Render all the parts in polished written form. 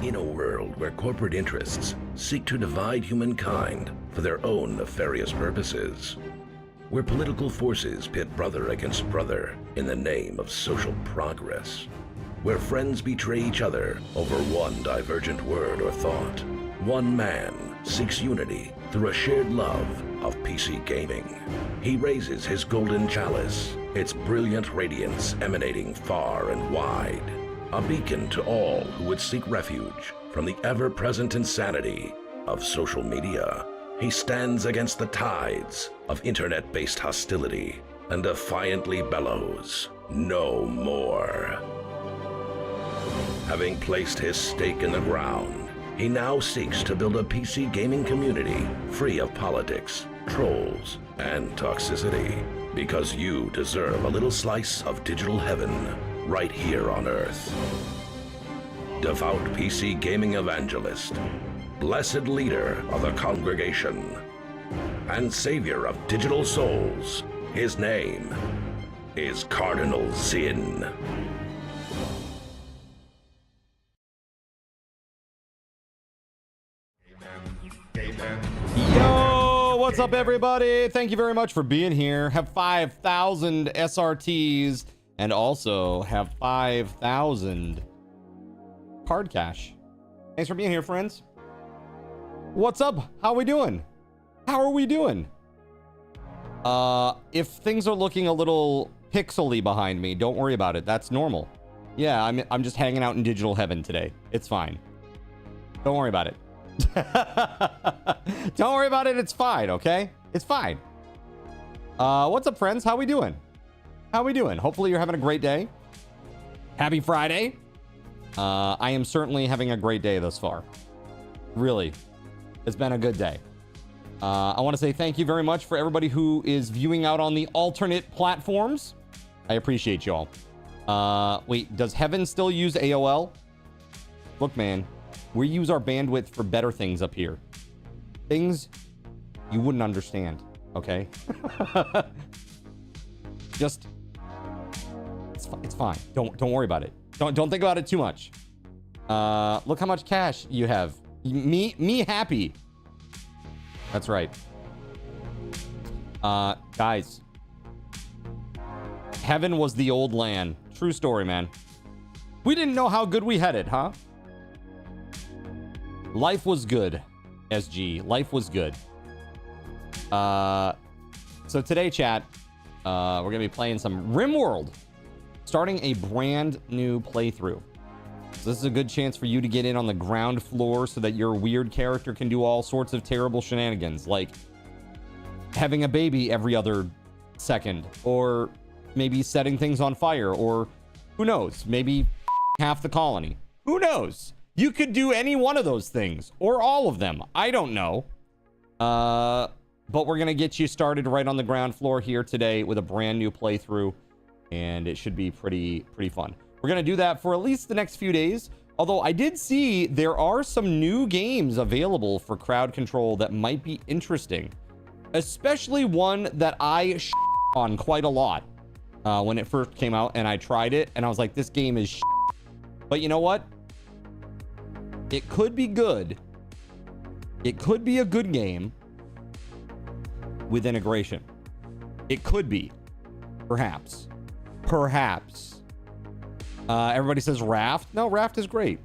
In a world where corporate interests seek to divide humankind for their own nefarious purposes, where political forces pit brother against brother in the name of social progress, where friends betray each other over one divergent word or thought, one man seeks unity through a shared love of PC gaming. He raises his golden chalice, its brilliant radiance emanating far and wide, a beacon to all who would seek refuge from the ever-present insanity of social media. He stands against the tides of internet-based hostility and defiantly bellows, "No more." Having placed his stake in the ground, he now seeks to build a PC gaming community free of politics, trolls, and toxicity, because you deserve a little slice of digital heaven right here on Earth. Devout PC gaming evangelist, blessed leader of the congregation, and savior of digital souls, his name is Cardinal Sin. Yo, what's up everybody? Thank you very much for being here. Have 5,000 SRTs and also have 5,000 card cash. Thanks for being here, friends. What's up? How are we doing? How are we doing? If things are looking a little pixely behind me, don't worry about it. That's normal. Yeah, I'm just hanging out in digital heaven today. It's fine. Don't worry about it. Don't worry about it. It's fine, okay? It's fine. What's up, friends? How we doing? How we doing? Hopefully you're having a great day. Happy Friday. I am certainly having a great day thus far. Really. It's been a good day. I want to say thank you very much for everybody who is viewing out on the alternate platforms. I appreciate you all. Wait, does Heaven still use AOL? Look, man. We use our bandwidth for better things up here. Things you wouldn't understand, okay? Just it's fine. Don't worry about it. Don't think about it too much. Look how much cash you have. Me happy. That's right. Guys. Heaven was the old land. True story, man. We didn't know how good we had it, huh? Life was good, SG. Life was good. So today, chat, we're gonna be playing some RimWorld, starting a brand new playthrough. So this is a good chance for you to get in on the ground floor so that your weird character can do all sorts of terrible shenanigans, like having a baby every other second, or maybe setting things on fire, or who knows, maybe half the colony. Who knows? You could do any one of those things, or all of them. I don't know. But we're going to get you started right on the ground floor here today with a brand new playthrough, and it should be pretty fun. We're going to do that for at least the next few days, although I did see there are some new games available for crowd control that might be interesting, especially one that I on quite a lot when it first came out, and I tried it, and I was like, this game is but you know what? It could be good. It could be a good game with integration. It could be. Perhaps. Perhaps. Everybody says Raft. No, Raft is great.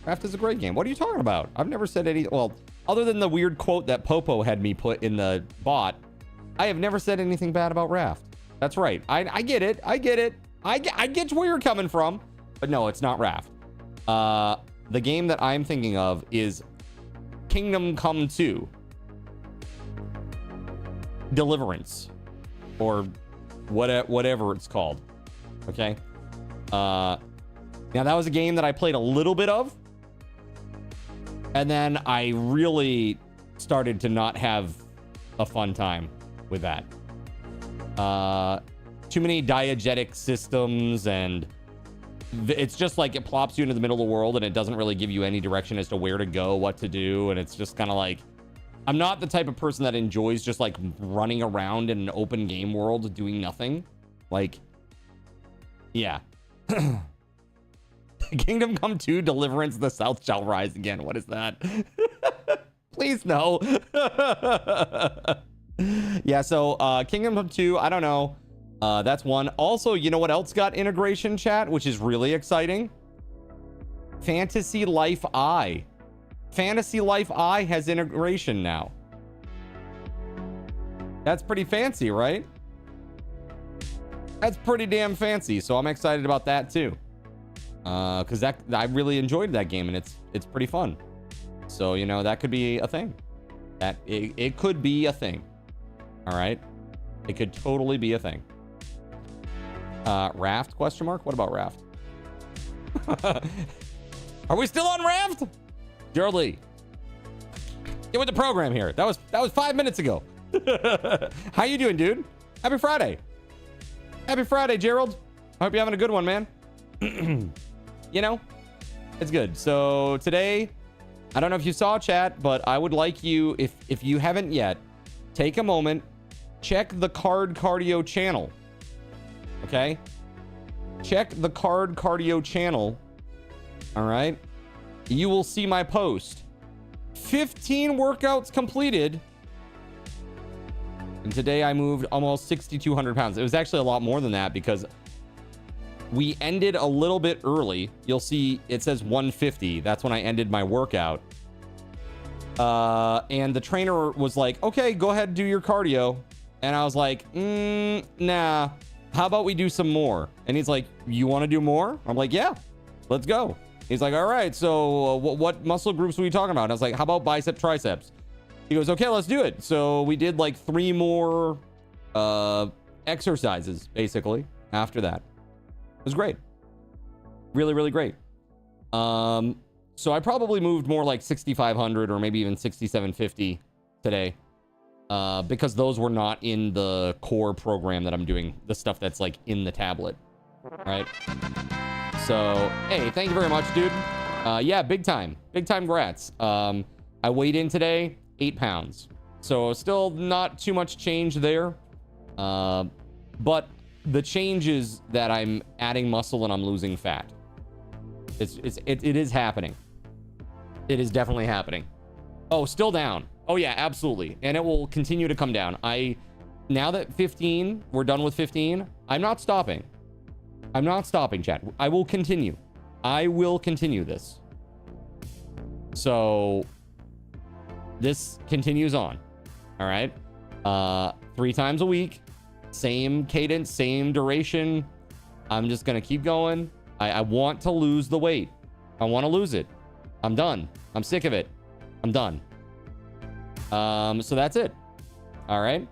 Raft is a great game. What are you talking about? I've never said any... Well, other than the weird quote that Popo had me put in the bot, I have never said anything bad about Raft. That's right. I get it. I get it. I get where you're coming from. But no, it's not Raft. The game that I'm thinking of is Kingdom Come 2 Deliverance, or whatever it's called. Okay. Now that was a game that I played a little bit of, and then I really started to not have a fun time with that. Too many diegetic systems, and it's just like it plops you into the middle of the world and it doesn't really give you any direction as to where to go, what to do. And it's just kind of like, I'm not the type of person that enjoys just like running around in an open game world doing nothing. Like, yeah. Kingdom Come 2 Deliverance, the South shall rise again. What is that? Please no. Yeah, so Kingdom Come 2, I don't know. That's one. Also, you know what else got integration, chat, which is really exciting? Fantasy Life I. Fantasy Life I has integration now. That's pretty fancy, right? That's pretty damn fancy. So I'm excited about that too. Because I really enjoyed that game, and it's pretty fun. So, you know, that could be a thing. That it could be a thing. All right, it could totally be a thing. Raft question mark? What about Raft? Are we still on Raft? Gerald Lee, get with the program here. That was 5 minutes ago. How you doing, dude? Happy Friday. Happy Friday, Gerald. I hope you're having a good one, man. You know, it's good. So today, I don't know if you saw chat, but I would like you, if you haven't yet, take a moment, check the Card Cardio channel. Okay? Check the Card Cardio channel. All right? You will see my post. 15 workouts completed. And today I moved almost 6,200 pounds. It was actually a lot more than that because we ended a little bit early. You'll see it says 150. That's when I ended my workout. And the trainer was like, okay, go ahead and do your cardio. And I was like, nah, how about we do some more? And he's like, you want to do more? I'm like, yeah, let's go. He's like, all right, so what muscle groups are we talking about? And I was like, how about bicep, triceps? He goes, okay, let's do it. So we did like 3 more exercises, basically, after that. It was great. Really, really great. So I probably moved more like 6,500 or maybe even 6,750 today. Because those were not in the core program that I'm doing. The stuff that's like in the tablet. Right? So, hey, thank you very much, dude. Yeah, big time. Big time grats. I weighed in today, 8 pounds. So still not too much change there. But the change is that I'm adding muscle and I'm losing fat. It is happening. It is definitely happening. Oh, still down. Oh yeah, absolutely. And it will continue to come down. Now that 15, we're done with 15, I'm not stopping. I'm not stopping, chat. I will continue. I will continue this. So this continues on. All right. 3 times a week. Same cadence, same duration. I'm just going to keep going. I want to lose the weight. I want to lose it. I'm done. I'm sick of it. I'm done. So that's it. All right.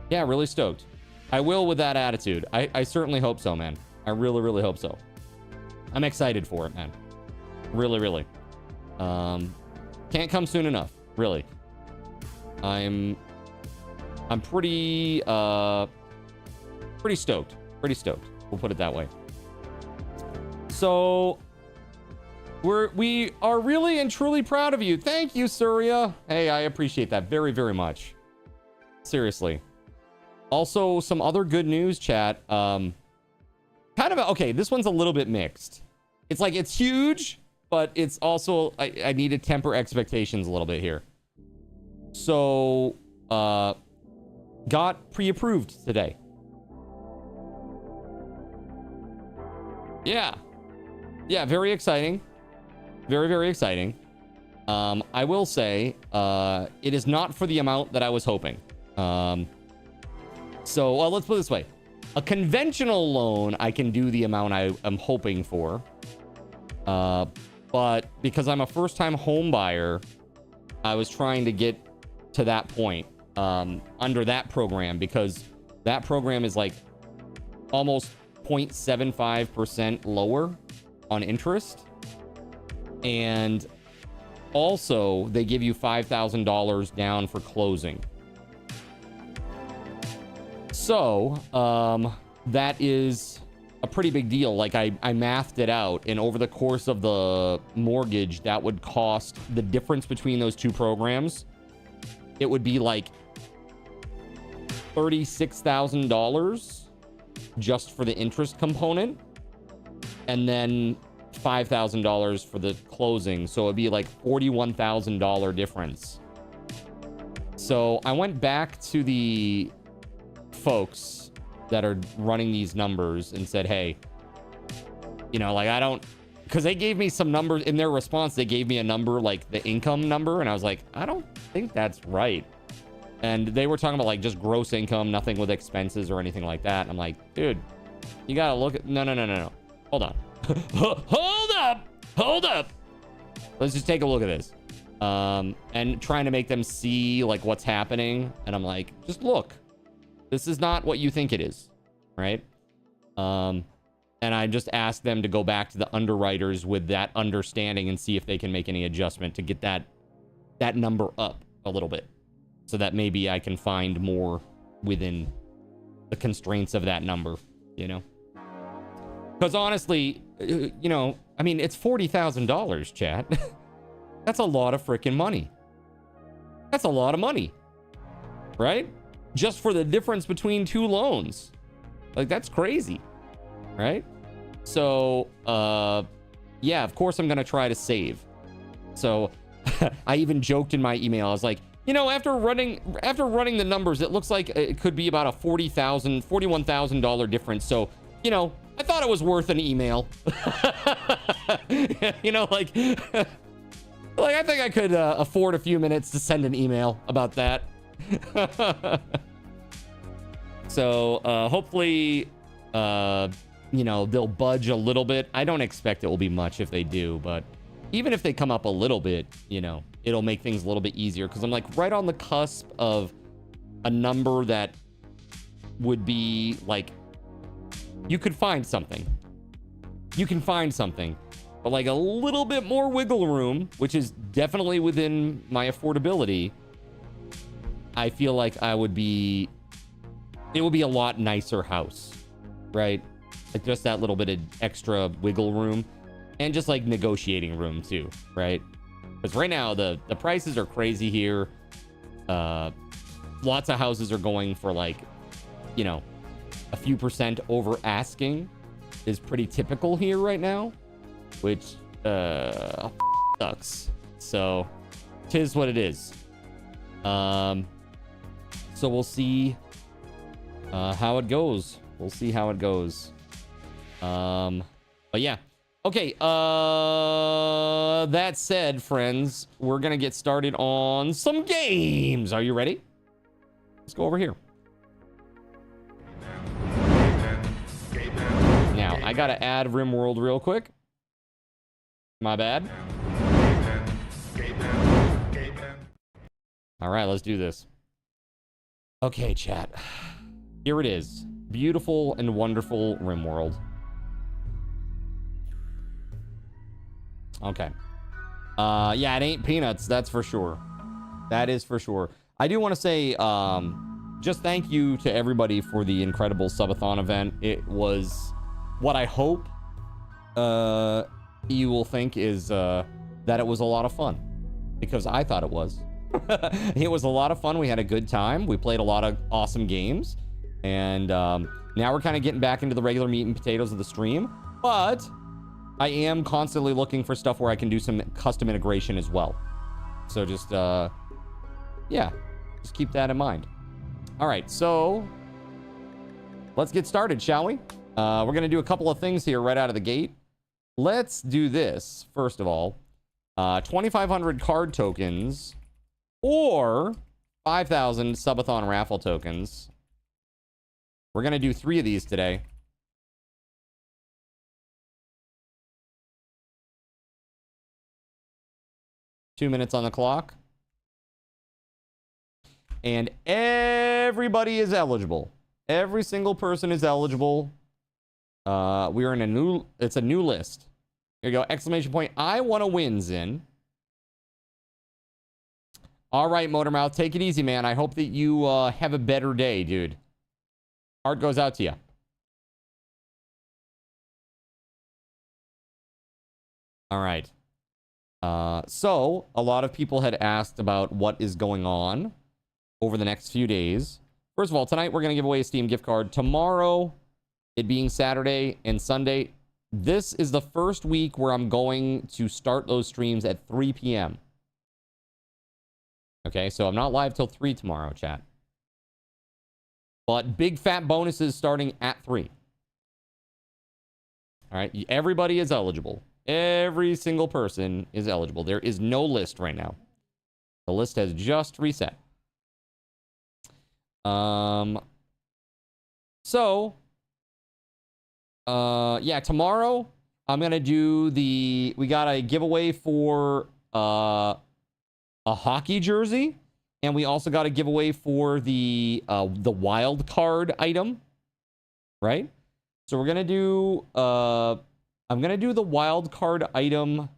Yeah, really stoked. I will with that attitude. I certainly hope so, man. I really, really hope so. I'm excited for it, man. Really, really. Can't come soon enough. Really. I'm pretty stoked. Pretty stoked. We'll put it that way. So we are really and truly proud of you. Thank you, Surya. Hey, I appreciate that very, very much. Seriously. Also, some other good news, chat. Kind of okay, this one's a little bit mixed. It's like it's huge, but it's also I need to temper expectations a little bit here. So got pre-approved today. Yeah, very exciting. Very, very exciting. I will say it is not for the amount that I was hoping. So let's put it this way. A conventional loan, I can do the amount I am hoping for. But because I'm a first-time home buyer, I was trying to get to that point under that program, because that program is like almost 0.75% lower on interest. And also, they give you $5,000 down for closing. So, that is a pretty big deal. Like, I mathed it out, and over the course of the mortgage, that would cost the difference between those two programs. It would be like $36,000 just for the interest component. and then $5,000 for the closing. So it'd be like $41,000 difference. So I went back to the folks that are running these numbers and said, hey, you know, like, I don't, because they gave me some numbers in their response. They gave me a number, like the income number. And I was like, I don't think that's right. And they were talking about like just gross income, nothing with expenses or anything like that. And I'm like, dude, you got to look at, no. Hold on. Hold up. Let's just take a look at this. And trying to make them see like what's happening. And I'm like, just look, this is not what you think it is. Right. And I just asked them to go back to the underwriters with that understanding and see if they can make any adjustment to get that number up a little bit, so that maybe I can find more within the constraints of that number, you know? Because honestly, you know, I mean, it's $40,000, chat. That's a lot of freaking money. That's a lot of money, right? Just for the difference between two loans. Like, that's crazy, right? So, yeah, of course I'm going to try to save. So I even joked in my email. I was like, you know, after running the numbers, it looks like it could be about a $41,000 difference. So, you know, I thought it was worth an email. You know, like I think I could afford a few minutes to send an email about that. So, hopefully, you know, they'll budge a little bit. I don't expect it will be much if they do, but even if they come up a little bit, you know, it'll make things a little bit easier, because I'm like right on the cusp of a number that would be like, you could find something. You can find something, but like a little bit more wiggle room, which is definitely within my affordability. I feel like it would be a lot nicer house, right? Like just that little bit of extra wiggle room, and just like negotiating room too, right? Because right now the prices are crazy here. Lots of houses are going for like, you know, a few percent over asking is pretty typical here right now, which sucks. So 'tis what it is. So we'll see how it goes. We'll see how it goes. But yeah. Okay, that said, friends, we're gonna get started on some games. Are you ready? Let's go over here. Now, I gotta add RimWorld real quick. My bad. All right, let's do this. Okay, chat. Here it is. Beautiful and wonderful RimWorld. Okay. Yeah, it ain't peanuts, that's for sure. That is for sure. I do want to say, just thank you to everybody for the incredible subathon event. It was what I hope you will think is that it was a lot of fun, because I thought it was. It was a lot of fun. We had a good time. We played a lot of awesome games, and now we're kind of getting back into the regular meat and potatoes of the stream, but I am constantly looking for stuff where I can do some custom integration as well. So just, yeah, just keep that in mind. All right, so let's get started, shall we? We're going to do a couple of things here right out of the gate. Let's do this, first of all. 2,500 card tokens or 5,000 subathon raffle tokens. We're going to do 3 of these today. Two minutes on the clock. And everybody is eligible. Every single person is eligible. We are in it's a new list. Here you go. Exclamation point. I want to win, Zin. All right, Motormouth. Take it easy, man. I hope that you have a better day, dude. Heart goes out to you. All right. So a lot of people had asked about what is going on over the next few days. First of all, tonight we're going to give away a Steam gift card. Tomorrow, it being Saturday and Sunday, this is the first week where I'm going to start those streams at 3 p.m. Okay, so I'm not live till 3 tomorrow, chat. But big fat bonuses starting at 3. All right, everybody is eligible. Every single person is eligible. There is no list right now. The list has just reset. Yeah, tomorrow I'm gonna do we got a giveaway for a hockey jersey, and we also got a giveaway for the wild card item, right? So we're gonna do I'm gonna do the wild card item.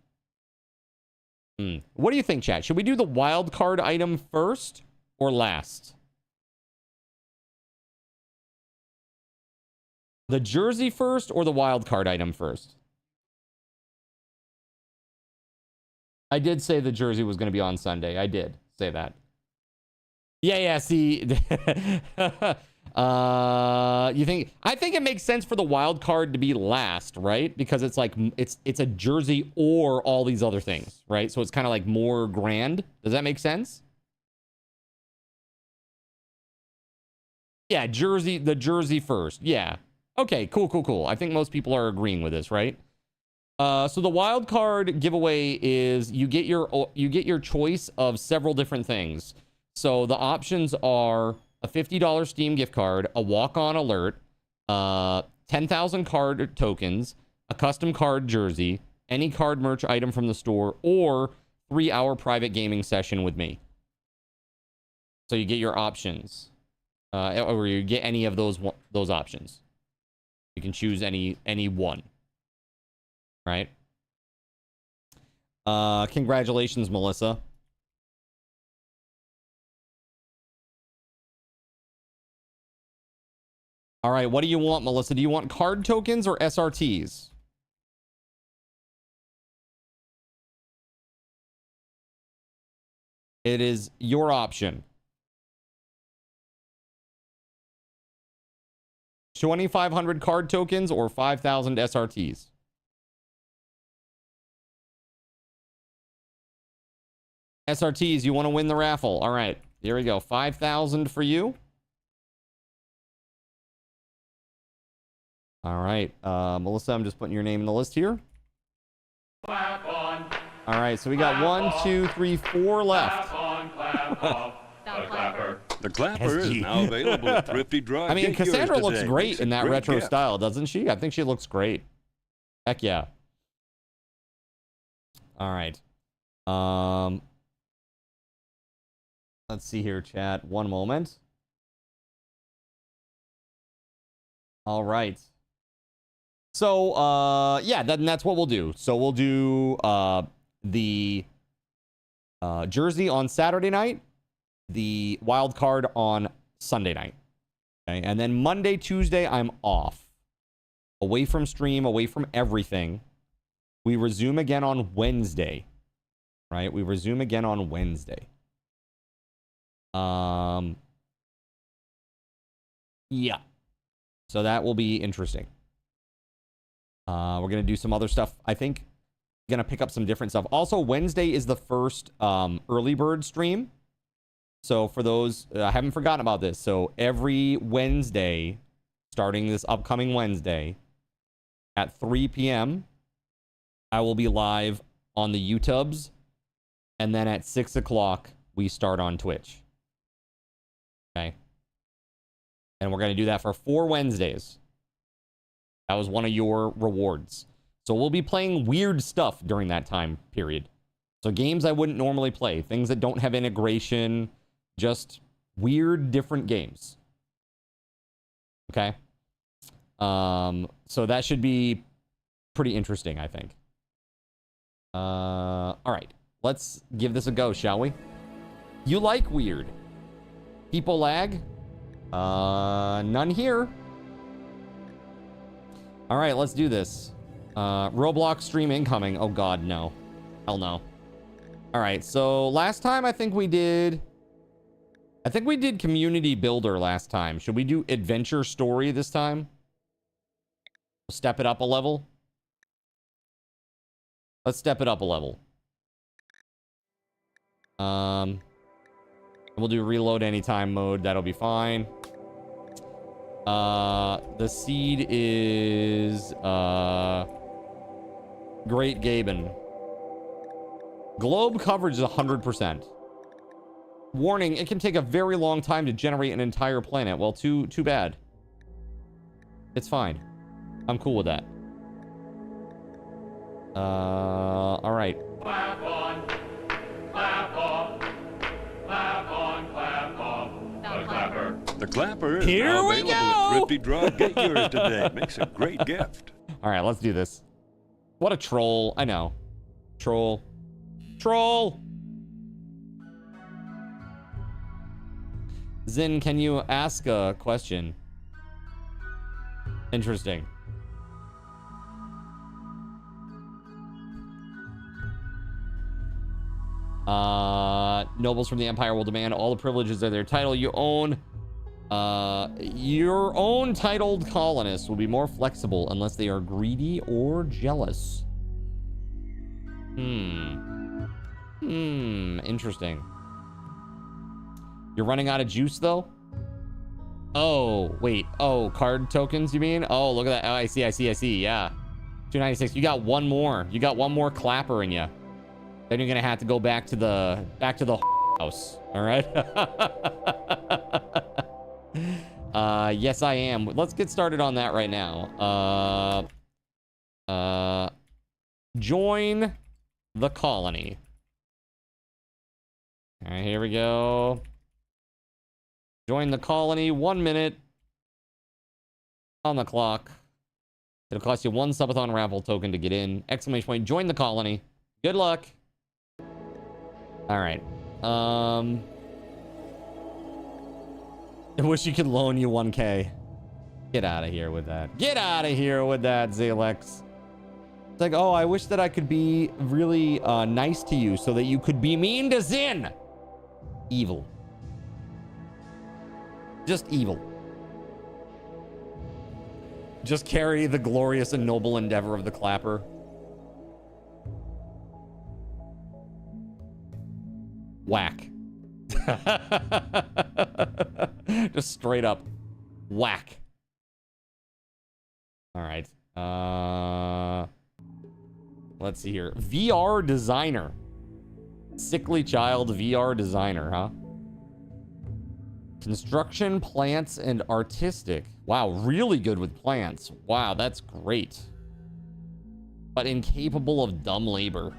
What do you think, chat? Should we do the wild card item first or last? The jersey first or the wild card item first? I did say the jersey was going to be on Sunday. I did say that. Yeah, see. You think... I think it makes sense for the wild card to be last, right? Because it's like, it's a jersey or all these other things, right? So it's kind of like more grand. Does that make sense? Yeah, the jersey first. Yeah. Okay, cool. I think most people are agreeing with this, right? So the wild card giveaway is you get your choice of several different things. So the options are a $50 Steam gift card, a walk-on alert, 10,000 card tokens, a custom card jersey, any card merch item from the store, or 3-hour private gaming session with me. So you get your options, or you get any of those options. You can choose any one. Right? Congratulations, Melissa. All right, what do you want, Melissa? Do you want card tokens or SRTs? It is your option. 2,500 card tokens or 5,000 SRTs. SRTs, you want to win the raffle. All right, here we go. 5,000 for you. All right, Melissa, I'm just putting your name in the list here. Clap on. All right, so we got clap 1, 2, 3, 4 left. Clap on, clap off. The clapper. The clapper is now available at Thrifty Drive. I mean, Cassandra looks great in that retro style, doesn't she? I think she looks great. Heck yeah. All right. Let's see here, chat. One moment. All right. So, yeah, that's what we'll do. So we'll do the jersey on Saturday night, the wild card on Sunday night. Okay, and then Monday, Tuesday, I'm off. Away from stream, away from everything. We resume again on Wednesday. Right? We resume again on Wednesday. Yeah. So that will be interesting. We're going to do some other stuff. I think going to pick up some different stuff. Also, Wednesday is the first early bird stream. So for those, I haven't forgotten about this. So every Wednesday, starting this upcoming Wednesday at 3 p.m., I will be live on the YouTubes. And then at 6 o'clock, we start on Twitch. Okay. And we're going to do that for 4 Wednesdays. That was one of your rewards. So we'll be playing weird stuff during that time period. So games I wouldn't normally play. Things that don't have integration. Just weird, different games. Okay? So that should be pretty interesting, I think. All right. Let's give this a go, shall we? You like weird. People lag? None here. All right, let's do this. Roblox stream incoming. Oh god, no. Hell no. All right, so last time I think we did community builder last time. Should we do adventure story this time? Step it up a level. Let's step it up a level. We'll do reload anytime mode. That'll be fine. The seed is Great Gaben. Globe coverage is 100%. Warning, it can take a very long time to generate an entire planet. Well, too bad. It's fine. I'm cool with that. All right. Clap on, clap off, clap on, clap off. The clapper. The clapper is Here now we available go. at Thrifty Drive. Get yours today. Makes a great gift. All right, let's do this. What a troll. I know. Troll. Troll. Zin, can you ask a question? Interesting. Nobles from the Empire will demand all the privileges of their title. You own. Your own titled colonists will be more flexible unless they are greedy or jealous. Interesting. You're running out of juice, though? Oh, wait. Oh, card tokens, you mean? Oh, look at that. Oh, I see. Yeah. 296. You got one more. You got one more clapper in you. Then you're gonna have to go back to the house. All right. Yes, I am. Let's get started on that right now. Join the colony. All right, here we go. Join the colony. 1 minute on the clock. It'll cost you 1 subathon raffle token to get in. Exclamation point. Join the colony. Good luck. All right. I wish you could loan you 1K. Get out of here with that. Get out of here with that, Zalex. It's like, oh, I wish that I could be really nice to you so that you could be mean to Zin. Evil. Just evil. Just carry the glorious and noble endeavor of the clapper. Whack. Just straight up whack. All right. Let's see here. VR designer. Sickly child VR designer, huh? Construction, plants, and artistic. Wow, really good with plants. Wow, that's great. But incapable of dumb labor.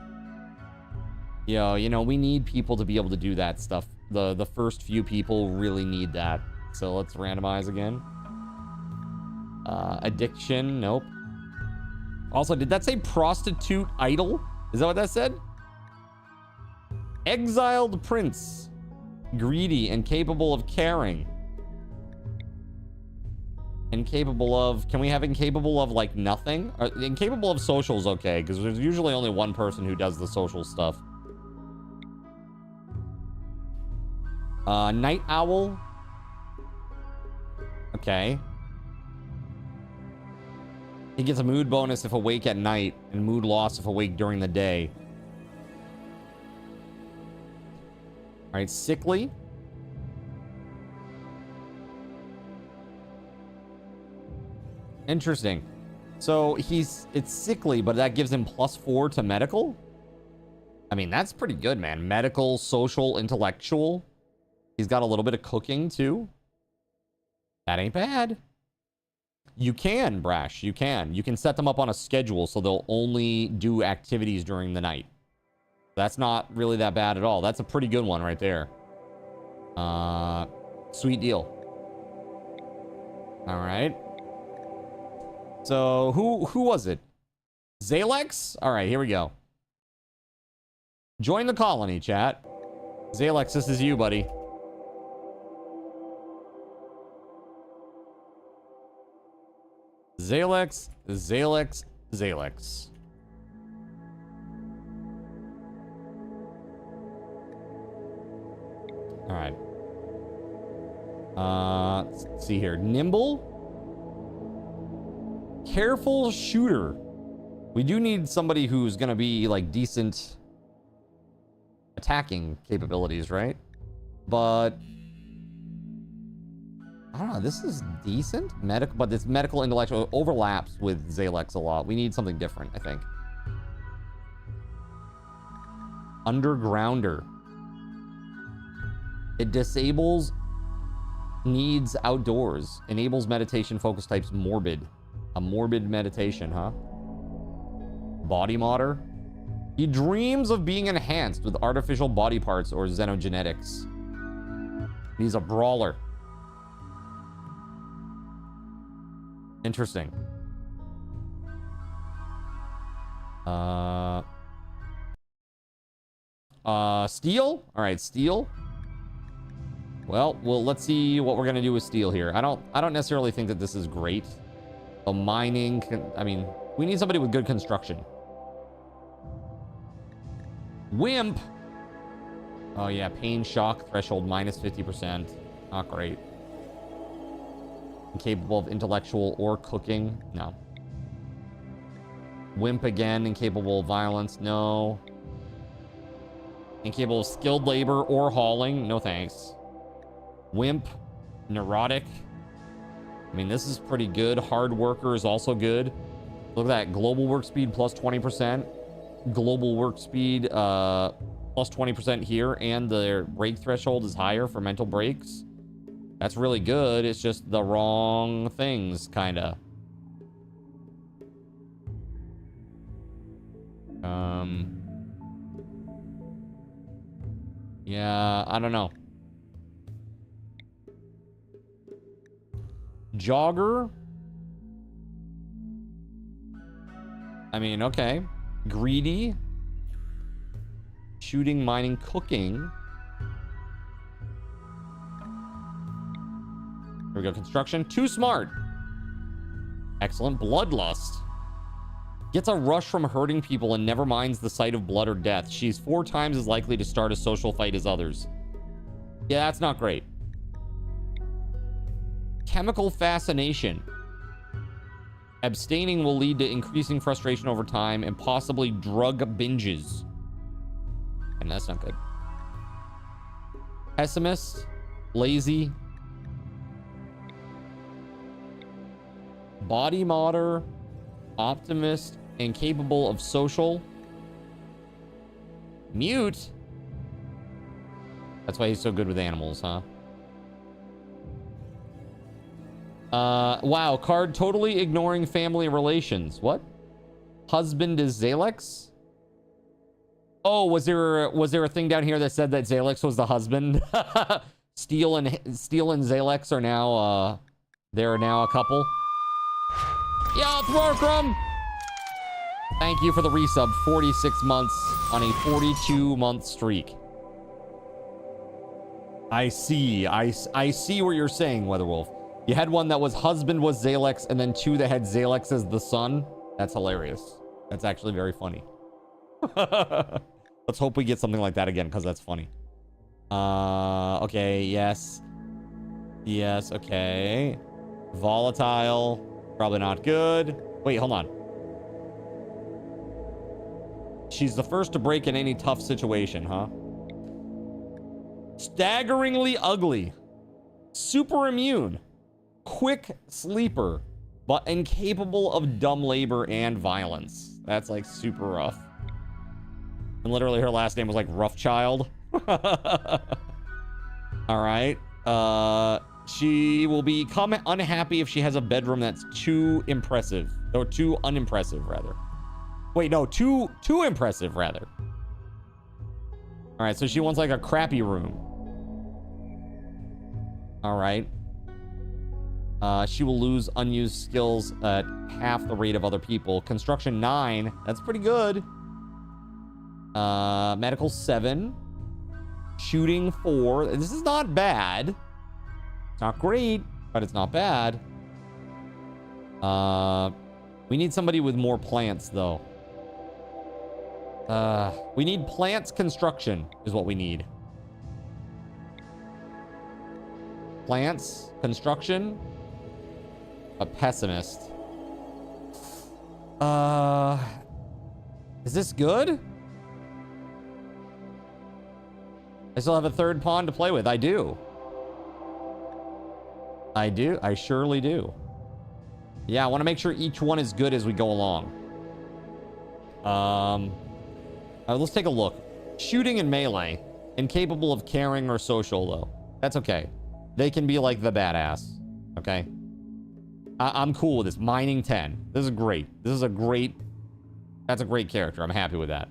Yo, you know, we need people to be able to do that stuff. The first few people really need that. So let's randomize again. Addiction, nope. Also, did that say prostitute idol? Is that what that said? Exiled prince. Greedy and capable of caring. Incapable of... Can we have incapable of, like, nothing? Incapable of social is okay, because there's usually only one person who does the social stuff. Night owl. Okay. He gets a mood bonus if awake at night, and mood loss if awake during the day. All right, sickly. Interesting. So it's sickly, but that gives him +4 to medical? I mean, that's pretty good, man. Medical, social, intellectual. He's got a little bit of cooking, too. That ain't bad. You can, Brash. You can. You can set them up on a schedule so they'll only do activities during the night. That's not really that bad at all. That's a pretty good one right there. Sweet deal. All right. So who was it? Zalex? All right, here we go. Join the colony, chat. Zalex, this is you, buddy. Zalex. All right. Let's see here. Nimble. Careful shooter. We do need somebody who's gonna be like decent attacking capabilities, right? But I don't know, this is decent medical, but this medical intellectual overlaps with Zalex a lot. We need something different, I think. Undergrounder. It disables needs outdoors, enables meditation focus types morbid. A morbid meditation, huh? Body modder. He dreams of being enhanced with artificial body parts or xenogenetics. He's a brawler. Interesting. Steel? All right, steel. Well, let's see what we're gonna do with steel here. I don't necessarily think that this is great. The mining I mean, we need somebody with good construction. Wimp. Oh yeah, pain shock threshold minus 50%. Not great. Incapable of intellectual or cooking. No. Wimp again, incapable of violence. No. Incapable of skilled labor or hauling. No thanks. Wimp. Neurotic. I mean, this is pretty good. Hard worker is also good. Look at that. Global work speed plus 20%. Global work speed plus 20% here. And the break threshold is higher for mental breaks. That's really good. It's just the wrong things, kind of. Yeah, I don't know. Jogger. I mean, okay. Greedy. Shooting, mining, cooking. Here we go. Construction. Too smart. Excellent. Bloodlust. Gets a rush from hurting people and never minds the sight of blood or death. She's 4 times as likely to start a social fight as others. Yeah, that's not great. Chemical fascination. Abstaining will lead to increasing frustration over time and possibly drug binges. And that's not good. Pessimist. Lazy. Body modder. Optimist. Incapable of social. Mute. That's why he's so good with animals, huh? Wow, card totally ignoring family relations. What? Husband is Zalex? Oh, was there a thing down here that said that Zalex was the husband? Steel and Zalex are now they're now a couple. Yeah, Thwarkrum! Thank you for the resub. 46 months on a 42-month streak. I see. I see what you're saying, Weatherwolf. You had one that was husband was Zalex, and then 2 that had Zalex as the son. That's hilarious. That's actually very funny. Let's hope we get something like that again, because that's funny. Okay, yes. Yes, okay. Volatile. Probably not good. Wait, hold on. She's the first to break in any tough situation, huh? Staggeringly ugly. Super immune. Quick sleeper. But incapable of dumb labor and violence. That's like super rough. And literally her last name was like Roughchild. Alright. She will become unhappy if she has a bedroom that's too impressive. Or too unimpressive, rather. Wait, no, too impressive, rather. All right, so she wants like a crappy room. All right. She will lose unused skills at half the rate of other people. Construction 9, that's pretty good. Medical 7. Shooting 4. This is not bad. It's not great, but it's not bad. We need somebody with more plants, though. We need plants construction is what we need. Plants construction. A pessimist. Is this good? I still have a third pawn to play with. I do. I do. I surely do. Yeah, I want to make sure each one is good as we go along. Let's take a look. Shooting and melee. Incapable of caring or social, though. That's okay. They can be like the badass. Okay? I'm cool with this. Mining 10. This is great. This is a great... That's a great character. I'm happy with that.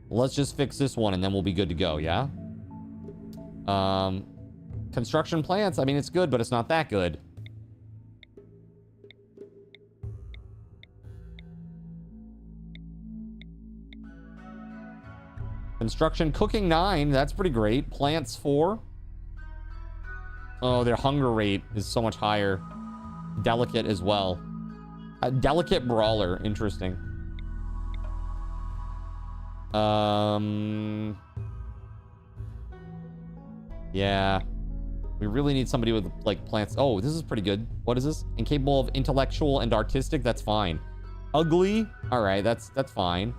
Let's just fix this one and then we'll be good to go, yeah? Construction plants. I mean, it's good, but it's not that good. Construction cooking 9. That's pretty great. Plants 4. Oh, their hunger rate is so much higher. Delicate as well. A delicate brawler. Interesting. Yeah. We really need somebody with, like, plants. Oh, this is pretty good. What is this? Incapable of intellectual and artistic? That's fine. Ugly? All right, that's fine.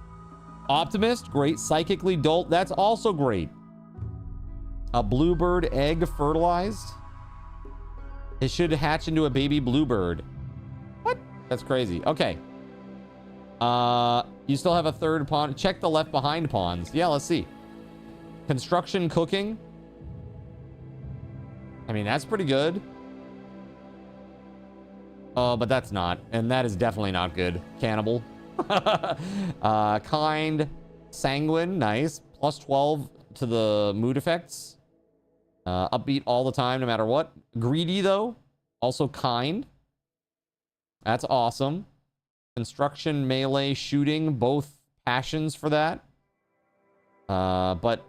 Optimist? Great. Psychically dull? That's also great. A bluebird egg fertilized? It should hatch into a baby bluebird. What? That's crazy. Okay. You still have a third pawn. Check the left behind pawns. Yeah, let's see. Construction cooking. I mean, that's pretty good. Oh, but that's not. And that is definitely not good. Cannibal. Kind. Sanguine. Nice. Plus 12 to the mood effects. Upbeat all the time, no matter what. Greedy, though. Also kind. That's awesome. Construction, melee, shooting. Both passions for that. But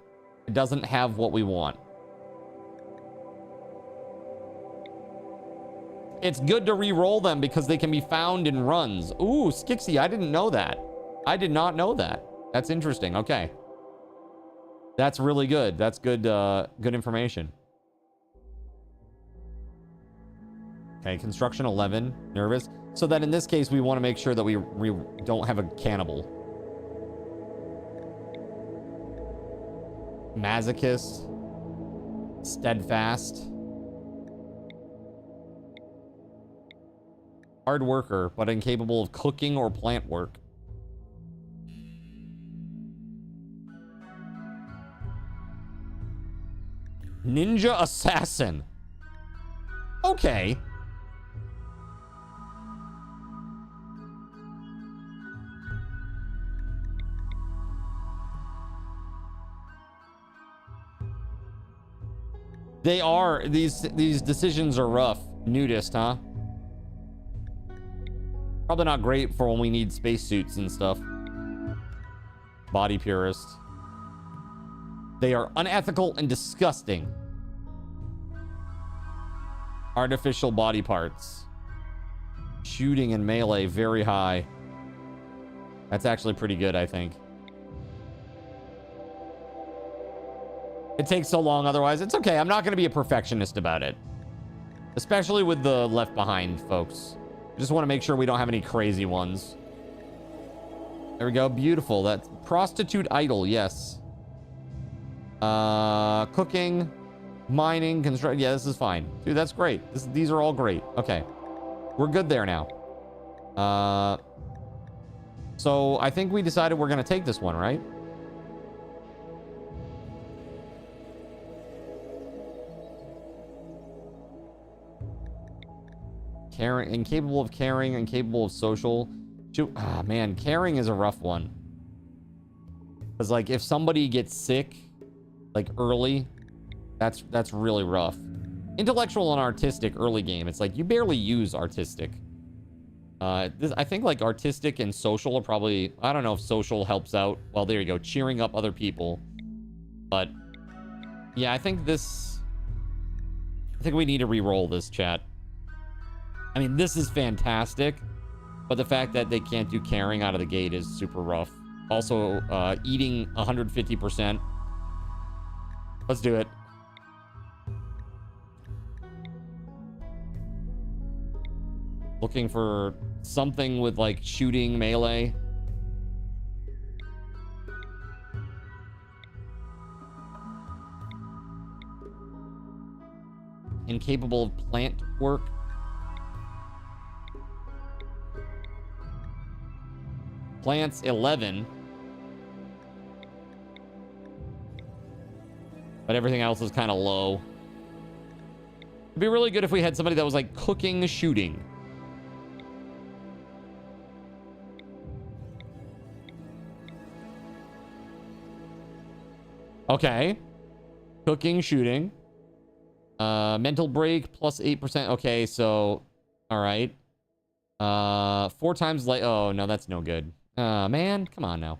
it doesn't have what we want. It's good to re-roll them because they can be found in runs. Ooh, Skixy, I didn't know that. I did not know that. That's interesting. Okay. That's really good. That's good, good information. Okay, construction 11. Nervous. So that in this case, we want to make sure that we don't have a cannibal. Masochist. Steadfast. Hard worker, but incapable of cooking or plant work. Ninja assassin. Okay. They are. These decisions are rough. Nudist, huh? Probably not great for when we need spacesuits and stuff. Body purist. They are unethical and disgusting. Artificial body parts. Shooting and melee very high. That's actually pretty good, I think. It takes so long otherwise. It's okay. I'm not going to be a perfectionist about it. Especially with the left behind folks. I just want to make sure we don't have any crazy ones. There we go. Beautiful. That's prostitute idol. Yes. Cooking, mining, construct. Yeah, this is fine. Dude, that's great. These are all great. Okay. We're good there now. So I think we decided we're going to take this one, right? Caring, incapable of caring, incapable of social. Ah, man, caring is a rough one. Because, like, if somebody gets sick, like, early, that's really rough. Intellectual and artistic early game. It's like, you barely use artistic. I think, like, artistic and social are probably... I don't know if social helps out. Well, there you go. Cheering up other people. But, yeah, I think this... I think we need to re-roll this, chat. I mean, this is fantastic, but the fact that they can't do caring out of the gate is super rough. Also, eating 150%. Let's do it. Looking for something with, like, shooting, melee. incapable of plant work. Plants 11. But everything else is kind of low. It'd be really good if we had somebody that was like cooking, shooting. Okay. Cooking, shooting. Mental break plus 8%. Okay, so all right. 4 times late. Oh no, that's no good. Man, come on now.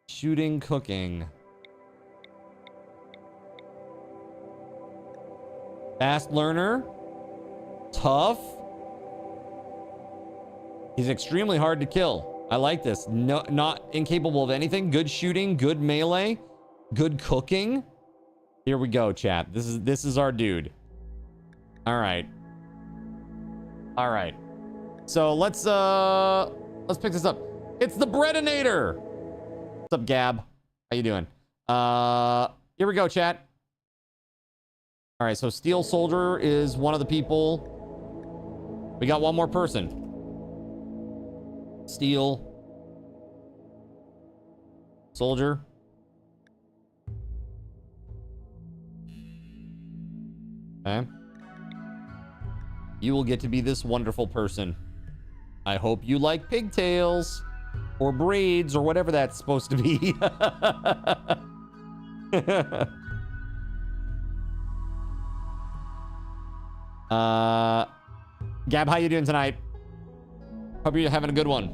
Shooting, cooking. Fast learner. Tough. He's extremely hard to kill. I like this. No, not incapable of anything. Good shooting, good melee, good cooking. Here we go, chat. This is our dude. All right. All right. So let's pick this up. It's the Breadinator. What's up, Gab? How you doing? Here we go, chat. All right, so Steel Soldier is one of the people. We got one more person. Steel Soldier. Okay. You will get to be this wonderful person. I hope you like pigtails or braids or whatever that's supposed to be. Gab, how you doing tonight? Hope you're having a good one.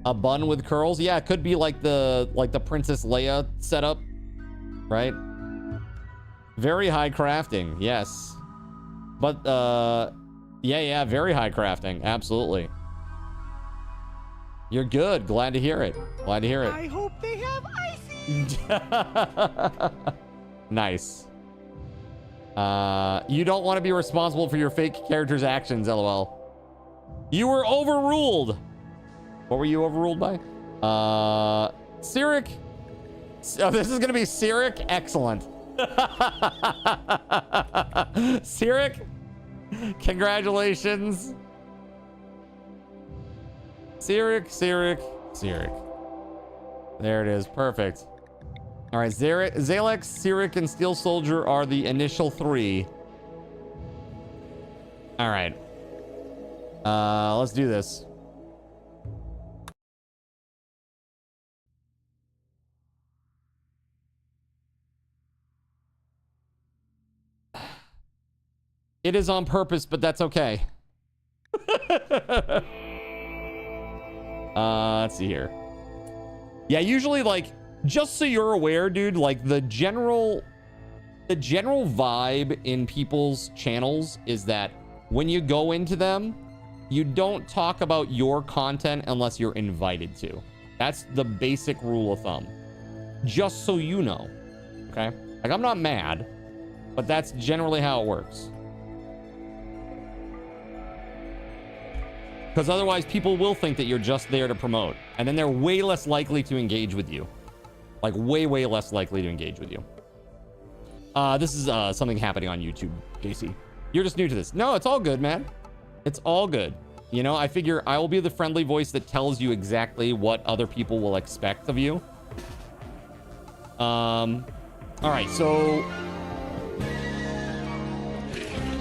A bun with curls? Yeah, it could be like the Princess Leia setup, right? Very high crafting, yes. But yeah, very high crafting, absolutely. You're good. Glad to hear it. Glad to hear it. I hope they have icy. Nice. You don't want to be responsible for your fake character's actions, LOL. You were overruled. What were you overruled by? Cyric. Oh, this is gonna be Cyric. Excellent. Cyric, congratulations. Cyric. There it is. Perfect. All right, Zalex, Cyric, and Steel Soldier are the initial 3. All right. Let's do this. It is on purpose, but that's okay. Let's see here. Yeah, usually, like, just so you're aware, dude, like the general vibe in people's channels is that when you go into them, you don't talk about your content unless you're invited to. That's the basic rule of thumb. Just so you know. Okay? Like, I'm not mad, but that's generally how it works. Because otherwise people will think that you're just there to promote, and then they're way less likely to engage with you. Like way less likely to engage with you. This is something happening on YouTube, JC. You're just new to this. No, it's all good, man. It's all good. You know, I figure I will be the friendly voice that tells you exactly what other people will expect of you. All right, so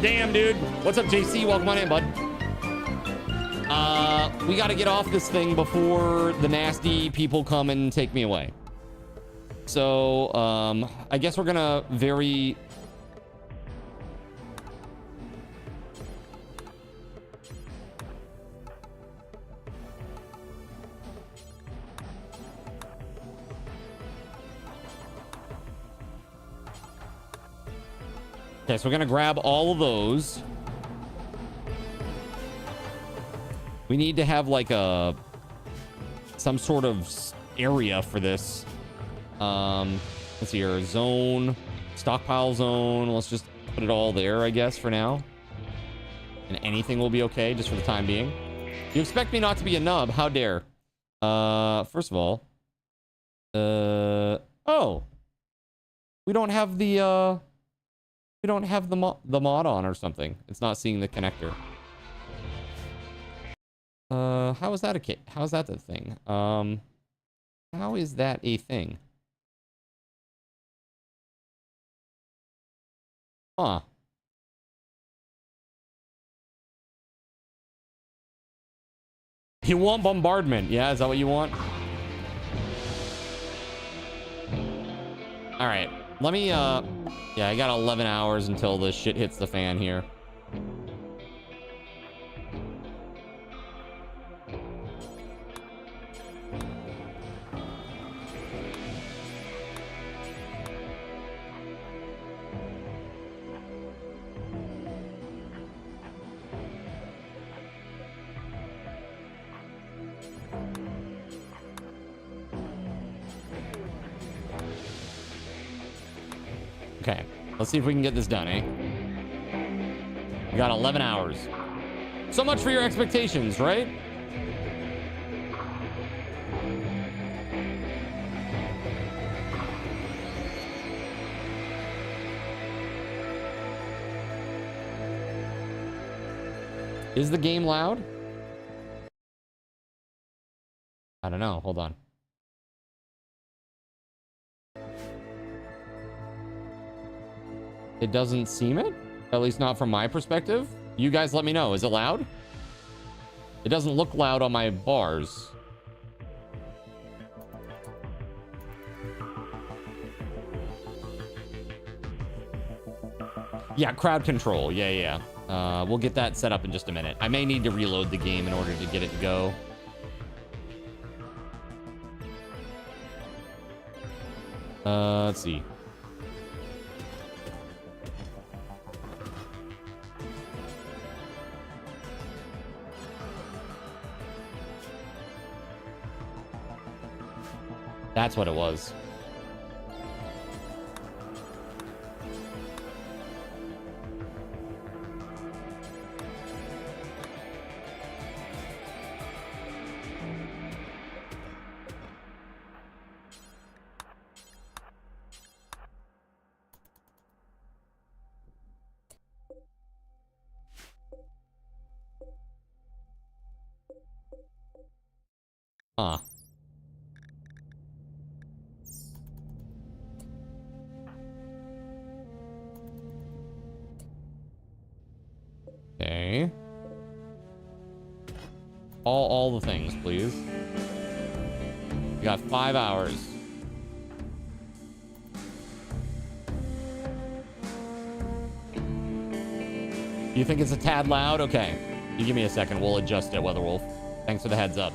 damn, dude. What's up, JC? Welcome on in, bud. We got to get off this thing before the nasty people come and take me away. So, I guess we're gonna very... Okay, so we're gonna grab all of those. We need to have like some sort of area for this. Let's see here, zone, stockpile zone. Let's just put it all there, I guess, for now. And anything will be okay, just for the time being. You expect me not to be a nub? How dare? First of all, oh, We don't have the mod on or something. It's not seeing the connector. How is that the thing? How is that a thing? Huh. You want bombardment? Yeah, is that what you want? All right. Let me, yeah, I got 11 hours until this shit hits the fan here. Okay, let's see if we can get this done, eh? We got 11 hours. So much for your expectations, right? Is the game loud? I don't know. Hold on. It doesn't seem it, at least not from my perspective. You guys let me know. Is it loud? It doesn't look loud on my bars. Yeah, crowd control. Yeah. We'll get that set up in just a minute. I may need to reload the game in order to get it to go. Let's see. That's what it was. Huh. Okay. All the things, please. We got 5 hours. You think it's a tad loud? Okay. You give me a second. We'll adjust it, WeatherWolf. Thanks for the heads up.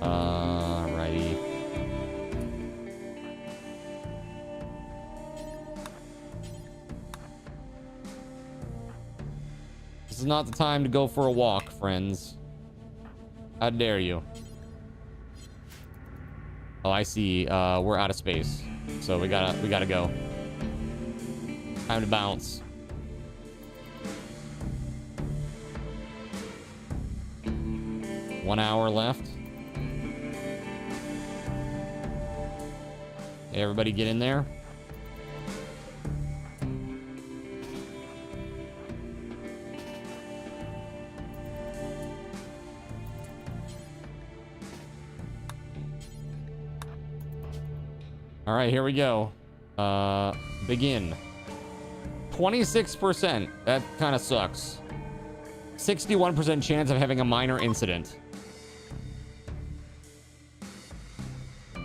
Alrighty. This is not the time to go for a walk, friends. How dare you? Oh, I see. We're out of space, so we gotta go. Time to bounce. One hour left. Hey, everybody get in there. All right, here we go. Begin. 26%. That kind of sucks. 61% chance of having a minor incident.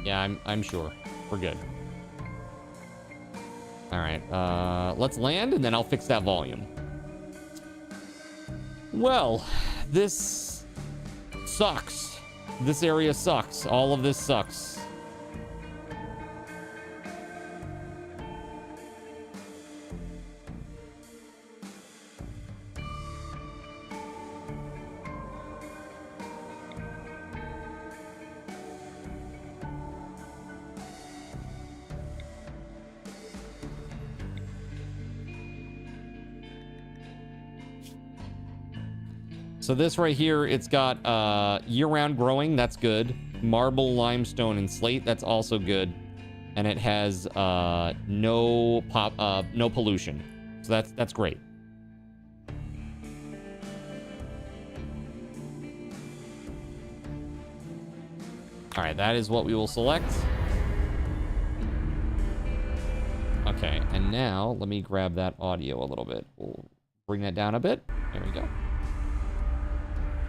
Yeah, I'm sure. We're good. All right, let's land and then I'll fix that volume. Well, this sucks. This area sucks. All of this sucks. So this right here, it's got year-round growing. That's good. Marble, limestone, and slate. That's also good. and it has no pollution. So that's great. All right, that is what we will select. Okay, and now let me grab that audio a little bit. We'll bring that down a bit. There we go.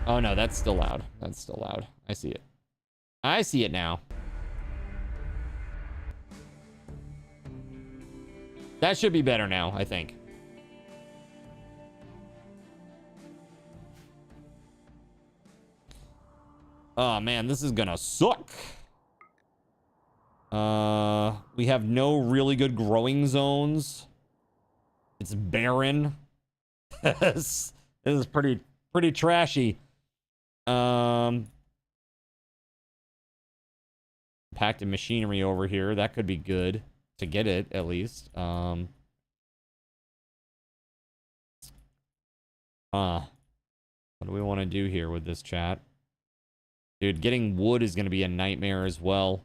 Oh no, that's still loud. That's still loud. I see it. I see it now. That should be better now, I think. Oh man, this is gonna suck. We have no really good growing zones. It's barren. This is pretty trashy. Compacted machinery over here. That could be good to get it at least. What do we want to do here with this chat? Dude, getting wood is going to be a nightmare as well.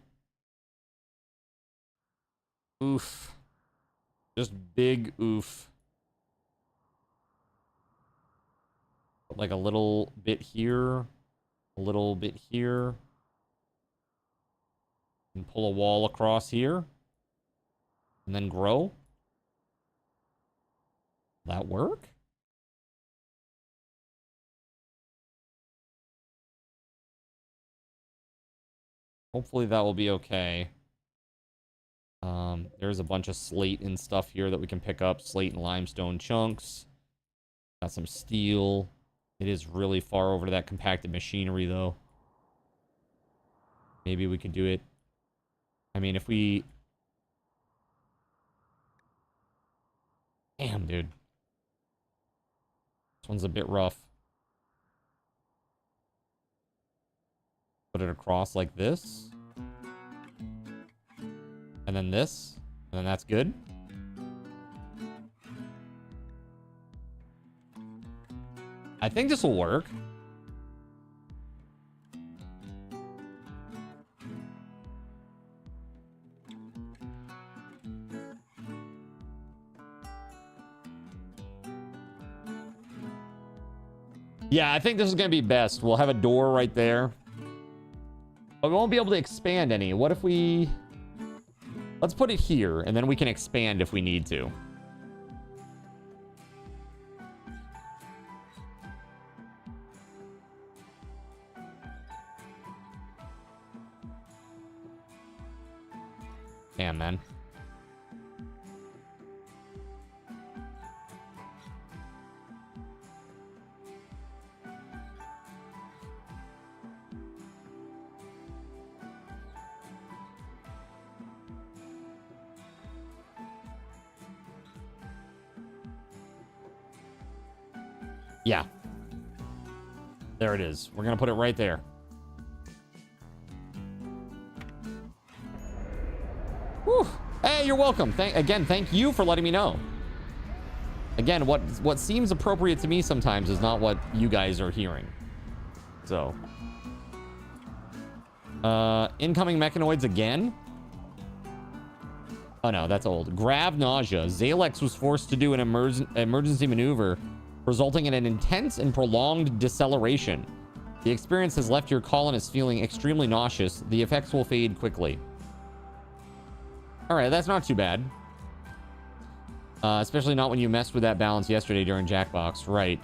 Oof. Just big oof. Like a little bit here. A little bit here. And pull a wall across here. And then grow. Will that work? Hopefully that will be okay. There's a bunch of slate and stuff here that we can pick up. Slate and limestone chunks. Got some steel. It is really far over to that compacted machinery, though. Maybe we could do it. I mean, if we... Damn, dude. This one's a bit rough. Put it across like this. And then this. And then that's good. I think this will work. Yeah, I think this is going to be best. We'll have a door right there. But we won't be able to expand any. What if we... Let's put it here, and then we can expand if we need to. Damn, man. Yeah. There it is. We're going to put it right there. Whew. Hey, you're welcome. Again, thank you for letting me know. Again, what seems appropriate to me sometimes is not what you guys are hearing. So. Incoming mechanoids again? Oh no, that's old. Grav nausea. Zalex was forced to do an emergency maneuver, resulting in an intense and prolonged deceleration. The experience has left your colonists feeling extremely nauseous. The effects will fade quickly. All right, that's not too bad. Especially not when you messed with that balance yesterday during Jackbox. Right.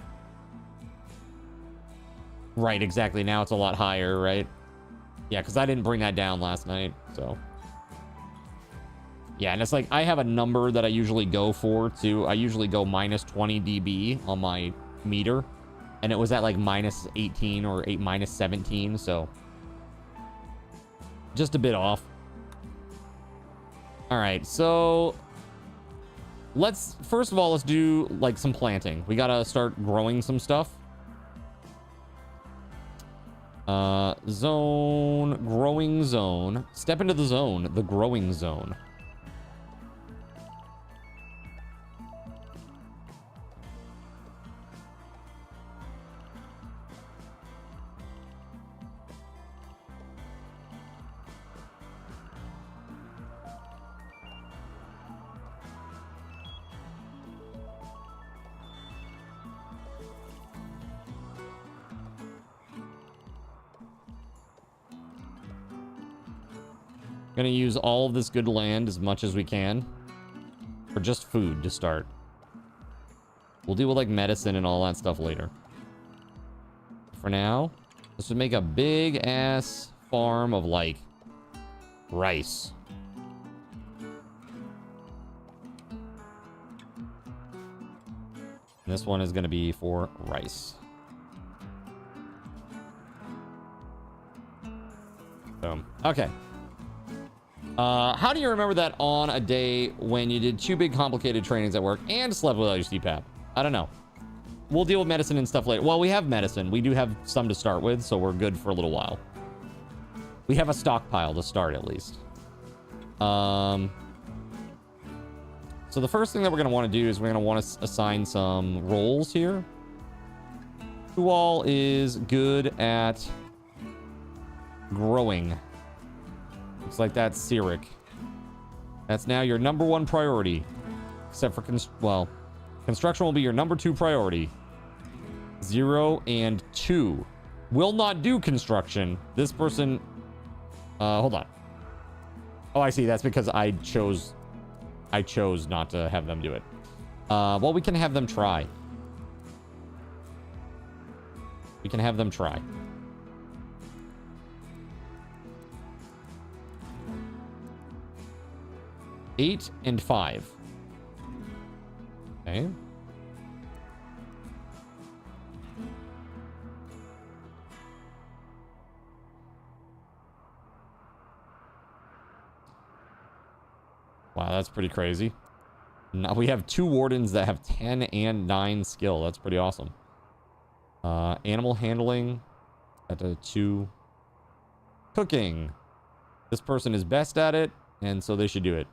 Right, exactly. Now it's a lot higher, right? Yeah, because I didn't bring that down last night, so... Yeah, and it's like, I have a number that I usually go for, too. I usually go minus 20 dB on my meter. And it was at, like, minus 18 or minus 17, so... Just a bit off. Alright, so... First of all, let's do, like, some planting. We gotta start growing some stuff. Zone, growing zone. Step into the zone, the growing zone. Gonna use all of this good land as much as we can for just food to start. We'll deal with like medicine and all that stuff later. For now, this would make a big ass farm of like rice. And this one is going to be for rice. Boom. Okay. How do you remember that on a day when you did 2 big complicated trainings at work and slept without your CPAP? I don't know. We'll deal with medicine and stuff later. Well, we have medicine. We do have some to start with, so we're good for a little while. We have a stockpile to start at least. So the first thing that we're going to want to do is we're going to want to assign some roles here. Who all is good at growing? Looks like that's Cyric. That's now your #1 priority. Except for, construction will be your #2 priority. 0 and 2. Will not do construction. This person... hold on. Oh, I see. That's because I chose not to have them do it. Well, we can have them try. We can have them try. Eight and 5. Okay. Wow, that's pretty crazy. Now we have 2 wardens that have 10 and 9 skill. That's pretty awesome. Animal handling at a 2. Cooking. This person is best at it, and so they should do it.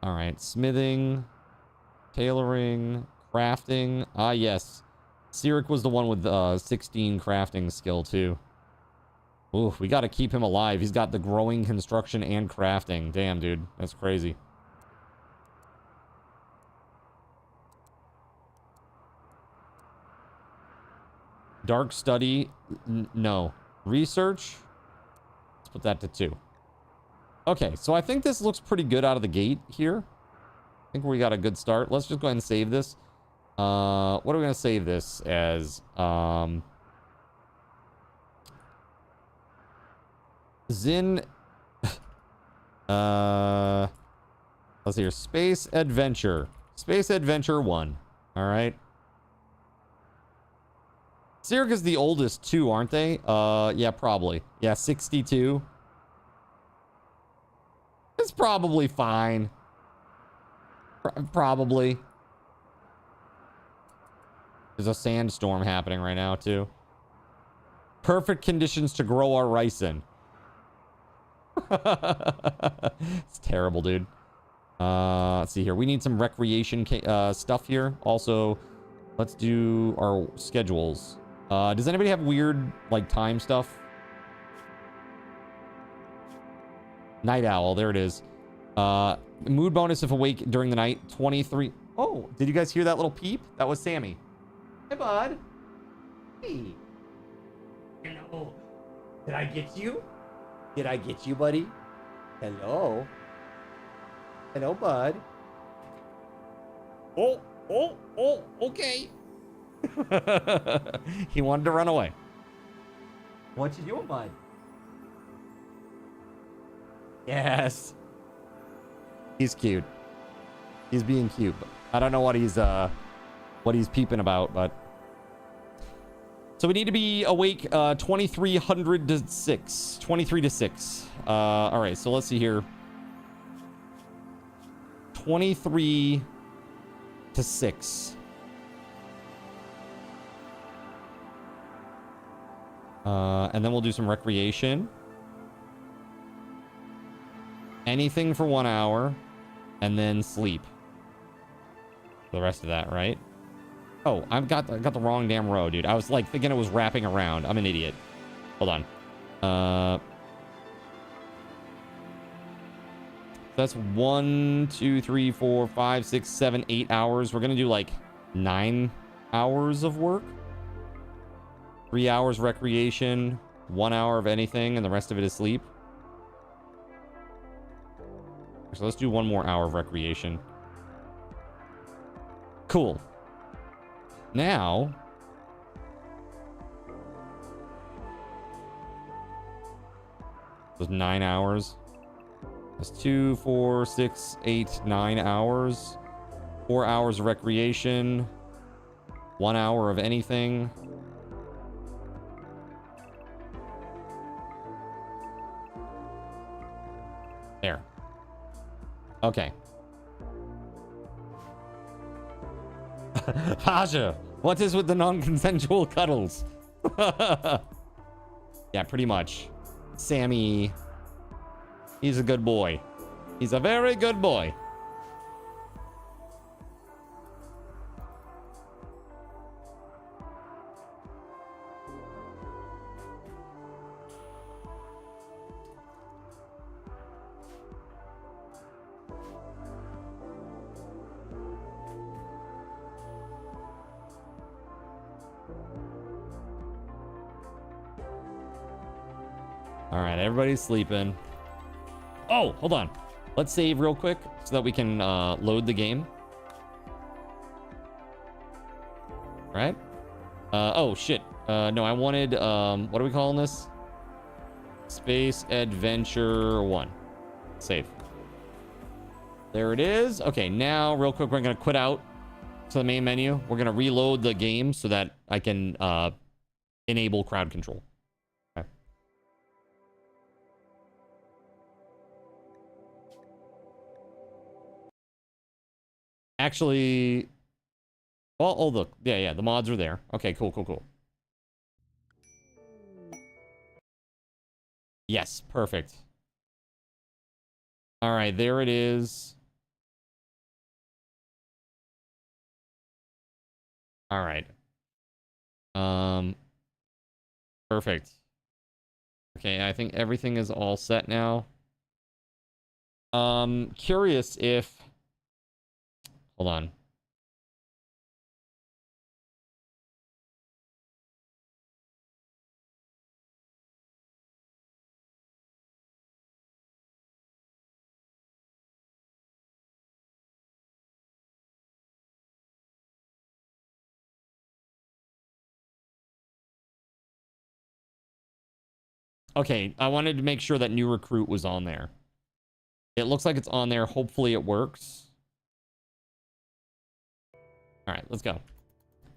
All right, smithing, tailoring, crafting. Ah, yes. Cyric was the one with 16 crafting skill, too. Ooh, we got to keep him alive. He's got the growing, construction, and crafting. Damn, dude. That's crazy. Dark study. No. Research. Let's put that to 2. Okay, so I think this looks pretty good out of the gate here. I think we got a good start. Let's just go ahead and save this. What are we going to save this as? Zin. Let's see here. Space Adventure. Space Adventure 1. All right. Cyric is the oldest too, aren't they? Yeah, probably. Yeah, 62. It's probably fine. Probably. There's a sandstorm happening right now, too. Perfect conditions to grow our rice in. It's terrible, dude. Let's see here. We need some recreation stuff here. Also, let's do our schedules. Does anybody have weird, like, time stuff? Night Owl, there it is. Mood bonus if awake during the night, 23. Oh, did you guys hear that little peep? That was Sammy. Hey, bud. Hey. Hello. Did I get you? Did I get you, buddy? Hello. Hello, bud. Oh, okay. He wanted to run away. What you doing, bud? Yes. He's cute. He's being cute. I don't know what he's peeping about, but so we need to be awake 2300 to 6. 23 to 6. All right, so let's see here. 23 to 6. And then we'll do some recreation. Anything for 1 hour, and then sleep. The rest of that, right? Oh, I got the wrong damn row, dude. I was like thinking it was wrapping around. I'm an idiot. Hold on. That's 1, 2, 3, 4, 5, 6, 7, 8 hours. We're gonna do like 9 hours of work. 3 hours recreation, 1 hour of anything, and the rest of it is sleep. So let's do 1 more hour of recreation. Cool. Now... Those 9 hours. That's 2, 4, 6, 8, 9 hours. 4 hours of recreation. 1 hour of anything. There. Okay. Haja, what is with the non-consensual cuddles? Yeah, pretty much. Sammy, he's a good boy. He's a very good boy. All right, everybody's sleeping. Oh, hold on. Let's save real quick so that we can load the game. Right? Oh, shit. No, I wanted, what are we calling this? Space Adventure 1. Save. There it is. Okay, now, real quick, we're going to quit out to the main menu. We're going to reload the game so that I can enable crowd control. Actually, oh, look. Yeah, the mods are there. Okay, cool. Yes, perfect. All right, there it is. All right. Perfect. Okay, I think everything is all set now. Curious if... Hold on. Okay, I wanted to make sure that new recruit was on there. It looks like it's on there. Hopefully it works. All right, let's go.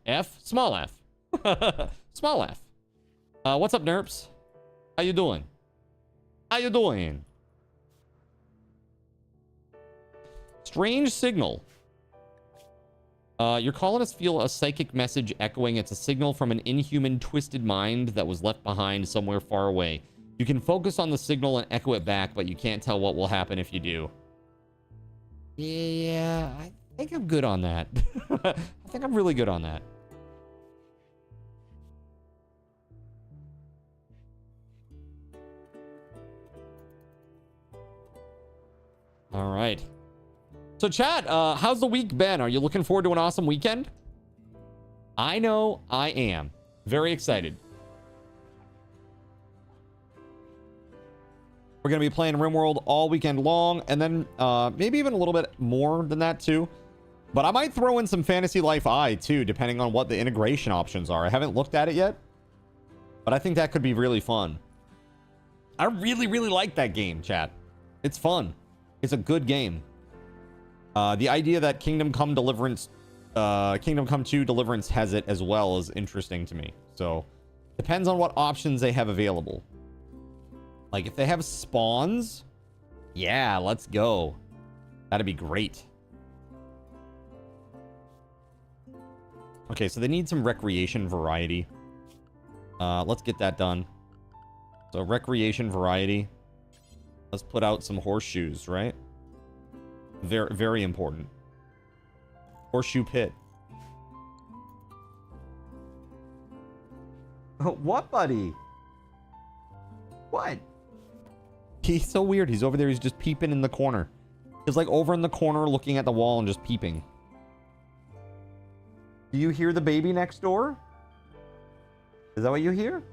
F, small F. Small F. What's up, Nerps? How you doing? How you doing? Strange signal. Your colonists feel a psychic message echoing. It's a signal from an inhuman, twisted mind that was left behind somewhere far away. You can focus on the signal and echo it back, but you can't tell what will happen if you do. Yeah, I think I'm good on that. I think I'm really good on that. All right. So chat, how's the week been? Are you looking forward to an awesome weekend? I know I am. Very excited. We're going to be playing RimWorld all weekend long, and then maybe even a little bit more than that too. But I might throw in some Fantasy Life I too, depending on what the integration options are. I haven't looked at it yet, but I think that could be really fun. I really like that game, chat. It's fun. It's a good game. The idea that Kingdom Come 2 Deliverance has it as well is interesting to me. So, depends on what options they have available. Like, if they have spawns, yeah, let's go. That'd be great. Okay, so they need some recreation variety. Let's get that done. So, recreation variety. Let's put out some horseshoes, right? Very, very important. Horseshoe pit. What, buddy? What? He's so weird. He's over there. He's just peeping in the corner. He's like over in the corner looking at the wall and just peeping. Do you hear the baby next door? Is that what you hear?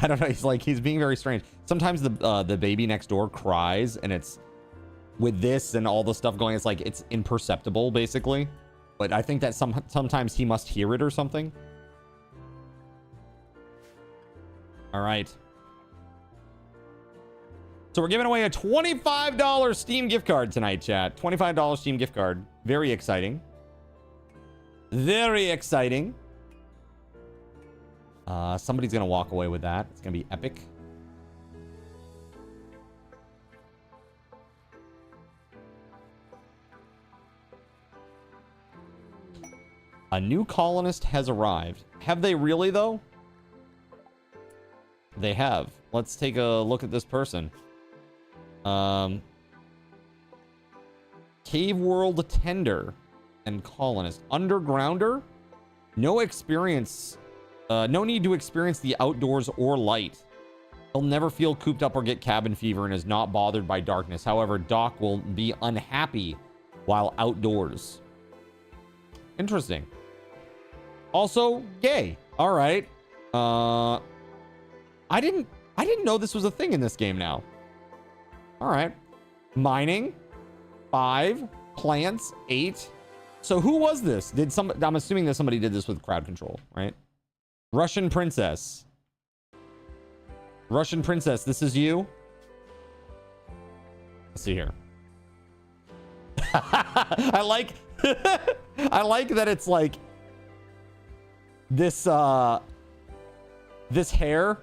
I don't know. He's being very strange. Sometimes the baby next door cries and it's with this and all the stuff going, it's like it's imperceptible basically. But I think that sometimes he must hear it or something. All right. So we're giving away a $25 Steam gift card tonight, chat. $25 Steam gift card. Very exciting. Very exciting. Somebody's gonna walk away with that. It's gonna be epic. A new colonist has arrived. Have they really, though? They have. Let's take a look at this person. Cave World Tender and Colonist. Undergrounder? No experience. No need to experience the outdoors or light. He'll never feel cooped up or get cabin fever and is not bothered by darkness. However, Doc will be unhappy while outdoors. Interesting. Also, gay. All right. I didn't know this was a thing in this game now. All right. Mining. 5. Plants. 8. So who was this? I'm assuming that somebody did this with crowd control, right? Russian Princess. Russian Princess, this is you? Let's see here. I like I like that it's like this this hair.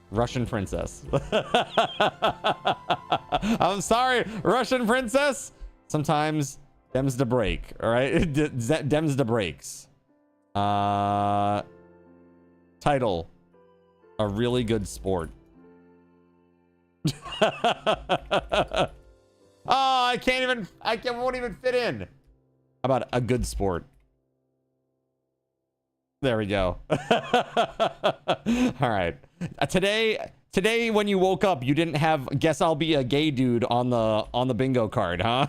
Russian Princess. I'm sorry, Russian Princess. Sometimes dems to break, all right? Dems to breaks. Title: A Really Good Sport. Oh, I won't even fit in. How about a good sport? There we go. All right. Today when you woke up, you didn't have guess I'll be a gay dude on the bingo card, huh?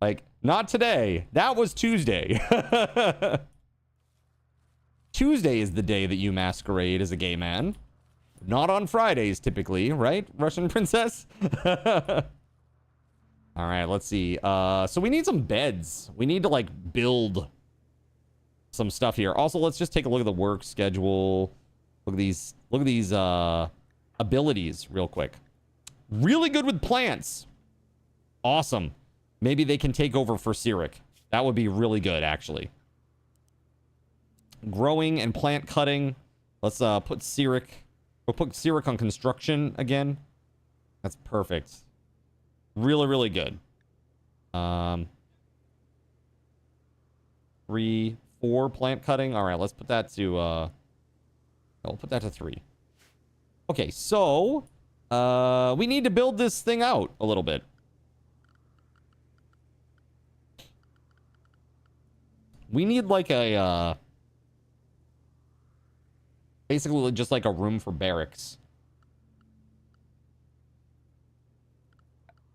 Like, not today. That was Tuesday. Tuesday is the day that you masquerade as a gay man. Not on Fridays, typically, right, Russian Princess? All right, let's see. So we need some beds. We need to, like, build some stuff here. Also, let's just take a look at the work schedule. Look at these abilities real quick. Really good with plants. Awesome. Maybe they can take over for Cyric. That would be really good, actually. Growing and plant cutting. Let's put Cyric. We'll put Cyric on construction again. That's perfect. Really, really good. 3, 4 plant cutting. All right, let's put that to I'll put that to 3. Okay, so we need to build this thing out a little bit. We need like a basically just like a room for barracks.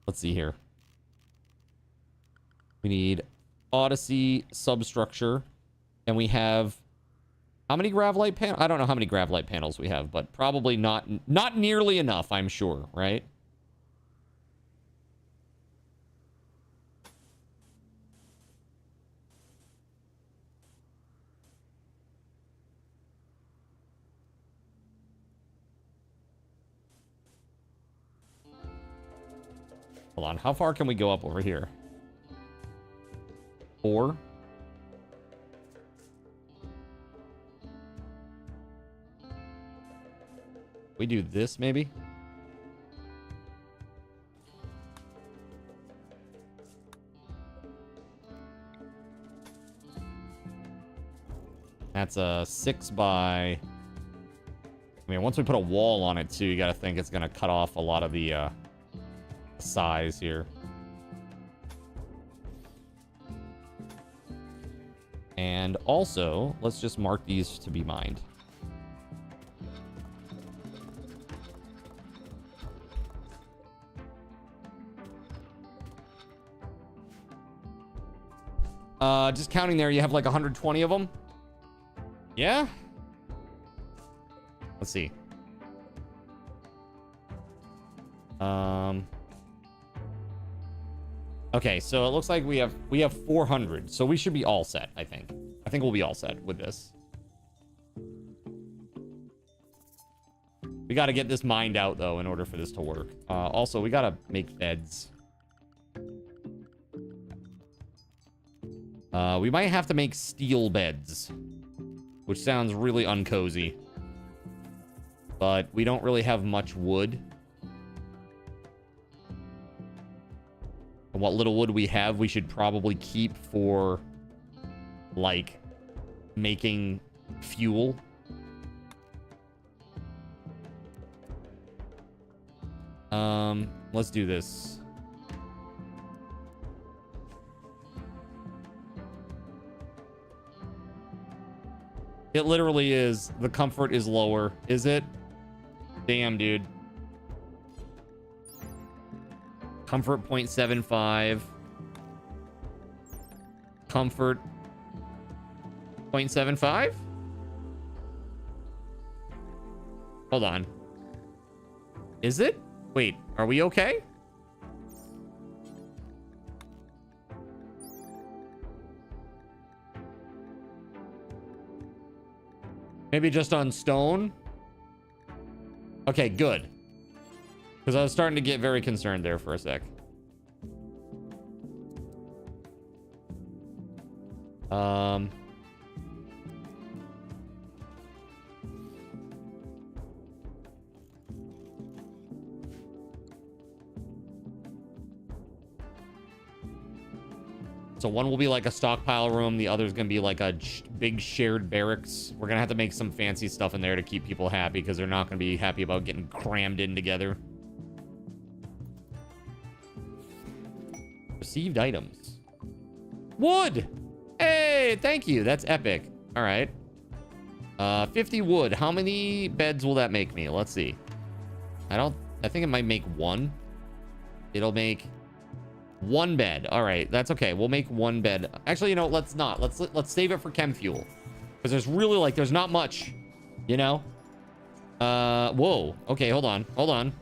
Let's see here. We need Odyssey substructure. And we have how many Gravlite panels? I don't know how many Gravlite panels we have, but probably not nearly enough, I'm sure, right? Hold on, how far can we go up over here? 4? We do this, maybe? That's a 6 by... I mean, once we put a wall on it, too, you gotta think it's gonna cut off a lot of the, size here. And also, let's just mark these to be mined. Just counting there, you have like 120 of them. Yeah? Let's see. Okay, so it looks like we have 400, so we should be all set, I think. I think we'll be all set with this. We got to get this mined out, though, in order for this to work. Also, we got to make beds. We might have to make steel beds, which sounds really uncozy. But we don't really have much wood. And what little wood we have, we should probably keep for, like, making fuel. Let's do this. It literally is. The comfort is lower. Is it? Damn, dude. Comfort 0.75. Comfort 0.75? Hold on. Is it? Wait, are we okay? Maybe just on stone? Okay, good. Because I was starting to get very concerned there for a sec. So one will be like a stockpile room. The other's going to be like a big shared barracks. We're going to have to make some fancy stuff in there to keep people happy because they're not going to be happy about getting crammed in together. Received items. Wood! Hey, thank you. That's epic. All right. 50 wood. How many beds will that make me? Let's see. I think it might make one. It'll make one bed. All right, that's okay. We'll make one bed. Actually, you know, let's not. Let's save it for chem fuel. Because there's really, like, there's not much, you know? Whoa. Okay, hold on. Hold on.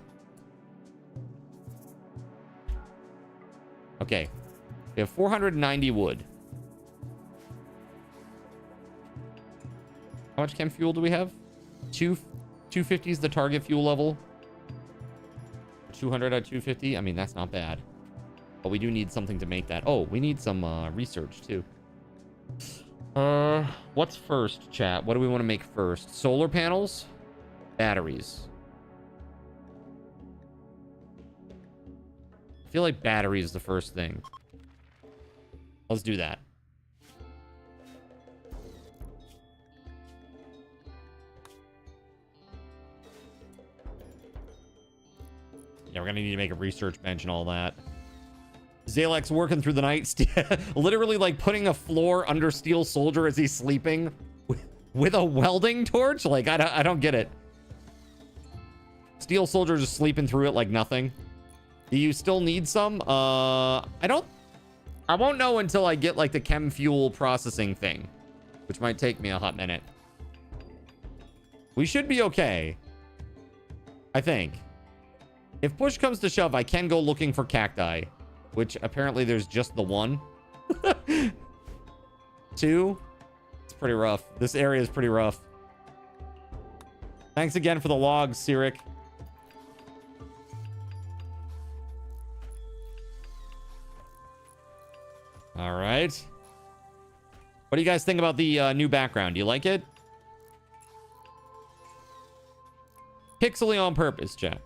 Okay. We have 490 wood. How much chem fuel do we have? 250 is the target fuel level. 200 at 250. I mean, that's not bad. But we do need something to make that. Oh, we need some research too. What's first, chat? What do we want to make first? Solar panels? Batteries. I feel like battery is the first thing. Let's do that. Yeah, we're gonna need to make a research bench and all that. Zalek's working through the night, literally like putting a floor under Steel Soldier as he's sleeping with a welding torch. Like, I don't get it. Steel Soldier just sleeping through it like nothing. Do you still need some? I won't know until I get like the chem fuel processing thing, which might take me a hot minute. We should be okay, I think. If push comes to shove, I can go looking for cacti. Which apparently there's just the one. 2. It's pretty rough. This area is pretty rough. Thanks again for the logs, Sirik. All right. What do you guys think about the new background? Do you like it? Pixely on purpose, chat.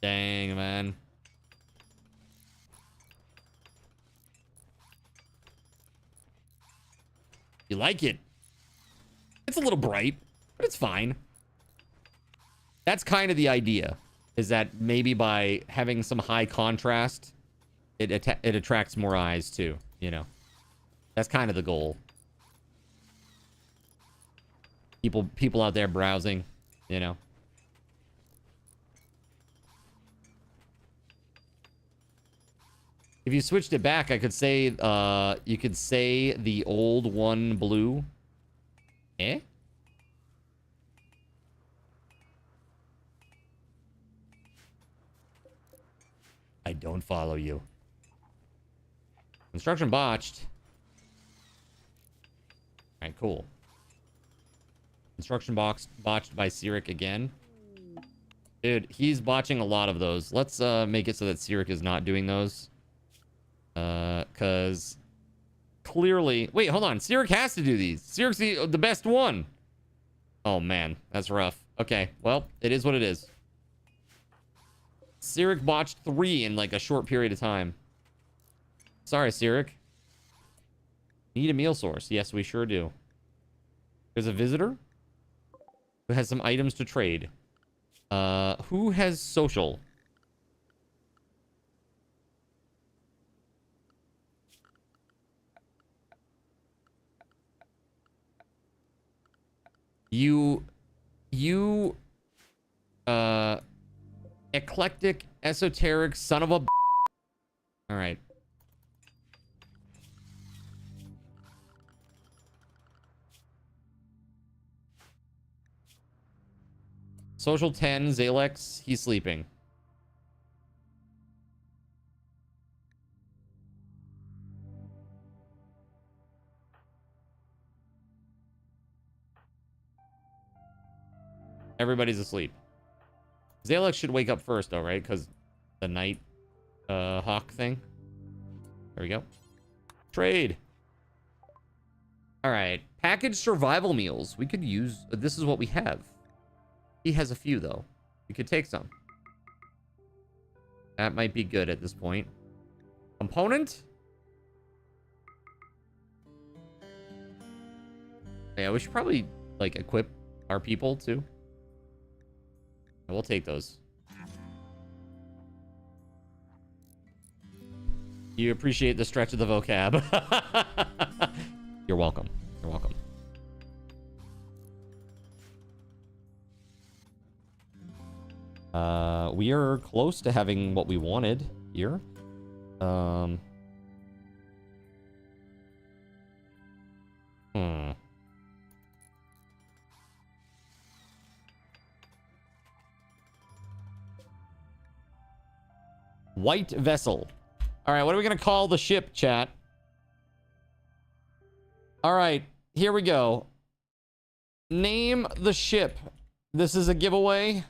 Dang, man. You like it? It's a little bright, but it's fine. That's kind of the idea, is that maybe by having some high contrast, it attracts more eyes too, you know. That's kind of the goal. People out there browsing, you know. If you switched it back, I could say, you could say the old one blue. Eh? I don't follow you. Construction botched. Alright, cool. Construction box botched by Sirik again. Dude, he's botching a lot of those. Let's make it so that Sirik is not doing those. Cause clearly... Wait, hold on. Sirik has to do these. Sirik's the best one. Oh, man. That's rough. Okay, well, it is what it is. Sirik botched 3 in like a short period of time. Sorry, Sirik. Need a meal source. Yes, we sure do. There's a visitor who has some items to trade. Who has social? You, eclectic, esoteric son of a... All right. Social 10, Zalex, he's sleeping. Everybody's asleep. Zalex should wake up first, though, right? Because the night hawk thing. There we go. Trade. All right. Packaged survival meals. We could use... This is what we have. He has a few, though. We could take some. That might be good at this point. Component? Yeah, we should probably, like, equip our people, too. We'll take those. You appreciate the stretch of the vocab. You're welcome. You're welcome. We are close to having what we wanted here. White vessel. All right, what are we going to call the ship, chat? All right, here we go. Name the ship. This is a giveaway.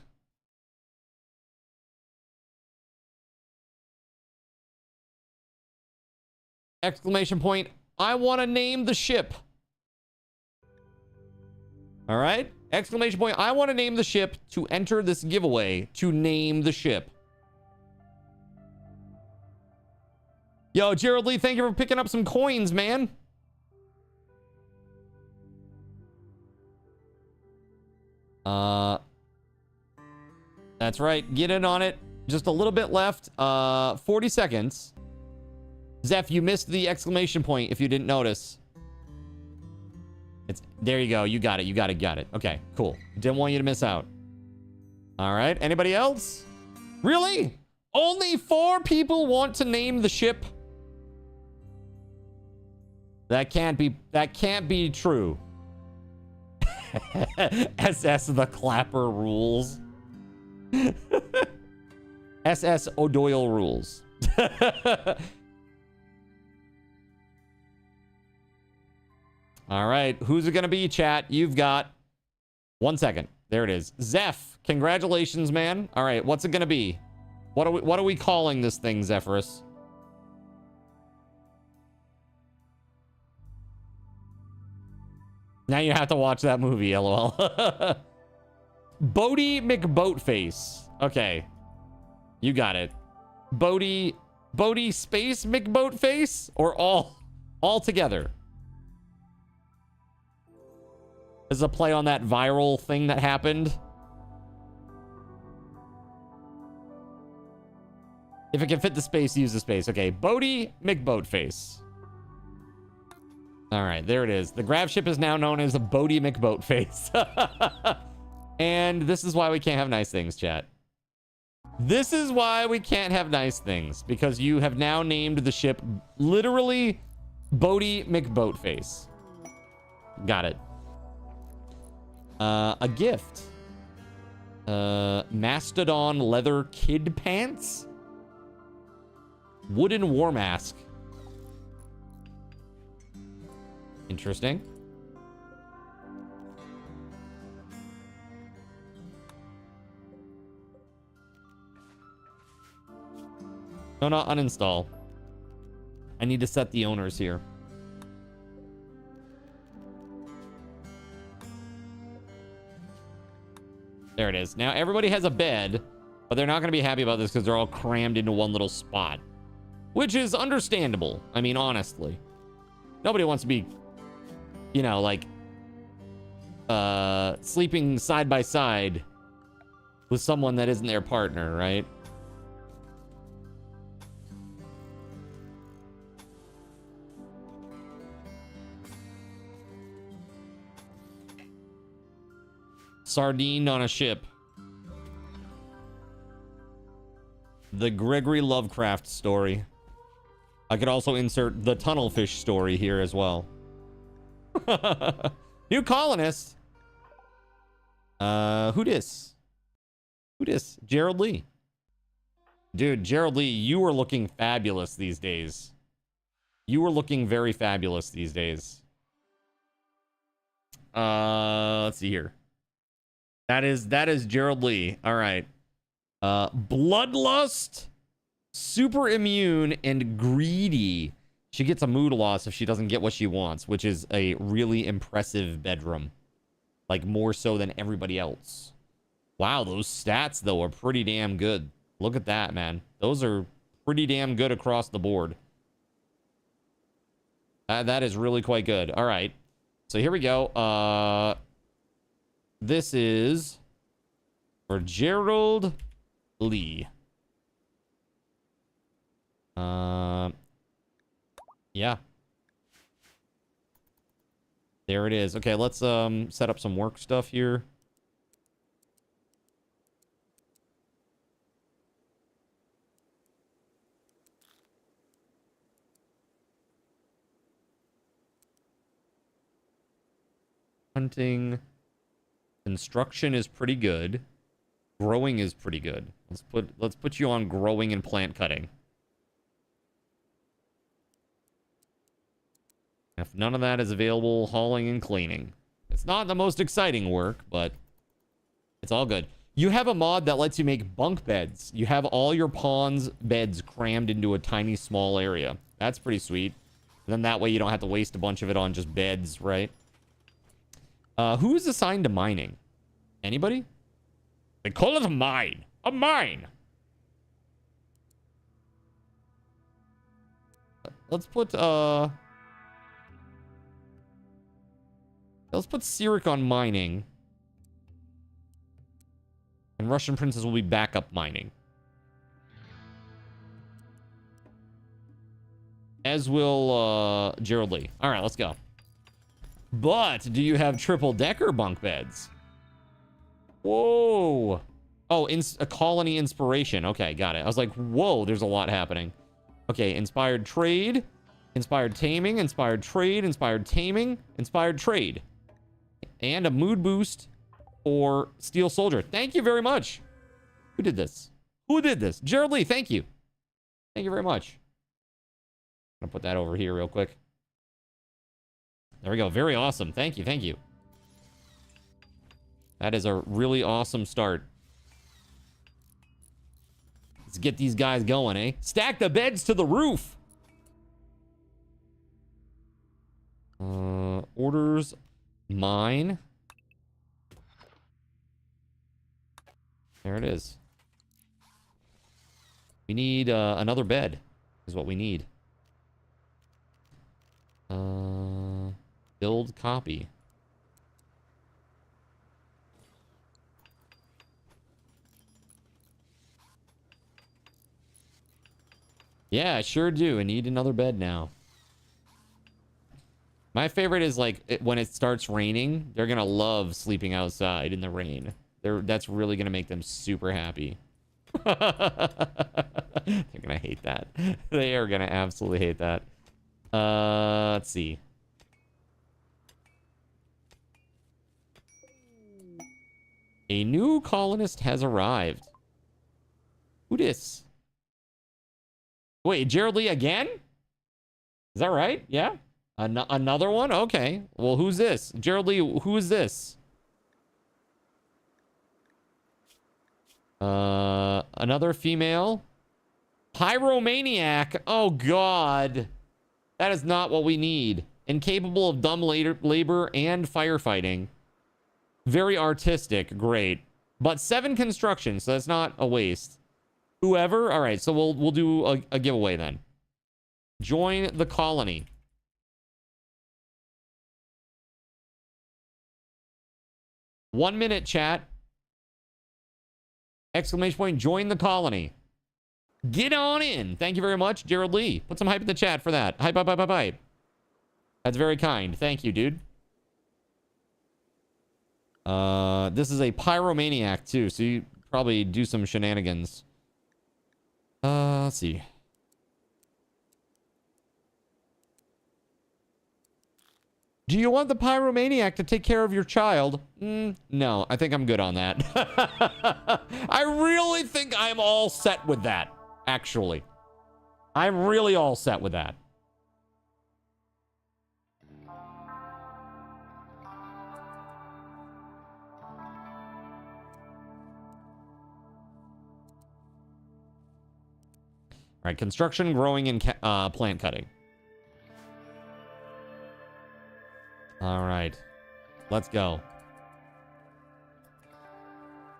Exclamation point. I want to name the ship. All right. Exclamation point. I want to name the ship to enter this giveaway to name the ship. Yo, Gerald Lee, thank you for picking up some coins, man. That's right. Get in on it. Just a little bit left. 40 seconds. Zeph, you missed the exclamation point if you didn't notice. It's there you go. You got it. You got it. Got it. Okay, cool. Didn't want you to miss out. All right. Anybody else? Really? Only 4 people want to name the ship? That can't be true. SS the Clapper rules. SS O'Doyle rules. All right, who's it gonna be, chat? You've got 1 second. There it is. Zeph, congratulations, man. All right, what's it gonna be? What are we calling this thing, Zephyrus? Now you have to watch that movie, LOL. Bodie McBoatface. Okay, you got it. Bodie Space McBoatface, or all together? This is a play on that viral thing that happened. If it can fit the space, use the space. Okay, Bodie McBoatface. All right, there it is. The grab ship is now known as a Bodie McBoatface. And this is why we can't have nice things, chat. This is why we can't have nice things, because you have now named the ship literally Boaty McBoatface. Got it. A gift. Mastodon leather kid pants. Wooden war mask. Interesting. No, not uninstall. I need to set the owners here. There it is. Now everybody has a bed, but they're not going to be happy about this because they're all crammed into one little spot, which is understandable. I mean, honestly, nobody wants to be, you know, like, sleeping side by side with someone that isn't their partner, right? Sardine on a ship. The Gregory Lovecraft story. I could also insert the Tunnelfish story here as well. New colonist. Who dis? Who dis? Gerald Lee. Dude, Gerald Lee, you are looking fabulous these days. You are looking very fabulous these days. Let's see here. That is Gerald Lee. All right. Bloodlust, super immune, and greedy. She gets a mood loss if she doesn't get what she wants, which is a really impressive bedroom. Like, more so than everybody else. Wow, those stats, though, are pretty damn good. Look at that, man. Those are pretty damn good across the board. That is really quite good. All right. So here we go. This is for Gerald Lee. Yeah. There it is. Okay, let's set up some work stuff here. Hunting. Construction is pretty good. Growing is pretty good. Let's put you on growing and plant cutting. If none of that is available, hauling and cleaning. It's not the most exciting work, but it's all good. You have a mod that lets you make bunk beds. You have all your pawns' beds crammed into a tiny, small area. That's pretty sweet. And then that way you don't have to waste a bunch of it on just beds, right? Who is assigned to mining? Anybody? They call it a mine. A mine. Let's put Sirik on mining. And Russian Princess will be backup mining. As will Gerald Lee. All right, let's go. But do you have triple-decker bunk beds? Whoa. Oh, a colony inspiration. Okay, got it. I was like, whoa, there's a lot happening. Okay, inspired trade, inspired taming, inspired trade, inspired taming, inspired trade. And a mood boost for Steel Soldier. Thank you very much. Who did this? Who did this? Gerald Lee, thank you. Thank you very much. I'm gonna put that over here real quick. There we go. Very awesome. Thank you. Thank you. That is a really awesome start. Let's get these guys going, eh? Stack the beds to the roof. Orders. Mine. There it is. We need another bed is what we need. Build copy. Yeah, I sure do. I need another bed now. My favorite is like when it starts raining, they're gonna love sleeping outside in the rain. That's really gonna make them super happy. They're gonna hate that. They are gonna absolutely hate that. Let's see. A new colonist has arrived. Who dis? Wait, Gerald Lee again? Is that right? Yeah? Another one? Okay. Well, who's this? Gerald Lee, who is this? Another female? Pyromaniac? Oh, God. That is not what we need. Incapable of dumb labor and firefighting. Very artistic. Great. But 7 construction, so that's not a waste. Whoever? All right, so we'll do a giveaway then. Join the colony. One minute, chat. Exclamation point, join the colony. Get on in. Thank you very much, Gerald Lee. Put some hype in the chat for that. Hype, hype, hype, hype, hype. That's very kind. Thank you, dude. This is a pyromaniac, too, so you probably do some shenanigans. Let's see. Do you want the pyromaniac to take care of your child? No, I think I'm good on that. I really think I'm all set with that, actually. I'm really all set with that. All right, construction, growing, and plant cutting. All right, let's go.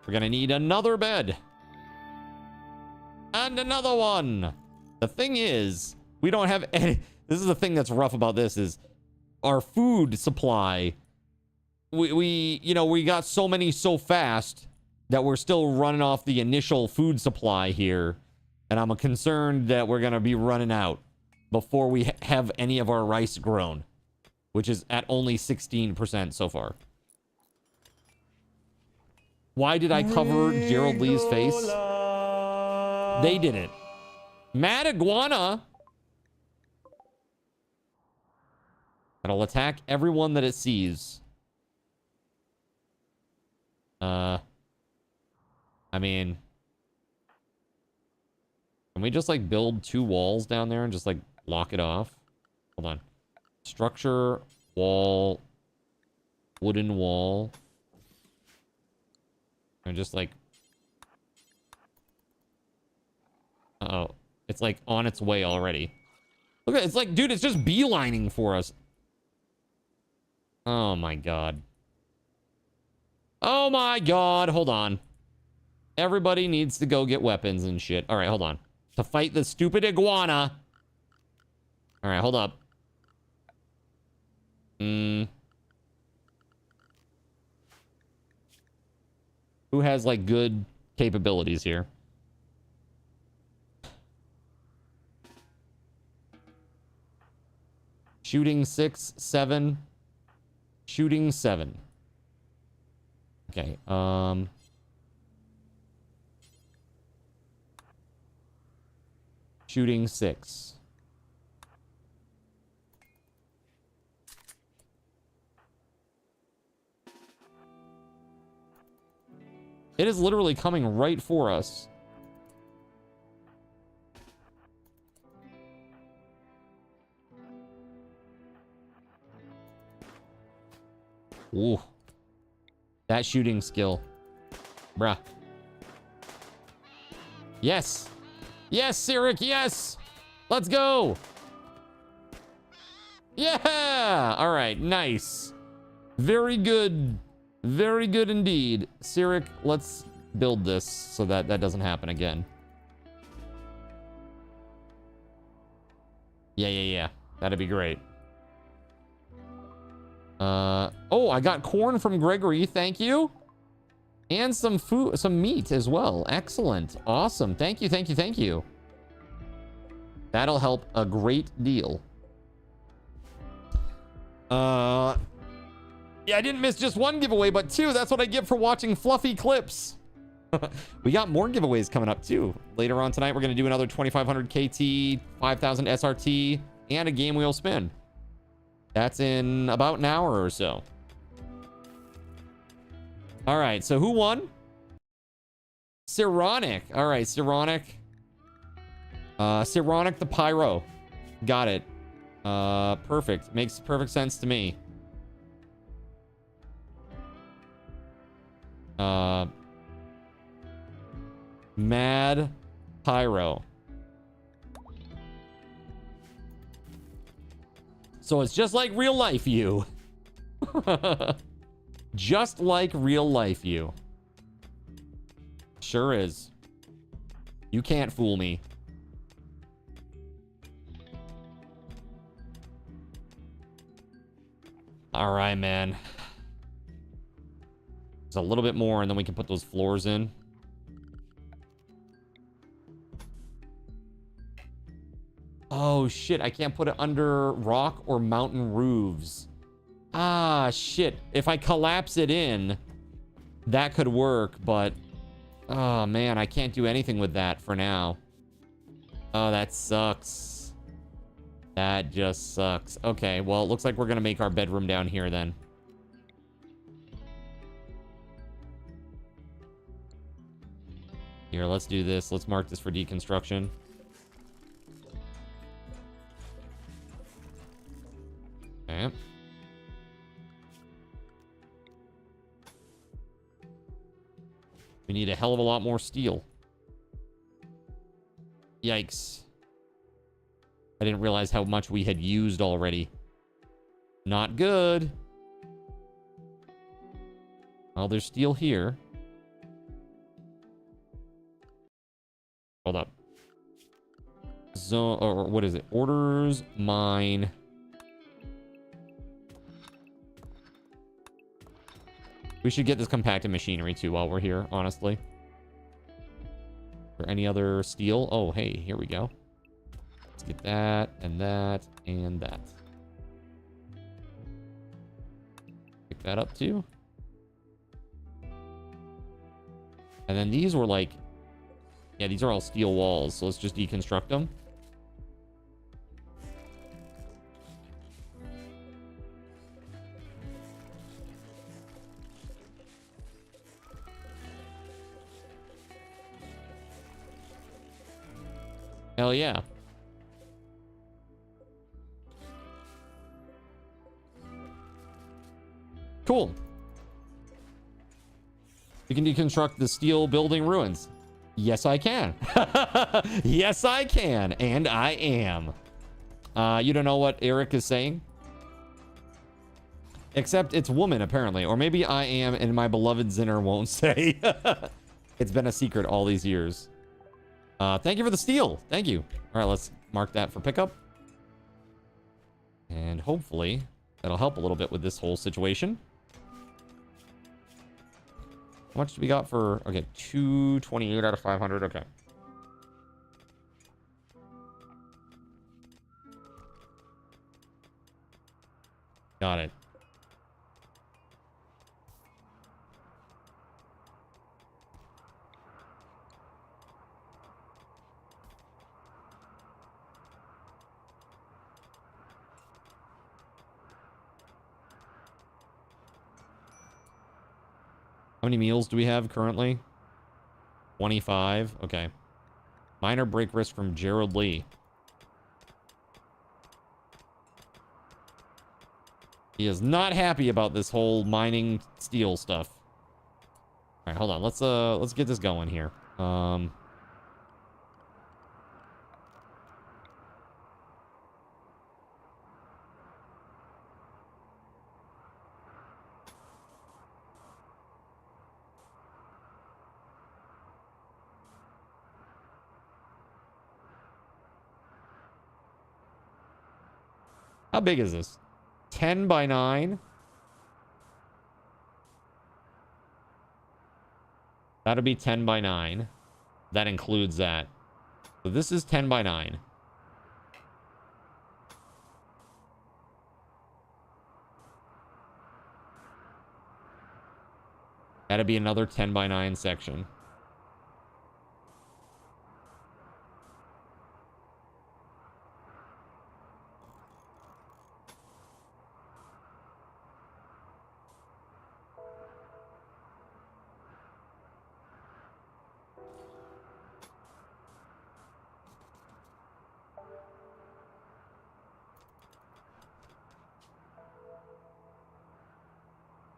We're gonna need another bed. And another one. The thing is, we don't have any... This is the thing that's rough about this is our food supply. We got so many so fast that we're still running off the initial food supply here. And I'm concerned that we're gonna be running out before we have any of our rice grown. Which is at only 16% so far. Why did I cover Gerald Lee's face? They didn't. Mad Iguana. It'll attack everyone that it sees. I mean... Can we just, like, build 2 walls down there and just, like, lock it off? Hold on. Structure, wall, wooden wall. And just like... Uh-oh. It's like on its way already. Look at it. It's like, dude, it's just beelining for us. Oh my god. Oh my god. Hold on. Everybody needs to go get weapons and shit. Alright, hold on. To fight the stupid iguana. Alright, hold up. Who has, like, good capabilities here? Shooting 6, 7. Shooting 7. Okay, Shooting 6. It is literally coming right for us. Ooh. That shooting skill. Bruh. Yes. Yes, Cyric, yes. Let's go. Yeah. All right, nice. Very good. Very good indeed. Cyric, let's build this so that that doesn't happen again. Yeah. That'd be great. Oh, I got corn from Gregory. Thank you. And some food, some meat as well. Excellent. Awesome. Thank you. That'll help a great deal. Yeah, I didn't miss just 1 giveaway, but 2. That's what I get for watching fluffy clips. We got more giveaways coming up too. Later on tonight, we're going to do another 2500 KT, 5000 SRT, and a game wheel spin. That's in about an hour or so. All right, so who won? Cyronic. All right, Cyronic. Cyronic the Pyro. Got it. Perfect. Makes perfect sense to me. Mad Pyro. So it's just like real life you. Just like real life you. Sure is. You can't fool me. All right, man. Just a little bit more, and then we can put those floors in. Oh, shit. I can't put it under rock or mountain roofs. Ah, shit. If I collapse it in, that could work, but... Oh, man. I can't do anything with that for now. Oh, that sucks. That just sucks. Okay, well, it looks like we're going to make our bedroom down here then. Here, let's do this. Let's mark this for deconstruction. Okay. We need a hell of a lot more steel. Yikes. I didn't realize how much we had used already. Not good. Well, there's steel here. Hold up. Zone, or what is it? Orders, mine. We should get this compacted machinery too while we're here, honestly. Or any other steel? Oh, hey, here we go. Let's get that, and that, and that. Pick that up too. And then these were like... Yeah, these are all steel walls, so let's just deconstruct them. Hell yeah. Cool. You can deconstruct the steel building ruins. Yes, I can. Yes, I can. And I am. You don't know what Eric is saying? Except it's woman, apparently. Or maybe I am, and my beloved Zinner won't say. It's been a secret all these years. Thank you for the steel. Thank you. All right, let's mark that for pickup. And hopefully that'll help a little bit with this whole situation. How much do we got for... Okay, 228 out of 500. Okay. Got it. How many meals do we have currently? 25. Okay. Minor break risk from Gerald Lee. He is not happy about this whole mining steel stuff. All right, hold on. Let's get this going here. How big is this? 10 by 9? That'll be 10 by 9. That includes that. So this is 10 by 9. That'd be another 10 by 9 section.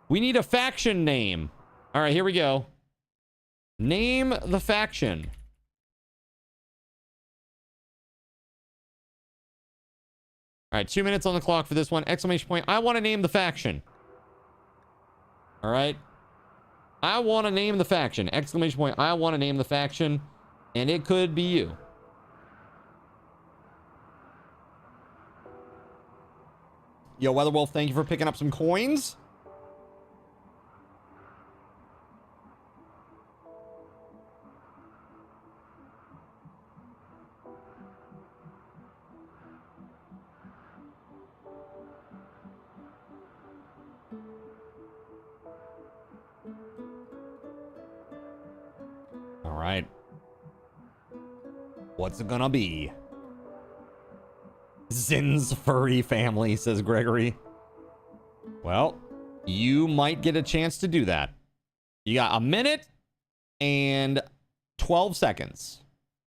We need a faction name. All right, here we go. Name the faction. All right, 2 minutes on the clock for this one. Exclamation point. I want to name the faction. All right. I want to name the faction. Exclamation point. I want to name the faction. And it could be you. Yo, WeatherWolf, thank you for picking up some coins. All right. What's it gonna be? Zin's furry family, says Gregory. Well, you might get a chance to do that. You got 1 minute and 12 seconds.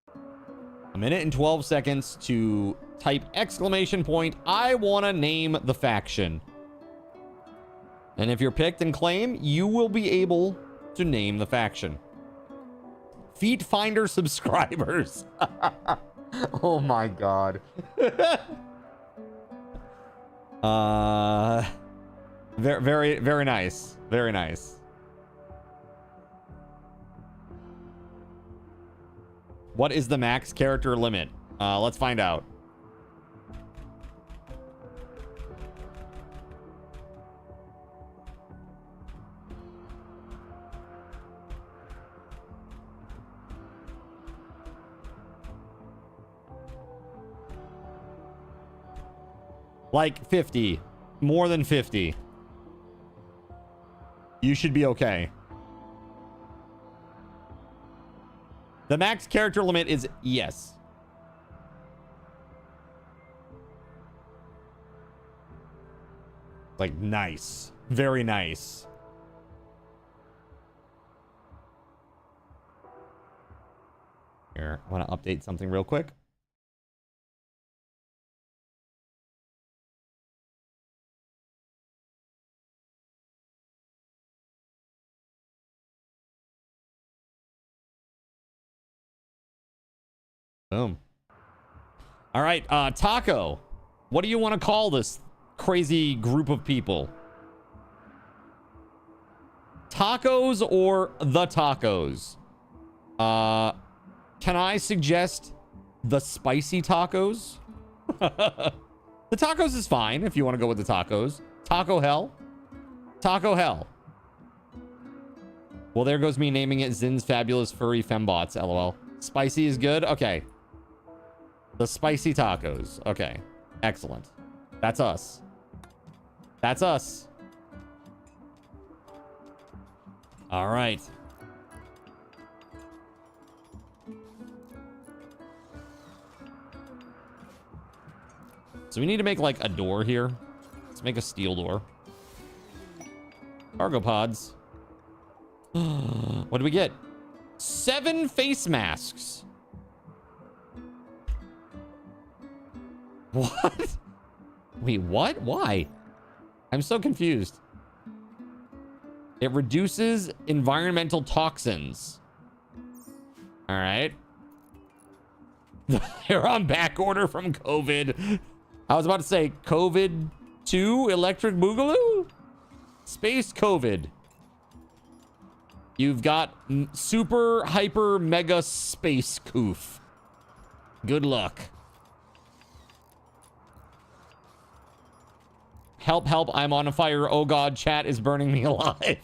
1 minute and 12 seconds to type exclamation point. I want to name the faction. And if you're picked and claim, you will be able to name the faction. Feet Finder subscribers. Oh my god. Very, very nice. Very nice. What is the max character limit? Let's find out. Like 50. More than 50. You should be okay. The max character limit is yes. Like, nice. Very nice. Here, I want to update something real quick. Boom. All right, Taco. What do you want to call this crazy group of people? Tacos or the tacos? Can I suggest the spicy tacos? The tacos is fine if you want to go with the tacos. Taco hell? Taco hell. Well, there goes me naming it Zin's Fabulous Furry Fembots, lol. Spicy is good? Okay. The spicy tacos. Okay. Excellent. That's us. That's us. All right. So we need to make like a door here. Let's make a steel door. Cargo pods. What do we get? 7 face masks. What? Wait, what? Why? I'm so confused. It reduces environmental toxins. All right. They're on back order from COVID. I was about to say COVID 2 electric boogaloo? Space COVID. You've got super hyper mega space coof. Good luck. Help, help, I'm on a fire. Oh god, chat is burning me alive.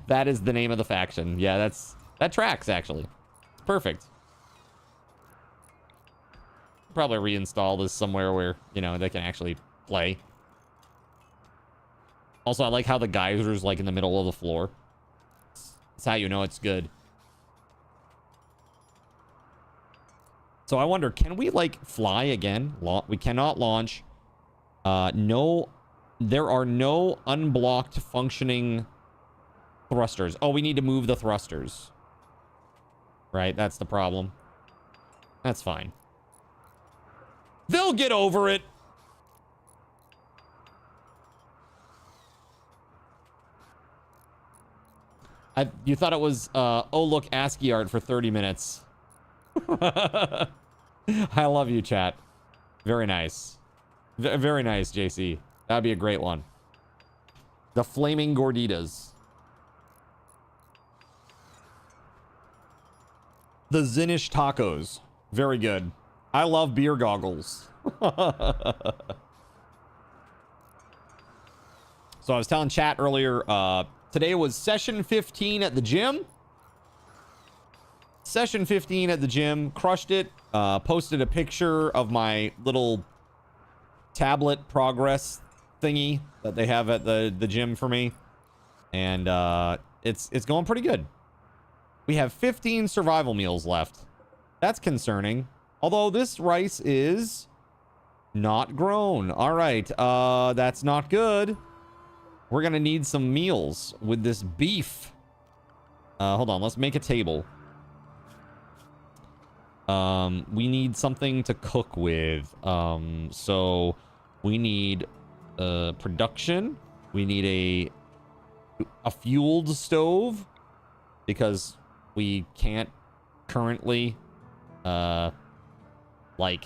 That is the name of the faction. Yeah, that tracks actually. It's perfect. Probably reinstall this somewhere where, you know, they can actually play. Also, I like how the geyser's like in the middle of the floor. That's how you know it's good. So I wonder, can we like fly again? We cannot launch. No, there are no unblocked functioning thrusters. Oh, we need to move the thrusters. Right, that's the problem. That's fine. They'll get over it. You thought it was, oh, look, ASCII art for 30 minutes. I love you, chat. Very nice. Very nice, JC. That'd be a great one. The Flaming Gorditas. The Zinnish Tacos. Very good. I love beer goggles. So I was telling chat earlier, today was session 15 at the gym. Session 15 at the gym. Crushed it. Posted a picture of my little tablet progress thingy that they have at the gym for me. And it's going pretty good. We have 15 survival meals left. That's concerning. Although this rice is not grown. All right. That's not good. We're going to need some meals with this beef. Hold on. Let's make a table. We need something to cook with. So we need production. We need a fueled stove because we can't currently like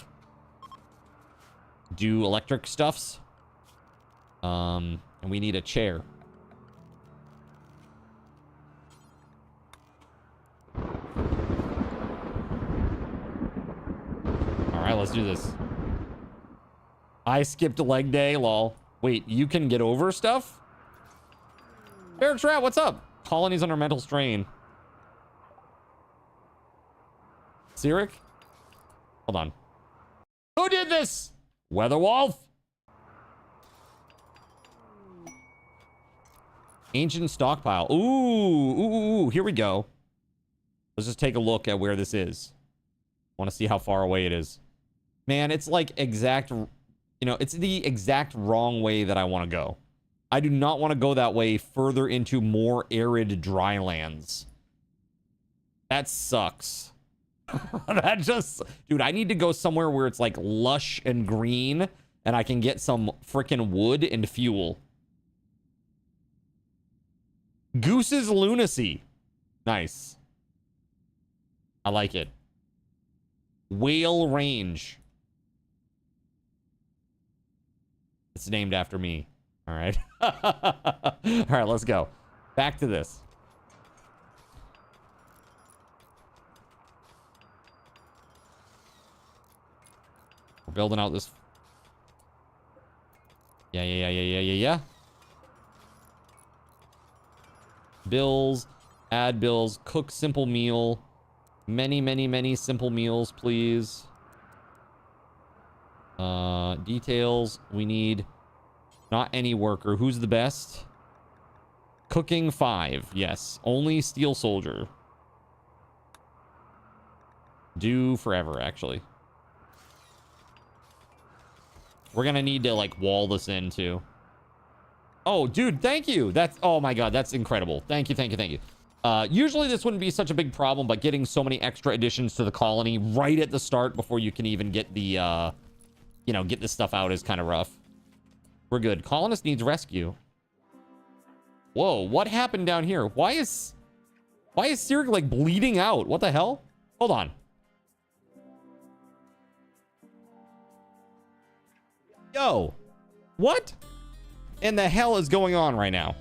do electric stuffs. And we need a chair. All right, let's do this. I skipped a leg day, lol. Wait, you can get over stuff? Bear Trap, what's up? Colonies under mental strain. Sirik? Hold on. Who did this? WeatherWolf? Ancient stockpile. Ooh, here we go. Let's just take a look at where this is. Want to see how far away it is. Man, it's like exact, you know, it's the exact wrong way that I want to go. I do not want to go that way further into more arid dry lands. That sucks. That just, dude, I need to go somewhere where it's like lush and green and I can get some freaking wood and fuel. Goose's Lunacy. Nice. I like it. Whale Range. It's named after me. All right. All right, let's go. Back to this. We're building out this. Yeah. Bills. Add bills. Cook simple meal. Many simple meals, please. Details. We need not any worker. Who's the best? Cooking 5. Yes. Only Steel Soldier. Do forever, actually. We're gonna need to, like, wall this in, too. Oh, dude, thank you. That's, oh my god, that's incredible. Thank you. Usually this wouldn't be such a big problem, but getting so many extra additions to the colony right at the start before you can even get the, you know, get this stuff out is kind of rough. We're good. Colonist needs rescue. Whoa, what happened down here? Why is Sirik, like, bleeding out? What the hell? Hold on. Yo, what in the hell is going on right now?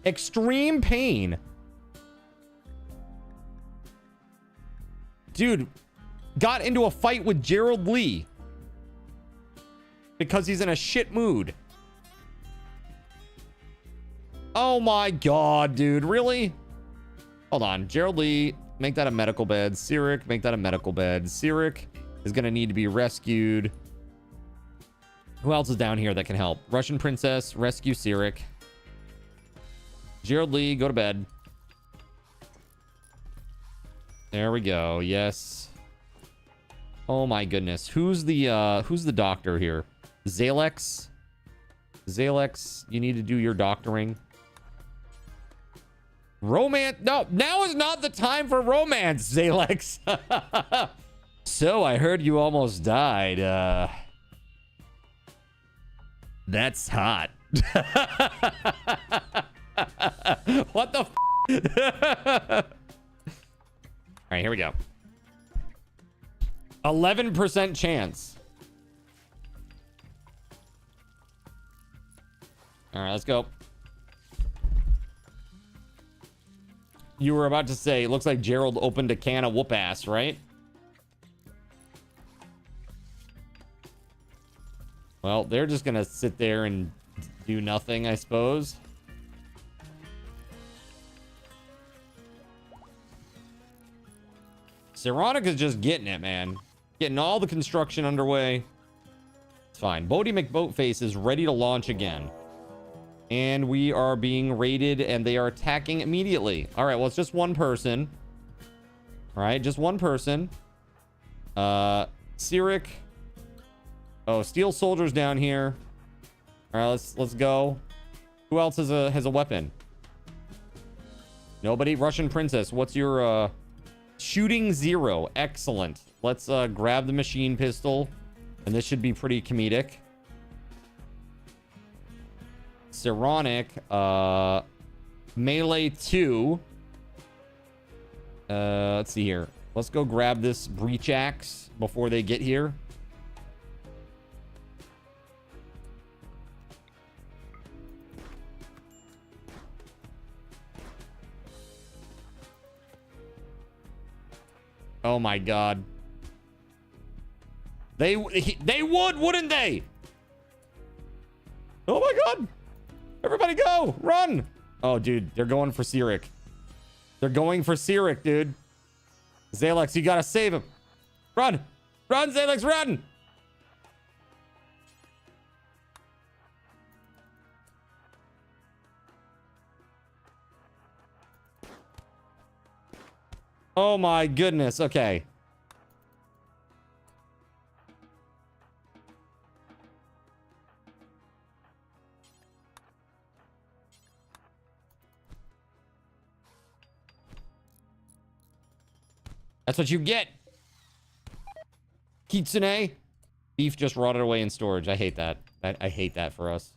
Extreme pain. Dude got into a fight with Gerald Lee because he's in a shit mood. Oh my god, dude. Really? Hold on. Gerald Lee, make that a medical bed. Sirik, make that a medical bed. Sirik is going to need to be rescued. Who else is down here that can help? Russian Princess, rescue Sirik. Gerald Lee, go to bed. There we go. Yes. Oh my goodness. Who's the doctor here? Zalex? Zalex, you need to do your doctoring. Romance? No, now is not the time for romance, Zalex. So I heard you almost died. That's hot. What the f? All right, here we go. 11% chance. All right, let's go. You were about to say, it looks like Gerald opened a can of whoop ass, right? Well, they're just gonna sit there and do nothing, I suppose. Saronica's just getting it, man. Getting all the construction underway. It's fine. Bodie McBoatface is ready to launch again. And we are being raided, and they are attacking immediately. All right, well, it's just one person. All right, just one person. Cyric. Oh, Steel Soldier's down here. All right, let's go. Who else has a weapon? Nobody? Russian Princess, what's your shooting 0? Excellent. Let's grab the machine pistol, and this should be pretty comedic. Saronic, melee 2. Let's see here. Let's go grab this breach axe before they get here. Oh my god. They would, wouldn't they? Oh my god. Everybody go! Run! Oh, dude, they're going for Cyric. They're going for Cyric, dude. Zalex, you gotta save him. Run! Run, Zalex, run! Oh my goodness, okay. That's what you get. Kitsune. Beef just rotted away in storage. I hate that. I hate that for us.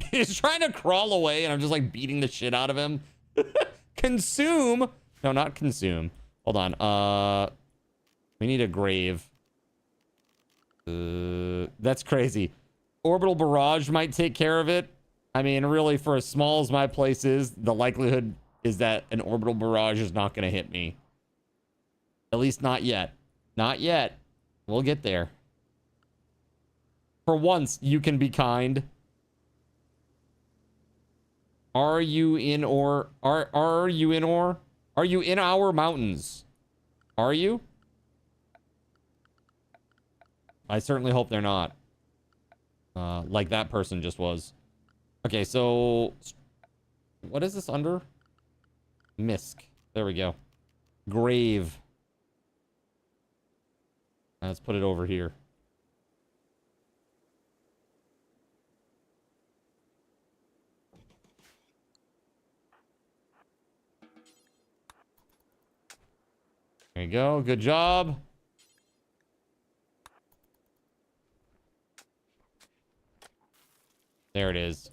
He's trying to crawl away and I'm just like beating the shit out of him. Consume. No, not consume. Hold on. We need a grave. That's crazy. Orbital barrage might take care of it. I mean, really, for as small as my place is, the likelihood is that an orbital barrage is not going to hit me. At least not yet. Not yet. We'll get there. For once, you can be kind. Are you in or are you in or? Are you in our mountains? Are you? I certainly hope they're not. Like that person just was. Okay, so what is this under? Misk. There we go. Grave. Let's put it over here. There you go. Good job. There it is.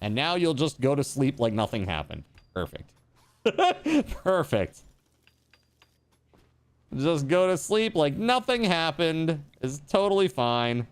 And now you'll just go to sleep like nothing happened. Perfect. Perfect. Just go to sleep like nothing happened. It's totally fine.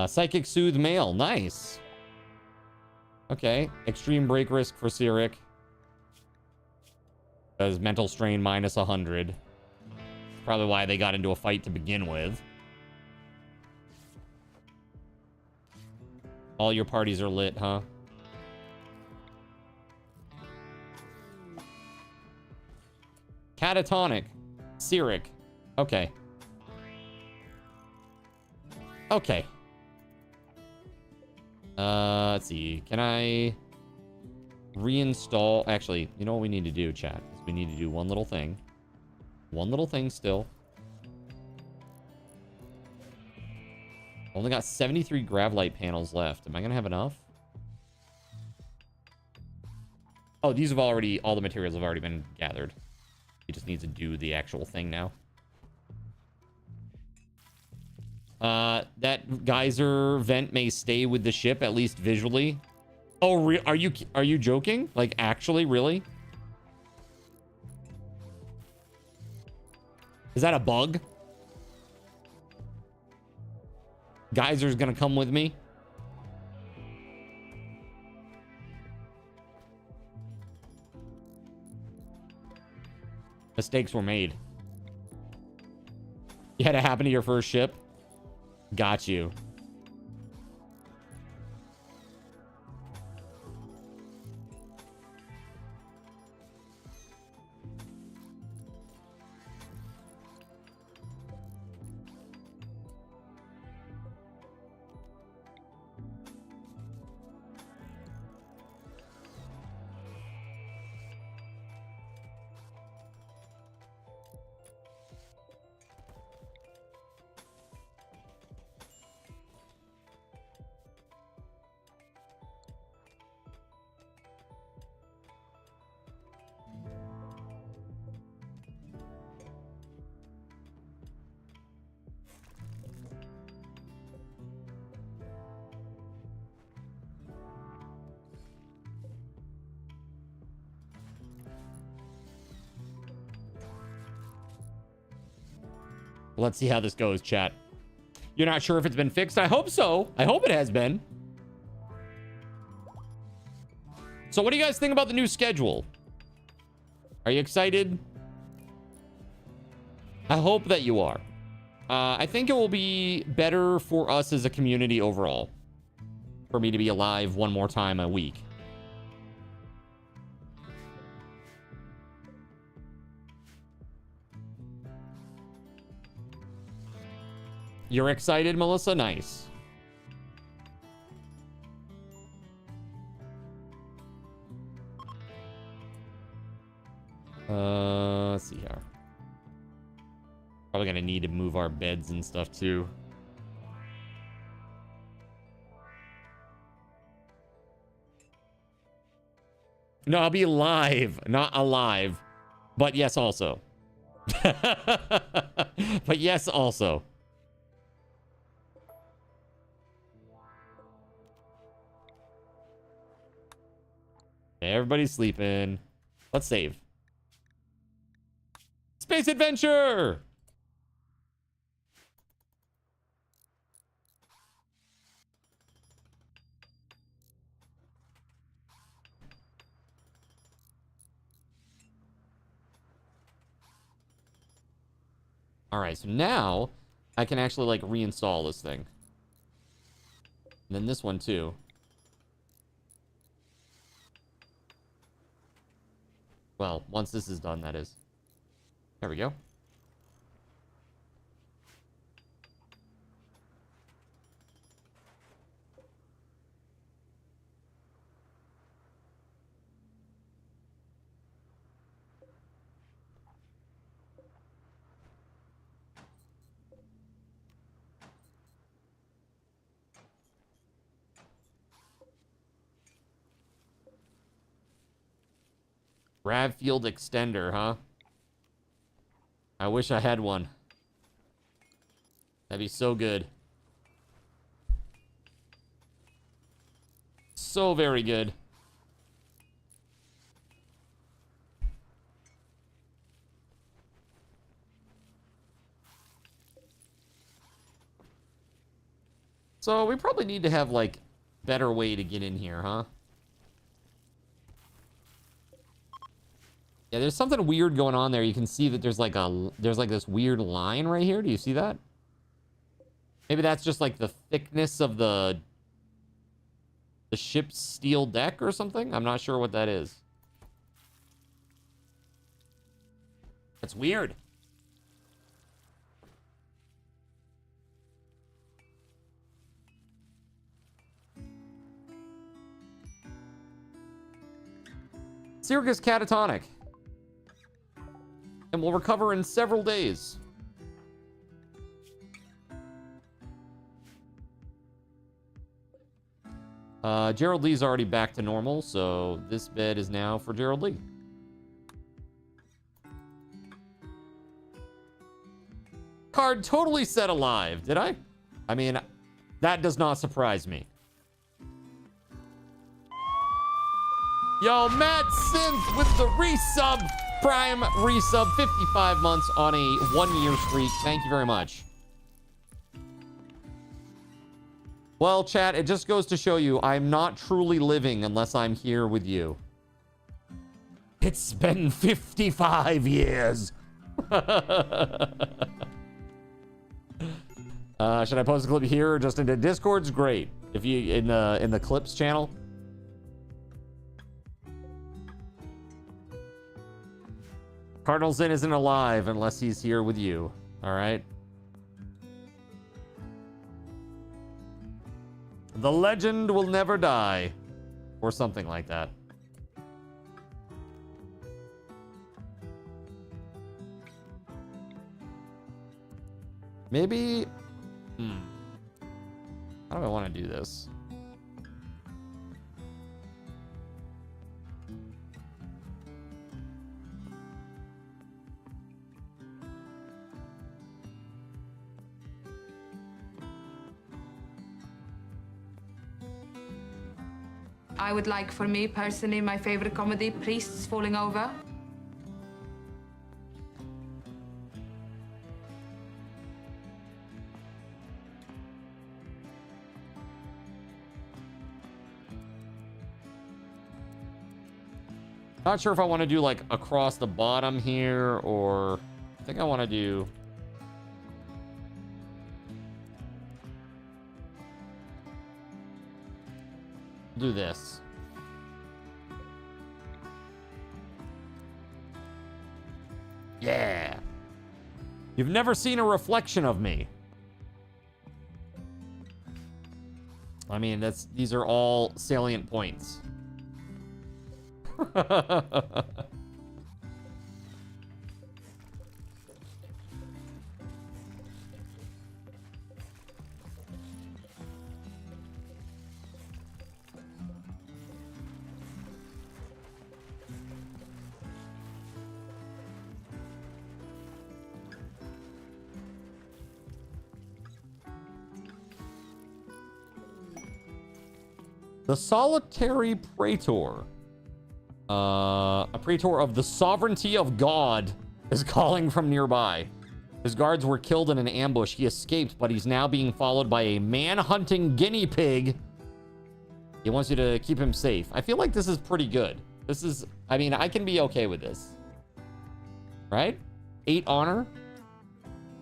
Psychic Soothe Male. Nice. Okay. Extreme break risk for Cyric. Because mental strain minus 100. Probably why they got into a fight to begin with. All your parties are lit, huh? Catatonic. Cyric. Okay. Okay. Let's see. Can I... reinstall. Actually, you know what we need to do, chat? Is we need to do one little thing. One little thing still. Only got 73 Gravlight panels left. Am I gonna have enough? Oh, these have already, all the materials have already been gathered. He just needs to do the actual thing now. That geyser vent may stay with the ship, at least visually. Oh, are you joking? Like, actually, really? Is that a bug? Geyser's gonna come with me? Mistakes were made. You had it happen to your first ship? Got you. Let's see how this goes, chat. You're not sure if it's been fixed? I hope so. I hope it has been. So what do you guys think about the new schedule? Are you excited? I hope that you are. I think it will be better for us as a community overall. For me to be alive one more time a week. You're excited, Melissa? Nice. Let's see here. Probably gonna need to move our beds and stuff too. No, I'll be live, not alive. But yes, also. But yes, also. Everybody's sleeping. Let's save. Space adventure! All right, so now I can actually like reinstall this thing. And then this one too. Well, once this is done, that is. There we go. Grav field extender, huh? I wish I had one. That'd be so good. So very good. So we probably need to have like better way to get in here, huh? Yeah, there's something weird going on there. You can see that there's like this weird line right here. Do you see that? Maybe that's just like the thickness of the ship's steel deck or something. I'm not sure what that is. That's weird. Circus Catatonic. And will recover in several days. Gerald Lee's already back to normal, so this bed is now for Gerald Lee. Card totally set alive, did I? I mean, that does not surprise me. Yo, Matt Synth with the resub. Prime resub, 55 months on a 1-year streak. Thank you very much. Well, chat, it just goes to show you I'm not truly living unless I'm here with you. It's been 55 years. Should I post a clip here or just into Discord's great. If you in the clips channel. Cardinal Zin isn't alive unless he's here with you. All right. The legend will never die. Or something like that. Maybe... How do I want to do this? I would like, for me personally, my favorite comedy, Priests Falling Over. Not sure if I want to do like across the bottom here, or I think I want to do this. Yeah. You've never seen a reflection of me. I mean, these are all salient points. The Solitary Praetor. A praetor of the sovereignty of God is calling from nearby. His guards were killed in an ambush. He escaped, but he's now being followed by a man-hunting guinea pig. He wants you to keep him safe. I feel like this is pretty good. This is, I mean, I can be okay with this. Right? 8 honor.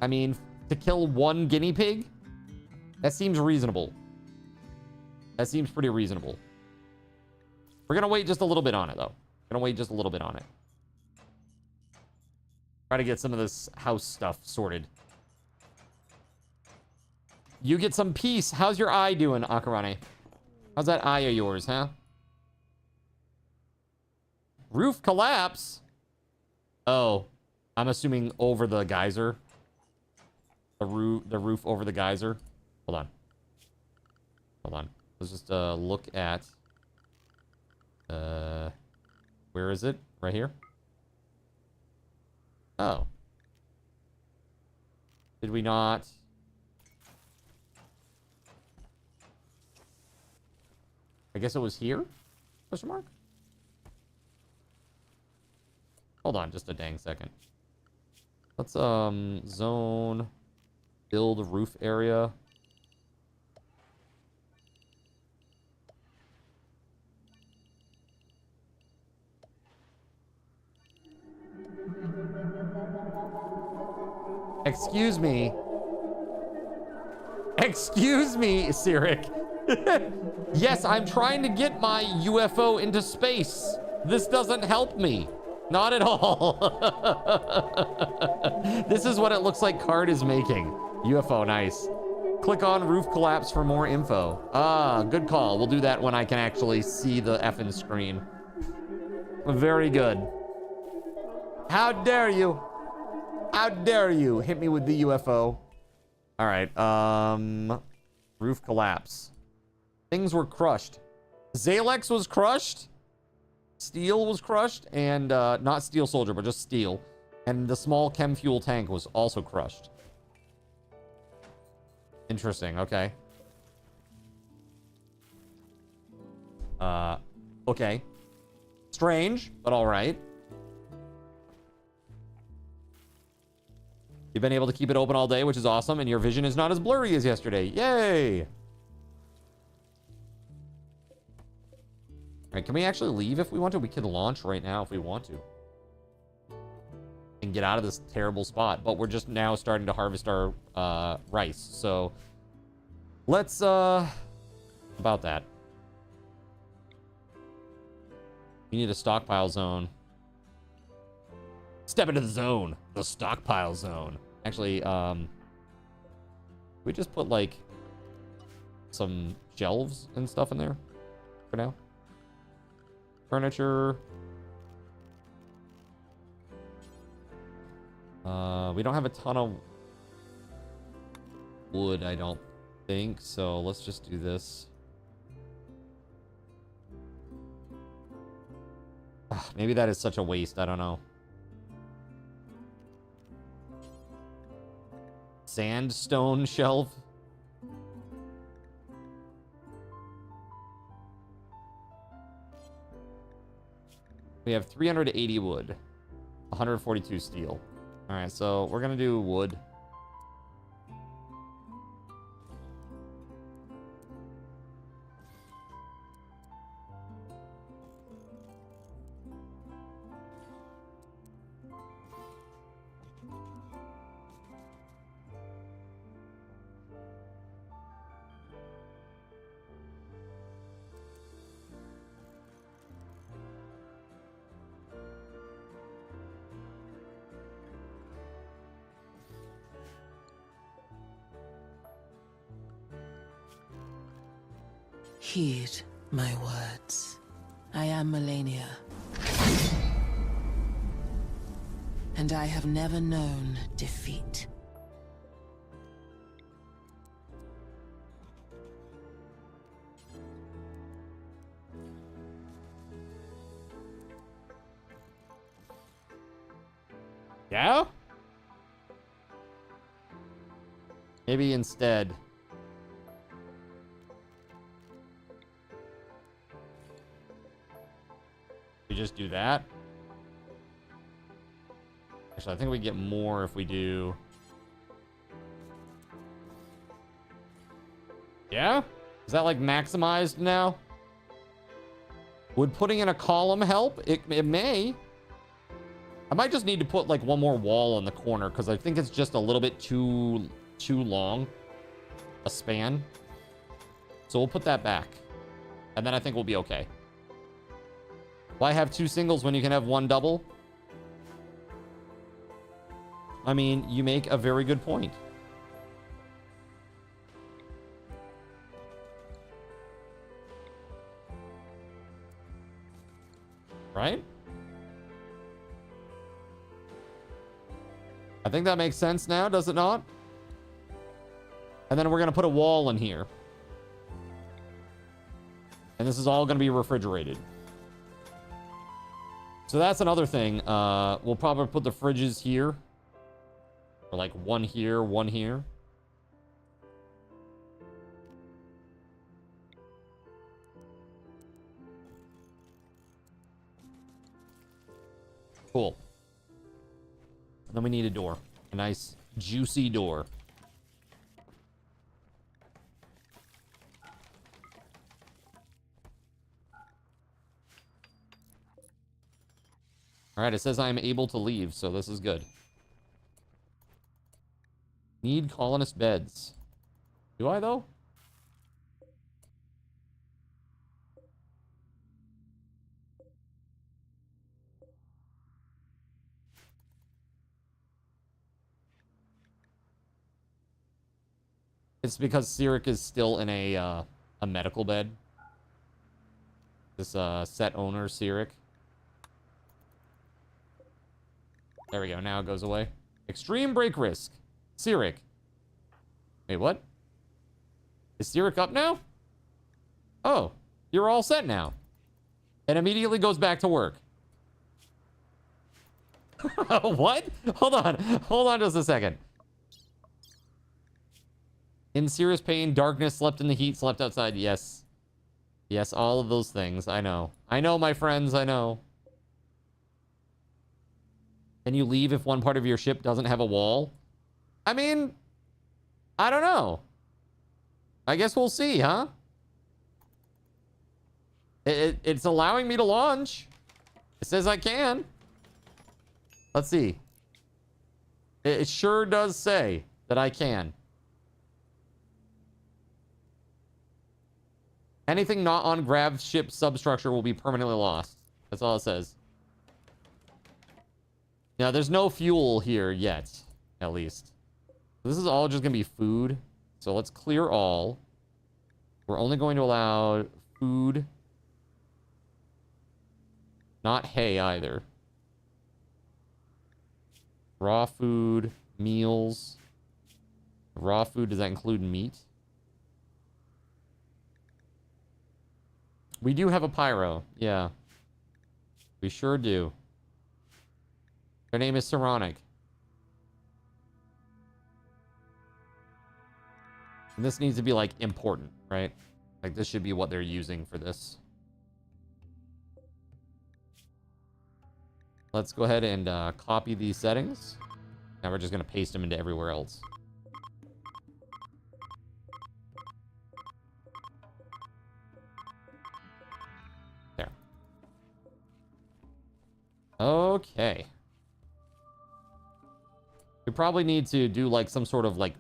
I mean, to kill 1 guinea pig? That seems reasonable. That seems pretty reasonable. We're going to wait just a little bit on it, though. Going to wait just a little bit on it. Try to get some of this house stuff sorted. You get some peace. How's your eye doing, Akarane? How's that eye of yours, huh? Roof collapse? Oh, I'm assuming over the geyser. The roof over the geyser. Hold on. Hold on. Let's just look at... where is it? Right here? Oh. Did we not... I guess it was here? Question mark? Hold on just a dang second. Let's, zone... build roof area. Excuse me. Excuse me, Cyric. Yes, I'm trying to get my UFO into space. This doesn't help me. Not at all. This is what it looks like Card is making. UFO, nice. Click on roof collapse for more info. Ah, good call. We'll do that when I can actually see the effing screen. Very good. How dare you? How dare you hit me with the UFO? All right. Roof collapse. Things were crushed. Zalex was crushed. Steel was crushed, and not Steel Soldier, but just Steel. And the small chem fuel tank was also crushed. Interesting. Okay. Okay. Strange, but all right. You've been able to keep it open all day, which is awesome, and your vision is not as blurry as yesterday. Yay! All right, can we actually leave if we want to? We can launch right now if we want to. And get out of this terrible spot. But we're just now starting to harvest our rice. So let's about that. We need a stockpile zone. Step into the zone. The stockpile zone. Actually, we just put like some shelves and stuff in there for now. Furniture. We don't have a ton of wood, I don't think. So let's just do this. Maybe that is such a waste. I don't know. Sandstone shelf. We have 380 wood, 142 steel. All right, so we're gonna do wood. Heed my words. I am Melania. And I have never known defeat. Yeah? Maybe instead. We just do that. Actually, I think we get more if we do. Yeah? Is that like maximized now? Would putting in a column help? It may. I might just need to put like one more wall in the corner because I think it's just a little bit too long a span. So we'll put that back. And then I think we'll be okay. Why have two singles when you can have one double? I mean, you make a very good point. Right? I think that makes sense now, does it not? And then we're going to put a wall in here. And this is all going to be refrigerated. So that's another thing. We'll probably put the fridges here. Or like one here, one here. Cool. And then we need a door. A nice, juicy door. All right, it says I am able to leave, so this is good. Need colonist beds. Do I, though? It's because Sirik is still in a medical bed. This set owner, Sirik. There we go. Now it goes away. Extreme brake risk. Sirik. Wait, what? Is Sirik up now? Oh, you're all set now. And immediately goes back to work. What? Hold on. Hold on just a second. In serious pain, darkness, slept in the heat, slept outside. Yes. Yes, all of those things. I know. I know, my friends. I know. Can you leave if one part of your ship doesn't have a wall? I mean, I don't know. I guess we'll see, huh? It's allowing me to launch. It says I can. Let's see. It sure does say that I can. Anything not on Grav's ship substructure will be permanently lost. That's all it says. Now, there's no fuel here yet, at least. This is all just going to be food. So let's clear all. We're only going to allow food. Not hay either. Raw food, meals. Raw food, does that include meat? We do have a pyro, yeah. We sure do. Her name is Saronic. And this needs to be, like, important, right? Like, this should be what they're using for this. Let's go ahead and copy these settings. Now we're just going to paste them into everywhere else. There. Okay. We probably need to do like some sort of like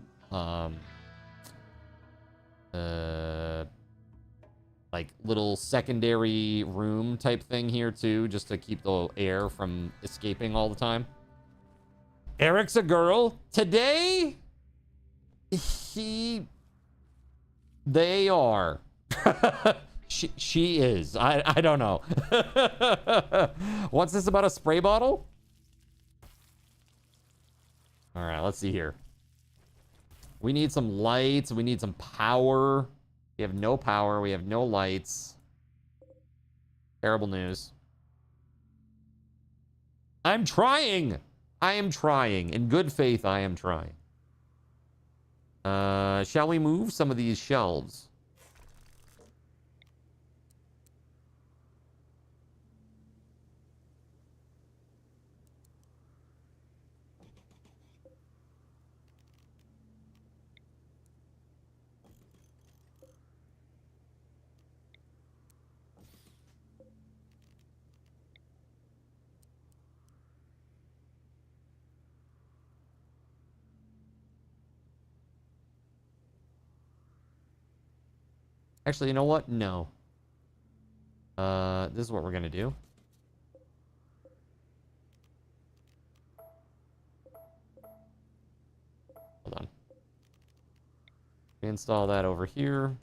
little secondary room type thing here too, just to keep the air from escaping all the time. Eric's a girl. Today, they are. she is. I don't know. What's this about a spray bottle? All right, let's see here. We need some lights. We need some power. We have no power. We have no lights. Terrible news. I'm trying. I am trying. In good faith, I am trying. Shall we move some of these shelves? Actually, you know what? No. This is what we're gonna do. Hold on. Install that over here.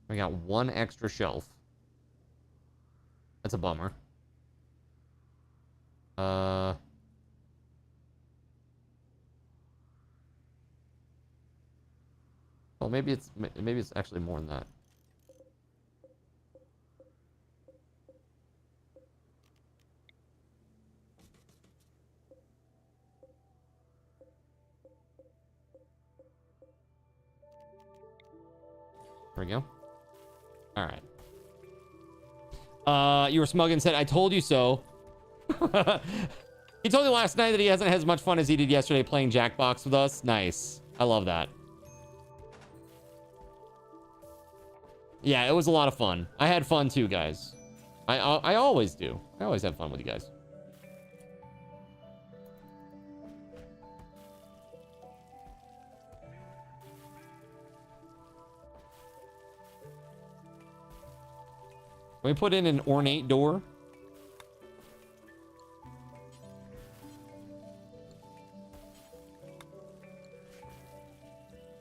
We got one extra shelf. That's a bummer. Well, maybe it's actually more than that. There we go. All right. You were smug and said, I told you so. He told me last night that he hasn't had as much fun as he did yesterday playing Jackbox with us. Nice. I love that. Yeah, it was a lot of fun. I had fun too, guys. I always do. I always have fun with you guys. Can we put in an ornate door?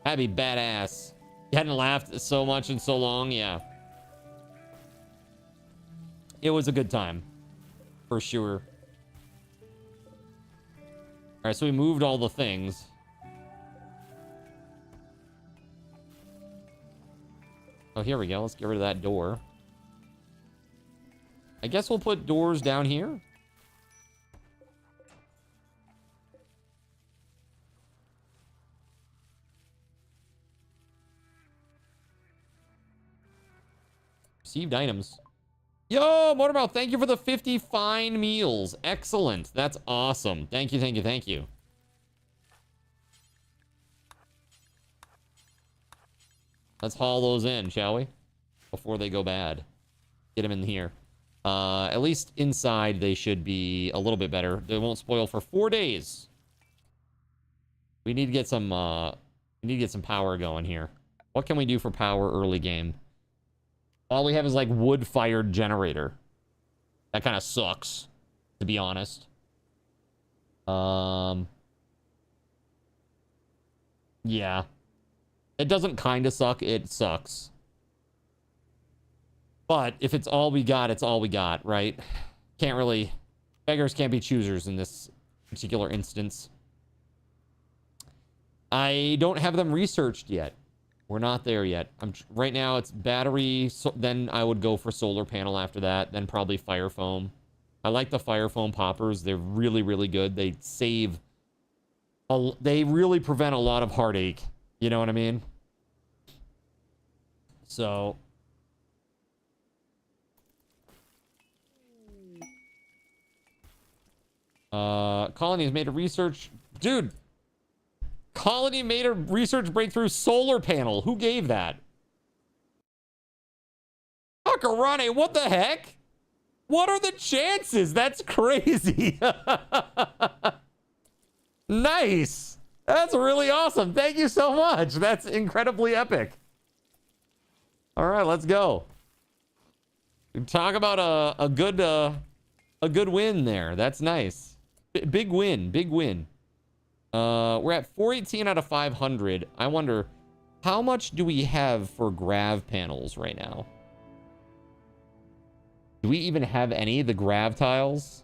That'd be badass. You hadn't laughed so much in so long. Yeah. It was a good time. For sure. All right, so we moved all the things. Oh, here we go. Let's get rid of that door. I guess we'll put doors down here. Received items. Yo, Motormouth, thank you for the 50 fine meals. Excellent. That's awesome. Thank you, thank you, thank you. Let's haul those in, shall we? Before they go bad. Get them in here. At least inside they should be a little bit better. They won't spoil for 4 days. We need to get some power going here. What can we do for power early game? All we have is like wood-fired generator. That kind of sucks, to be honest. Yeah. It doesn't kind of suck, it sucks. But if it's all we got, it's all we got, right? Can't really... Beggars can't be choosers in this particular instance. I don't have them researched yet. We're not there yet. Right now it's battery, so then I would go for solar panel after that, then probably fire foam. I like the fire foam poppers. They're really, really good. They save... They really prevent a lot of heartache. You know what I mean? So... Colony has made a research... Dude! Colony made a research breakthrough solar panel. Who gave that? Hakarane, what the heck? What are the chances? That's crazy. Nice. That's really awesome. Thank you so much. That's incredibly epic. All right, let's go. Talk about a good win there. That's nice. Big win. Big win. We're at 418 out of 500. I wonder, how much do we have for grav panels right now? Do we even have any of the grav tiles?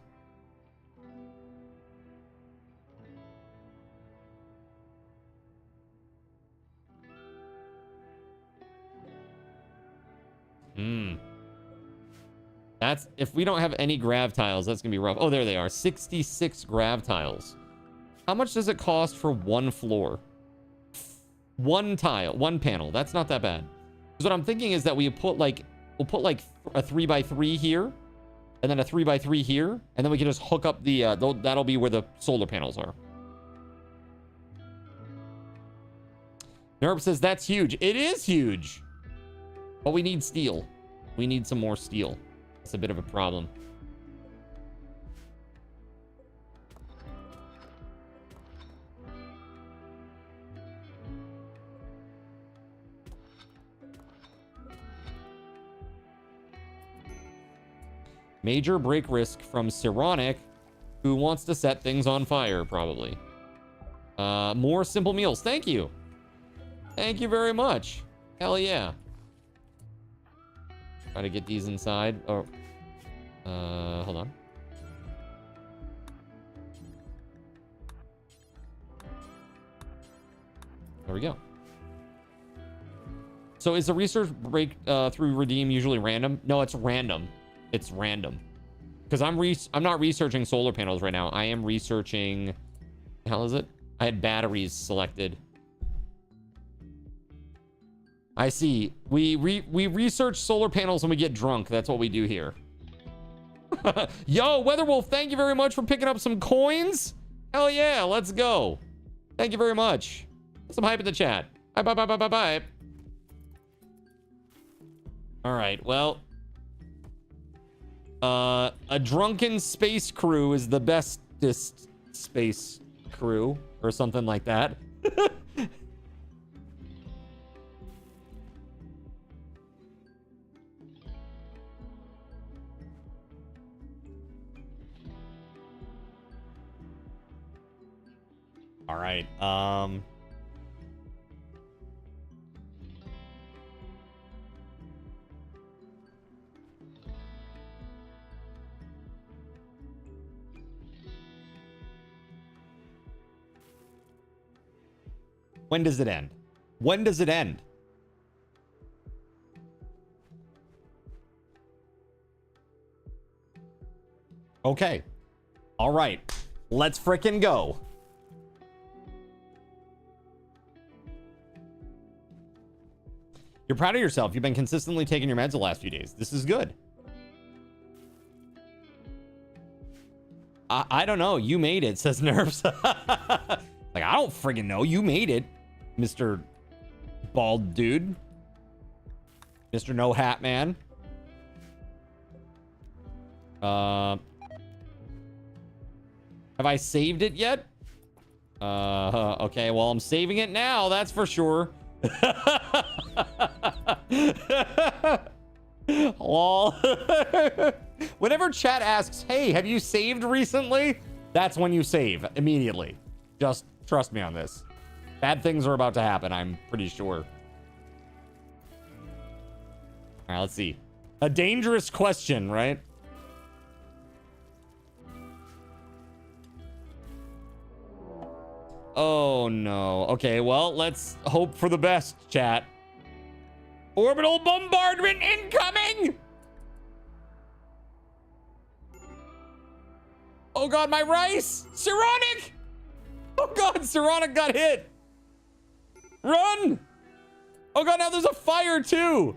That's, if we don't have any grav tiles, that's gonna be rough. Oh, there they are. 66 grav tiles. How much does it cost for one floor? One tile, one panel. That's not that bad. Because what I'm thinking is that we'll put like a 3x3 here, and then a 3x3 here, and then we can just hook up the that'll be where the solar panels are. Nerp says that's huge. It is huge. But we need steel. We need some more steel. It's a bit of a problem. Major break risk from Sironic, who wants to set things on fire, probably. More simple meals. Thank you. Thank you very much. Hell yeah. Try to get these inside. Oh, hold on. There we go. So is the research break through redeem usually random? No, it's random. It's random. Because I'm not researching solar panels right now. I am researching... What the hell is it? I had batteries selected. I see. We research solar panels when we get drunk. That's what we do here. Yo, WeatherWolf, thank you very much for picking up some coins. Hell yeah, let's go. Thank you very much. Some hype in the chat. Bye, bye, bye, bye, bye, bye. All right, well... a drunken space crew is the bestest space crew, or something like that. All right. When does it end? When does it end? Okay. All right. Let's frickin' go. You're proud of yourself. You've been consistently taking your meds the last few days. This is good. I don't know. You made it, says Nerves. Like, I don't friggin' know. You made it, Mr. Bald Dude. Mr. No Hat Man. Have I saved it yet? Okay, well, I'm saving it now. That's for sure. Lol. Whenever chat asks, hey, have you saved recently? That's when you save immediately. Just trust me on this. Bad things are about to happen, I'm pretty sure. All right, let's see. A dangerous question, right? Oh, no. Okay, well, let's hope for the best, chat. Orbital bombardment incoming! Oh, God, my rice! Sironic! Oh, God, Sironic got hit! Run! Oh, God, now there's a fire, too!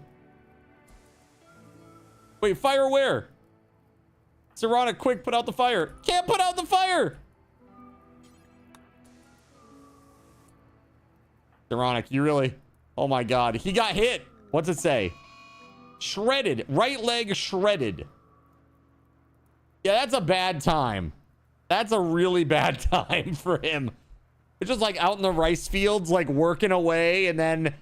Wait, fire where? Sironic, quick, put out the fire. Can't put out the fire! Ironic, you really... Oh my god, he got hit. What's it say? Shredded. Right leg shredded. Yeah, that's a bad time. That's a really bad time for him. It's just like out in the rice fields, like working away, and then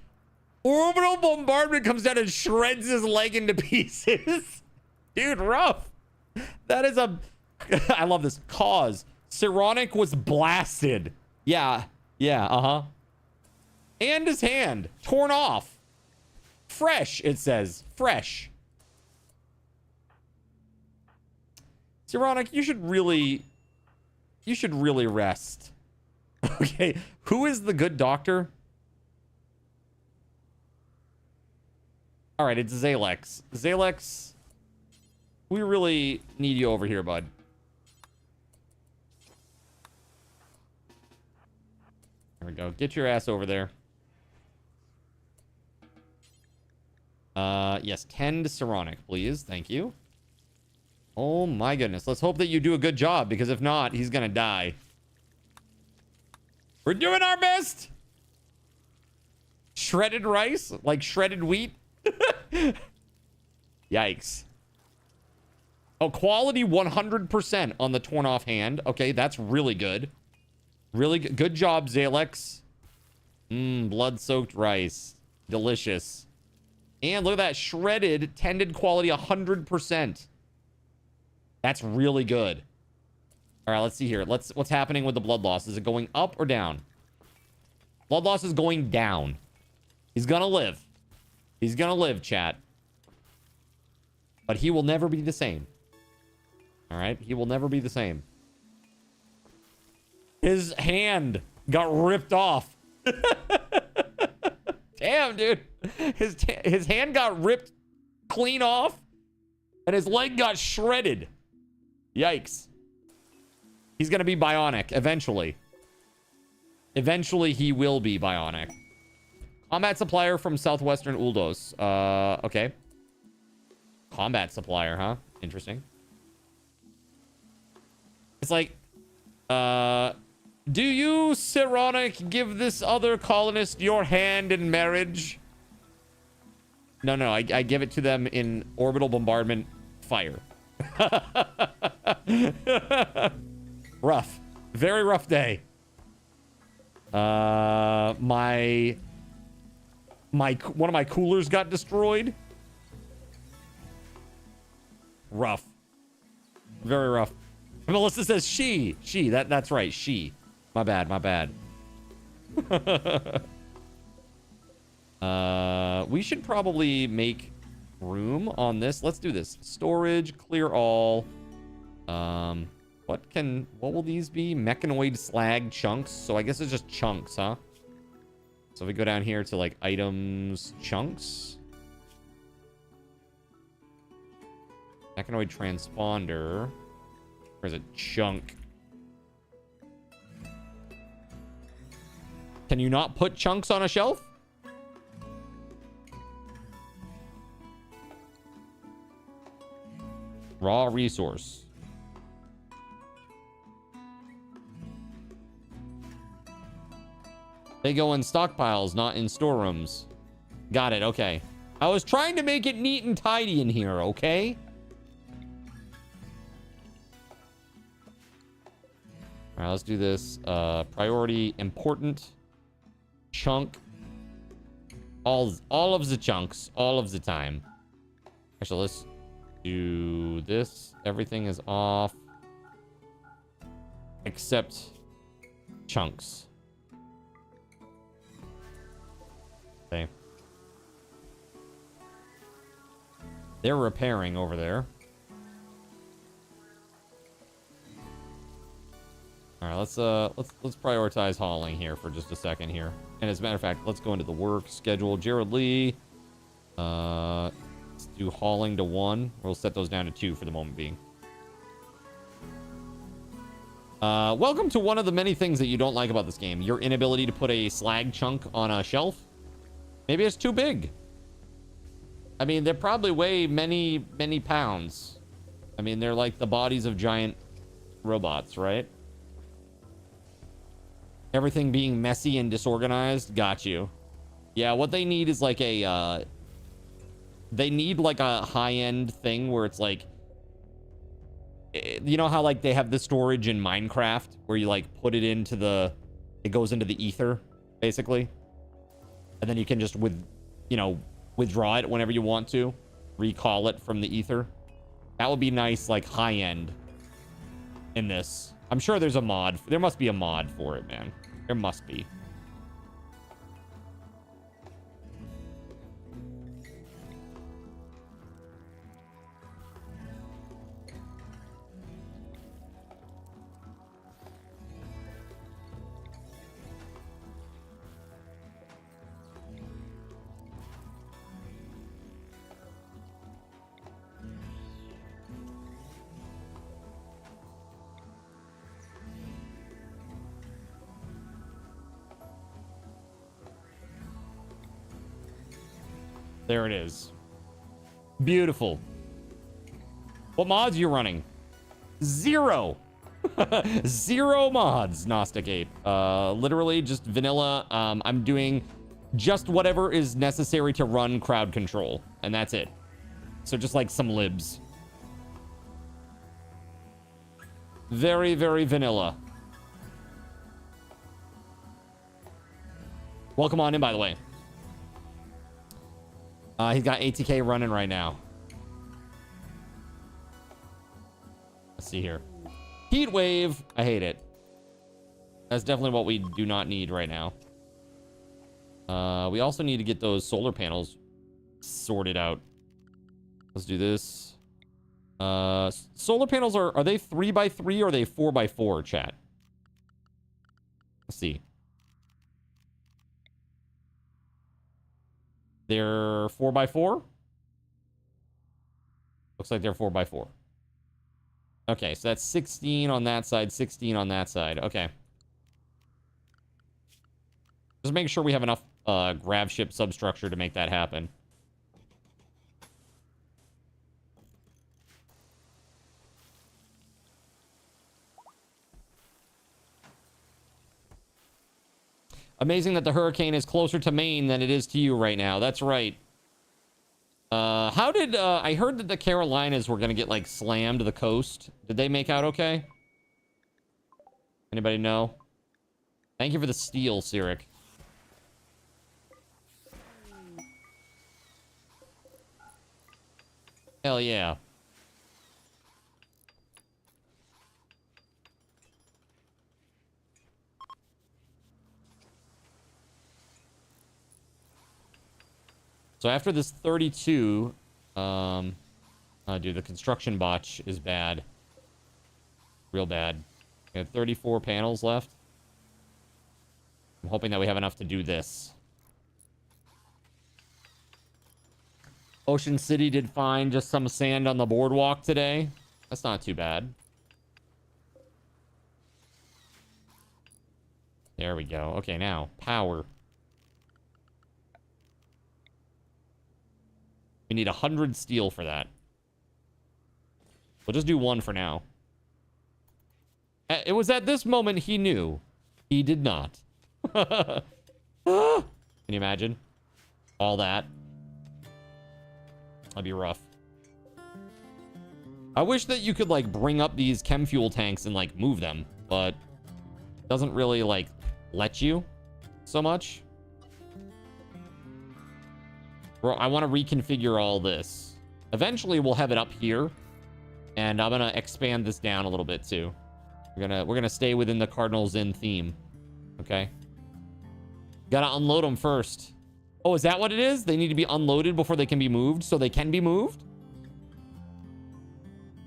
orbital bombardment comes down and shreds his leg into pieces. Dude, rough. That is a... I love this. Cause. Sironic was blasted. Yeah. Yeah, uh-huh. And his hand torn off. Fresh, it says. Fresh. Sironic, you should really rest. Okay, who is the good doctor? All right, it's Zalex. Zalex, we really need you over here, bud. There we go. Get your ass over there. Yes, tend Sironic, please. Thank you. Oh my goodness. Let's hope that you do a good job, because if not, he's gonna die. We're doing our best! Shredded rice? Like shredded wheat? Yikes. Oh, quality 100% on the torn off hand. Okay, that's really good. Really good. Good job, Zalex. Blood-soaked rice. Delicious. And look at that. Shredded, tended quality 100%. That's really good. All right, let's see here. What's happening with the blood loss? Is it going up or down? Blood loss is going down. He's gonna live. He's gonna live, chat. But he will never be the same. All right? He will never be the same. His hand got ripped off. Damn, dude. His hand got ripped clean off, and his leg got shredded. Yikes. He's going to be bionic eventually. Eventually, he will be bionic. Combat supplier from Southwestern Uldos. Okay. Combat supplier, huh? Interesting. It's like, do you, Sironic, give this other colonist your hand in marriage? No, I give it to them in orbital bombardment fire. Rough. Very rough day. One of my coolers got destroyed. Rough. Very rough. Melissa says she. That's right, she. My bad. We should probably make room on this. Let's do this. Storage, clear all. What will these be? Mechanoid slag chunks. So I guess it's just chunks, huh? So if we go down here to like items, chunks. Mechanoid transponder. Where's a chunk? Can you not put chunks on a shelf? Raw resource. They go in stockpiles, not in storerooms. Got it, okay. I was trying to make it neat and tidy in here, okay? All right, let's do this. Priority, important, chunk. All of the chunks, all of the time. Actually, let's do this. Everything is off. Except chunks. Okay. They're repairing over there. All right, let's prioritize hauling here for just a second here. And as a matter of fact, let's go into the work schedule. Jared Lee. Let's do hauling to 1. We'll set those down to 2 for the moment being. Welcome to one of the many things that you don't like about this game. Your inability to put a slag chunk on a shelf. Maybe it's too big. I mean, they probably weigh many, many pounds. I mean, they're like the bodies of giant robots, right? Everything being messy and disorganized. Got you. Yeah, what they need is like a... they need like a high-end thing where it's like... You know how like they have the storage in Minecraft where you like put it into the... It goes into the ether, basically. And then you can just withdraw it whenever you want to. Recall it from the ether. That would be nice, like high-end in this. I'm sure there's a mod. There must be a mod for it, man. There must be. There it is. Beautiful. What mods are you running? 0. 0 mods, Gnostic Ape. Literally just vanilla. I'm doing just whatever is necessary to run crowd control, and that's it. So just like some libs. Very, very vanilla. Welcome on in, by the way. He's got ATK running right now. Let's see here. Heat wave. I hate it. That's definitely what we do not need right now. We also need to get those solar panels sorted out. Let's do this. Solar panels are they 3x3 or are they 4x4, chat? Let's see. They're 4x4? Looks like they're 4x4. Okay, so that's 16 on that side, 16 on that side. Okay. Just make sure we have enough grav ship substructure to make that happen. Amazing that the hurricane is closer to Maine than it is to you right now. That's right. How did... I heard that the Carolinas were going to get, like, slammed to the coast. Did they make out okay? Anybody know? Thank you for the steel, Cyric. Hell yeah. So after this 32, dude, the construction botch is bad. Real bad. We have 34 panels left. I'm hoping that we have enough to do this. Ocean City did find just some sand on the boardwalk today. That's not too bad. There we go. Okay, now power. We need 100 steel for that. We'll just do 1 for now. It was at this moment he knew. He did not. Can you imagine? All that. That'd be rough. I wish that you could, like, bring up these chem fuel tanks and, like, move them. But it doesn't really, like, let you so much. Bro, I want to reconfigure all this. Eventually, we'll have it up here. And I'm going to expand this down a little bit, too. We're gonna stay within the Cardinal Zen theme. Okay. Gotta unload them first. Oh, is that what it is? They need to be unloaded before they can be moved, so they can be moved?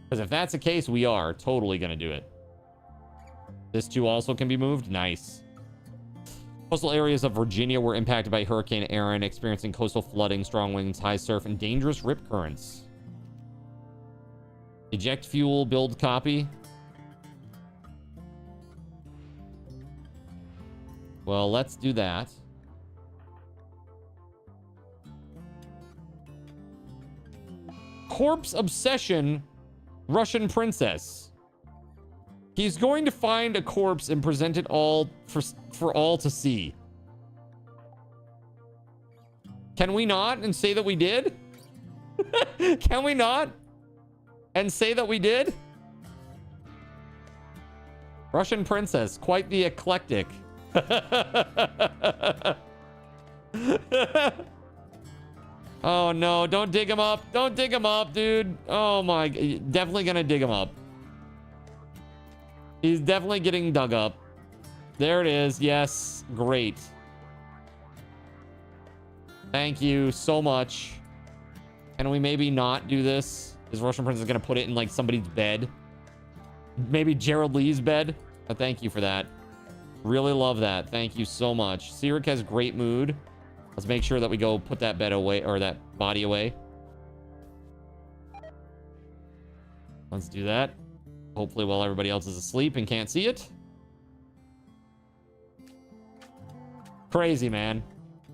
Because if that's the case, we are totally gonna do it. This too also can be moved. Nice. Coastal areas of Virginia were impacted by Hurricane Aaron, experiencing coastal flooding, strong winds, high surf, and dangerous rip currents. Eject fuel, build copy. Well, let's do that. Corpse obsession, Russian princess. He's going to find a corpse and present it all for all to see. Can we not and say that we did? Can we not and say that we did? Russian princess, quite the eclectic. Oh no, don't dig him up. Don't dig him up, dude. Oh my, definitely gonna dig him up. He's definitely getting dug up. There it is. Yes, great. Thank you so much. Can we maybe not do this? Is Russian princess gonna put it in like somebody's bed? Maybe Gerald Lee's bed? Oh, thank you for that. Really love that. Thank you so much. Sirik has great mood. Let's make sure that we go put that bed away, or that body away. Let's do that. Hopefully while everybody else is asleep and can't see it. Crazy, man.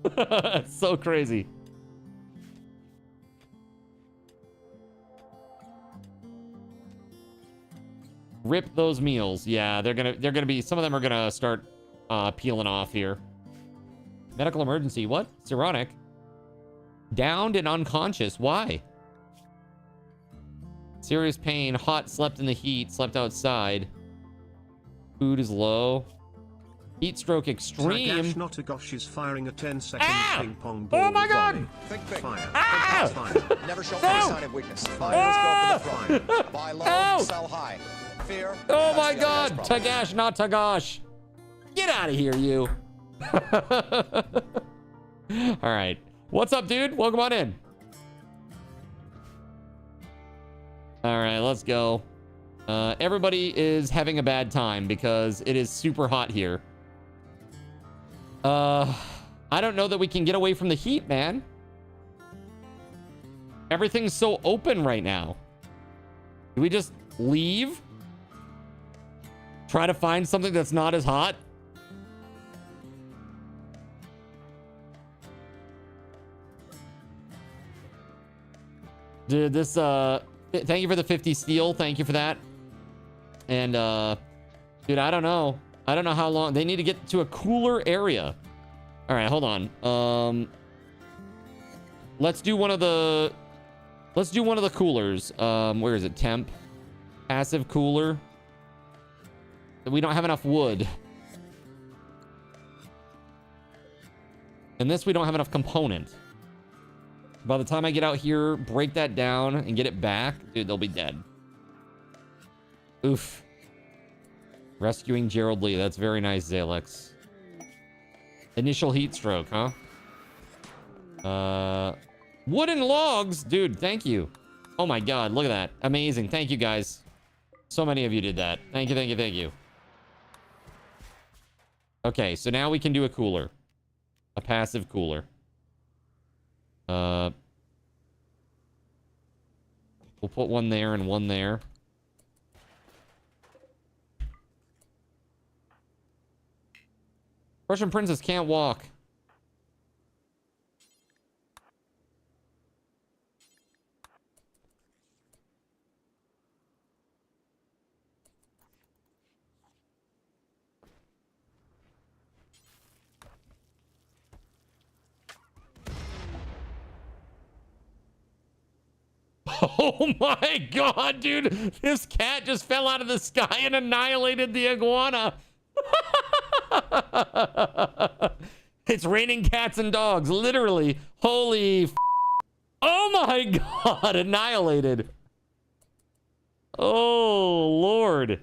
It's so crazy. Rip those meals. Yeah, they're gonna be, some of them are gonna start peeling off here. Medical emergency. What? It's ironic. Downed and unconscious. Why? Serious pain. Hot. Slept in the heat. Slept outside. Food is low. Heat stroke extreme. Tagash Notagosh is firing a 10-second ping pong ball. Oh my god! Think big. Fire. Ah! Fire. Never show No! any sign of weakness. Ah! Let's go for the front. Buy low, No! sell high. Fear. Oh my that's the god! other problem. Tagash, not Tagash. Get out of here, you. All right. What's up, dude? Welcome on in. All right, let's go. Everybody is having a bad time because it is super hot here. I don't know that we can get away from the heat, man. Everything's so open right now. Do we just leave? Try to find something that's not as hot? Dude, this, thank you for the 50 steel. Thank you for that. And, dude, I don't know. I don't know how long. They need to get to a cooler area. All right, hold on. Let's do one of the coolers. Where is it? Temp. Passive cooler. We don't have enough wood. And this, we don't have enough component. By the time I get out here, break that down and get it back, dude, they'll be dead. Oof. Rescuing Gerald Lee. That's very nice, Zalex. Initial heat stroke, huh? Wooden logs. Dude, thank you. Oh my god, look at that. Amazing. Thank you, guys. So many of you did that. Thank you, thank you, thank you. Okay, so now we can do a cooler. A passive cooler. We'll put one there and one there. Russian princess can't walk. Oh my god, dude. This cat just fell out of the sky and annihilated the iguana. It's raining cats and dogs, literally. Holy oh my god, annihilated. Oh Lord.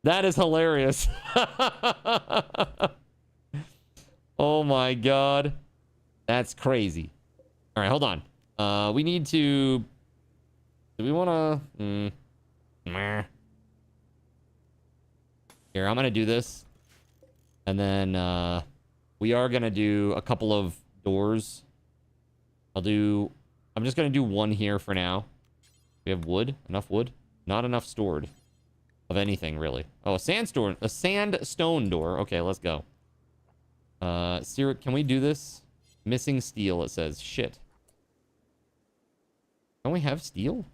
That is hilarious. Oh my god. That's crazy. All right, hold on. We need to... Do we want to... Here, I'm going to do this. And then we are going to do a couple of doors. I'm just going to do one here for now. We have wood. Enough wood? Not enough stored. Of anything, really. Oh, a sandstone door. Okay, let's go. Siri, can we do this? Missing steel, it says. Shit. Don't we have steel?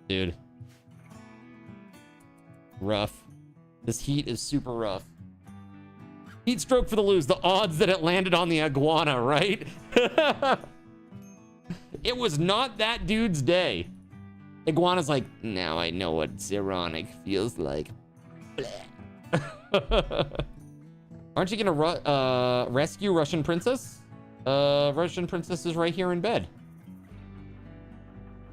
Dude. Rough. This heat is super rough. Heat stroke for the lose. The odds that it landed on the iguana, right? It was not that dude's day. Iguana's like, now I know what Zironic feels like. Aren't you gonna rescue Russian princess? Russian princess is right here in bed.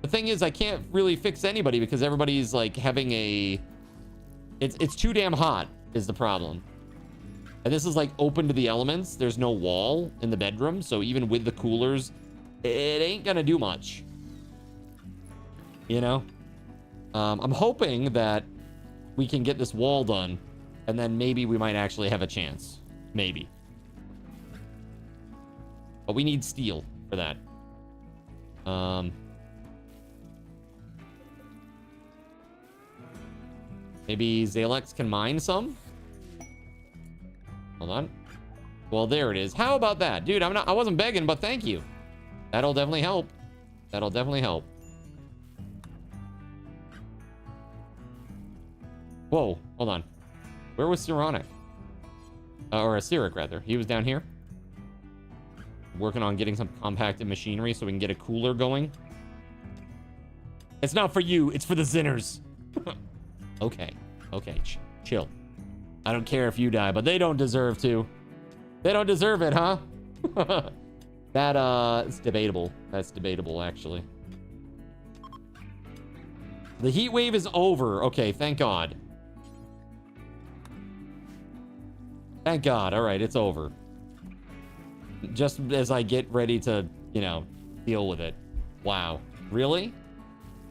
The thing is, I can't really fix anybody because everybody's like having a... It's too damn hot is the problem. And this is like open to the elements. There's no wall in the bedroom. So even with the coolers, it ain't gonna do much. You know? I'm hoping that we can get this wall done. And then maybe we might actually have a chance. Maybe. But we need steel for that. Maybe Zalex can mine some? Hold on. Well, there it is. How about that? Dude, I wasn't begging, but thank you. That'll definitely help. That'll definitely help. Whoa, hold on. Where was Sironic? Or Cyric, rather. He was down here. Working on getting some compacted machinery so we can get a cooler going. It's not for you. It's for the Zinners. Okay. Okay. Chill. I don't care if you die, but they don't deserve to. They don't deserve it, huh? It's debatable. That's debatable, actually. The heat wave is over. Okay, thank God. Thank God. All right, it's over. Just as I get ready to, you know, deal with it. Wow. Really?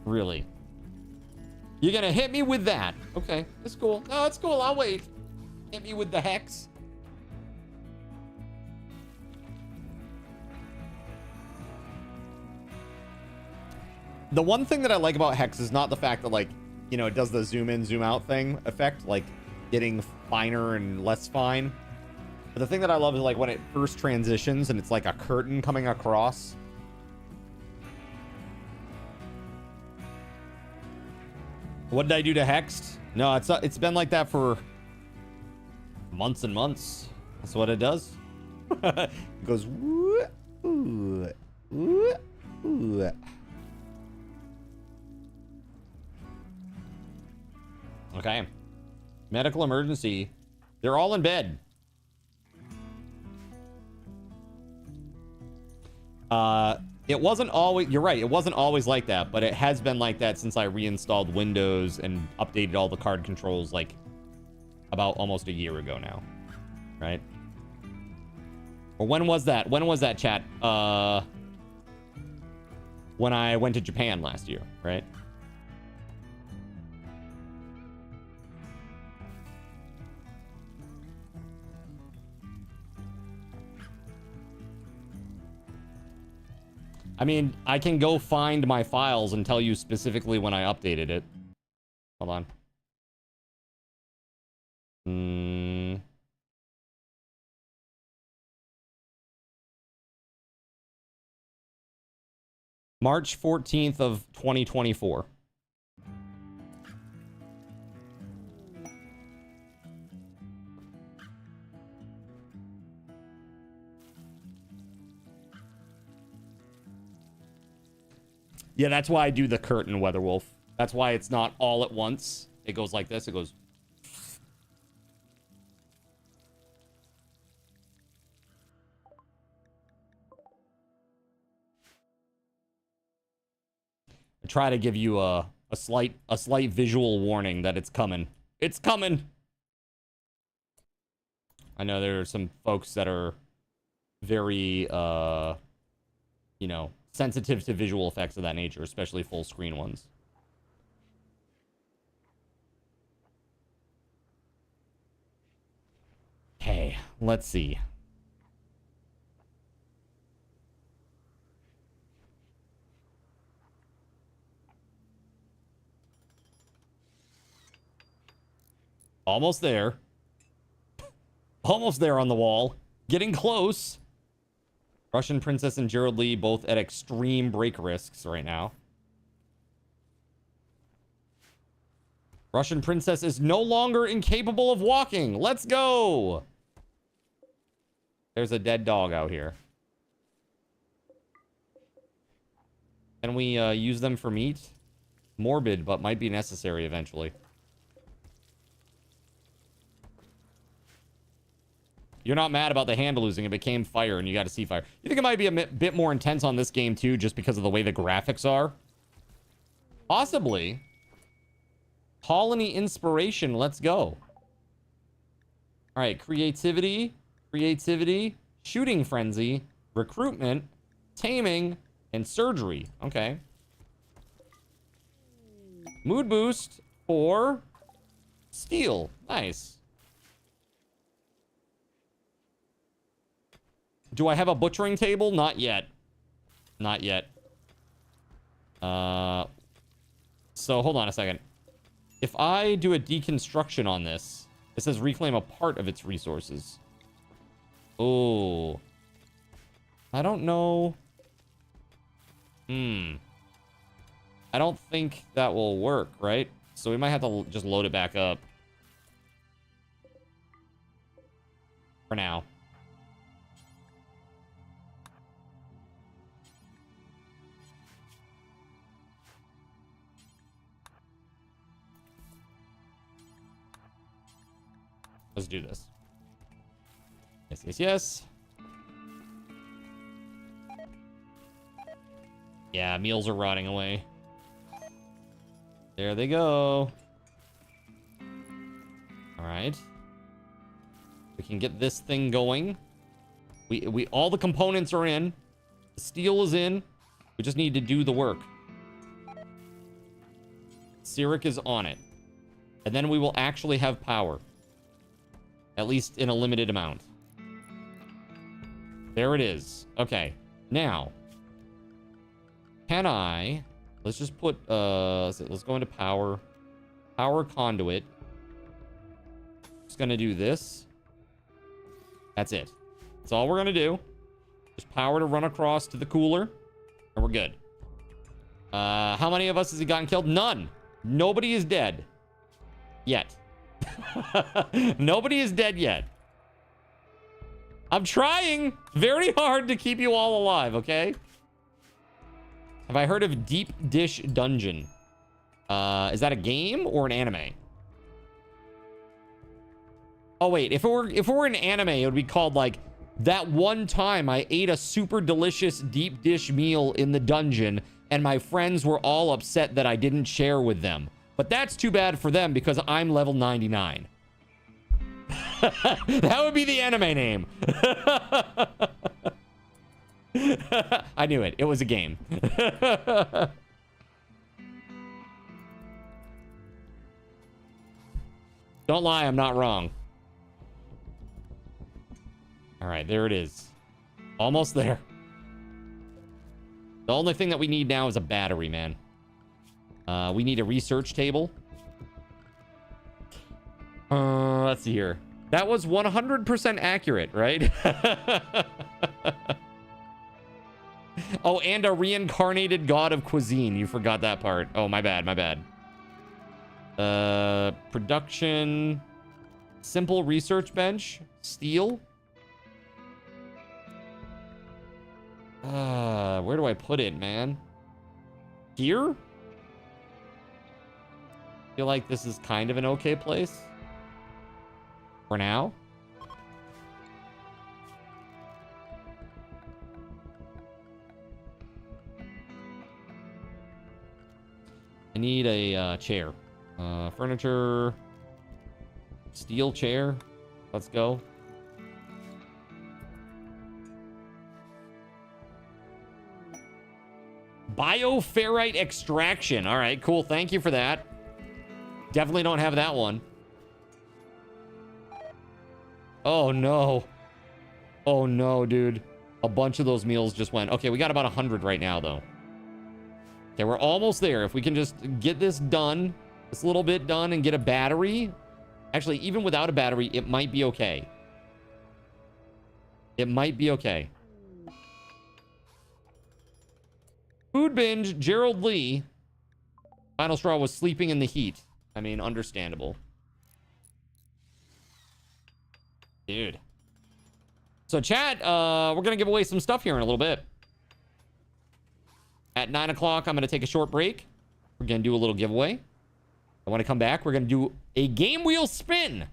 Really? You're gonna hit me with that? Okay, it's cool. No, it's cool. I'll wait. Hit me with the hex. The one thing that I like about hex is not the fact that, like, you know, it does the zoom in, zoom out thing effect, like getting finer and less fine. But the thing that I love is like when it first transitions and it's like a curtain coming across. What did I do to Hexed? No, it's been like that for months and months. That's what it does. It goes woo, ooh, ooh, ooh. Okay. Medical emergency. They're all in bed. It wasn't always, you're right, it wasn't always like that, but it has been like that since I reinstalled Windows and updated all the card controls like about almost a year ago now. Right? Or when was that? When was that, chat? When I went to Japan last year, right? I mean, I can go find my files and tell you specifically when I updated it. Hold on. March 14th of 2024. Yeah, that's why I do the curtain, WeatherWolf. That's why it's not all at once. It goes like this. It goes... I try to give you a slight visual warning that it's coming. It's coming! I know there are some folks that are very, you know, sensitive to visual effects of that nature, especially full screen ones. Okay, let's see. Almost there. Almost there on the wall. Getting close. Russian Princess and Gerald Lee both at extreme break risks right now. Russian Princess is no longer incapable of walking. Let's go. There's a dead dog out here. Can we use them for meat? Morbid, but might be necessary eventually. You're not mad about the hand losing. It became fire and you got to see fire. You think it might be a bit more intense on this game too, just because of the way the graphics are? Possibly. Colony inspiration. Let's go. All right. Creativity. Creativity. Shooting frenzy. Recruitment. Taming. And surgery. Okay. Mood boost for steel. Nice. Do I have a butchering table? Not yet. Not yet. So hold on a second. If I do a deconstruction on this, it says reclaim a part of its resources. Oh. I don't know. I don't think that will work, right? So we might have to just load it back up. For now. Let's do this. Yes, yes, yes. Yeah, meals are rotting away. There they go. All right. We can get this thing going. We all the components are in. The steel is in. We just need to do the work. Cyric is on it. And then we will actually have power. At least in a limited amount. There it is. Okay. Now. Can I... Let's just put... let's go into power. Power conduit. Just gonna do this. That's it. That's all we're gonna do. Just power to run across to the cooler. And we're good. How many of us has he gotten killed? None. Nobody is dead. Yet. Nobody is dead yet. I'm trying very hard to keep you all alive, okay? Have I heard of Deep Dish Dungeon? Is that a game or an anime? Oh wait, if it were an anime, it would be called like that one time I ate a super delicious deep dish meal in the dungeon and my friends were all upset that I didn't share with them. But that's too bad for them because I'm level 99. That would be the anime name. I knew it. It was a game. Don't lie, I'm not wrong. All right, there it is. Almost there. The only thing that we need now is a battery, man. We need a research table. Let's see here. That was 100% accurate, right? Oh, and a reincarnated god of cuisine. You forgot that part. Oh, my bad, my bad. Production. Simple research bench. Steel. Where do I put it, man? Here? Feel like this is kind of an okay place. For now. I need a chair. Furniture. Steel chair. Let's go. Bioferrite extraction. All right, cool. Thank you for that. Definitely don't have that one. Oh, no. Oh, no, dude. A bunch of those meals just went. Okay, we got about 100 right now, though. Okay, we're almost there. If we can just get this done, this little bit done, and get a battery. Actually, even without a battery, it might be okay. It might be okay. Food binge, Gerald Lee. Final straw was sleeping in the heat. I mean, understandable. Dude. So, chat, we're going to give away some stuff here in a little bit. At 9 o'clock, I'm going to take a short break. We're going to do a little giveaway. I want to come back. We're going to do a game wheel spin.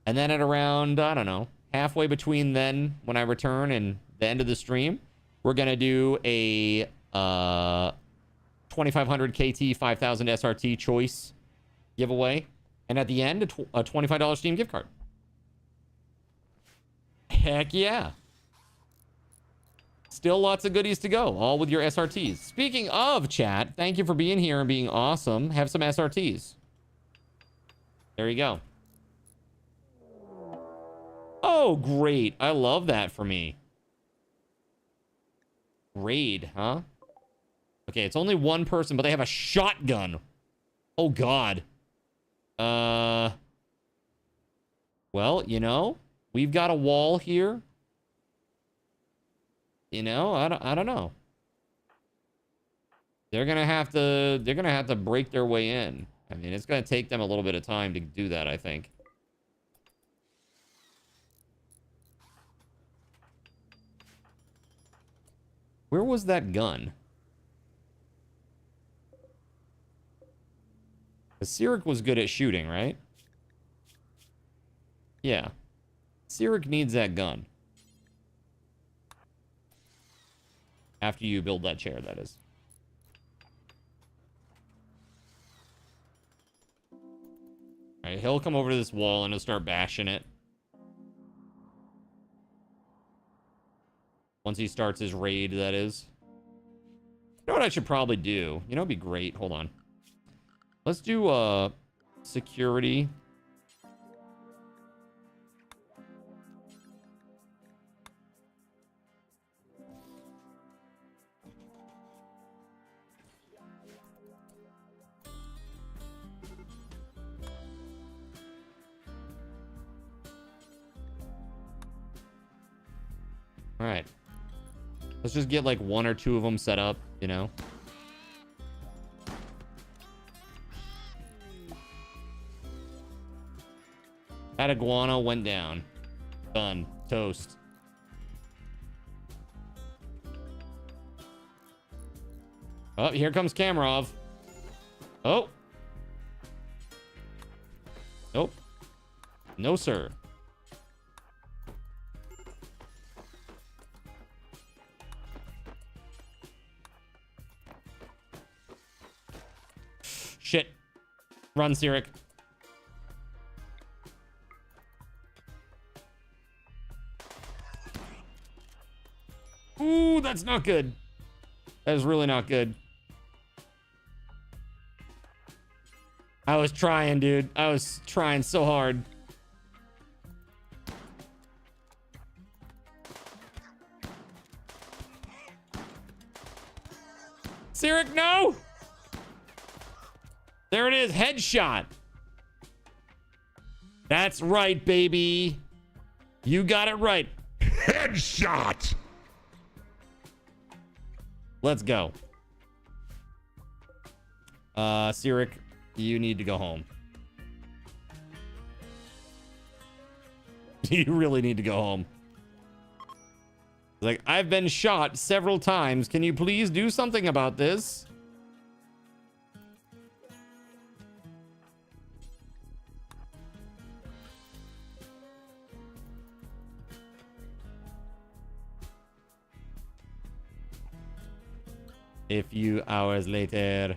And then at around, I don't know, halfway between then, when I return, and the end of the stream, we're going to do a 2500 KT 5000 SRT choice giveaway. And at the end, a $25 Steam gift card. Heck yeah. Still lots of goodies to go, all with your SRTs. Speaking of, chat, thank you for being here and being awesome. Have some SRTs. There you go. Oh, great. I love that for me. Raid, huh? Okay, it's only one person, but they have a shotgun. Oh, God. Well, you know, we've got a wall here. You know, I don't know. They're gonna have to break their way in. I mean, it's gonna take them a little bit of time to do that, I think. Where was that gun? Sirik was good at shooting, right? Yeah. Sirik needs that gun. After you build that chair, that is. Alright, he'll come over to this wall and he'll start bashing it. Once he starts his raid, that is. You know what I should probably do? You know, it'd be great. Hold on. Let's do security. All right. Let's just get like one or two of them set up, you know. That iguana went down. Done. Toast. Oh, here comes Kamarov. Oh. Nope. No, sir. Shit. Run, Sirik. Ooh, that's not good. That is really not good. I was trying, dude. I was trying so hard. Sirik, no! There it is, headshot. That's right, baby. You got it right. Headshot! Let's go. Sirik, you need to go home. You really need to go home. Like, I've been shot several times. Can you please do something about this? A few hours later.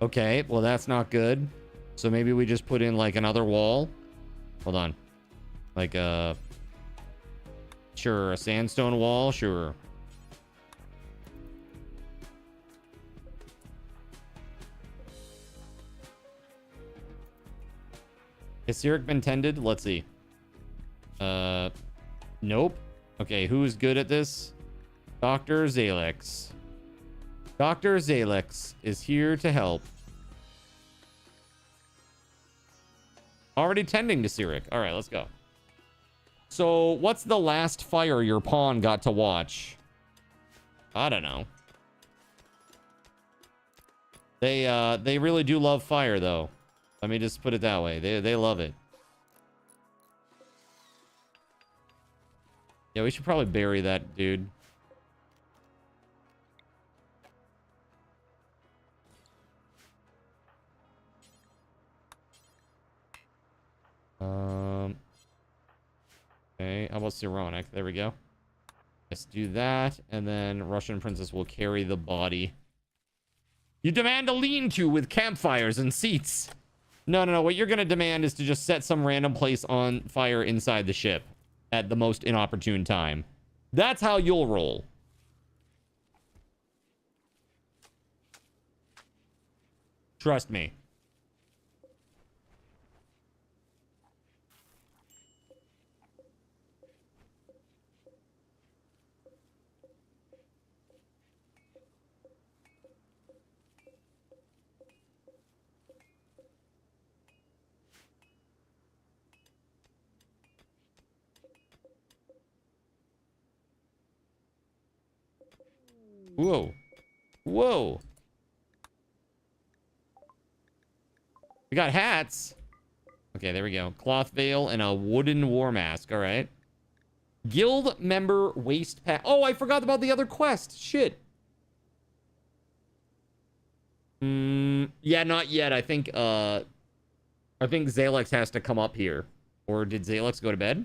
Okay, well that's not good. So maybe we just put in like another wall. Hold on. Like sure, a sandstone wall, sure. Has Sirik been tended? Let's see. Nope. Okay, who's good at this? Dr. Zalex. Dr. Zalex is here to help. Already tending to Sirik. All right, let's go. So, what's the last fire your pawn got to watch? I don't know. They really do love fire, though. Let me just put it that way. They love it. Yeah, we should probably bury that dude. Okay, how about Sironic? There we go. Let's do that, and then Russian Princess will carry the body. You demand a lean-to with campfires and seats. No. What you're gonna demand is to just set some random place on fire inside the ship at the most inopportune time. That's how you'll roll. Trust me. Whoa. Whoa. We got hats. Okay, there we go. Cloth veil and a wooden war mask. All right. Guild member waist pack. Oh, I forgot about the other quest. Shit. Yeah, not yet. I think Zalex has to come up here. Or did Zalex go to bed?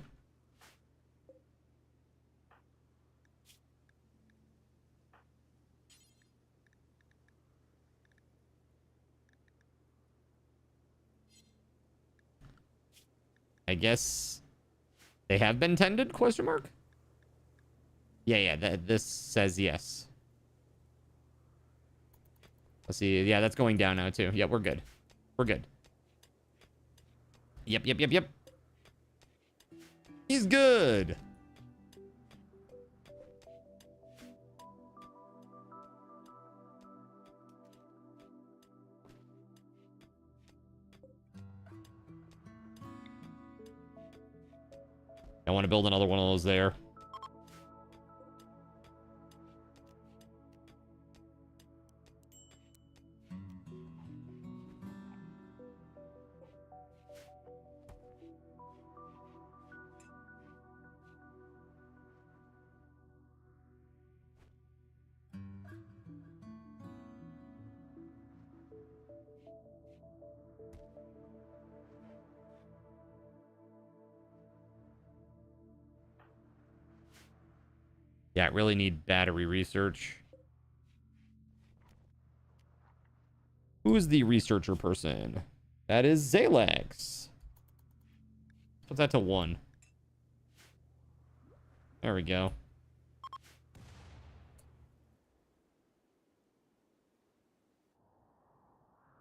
I guess they have been tended? Question mark. Yeah. This says yes. Let's see. Yeah, that's going down now too. Yeah, we're good. We're good. Yep. He's good. I want to build another one of those there. Yeah, I really need battery research. Who is the researcher person? That is Zalex. Put that to 1. There we go.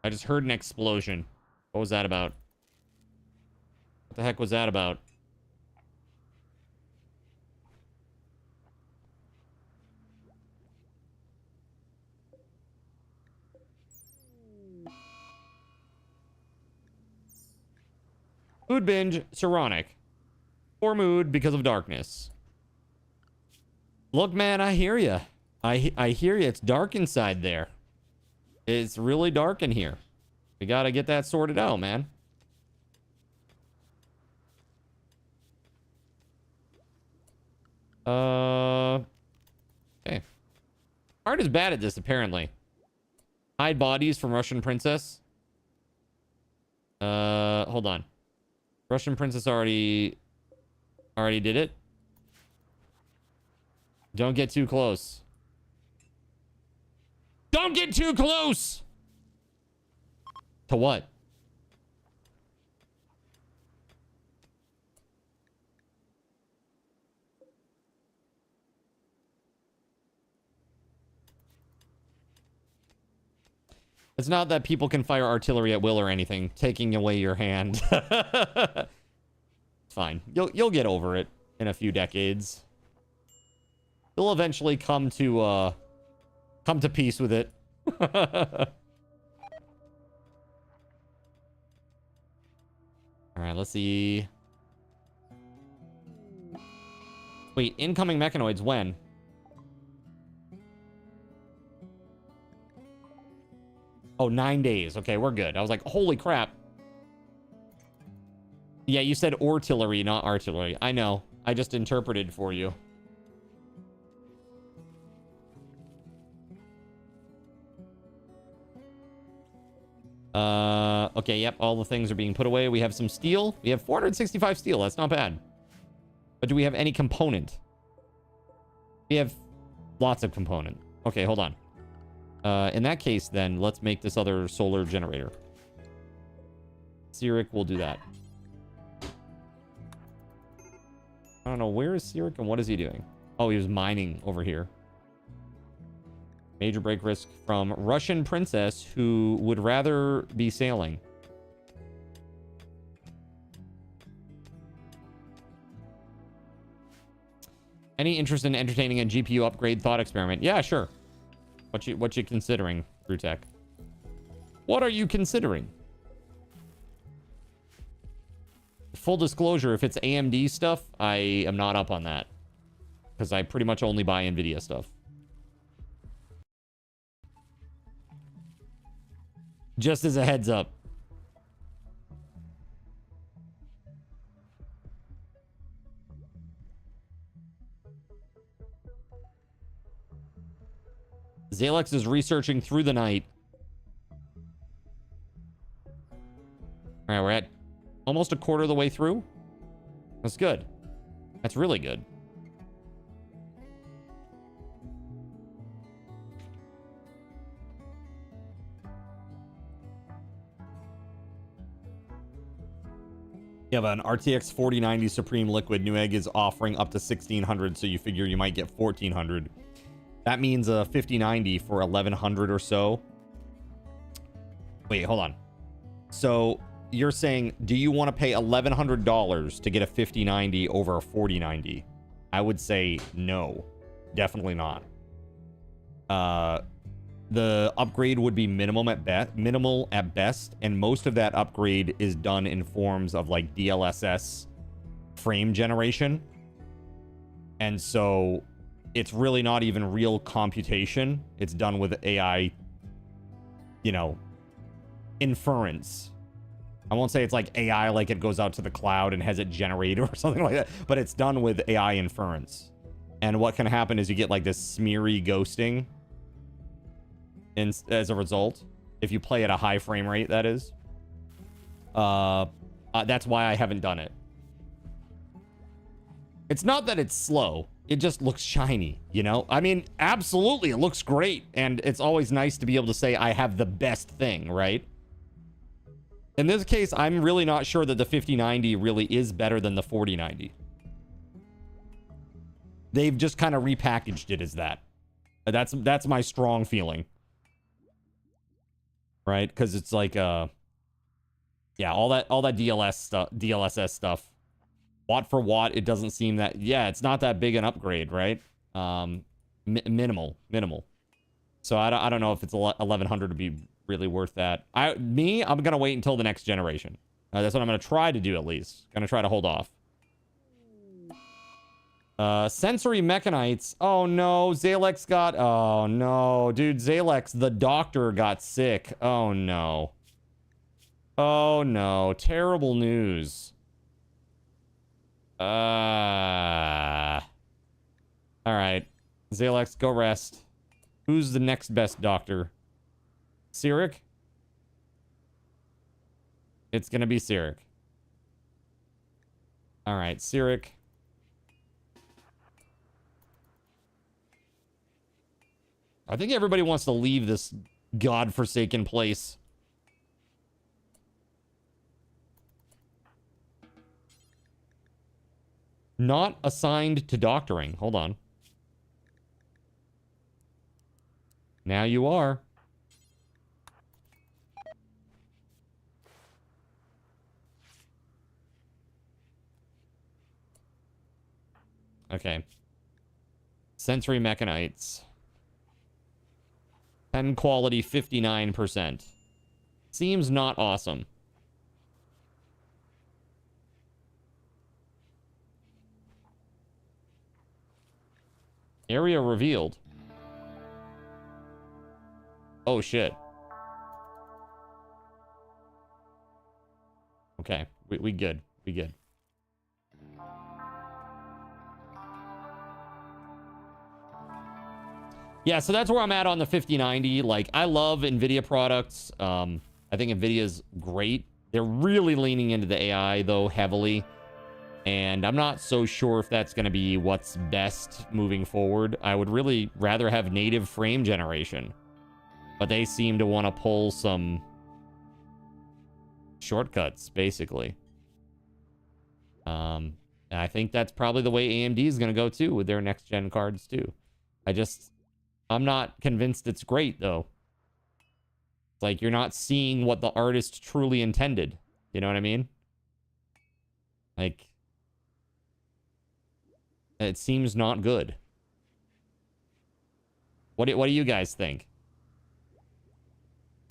I just heard an explosion. What was that about? What the heck was that about? Mood binge, Saronic. Poor mood because of darkness. Look, man, I hear you. I hear you. It's dark inside there. It's really dark in here. We gotta get that sorted out, man. Okay. Art is bad at this, apparently. Hide bodies from Russian princess. Hold on. Russian princess already did it. Don't get too close. Don't get too close! To what? It's not that people can fire artillery at will or anything, taking away your hand. It's fine. You'll get over it in a few decades. You'll eventually come to peace with it. All right, let's see. Wait, incoming mechanoids when? Oh, 9 days. Okay, we're good. I was like, holy crap. Yeah, you said artillery, not artillery. I know. I just interpreted for you. Okay, yep, all the things are being put away. We have some steel. We have 465 steel. That's not bad. But do we have any component? We have lots of component. Okay, hold on. In that case, then, let's make this other solar generator. Sirik will do that. I don't know, where is Sirik and what is he doing? Oh, he was mining over here. Major break risk from Russian princess who would rather be sailing. Any interest in entertaining a GPU upgrade thought experiment? Yeah, sure. What you considering, Brutech? What are you considering? Full disclosure, if it's AMD stuff, I am not up on that. Because I pretty much only buy NVIDIA stuff. Just as a heads up. Zalex is researching through the night. All right, we're at almost a quarter of the way through. That's good. That's really good. You have an RTX 4090 Supreme Liquid. Newegg is offering up to 1600, so you figure you might get 1400. That means a 5090 for 1100 or so. Wait, hold on. So you're saying, do you want to pay $1,100 to get a 5090 over a 4090? I would say no, definitely not. The upgrade would be minimal at best, and most of that upgrade is done in forms of like DLSS frame generation. And so it's really not even real computation. It's done with AI, you know, inference. I won't say it's like AI, like it goes out to the cloud and has it generate or something like that, but it's done with AI inference. And what can happen is you get like this smeary ghosting as a result, if you play at a high frame rate, that is. That's why I haven't done it. It's not that it's slow. It just looks shiny, you know? I mean, absolutely, it looks great. And it's always nice to be able to say I have the best thing, right? In this case, I'm really not sure that the 5090 really is better than the 4090. they've just kind of repackaged it as that. That's my strong feeling. Right? Because it's like yeah, all that DLSS stuff. Watt for watt, it doesn't seem that, yeah, it's not that big an upgrade, right? Minimal. So I don't know if it's 1100 to be really worth that. I'm gonna wait until the next generation. That's what I'm gonna try to do, at least. Gonna try to hold off. Sensory mechanites. Oh no, Zalex got, oh no, dude, Zalex the doctor got sick. Oh no. Oh no, terrible news. All right, Zalex, go rest. Who's the next best doctor? Sirik? It's gonna be Sirik. All right, Sirik. I think everybody wants to leave this godforsaken place. Not assigned to doctoring. Hold on. Now you are. Okay. Sensory mechanites. 10 quality, 59%. Seems not awesome. Area revealed. Oh, shit. Okay. We good. We good. Yeah, so that's where I'm at on the 5090. Like, I love NVIDIA products. I think NVIDIA's great. They're really leaning into the AI, though, heavily. And I'm not so sure if that's going to be what's best moving forward. I would really rather have native frame generation. But they seem to want to pull some shortcuts, basically. And I think that's probably the way AMD is going to go, too, with their next-gen cards, too. I'm not convinced it's great, though. It's like you're not seeing what the artist truly intended. You know what I mean? Like, it seems not good. What do you guys think?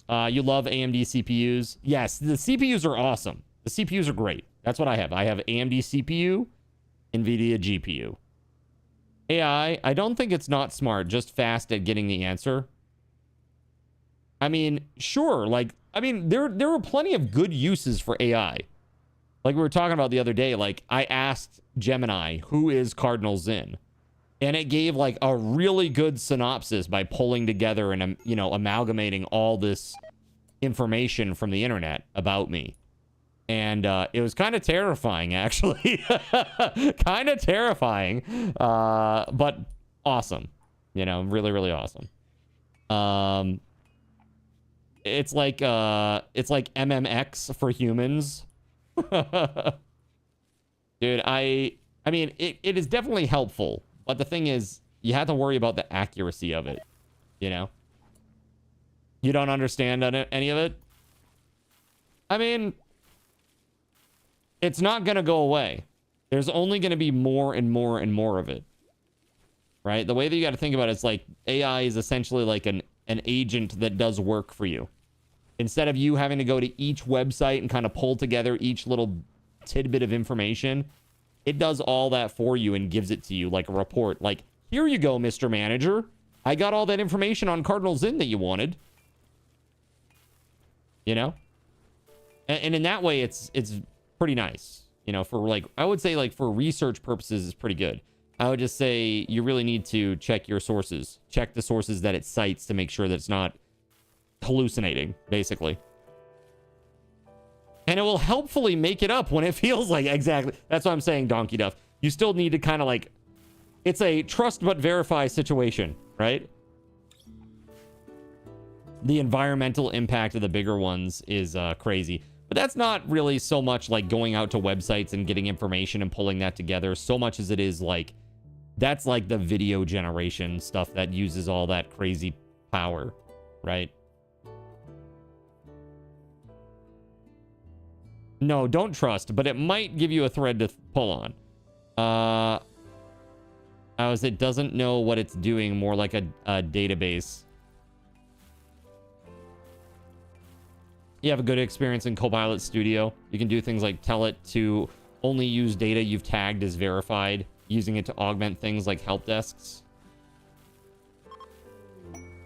You love AMD CPUs? Yes, the CPUs are awesome. The CPUs are great. That's what I have. I have AMD CPU, NVIDIA GPU. AI, I don't think it's not smart, just fast at getting the answer. I mean, sure, like, I mean, there are plenty of good uses for AI. Like we were talking about the other day, like, I asked Gemini, who is Cardinal Zin? And it gave, like, a really good synopsis by pulling together and, you know, amalgamating all this information from the internet about me. And it was kind of terrifying, actually. Kind of terrifying, but awesome. You know, really, really awesome. It's like MMX for humans. Dude, I mean, it is definitely helpful. But the thing is, you have to worry about the accuracy of it. You know? You don't understand any of it? I mean, it's not going to go away. There's only going to be more and more and more of it. Right? The way that you got to think about it is like AI is essentially like an agent that does work for you. Instead of you having to go to each website and kind of pull together each little tidbit of information, it does all that for you and gives it to you like a report. Like, here you go, Mr. Manager. I got all that information on Cardinal Zin that you wanted. You know? And in that way, it's pretty nice. You know, for like, I would say like for research purposes, it's pretty good. I would just say you really need to check your sources. Check the sources that it cites to make sure that it's not hallucinating, basically. And it will helpfully make it up when it feels like, exactly. That's what I'm saying, Donkey Duff. You still need to kind of like, it's a trust but verify situation, right? The environmental impact of the bigger ones is crazy. But that's not really so much like going out to websites and getting information and pulling that together, so much as it is like That's like the video generation stuff that uses all that crazy power, right? No, don't trust, but it might give you a thread to pull on. It doesn't know what it's doing, more like a database. You have a good experience in Copilot Studio. You can do things like tell it to only use data you've tagged as verified, using it to augment things like help desks.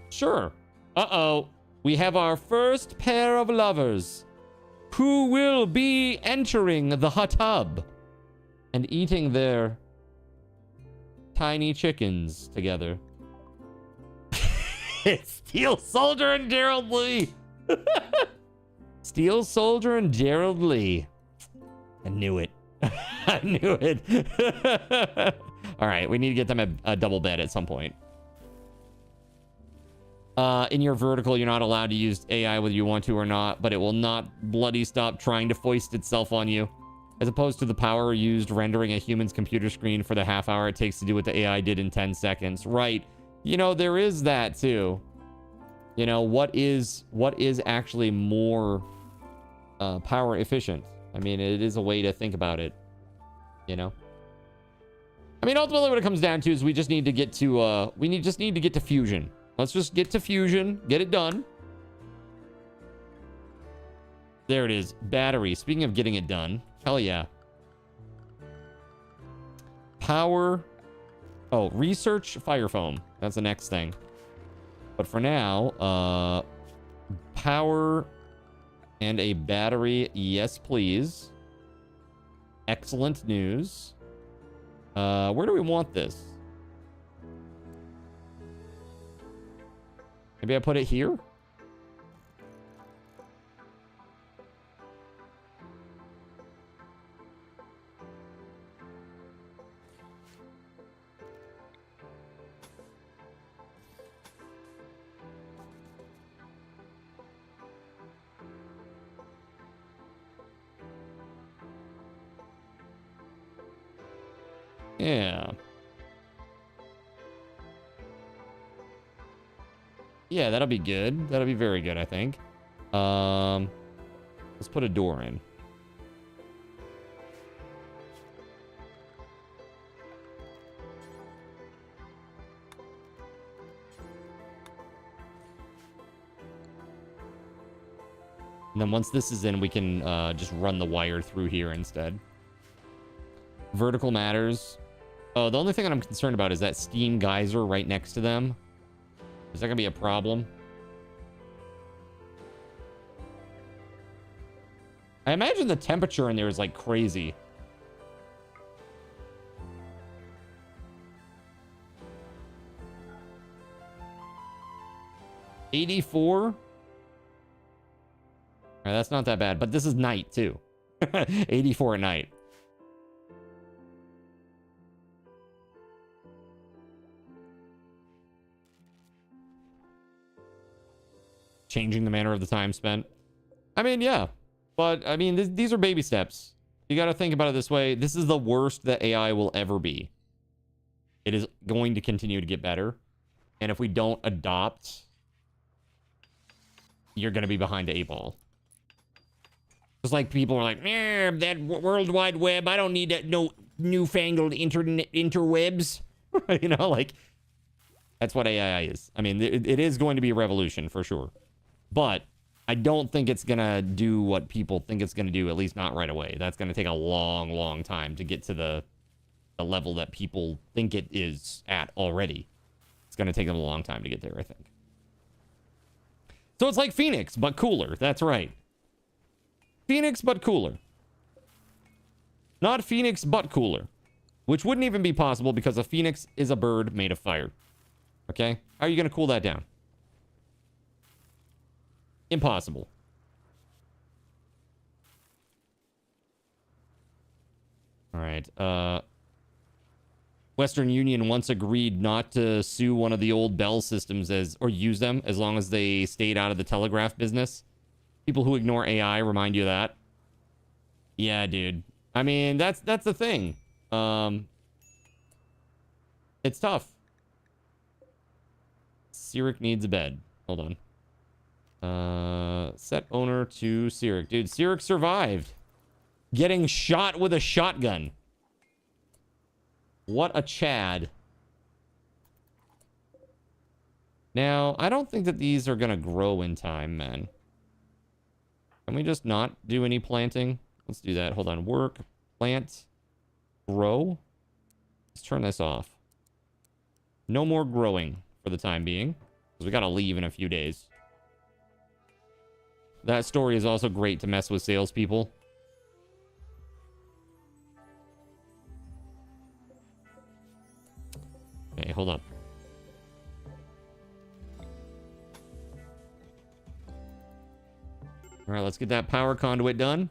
Sure. Uh-oh. We have our first pair of lovers who will be entering the hot tub and eating their tiny chickens together. It's Steel Soldier and Gerald Lee. Steel Soldier and Gerald Lee. I knew it. I knew it. All right, we need to get them a double bed at some point. In your vertical, you're not allowed to use AI whether you want to or not, but it will not bloody stop trying to foist itself on you. As opposed to the power used rendering a human's computer screen for the half hour it takes to do what the AI did in 10 seconds. Right. You know, there is that too. You know, what is actually more power efficient? I mean, it is a way to think about it, you know? I mean, ultimately what it comes down to is we just need to get to, just need to get to fusion. Let's just get to fusion, get it done. There it is. Battery. Speaking of getting it done, hell yeah. Power. Oh, research fire foam. That's the next thing. But for now, power and a battery. Yes, please. Excellent news. Where do we want this? Maybe I put it here? Yeah. Yeah, that'll be good. That'll be very good, I think. Let's put a door in. And then once this is in, we can just run the wire through here instead. Vertical matters. Oh, the only thing that I'm concerned about is that steam geyser right next to them. Is that gonna be a problem? I imagine the temperature in there is like crazy. $84? All right, that's not that bad, but this is night too. 84 at night. Changing the manner of the time spent. I mean, yeah. But, I mean, these are baby steps. You got to think about it this way. This is the worst that AI will ever be. It is going to continue to get better. And if we don't adopt, you're going to be behind the 8-ball. Just like people are like, that World Wide Web, I don't need that no newfangled interwebs. You know, like, that's what AI is. I mean, it is going to be a revolution for sure. But I don't think it's going to do what people think it's going to do, at least not right away. That's going to take a long, long time to get to the level that people think it is at already. It's going to take them a long time to get there, I think. So it's like Phoenix, but cooler. That's right. Phoenix, but cooler. Not Phoenix, but cooler. Which wouldn't even be possible because a phoenix is a bird made of fire. Okay? How are you going to cool that down? Impossible. All right. Western Union once agreed not to sue one of the old Bell systems or use them as long as they stayed out of the telegraph business. People who ignore AI remind you of that. Yeah, dude. I mean, that's the thing. It's tough. Sirik needs a bed. Hold on. Set owner to Sirik. Dude, Sirik survived. Getting shot with a shotgun. What a Chad. Now, I don't think that these are going to grow in time, man. Can we just not do any planting? Let's do that. Hold on. Work, plant, grow. Let's turn this off. No more growing for the time being, because we got to leave in a few days. That story is also great to mess with salespeople. Okay, hold up. All right, let's get that power conduit done.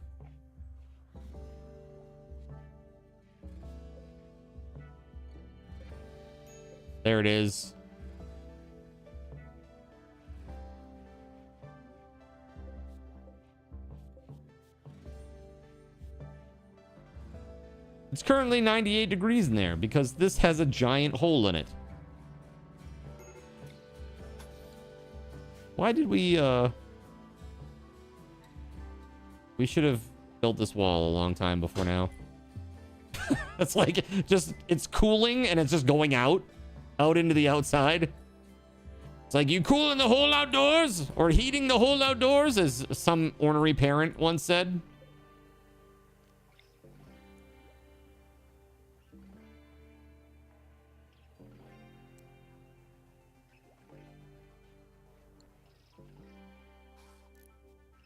There it is. It's currently 98 degrees in there because this has a giant hole in it. Why did we should have built this wall a long time before now. It's like just it's cooling and it's just going out into the outside. It's like, you cooling the whole outdoors or heating the whole outdoors, as some ornery parent once said.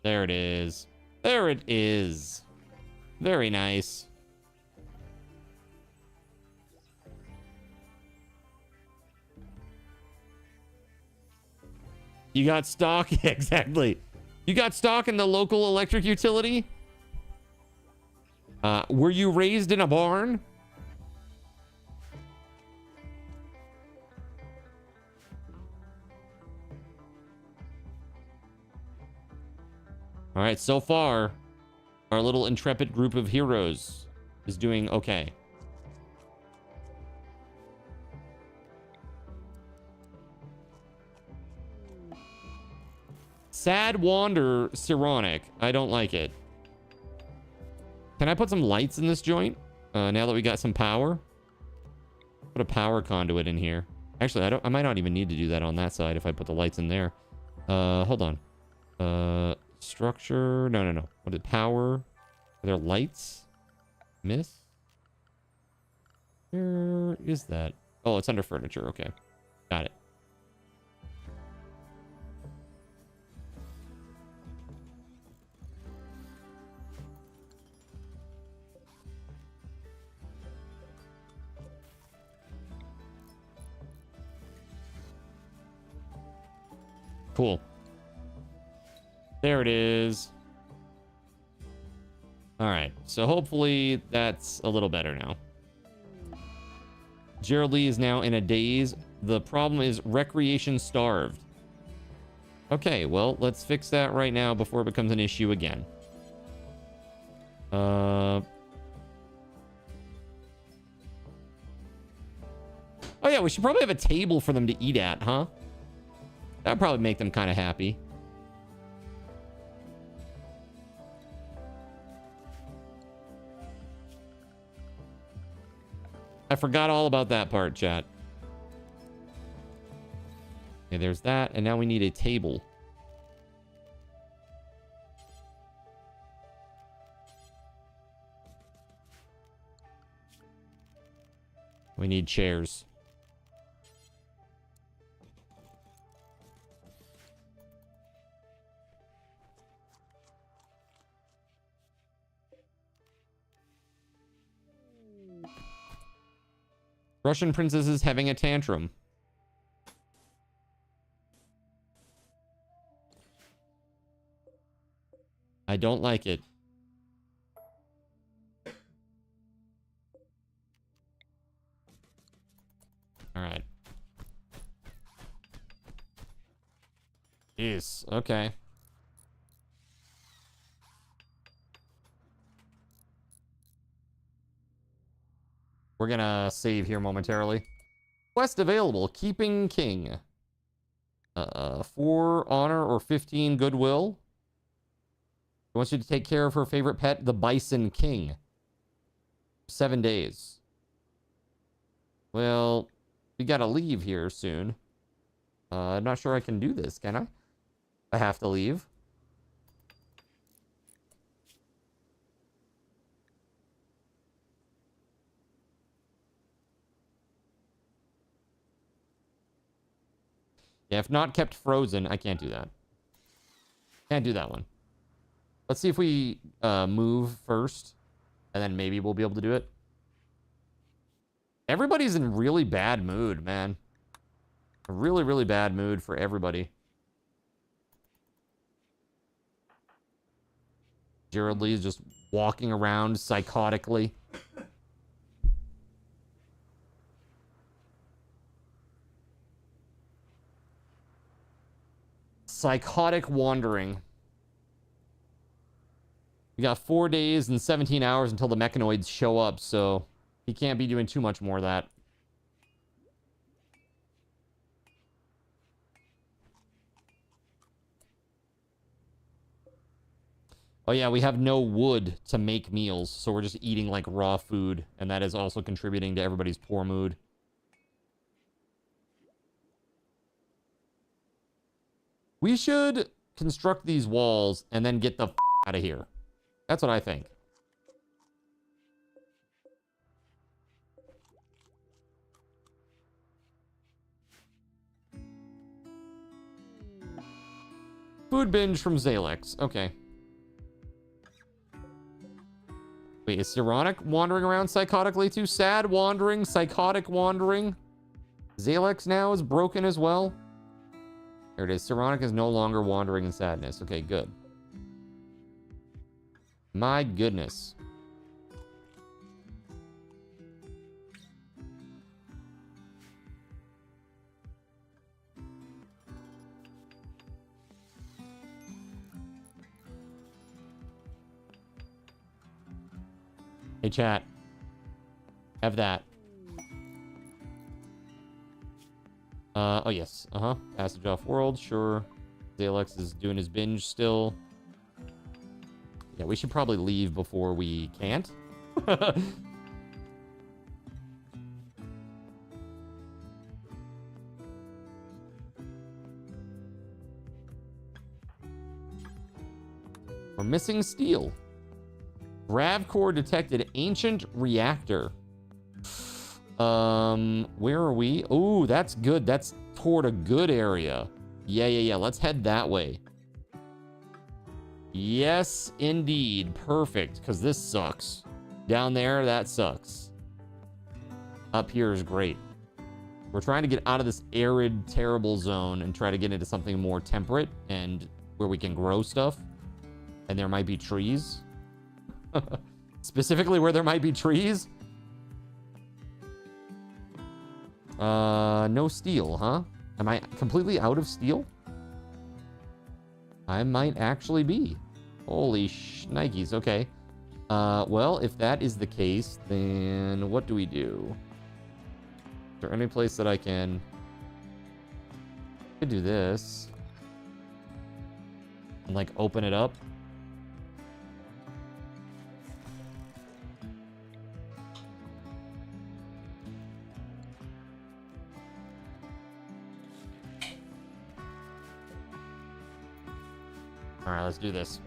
There it is. There it is. Very nice. You got stock? Yeah, exactly. You got stock in the local electric utility? Were you raised in a barn? All right, so far, our little intrepid group of heroes is doing okay. Sad Wander Sironic. I don't like it. Can I put some lights in this joint? Now that we got some power? Put a power conduit in here. Actually, I might not even need to do that on that side if I put the lights in there. Hold on. Structure. No. What is power? Are there lights? Miss? Where is that? Oh, it's under furniture. Okay. Got it. Cool. There it is. All right. So hopefully that's a little better now. Gerald Lee is now in a daze. The problem is recreation starved. Okay, well, let's fix that right now before it becomes an issue again. Oh yeah, we should probably have a table for them to eat at, huh? That'd probably make them kind of happy. I forgot all about that part, chat. Okay, there's that. And now we need a table. We need chairs. Russian princess is having a tantrum. I don't like it. All right. Jeez. Okay. We're gonna save here momentarily. Quest available. Keeping King. 4 honor or 15 goodwill. She wants you to take care of her favorite pet, the Bison King. 7 days. Well, we gotta leave here soon. I'm not sure I can do this, can I? I have to leave. Yeah, if not kept frozen, I can't do that. Can't do that one. Let's see if we move first, and then maybe we'll be able to do it. Everybody's in really bad mood, man. A really, really bad mood for everybody. Jared Lee's just walking around psychotically. Psychotic wandering. We got 4 days and 17 hours until the mechanoids show up, so he can't be doing too much more of that. Oh yeah, we have no wood to make meals, so we're just eating like raw food, and that is also contributing to everybody's poor mood. We should construct these walls and then get the f out of here. That's what I think. Food binge from Zalex. Okay. Wait, is Sironic wandering around psychotically too? Sad wandering, psychotic wandering. Zalex now is broken as well. There it is. Sironic is no longer wandering in sadness. Okay, good. My goodness. Hey, chat. Have that. Oh, yes. Passage off world. Sure. Zalex is doing his binge still. Yeah, we should probably leave before we can't. We're missing steel. Gravcore detected ancient reactor. Where are we? Oh, that's good. That's toward a good area. Yeah. Let's head that way. Yes, indeed. Perfect, because this sucks. Down there, that sucks. Up here is great. We're trying to get out of this arid, terrible zone and try to get into something more temperate and where we can grow stuff. And there might be trees. Specifically where there might be trees. No steel, huh? Am I completely out of steel? I might actually be. Holy shnikes, okay. Well, if that is the case, then what do we do? Is there any place that I can... I could do this. And, like, open it up. All right, let's do this.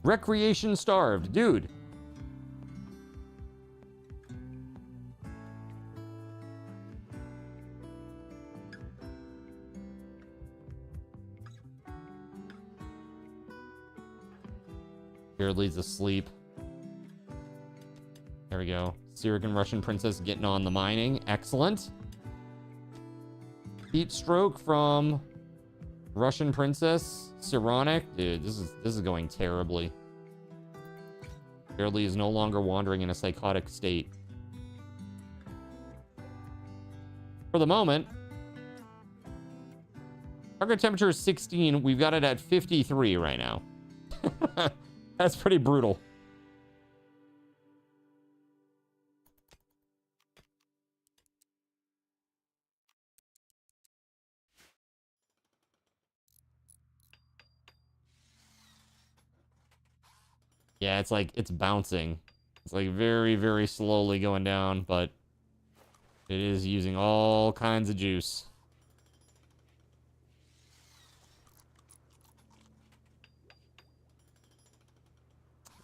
Recreation starved, dude. Here leads asleep. There we go. Syrian Russian princess getting on the mining. Excellent. Heat stroke from Russian princess, Cyronic. Dude, this is going terribly. Barely is no longer wandering in a psychotic state. For the moment, target temperature is 16. We've got it at 53 right now. That's pretty brutal. Yeah, it's like, it's bouncing. It's like very, very slowly going down, but it is using all kinds of juice.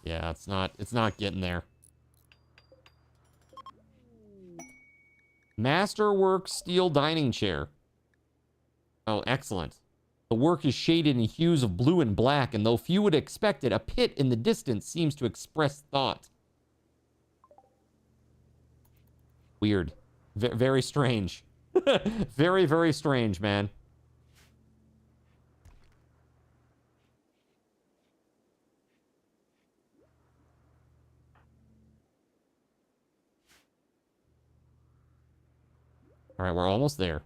Yeah, it's not getting there. Masterwork steel dining chair. Oh, excellent. The work is shaded in hues of blue and black, and though few would expect it, a pit in the distance seems to express thought. Weird. Very strange. Very, very strange, man. All right, we're almost there.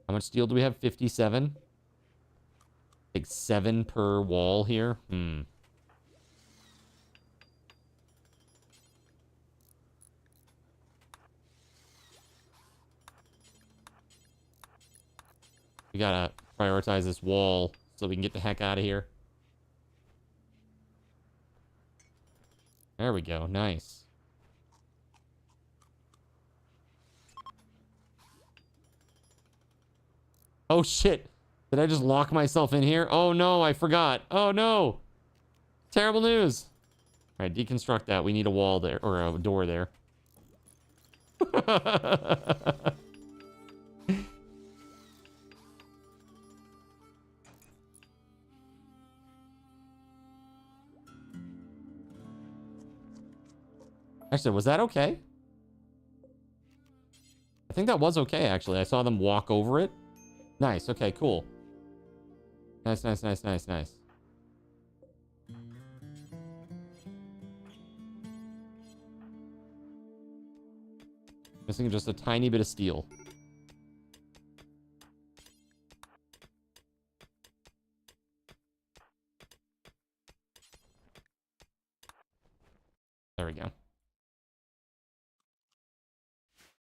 How much steel do we have? 57? Like 7 per wall here? We gotta prioritize this wall so we can get the heck out of here. There we go. Nice. Oh, shit. Did I just lock myself in here? Oh, no. I forgot. Oh, no. Terrible news. All right. Deconstruct that. We need a wall there. Or a door there. Actually, was that okay? I think that was okay, actually. I saw them walk over it. Nice. Okay, cool. Nice, nice, nice, nice, nice. Missing just a tiny bit of steel. There we go.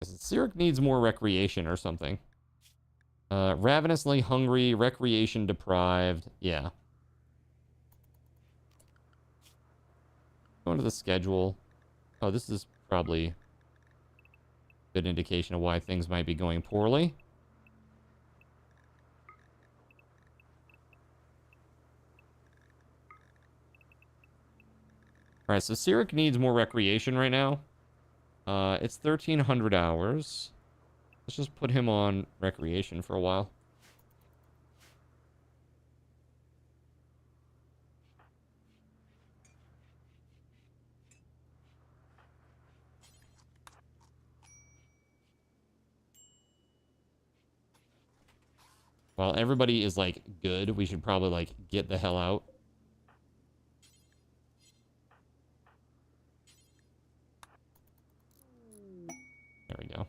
Sirik needs more recreation or something. Ravenously hungry, recreation deprived. Yeah. Going to the schedule. Oh, this is probably a good indication of why things might be going poorly. All right, so Sirik needs more recreation right now. It's 1,300 hours. Let's just put him on recreation for a while. While everybody is, like, good, we should probably, like, get the hell out. There we go.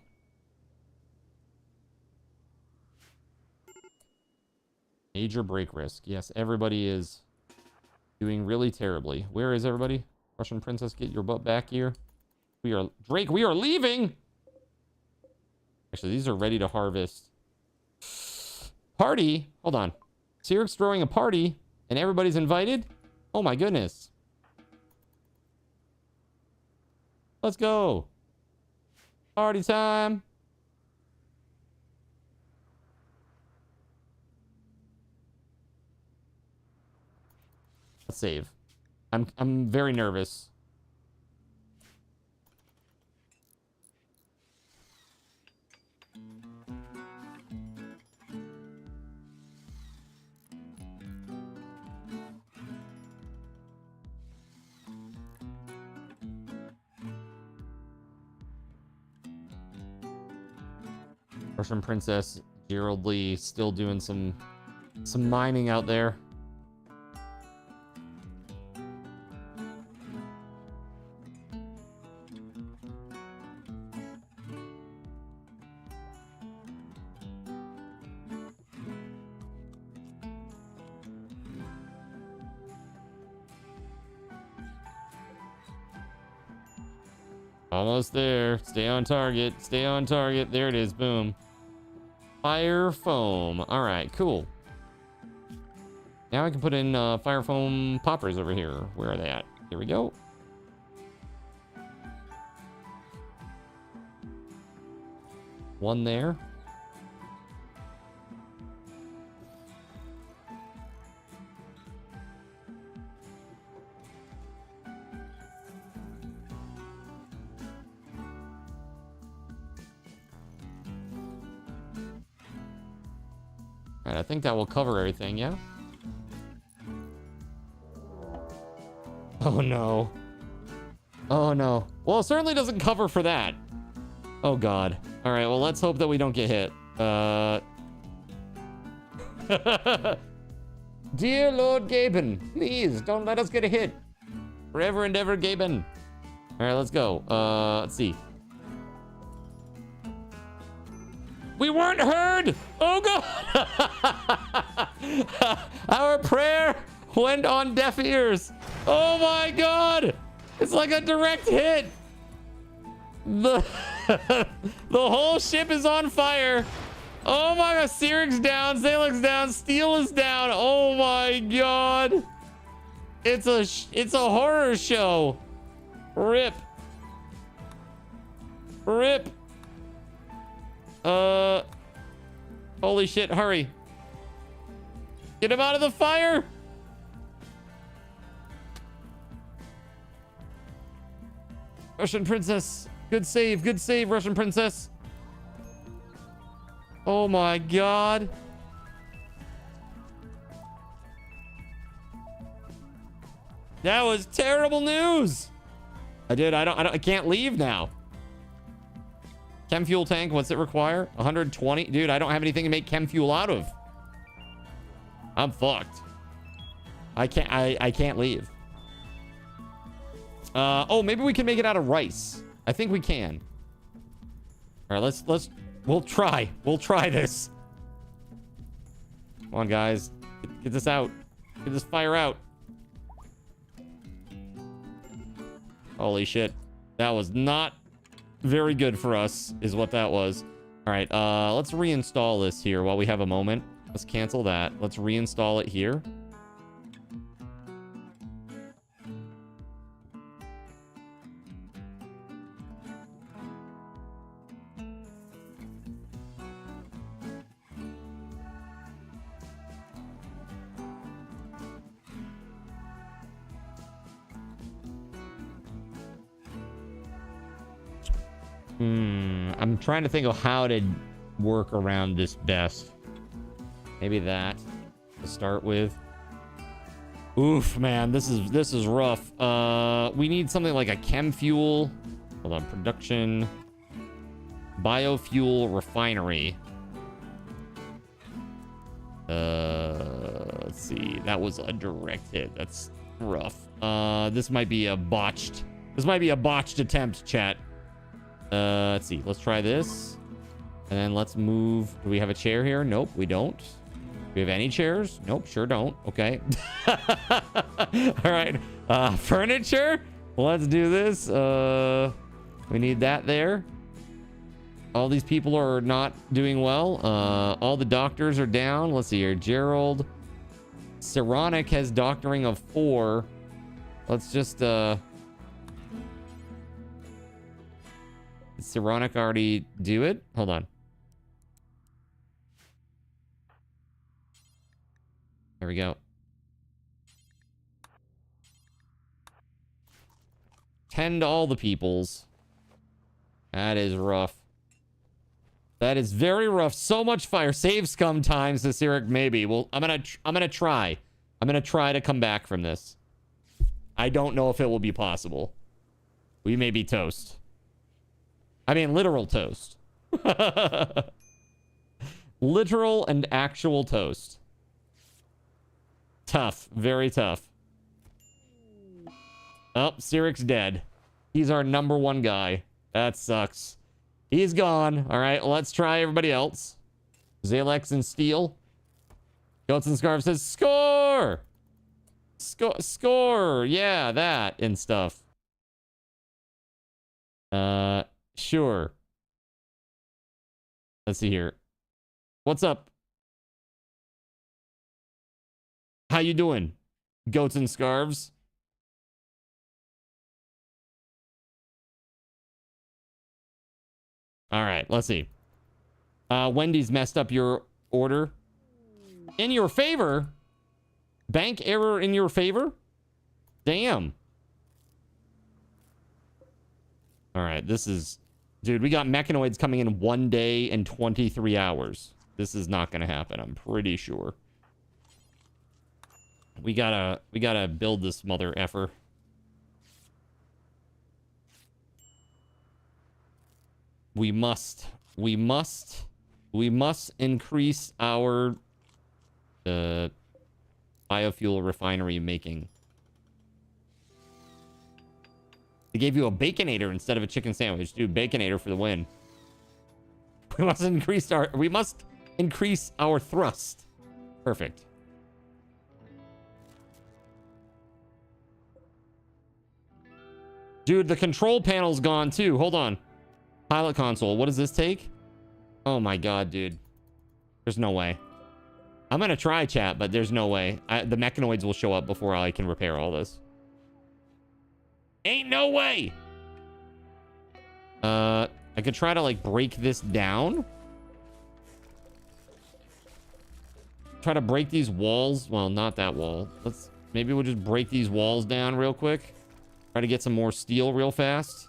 Major break risk. Yes, everybody is doing really terribly. Where is everybody? Russian princess, get your butt back here. Drake, we are leaving! Actually, these are ready to harvest. Party? Hold on. Sirik's throwing a party, and everybody's invited? Oh my goodness. Let's go. Party time. Let's save. I'm very nervous. Russian Princess, Gerald Lee, still doing some mining out there. Almost there. Stay on target. Stay on target. There it is. Boom. Fire foam. All right, cool. Now I can put in fire foam poppers over here. Where are they at? Here we go. One there. All right, I think that will cover everything, yeah? Oh no. Oh no. Well, it certainly doesn't cover for that. Oh god. All right, well, let's hope that we don't get hit. Dear Lord Gaben, please don't let us get hit. Forever and ever, Gaben. All right, let's go. Let's see. We weren't heard! Oh god! Our prayer went on deaf ears. Oh my god! It's like a direct hit. The whole ship is on fire. Oh my god, Siric's down, Zalek's down, Steel is down. Oh my god. It's a horror show. Rip. Rip. Holy shit, hurry. Get him out of the fire. Russian Princess. Good save, Russian Princess. Oh my god. That was terrible news. I can't leave now. Chem fuel tank, what's it require? 120? Dude, I don't have anything to make chem fuel out of. I'm fucked. I can't leave. Oh, maybe we can make it out of rice. I think we can. All right, we'll try. We'll try this. Come on, guys. Get this out. Get this fire out. Holy shit. That was not very good for us, is what that was. All right, let's reinstall this here while we have a moment. Let's cancel that. Let's reinstall it here. I'm trying to think of how to work around this best. Maybe that to start with. Oof, man, this is rough. We need something like a chem fuel. Hold on, production. Biofuel refinery. Let's see. That was a direct hit. That's rough. This might be a botched attempt, chat. Let's see. Let's try this. And then let's move. Do we have a chair here? Nope, we don't. Do we have any chairs? Nope, sure don't. Okay. All right. Furniture. Let's do this. We need that there. All these people are not doing well. All the doctors are down. Let's see here. Gerald. Saronic has doctoring of 4. Let's just... Did Saronic already do it? Hold on. There we go. 10 to all the peoples. That is rough. That is very rough. So much fire. Save scum time, says Eric. Maybe. Well, I'm gonna try. I'm gonna try to come back from this. I don't know if it will be possible. We may be toast. I mean, literal toast. Literal and actual toast. Tough. Very tough. Oh, Siric's dead. He's our #1 guy. That sucks. He's gone. All right, let's try everybody else. Zalex and Steel. Goats and Scarf says, score! Score! Yeah, that and stuff. Sure. Let's see here. What's up? How you doing? Goats and Scarves. All right, let's see. Wendy's messed up your order. In your favor? Bank error in your favor? Damn. All right, this is... Dude, we got mechanoids coming in 1 day and 23 hours. This is not going to happen, I'm pretty sure. We gotta build this mother effer. We must increase our biofuel refinery making. They gave you a baconator instead of a chicken sandwich. Dude, baconator for the win. We must increase our thrust. Perfect. Dude, the control panel's gone too. Hold on. Pilot console. What does this take? Oh my god, dude. There's no way. I'm gonna try, chat, but there's no way. The mechanoids will show up before I can repair all this. Ain't no way! I could try to, like, break this down. Try to break these walls. Well, not that wall. Maybe we'll just break these walls down real quick. Try to get some more steel real fast.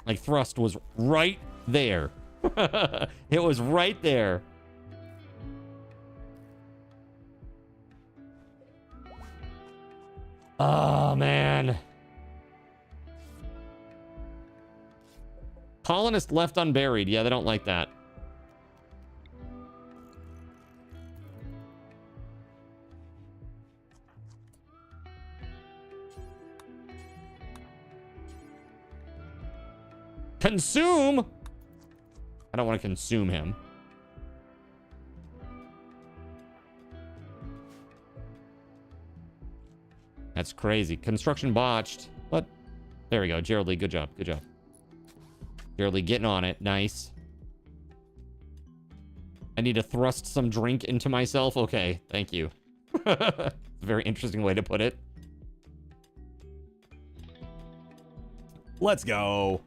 Like, thrust was right there. It was right there. Oh, man. Colonist left unburied. Yeah, they don't like that. Consume? I don't want to consume him. That's crazy. Construction botched. What? There we go. Gerald Lee, good job. Good job. Gerald Lee getting on it. Nice. I need to thrust some drink into myself. Okay, thank you. It's a very interesting way to put it. Let's go.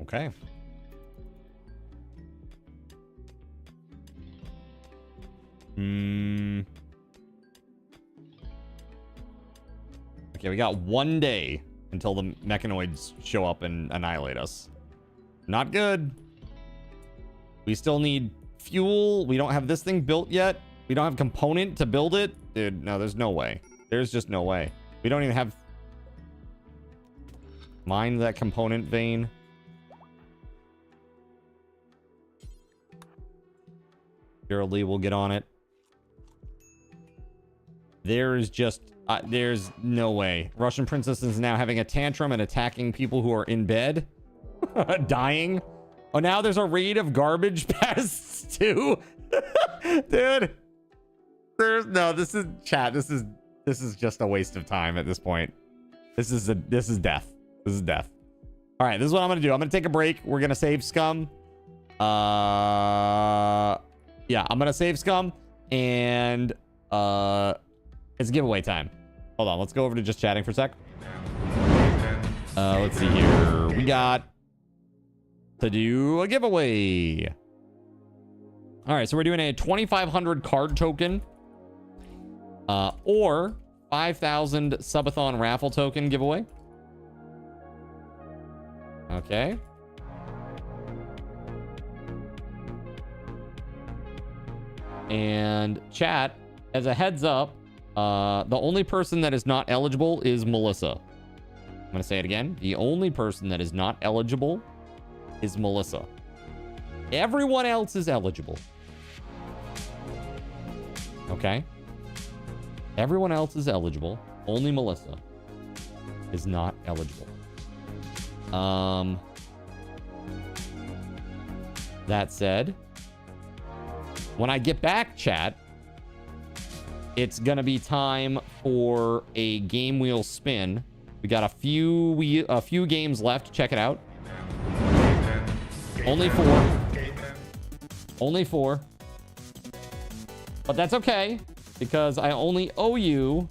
Okay. Okay, we got 1 day until the mechanoids show up and annihilate us. Not good. We still need fuel. We don't have this thing built yet. We don't have component to build it. Dude, no, there's no way. There's just no way. We don't even have... Mine that component vein. Gerald Lee will get on it. There's just... there's no way. Russian princess is now having a tantrum and attacking people who are in bed. Dying. Oh, now there's a raid of garbage pests too. Dude. There's no, this is chat. This is just a waste of time at this point. This is death. This is death. All right, this is what I'm gonna do. I'm gonna take a break. We're gonna save scum. Yeah, I'm gonna save scum, and it's giveaway time. Hold on, let's go over to just chatting for a sec. Let's see here. We got to do a giveaway. All right, so we're doing a 2,500 card token, or 5,000 subathon raffle token giveaway. Okay. And chat, as a heads up, the only person that is not eligible is Melissa. I'm going to say it again. The only person that is not eligible is Melissa. Everyone else is eligible. Okay? Everyone else is eligible. Only Melissa is not eligible. That said, when I get back, chat, it's gonna be time for a game wheel spin. We got a few games left. Check it out. Only 4. Only 4. But that's okay, because I only owe you,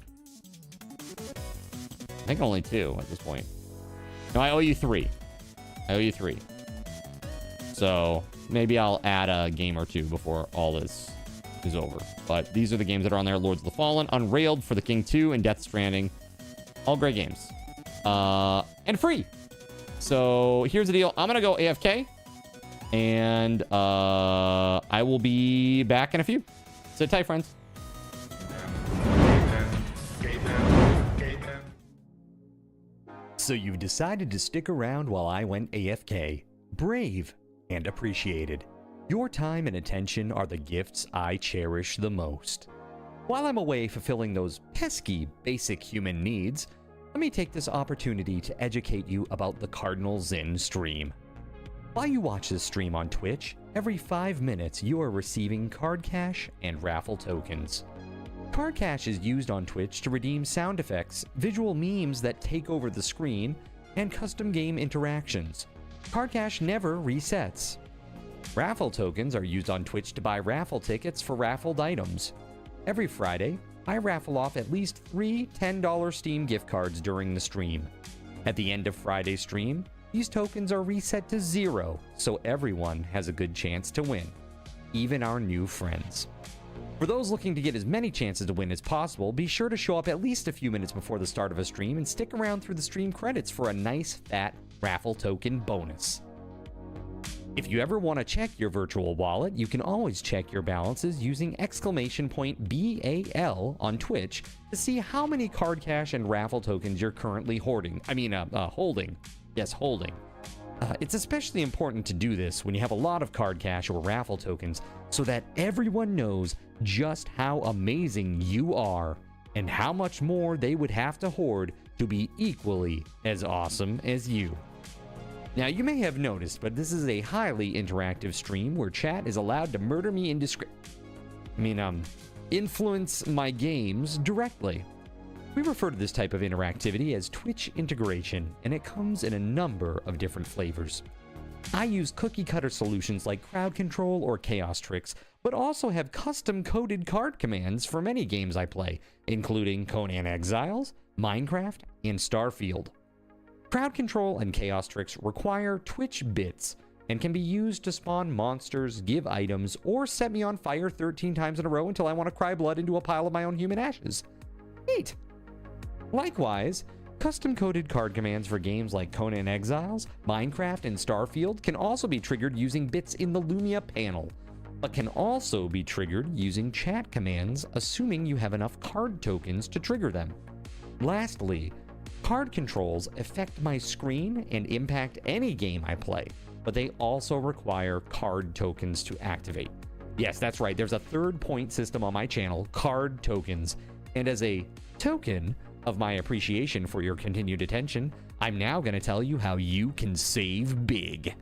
I think only 2 at this point. No, I owe you 3. I owe you 3. So maybe I'll add a game or 2 before all this is over. But these are the games that are on there. Lords of the Fallen, Unrailed, For the King 2, and Death Stranding. All great games. And free. So here's the deal. I'm going to go AFK. And I will be back in a few. Sit tight, friends. So you've decided to stick around while I went AFK. Brave and appreciated. Your time and attention are the gifts I cherish the most. While I'm away fulfilling those pesky basic human needs, let me take this opportunity to educate you about the Cardinal Zin stream. While you watch this stream on Twitch, every 5 minutes you are receiving card cash and raffle tokens. Card cash is used on Twitch to redeem sound effects, visual memes that take over the screen, and custom game interactions. Card cash never resets. Raffle tokens are used on Twitch to buy raffle tickets for raffled items. Every Friday, I raffle off at least 3 $10 Steam gift cards during the stream. At the end of Friday's stream, these tokens are reset to 0, so everyone has a good chance to win, even our new friends. For those looking to get as many chances to win as possible, be sure to show up at least a few minutes before the start of a stream and stick around through the stream credits for a nice fat raffle token bonus. If you ever want to check your virtual wallet, you can always check your balances using !BAL on Twitch to see how many card cash and raffle tokens you're currently holding. Yes, holding. It's especially important to do this when you have a lot of card cash or raffle tokens so that everyone knows just how amazing you are and how much more they would have to hoard to be equally as awesome as you. Now, you may have noticed, but this is a highly interactive stream where chat is allowed to murder me influence my games directly. We refer to this type of interactivity as Twitch integration, and it comes in a number of different flavors. I use cookie-cutter solutions like crowd control or chaos tricks, but also have custom-coded card commands for many games I play, including Conan Exiles, Minecraft, and Starfield. Crowd control and chaos tricks require Twitch bits and can be used to spawn monsters, give items, or set me on fire 13 times in a row until I want to cry blood into a pile of my own human ashes. Neat! Likewise, custom-coded card commands for games like Conan Exiles, Minecraft, and Starfield can also be triggered using bits in the Lumia panel, but can also be triggered using chat commands, assuming you have enough card tokens to trigger them. Lastly, card controls affect my screen and impact any game I play, but they also require card tokens to activate. Yes, that's right, there's a third point system on my channel, card tokens, and as a token of my appreciation for your continued attention, I'm now going to tell you how you can save big.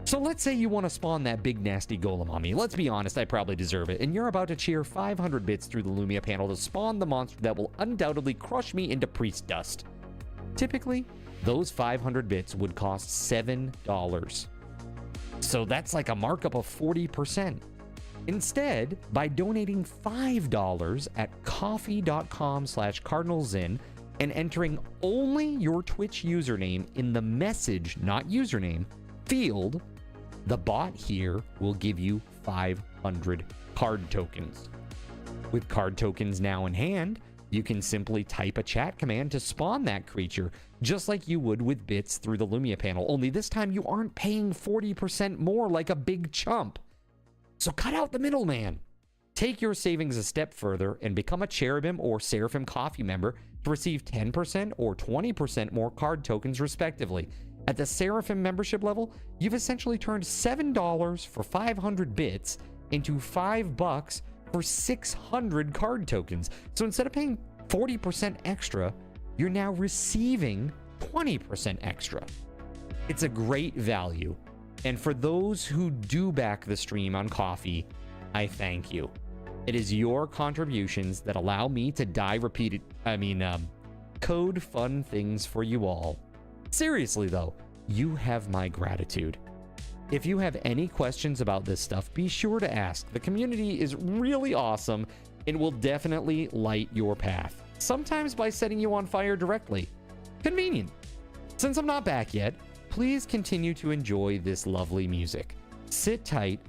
So let's say you want to spawn that big nasty golem on me. Let's be honest, I probably deserve it, and you're about to cheer 500 bits through the Lumia panel to spawn the monster that will undoubtedly crush me into priest dust. Typically, those 500 bits would cost $7. So that's like a markup of 40%. Instead, by donating $5 at coffee.com/cardinalzin and entering only your Twitch username in the message, not username, field, the bot here will give you 500 card tokens. With card tokens now in hand, You can simply type a chat command to spawn that creature, just like you would with bits through the Lumia panel, only this time you aren't paying 40% more like a big chump. So cut out the middleman. Take your savings a step further and become a Cherubim or Seraphim Coffee member to receive 10% or 20% more card tokens respectively. At the Seraphim membership level, you've essentially turned $7 for 500 bits into $5 for 600 card tokens. So instead of paying 40% extra, you're now receiving 20% extra. It's a great value. And for those who do back the stream on Coffee, I thank you. It is your contributions that allow me to code fun things for you all. Seriously though, you have my gratitude. If you have any questions about this stuff, be sure to ask. The community is really awesome and will definitely light your path. Sometimes by setting you on fire directly. Convenient. Since I'm not back yet, please continue to enjoy this lovely music. Sit tight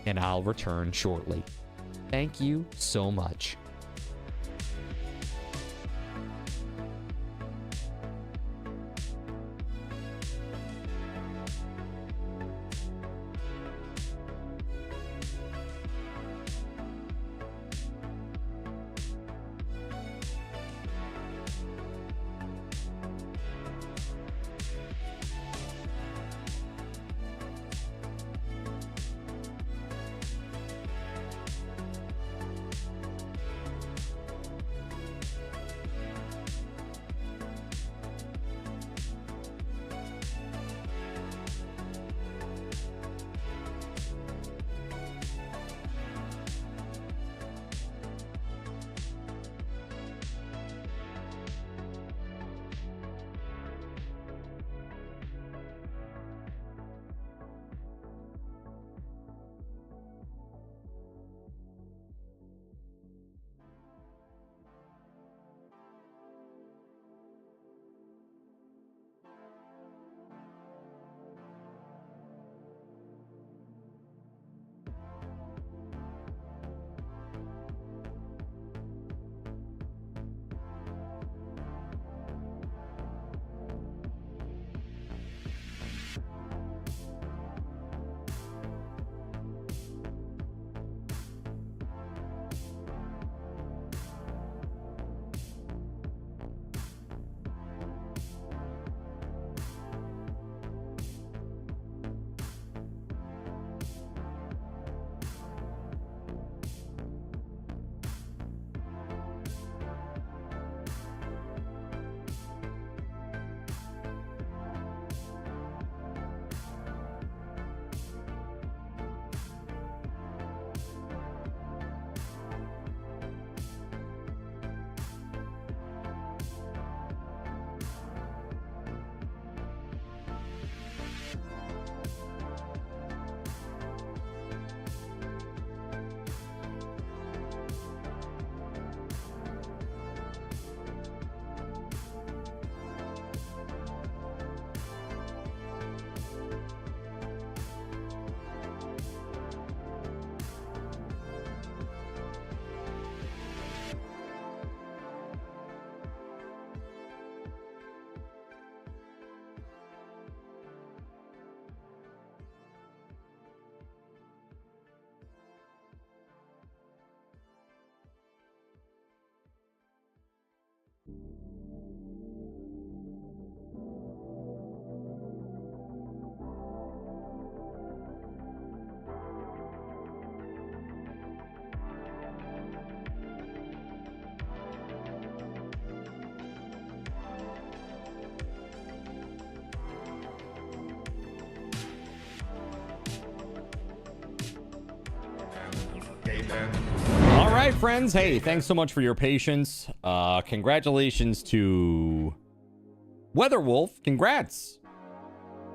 and I'll return shortly. Thank you so much. All right, friends. Hey, thanks so much for your patience. Congratulations to WeatherWolf. Congrats.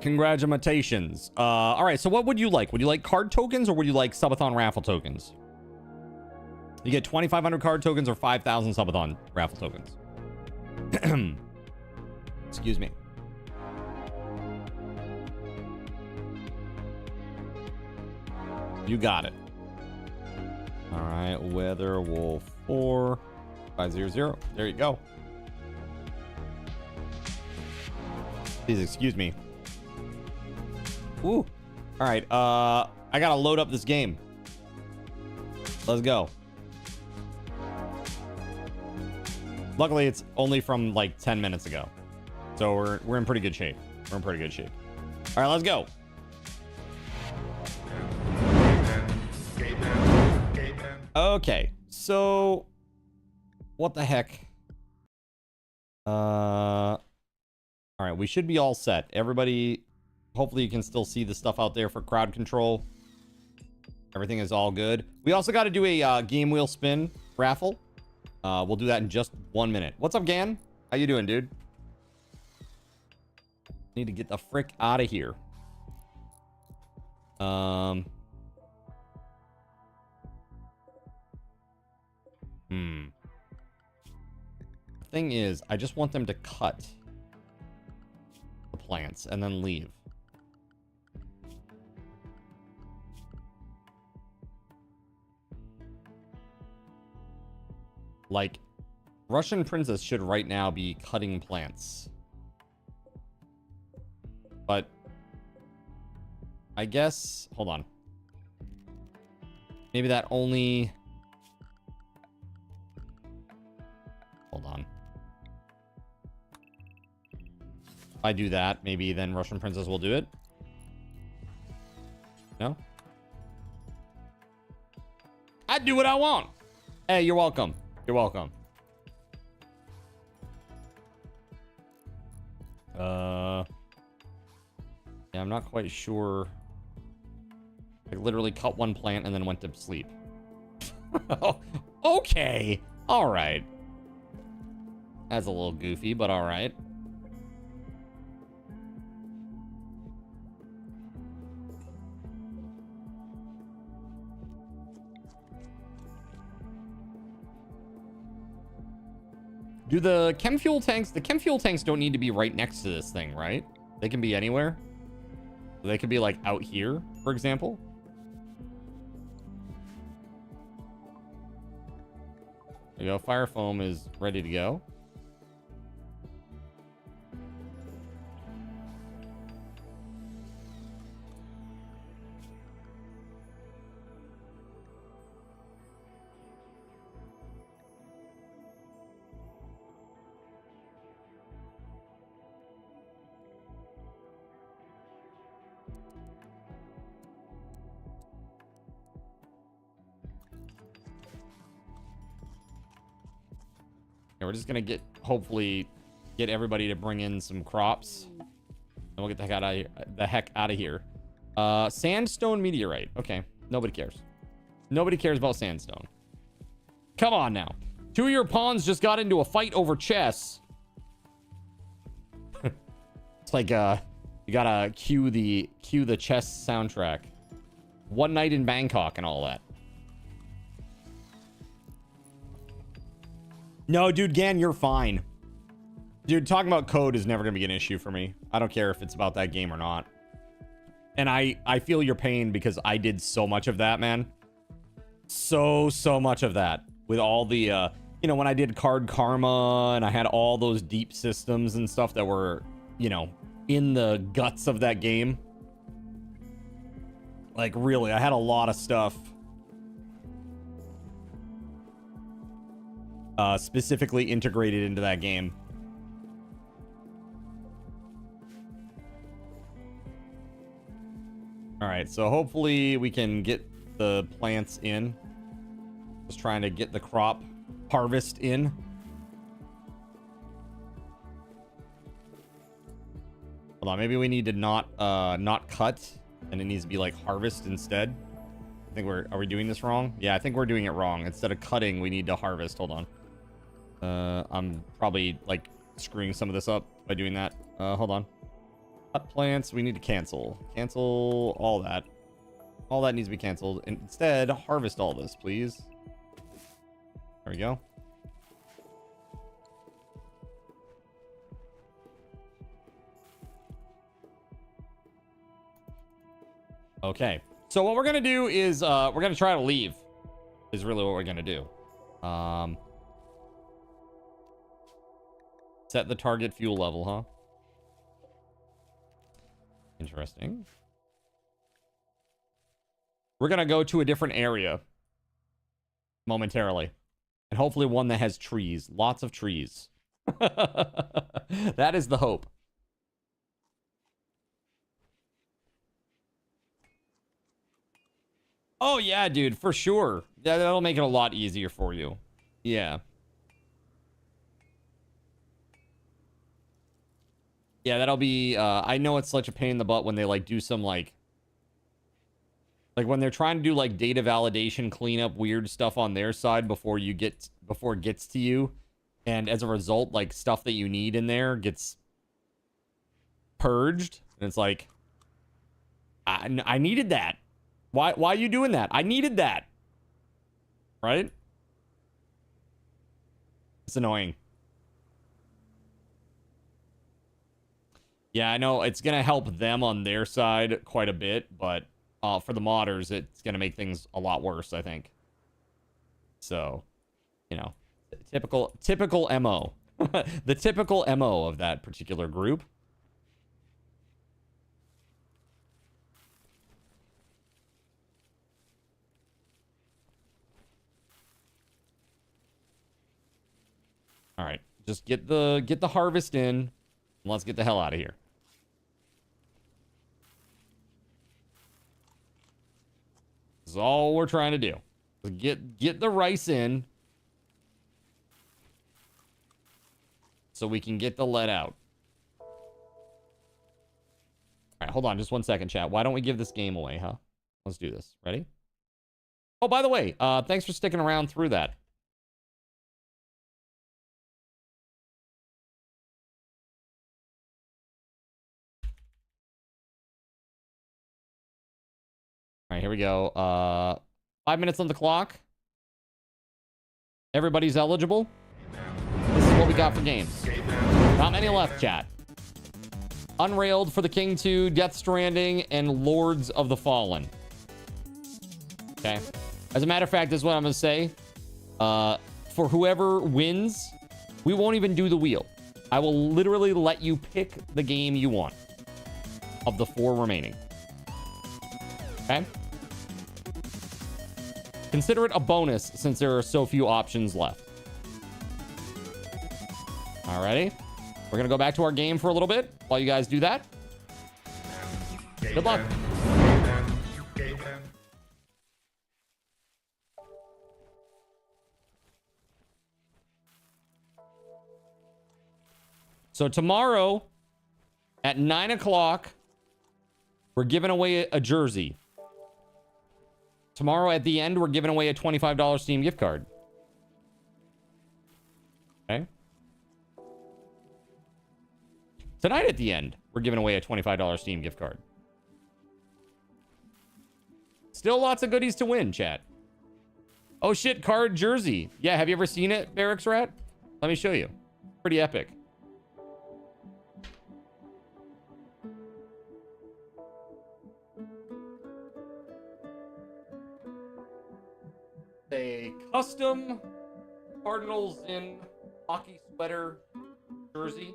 Congratulations. All right, so what would you like? Would you like card tokens or would you like subathon raffle tokens? You get 2,500 card tokens or 5,000 subathon raffle tokens. Excuse me. You got it. All right, WeatherWolf4. 500. There you go. Please excuse me. Ooh. All right. I gotta load up this game. Let's go. Luckily, it's only from like 10 minutes ago, so we're in pretty good shape. We're in pretty good shape. All right, let's go. Okay, so what the heck? All right, we should be all set. Everybody, hopefully you can still see the stuff out there for crowd control. Everything is all good. We also got to do a game wheel spin raffle. We'll do that in just 1 minute. What's up, Gan? How you doing, dude? Need to get the frick out of here. The thing is, I just want them to cut the plants and then leave. Like, Russian Princess should right now be cutting plants. But I guess, hold on. Maybe that only... Hold on. If I do that, maybe then Russian Princess will do it. No? I do what I want. Hey, you're welcome. You're welcome. Yeah, I'm not quite sure. I literally cut one plant and then went to sleep. Okay. All right. That's a little goofy, but all right. Do the chem fuel tanks don't need to be right next to this thing, right? They can be anywhere. They could be like out here, for example. There you go. Fire foam is ready to go. We're just gonna hopefully get everybody to bring in some crops, and we'll get the heck out of here. Sandstone meteorite. Okay, nobody cares. Nobody cares about sandstone. Come on now. 2 of your pawns just got into a fight over chess. It's like you gotta cue the chess soundtrack. One night in Bangkok and all that. No, dude, Gan, you're fine. Dude, talking about code is never going to be an issue for me. I don't care if it's about that game or not. And I feel your pain because I did so much of that, man. So much of that. With all the, you know, when I did Card Karma and I had all those deep systems and stuff that were, you know, in the guts of that game. Like, really, I had a lot of stuff. Specifically integrated into that game. All right, so hopefully we can get the plants in. Just trying to get the crop harvest in. Hold on, maybe we need to not cut, and it needs to be like harvest instead. I think are we doing this wrong? Yeah, I think we're doing it wrong. Instead of cutting, we need to harvest. Hold on. I'm probably like screwing some of this up by doing that. Hold on. Cut plants, we need to cancel all that. All that needs to be canceled. Instead, harvest all this, please. There we go. Okay, so what we're gonna do is we're gonna try to leave is really what we're gonna do. Set the target fuel level, huh? Interesting. We're going to go to a different area momentarily. And hopefully one that has trees. Lots of trees. That is the hope. Oh, yeah, dude, for sure. That'll make it a lot easier for you. Yeah. Yeah, that'll be... I know it's such a pain in the butt when they, like, do some, like when they're trying to do, like, data validation, cleanup, weird stuff on their side before it gets to you. And as a result, like, stuff that you need in there gets purged. And it's like, I needed that. Why are you doing that? I needed that. Right? It's annoying. Yeah, I know it's going to help them on their side quite a bit, but for the modders, it's going to make things a lot worse, I think. So, you know, typical MO. The typical MO of that particular group. All right, just get the harvest in, and let's get the hell out of here. This is all we're trying to do. Get the rice in, so we can get the lead out. All right, hold on just 1 second, chat. Why don't we give this game away, huh? Let's do this. Ready? Oh, by the way, thanks for sticking around through that. All right, here we go. 5 minutes on the clock. Everybody's eligible. This is what we got for games. Not many left, chat. Unrailed for the King 2, Death Stranding, and Lords of the Fallen. Okay. As a matter of fact, this is what I'm going to say. For whoever wins, we won't even do the wheel. I will literally let you pick the game you want of the 4 remaining. Okay? Consider it a bonus since there are so few options left. Alrighty. We're gonna go back to our game for a little bit while you guys do that. Good luck. So tomorrow at 9 o'clock, we're giving away a jersey. Tomorrow at the end, we're giving away a $25 Steam gift card. Okay. Tonight at the end, we're giving away a $25 Steam gift card. Still lots of goodies to win, chat. Oh shit, card jersey. Yeah, have you ever seen it, Barracks Rat? Let me show you. Pretty epic. A custom Cardinals in hockey sweater jersey.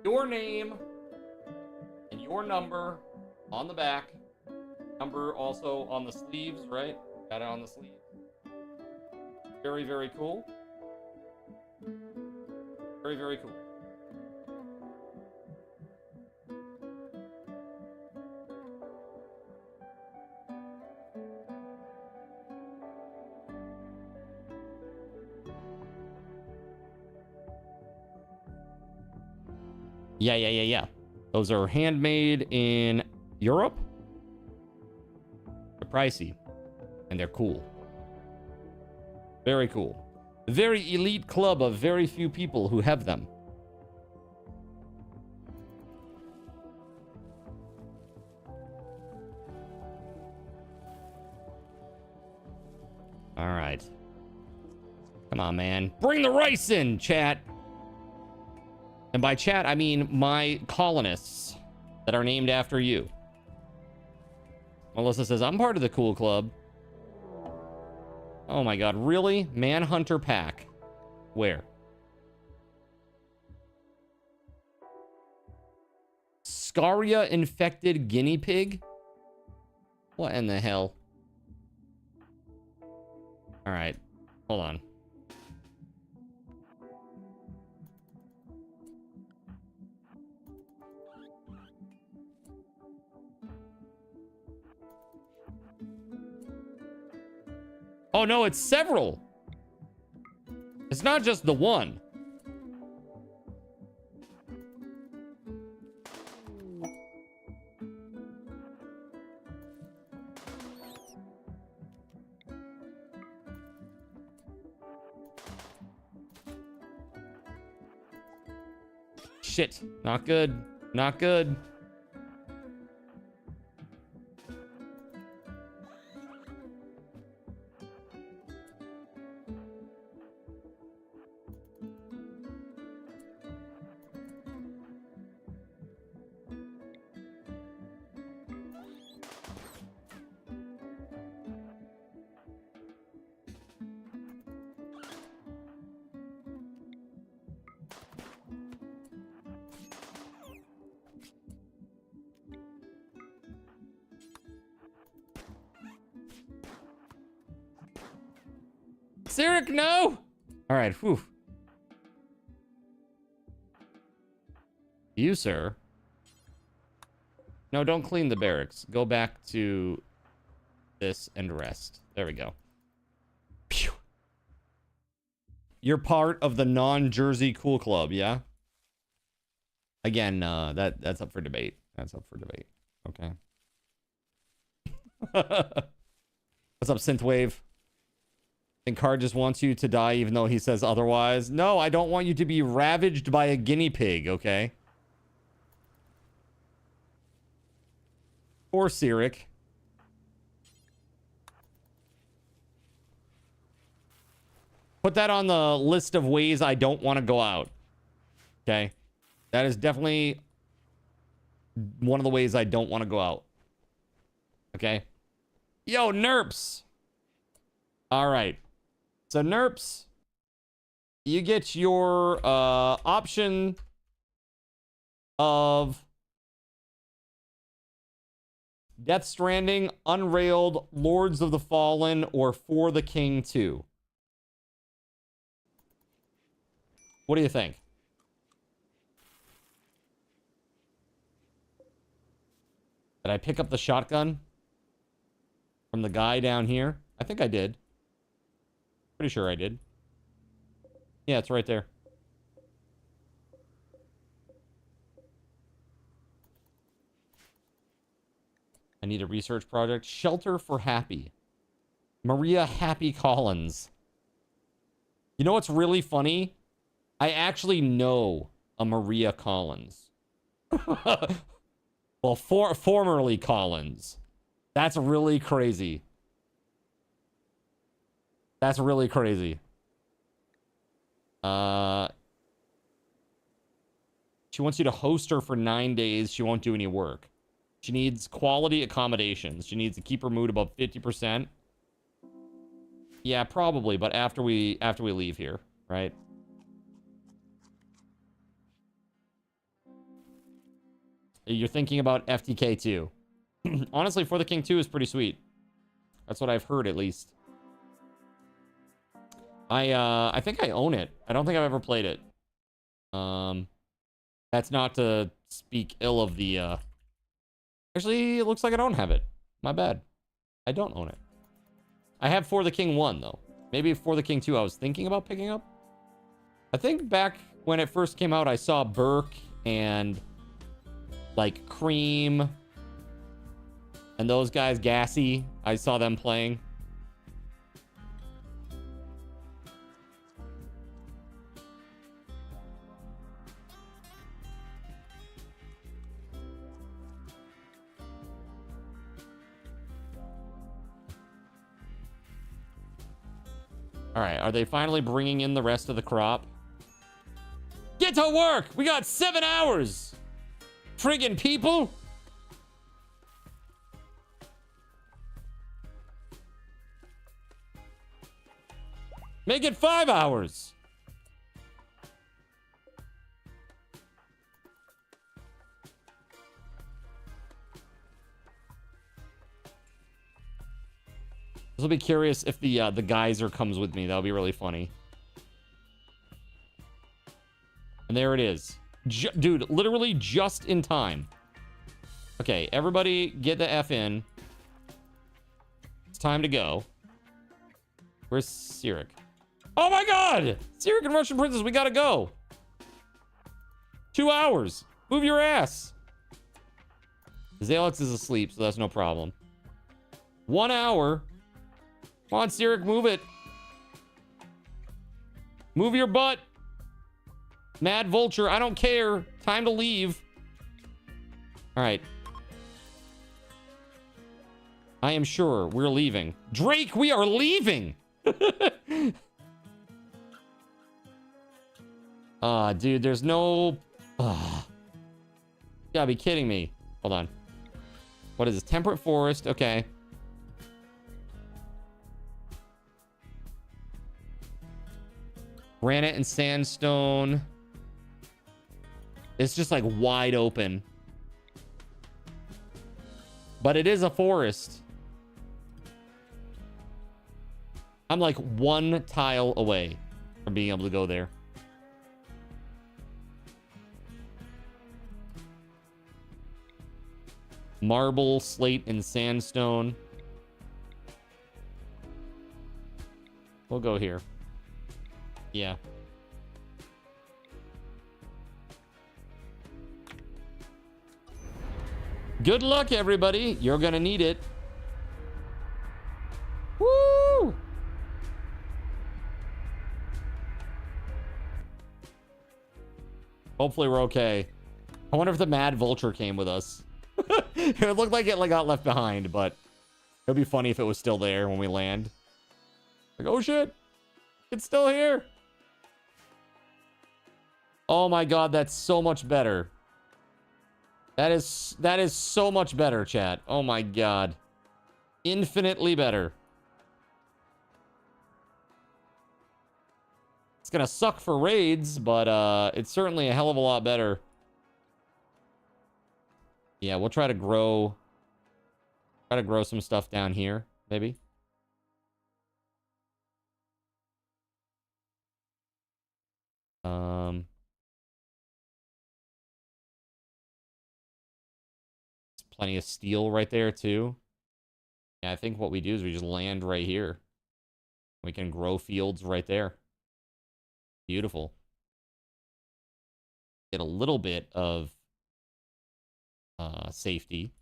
Your name and your number on the back. Number also on the sleeves, right? Got it on the sleeve. Very, very cool. Very, very cool. Yeah. Those are handmade in Europe. They're pricey. And they're cool. Very cool. A very elite club of very few people who have them. All right. Come on, man. Bring the rice in, chat. And by chat, I mean my colonists that are named after you. Melissa says, I'm part of the cool club. Oh my god, really? Manhunter Pack. Where? Scaria infected guinea pig? What in the hell? All right, hold on. Oh no, it's several. It's not just the one. Shit, not good. Not good. Sirik, no! All right, whew. You, sir. No, don't clean the barracks. Go back to this and rest. There we go. Phew. You're part of the non-Jersey Cool Club, yeah? Again, that's up for debate. That's up for debate. Okay. What's up, Synthwave? I think Card just wants you to die even though he says otherwise. No, I don't want you to be ravaged by a guinea pig, okay? Or Sirik. Put that on the list of ways I don't want to go out. Okay? That is definitely one of the ways I don't want to go out. Okay? Yo, Nerps! Alright. So, Nerps, you get your option of Death Stranding, Unrailed, Lords of the Fallen, or For the King 2. What do you think? Did I pick up the shotgun from the guy down here? I think I did. Pretty sure I did. Yeah, it's right there. I need a research project. Shelter for Happy. Maria Happy Collins. You know what's really funny? I actually know a Maria Collins. Well, formerly Collins. That's really crazy. That's really crazy. She wants you to host her for 9 days. She won't do any work. She needs quality accommodations. She needs to keep her mood above 50%. Yeah, probably, but after we leave here, right? You're thinking about FTK 2. Honestly, For the King 2 is pretty sweet. That's what I've heard, at least. I think I own it. I don't think I've ever played it. That's not to speak ill of the, Actually, it looks like I don't have it. My bad. I don't own it. I have For the King 1, though. Maybe For the King 2 I was thinking about picking up. I think back when it first came out, I saw Burke and, like, Cream and those guys, Gassy. I saw them playing. All right, are they finally bringing in the rest of the crop? Get to work! We got 7 hours! Friggin' people! Make it 5 hours! This will be curious if the geyser comes with me. That'll be really funny. And there it is. Dude, literally just in time. Okay, everybody get the F in. It's time to go. Where's Sirik? Oh my god! Sirik and Russian Princess, we gotta go. 2 hours. Move your ass. Zalex is asleep, so that's no problem. 1 hour. Come on, Sirik, move it. Move your butt. Mad Vulture, I don't care. Time to leave. All right. I am sure we're leaving. Drake, we are leaving. Dude, there's no... You gotta be kidding me. Hold on. What is this? Temperate Forest. Okay. Granite and sandstone. It's just like wide open. But it is a forest. I'm like 1 tile away from being able to go there. Marble, slate, and sandstone. We'll go here. Yeah. Good luck, everybody. You're gonna need it. Woo! Hopefully we're okay. I wonder if the Mad Vulture came with us. It looked like it got left behind, but it'd be funny if it was still there when we land. Like, oh shit, it's still here. Oh my god, that's so much better. That is so much better, chat. Oh my god. Infinitely better. It's gonna suck for raids, but it's certainly a hell of a lot better. Yeah, we'll try to grow some stuff down here, maybe. There's plenty of steel right there too. Yeah, I think what we do is we just land right here. We can grow fields right there. Beautiful. Get a little bit of safety.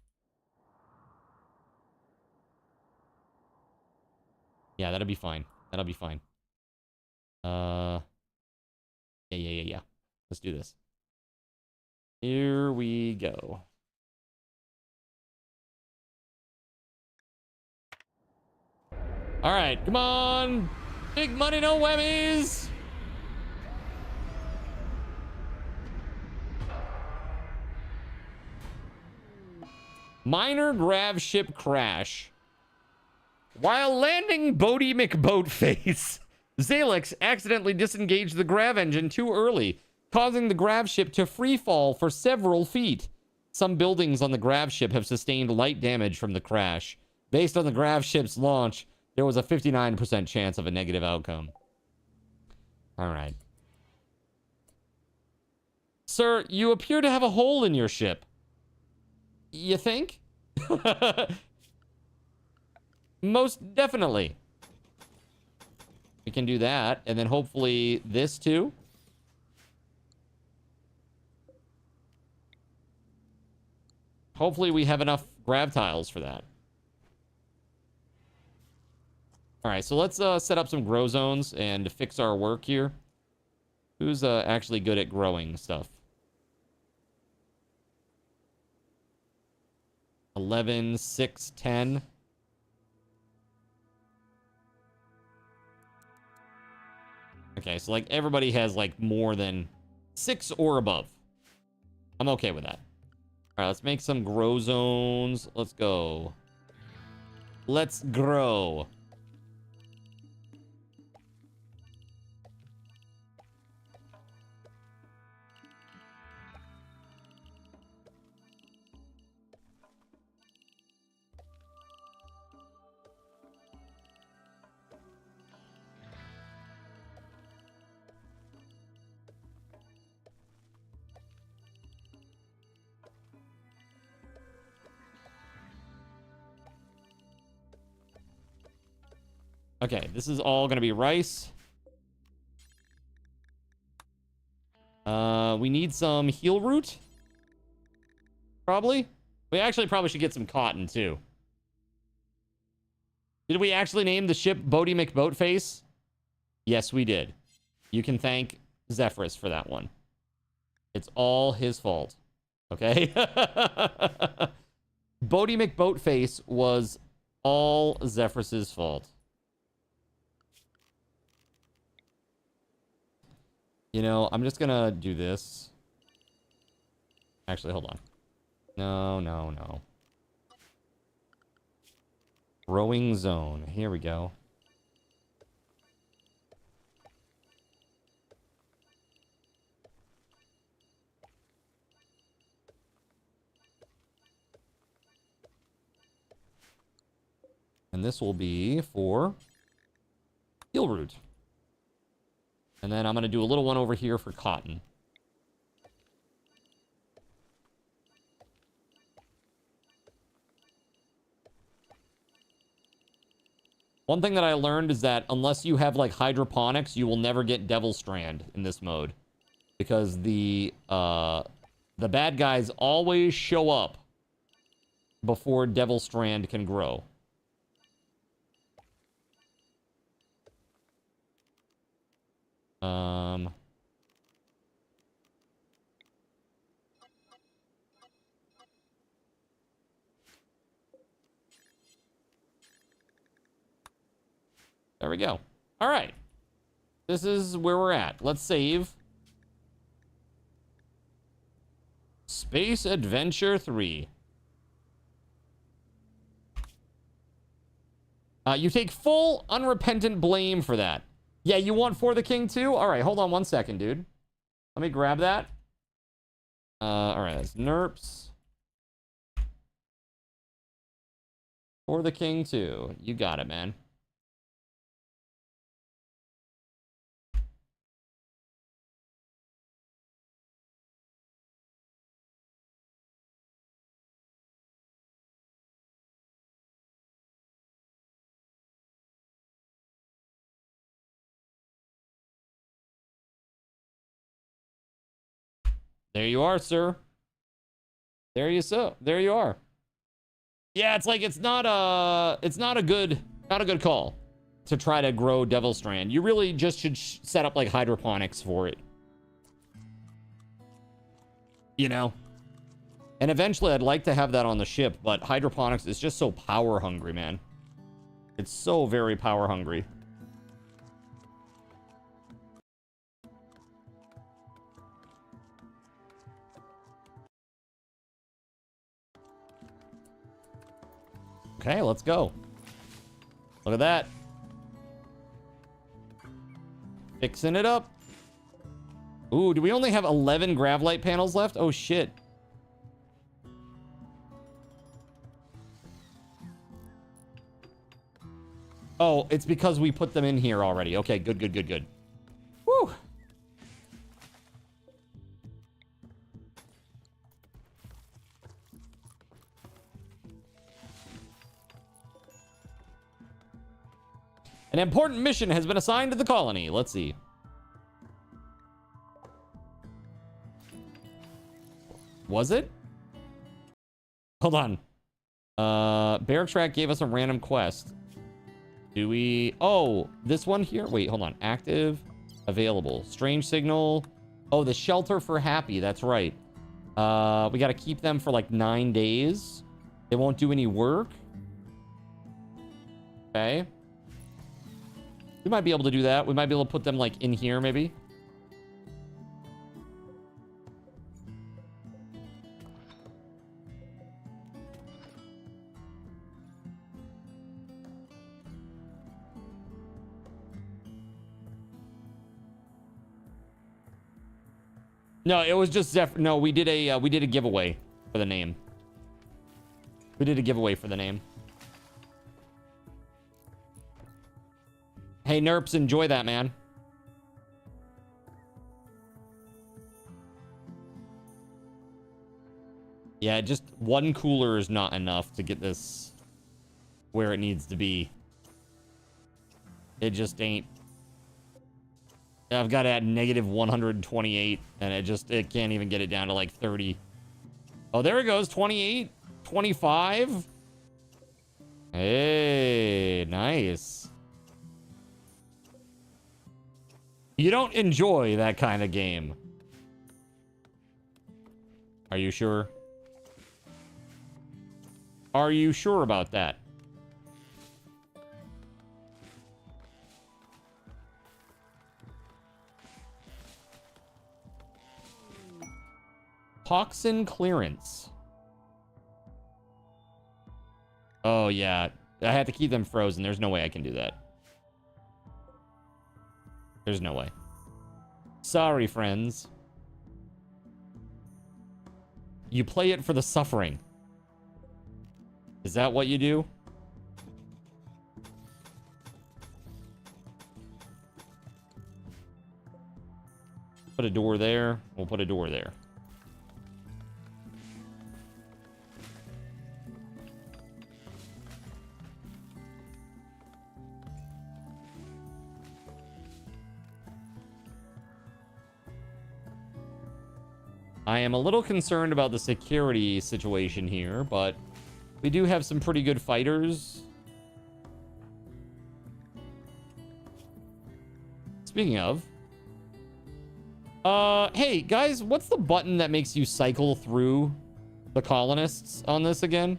Yeah, that'll be fine. That'll be fine. Yeah. Let's do this. Here we go. All right, come on. Big money, no whammies. Minor grav ship crash. While landing Bodie McBoatface, Zalex accidentally disengaged the grav engine too early, causing the grav ship to free fall for several feet. Some buildings on the grav ship have sustained light damage from the crash. Based on the grav ship's launch, there was a 59% chance of a negative outcome. All right. Sir, you appear to have a hole in your ship. You think? Most definitely. We can do that, and then hopefully this too. Hopefully we have enough grav tiles for that. All right, so let's set up some grow zones and fix our work here. Who's actually good at growing stuff? 11, 6, 10. Okay, so like everybody has like more than 6 or above. I'm okay with that. All right, let's make some grow zones. Let's go. Let's grow. Okay, this is all gonna be rice. We need some heel root. Probably. We actually probably should get some cotton too. Did we actually name the ship Bodie McBoatface? Yes, we did. You can thank Zephyrus for that one. It's all his fault. Okay? Bodie McBoatface was all Zephyrus's fault. You know, I'm just gonna do this. Actually, hold on. No. Growing zone. Here we go. And this will be for heel root. And then I'm going to do a little one over here for cotton. One thing that I learned is that unless you have like hydroponics, you will never get Devil Strand in this mode. Because the bad guys always show up before Devil Strand can grow. There we go. All right. This is where we're at. Let's save. Space Adventure 3. You take full unrepentant blame for that. Yeah, you want For the King too? All right, hold on one second, dude. Let me grab that. All right, that's NERPs. For the King too. You got it, man. There you are, sir. There you are. Yeah, it's like it's not a good call to try to grow Devil Strand. You really just should set up like hydroponics for it. You know? And eventually I'd like to have that on the ship, but hydroponics is just so power hungry, man. It's so very power hungry. Okay, let's go. Look at that. Fixing it up. Ooh, do we only have 11 Gravlight panels left? Oh, shit. Oh, it's because we put them in here already. Okay, good. Woo! An important mission has been assigned to the colony. Let's see. Was it? Hold on. Barracks Track gave us a random quest. Do we... Oh, this one here? Wait, hold on. Active. Available. Strange signal. Oh, the shelter for Happy. That's right. We got to keep them for like 9 days. They won't do any work. Okay. We might be able to do that. We might be able to put them like in here, maybe. No, it was just Zephyr. No, we did a giveaway for the name. We did a giveaway for the name. Hey, Nerps, enjoy that, man. Yeah, just one cooler is not enough to get this where it needs to be. It just ain't. I've got it at negative 128, and it can't even get it down to like 30. Oh, there it goes. 28, 25. Hey, nice. You don't enjoy that kind of game. Are you sure? Are you sure about that? Toxin clearance. Oh, yeah. I have to keep them frozen. There's no way I can do that. There's no way. Sorry, friends. You play it for the suffering. Is that what you do? Put a door there. We'll put a door there. I am a little concerned about the security situation here, but we do have some pretty good fighters. Speaking of, hey guys, what's the button that makes you cycle through the colonists on this again?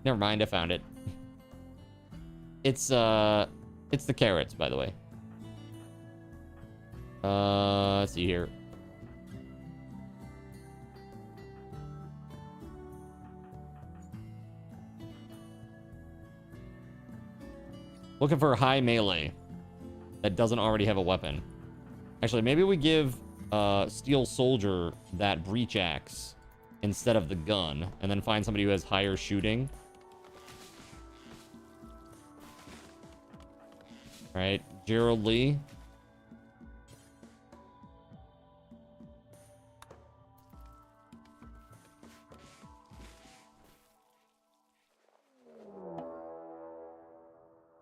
Never mind, I found it. It's the carrots, by the way. Let's see here. Looking for a high melee that doesn't already have a weapon. Actually, maybe we give Steel Soldier that breach axe instead of the gun, and then find somebody who has higher shooting. All right, Gerald Lee.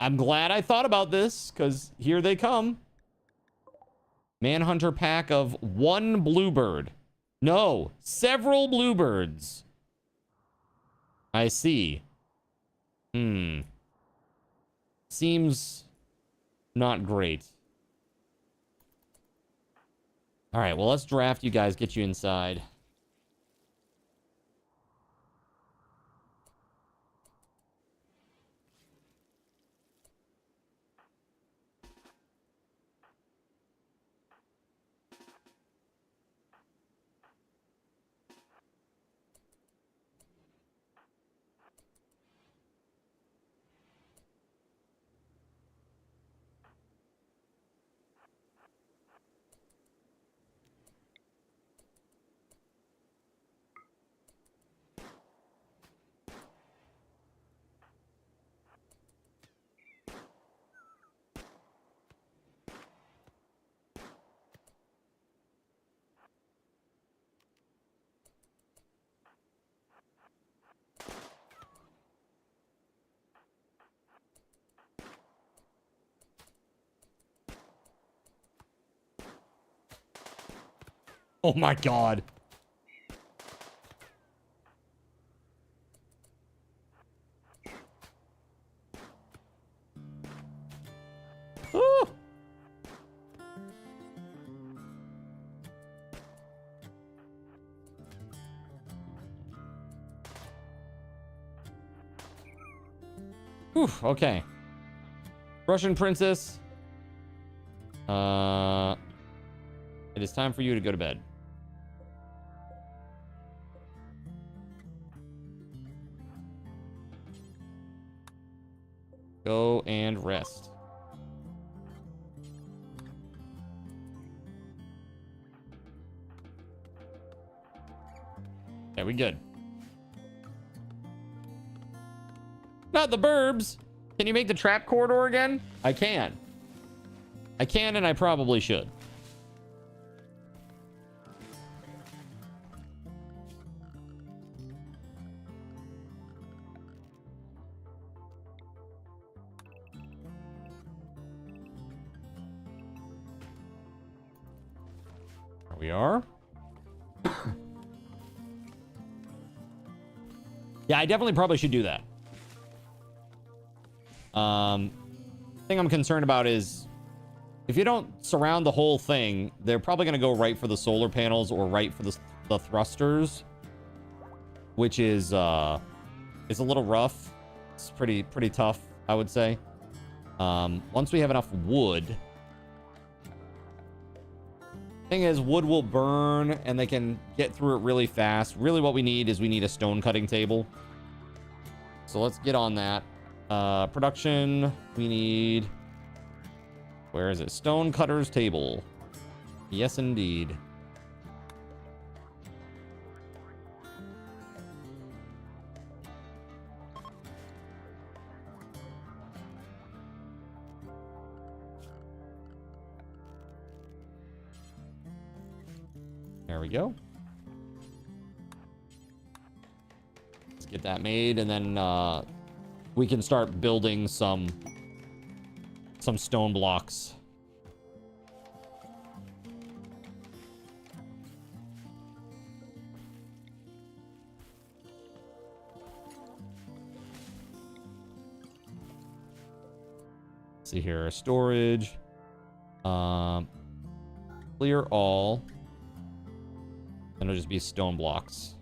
I'm glad I thought about this, because here they come. Manhunter pack of 1 bluebird. No, several bluebirds. I see. Seems not great. All right, well, let's draft you guys, get you inside. Oh my god. Ooh. Whew, okay. Russian princess. It is time for you to go to bed. Go and rest. Yeah, we good. Not the burbs. Can you make the trap corridor again? I can. I can, and I probably should. We are. Yeah, I definitely probably should do that. Thing I'm concerned about is if you don't surround the whole thing, they're probably going to go right for the solar panels or right for the thrusters, which is it's a little rough. It's pretty tough, I would say. Once we have enough wood, thing is, wood will burn and they can get through it really fast. Really what we need is we need a stone cutting table. So let's get on that. Production, we need, where is it? Stone cutters table. Yes, indeed. There we go. Let's get that made, and then we can start building some stone blocks. Let's see here, storage. Clear all. Then it'll just be stone blocks.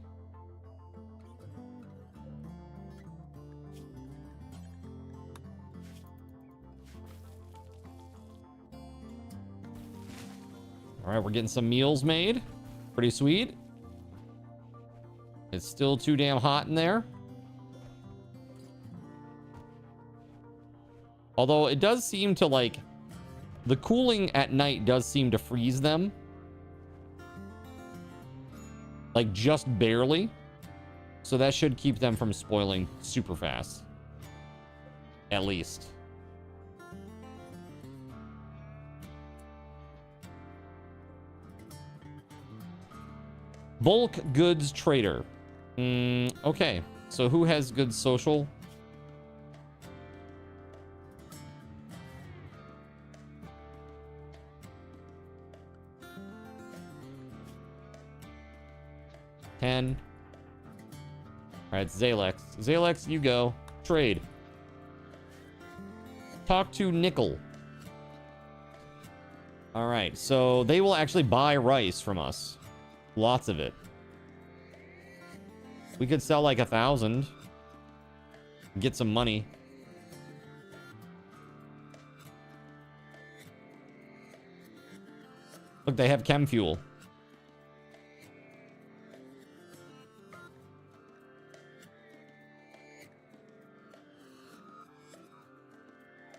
All right, we're getting some meals made. Pretty sweet. It's still too damn hot in there. Although it does seem to, like, the cooling at night does seem to freeze them. Like, just barely. So that should keep them from spoiling super fast. At least. Bulk goods trader. Okay. So who has good social? All right, Zalex. Zalex, you go. Trade. Talk to Nickel. All right, so they will actually buy rice from us. Lots of it. We could sell like 1,000. Get some money. Look, they have chem fuel.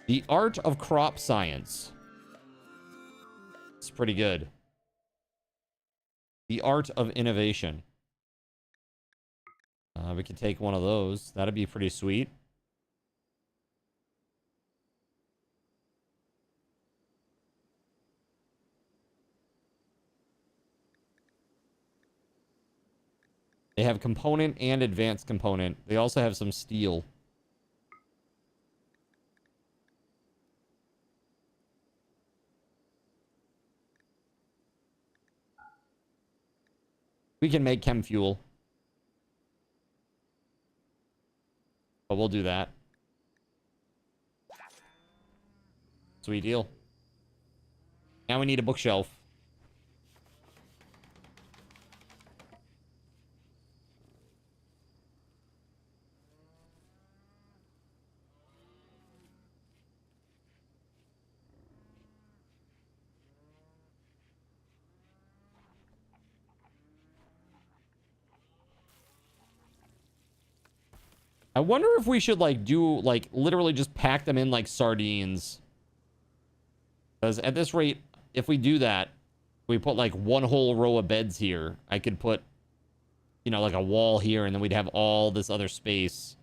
The art of crop science. It's pretty good. The art of innovation. We could take one of those. That'd be pretty sweet. They have component and advanced component. They also have some steel. We can make chem fuel. But we'll do that. Sweet deal. Now we need a bookshelf. I wonder if we should, like, do, like, literally just pack them in like sardines. Because at this rate, if we do that, we put, like, one whole row of beds here. I could put, you know, like a wall here, and then we'd have all this other space.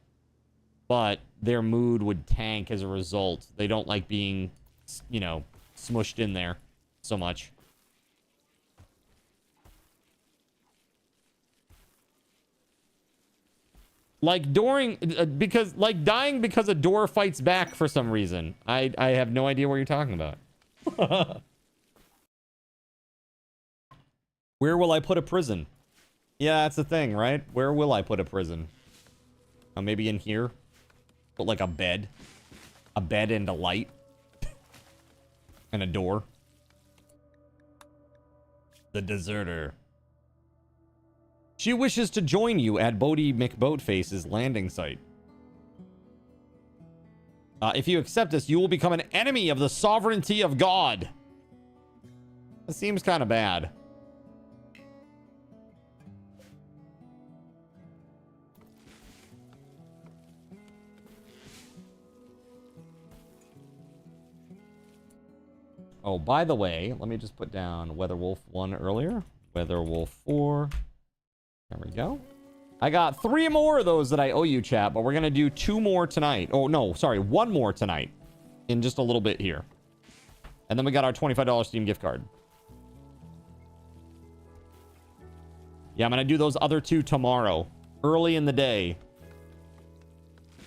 But their mood would tank as a result. They don't like being, you know, smushed in there so much. Like dying because a door fights back for some reason. I have no idea what you're talking about. Where will I put a prison? Yeah, that's the thing, right? Where will I put a prison? Maybe in here? Put like a bed. A bed and a light. And a door. The deserter. She wishes to join you at Bodie McBoatface's landing site. If you accept this, you will become an enemy of the sovereignty of God. That seems kind of bad. Oh, by the way, let me just put down WeatherWolf1 earlier. WeatherWolf4. There we go. I got 3 more of those that I owe you, chat, but we're going to do 2 more tonight. Oh, no, sorry, 1 more tonight. In just a little bit here. And then we got our $25 Steam gift card. Yeah, I'm going to do those other 2 tomorrow. Early in the day.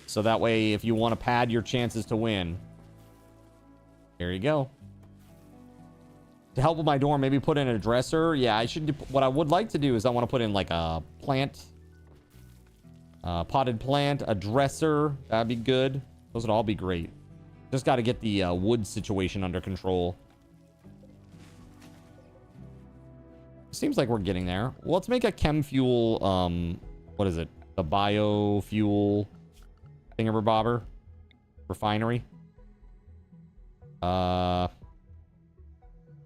So that way, if you want to pad your chances to win. There you go. To help with my dorm, maybe put in a dresser. Yeah, I should do, what I would like to do is I want to put in like a plant. Potted plant, a dresser. That'd be good. Those would all be great. Just got to get the wood situation under control. Seems like we're getting there. Well, let's make a chem fuel. What is it? The biofuel thingamabobber refinery.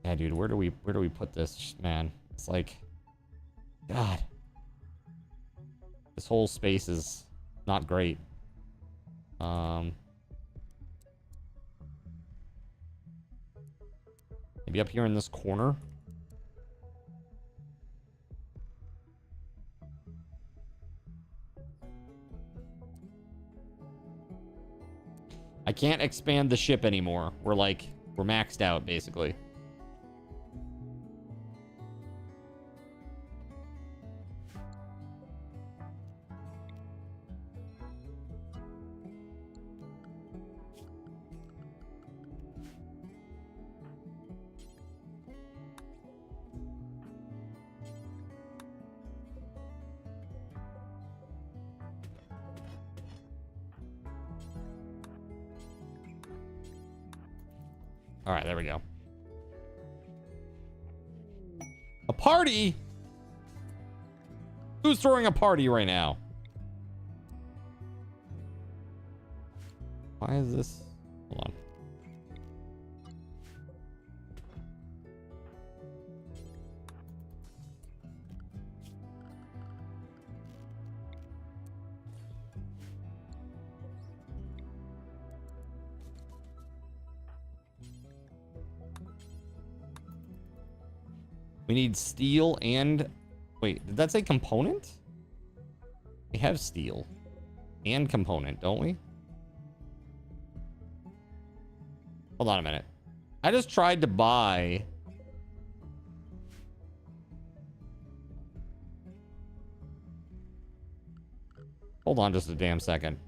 Yeah, dude, where do we put this, man? It's like, God, this whole space is not great. Maybe up here in this corner. I can't expand the ship anymore. We're maxed out, basically. All right, there we go. A party? Who's throwing a party right now? Why is this? Hold on. We need steel and... Wait, did that say component? We have steel and component, don't we? Hold on a minute. I just tried to buy... Hold on just a damn second.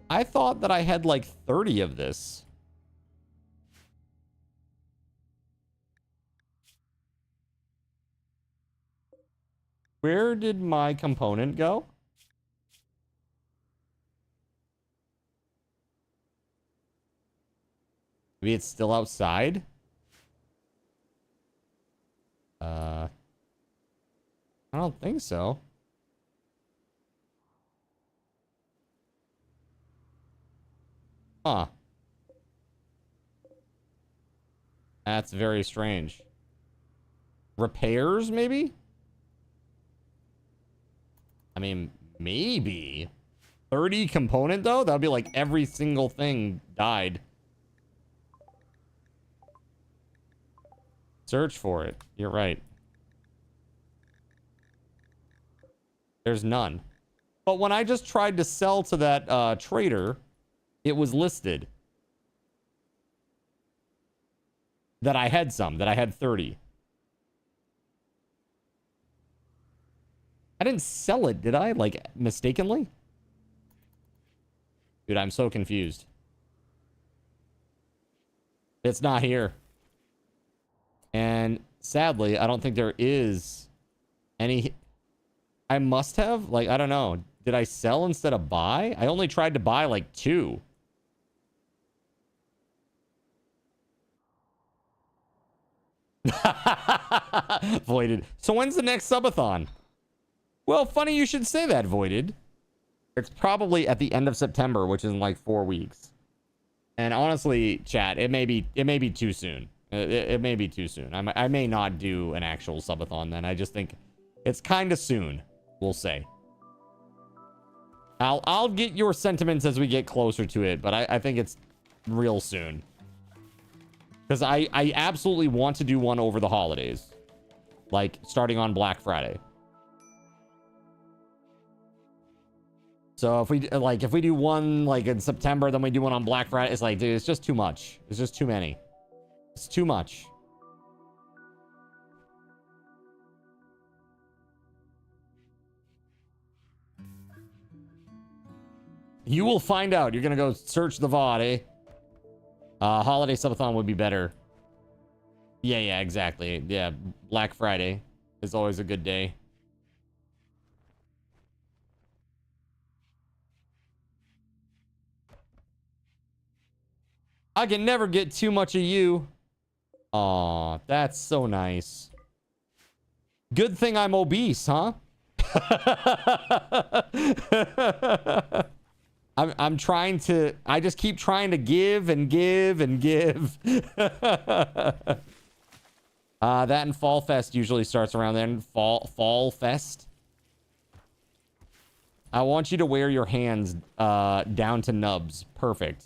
I thought that I had like 30 of this. Where did my component go? Maybe it's still outside? I don't think so. Huh. That's very strange. Repairs, maybe? I mean, maybe. 30 component, though? That would be like every single thing died. Search for it. You're right. There's none. But when I just tried to sell to that trader, it was listed. That I had some. That I had 30. I didn't sell it, did I? Like, mistakenly? Dude, I'm so confused. It's not here. Sadly, I don't think there is any. I must have, like, I don't know. Did I sell instead of buy? I only tried to buy like 2. Voided. So when's the next subathon? Well, funny you should say that, Voided. It's probably at the end of September, which is in like 4 weeks. And honestly, chat, it may be too soon. It may be too soon. I may not do an actual subathon then. I just think it's kind of soon, we'll say. I'll get your sentiments as we get closer to it, but I think it's real soon. Because I absolutely want to do one over the holidays. Like, starting on Black Friday. So if we do one like in September, then we do one on Black Friday, it's like, dude, it's just too much. It's just too many. It's too much. You will find out. You're gonna go search the VOD, eh? Holiday subathon would be better. Yeah, exactly. Yeah, Black Friday is always a good day. I can never get too much of you. Aw, that's so nice. Good thing I'm obese, huh? I'm trying to, I just keep trying to give and give and give. That and Fall Fest usually starts around then. Fall Fest. I want you to wear your hands down to nubs. Perfect.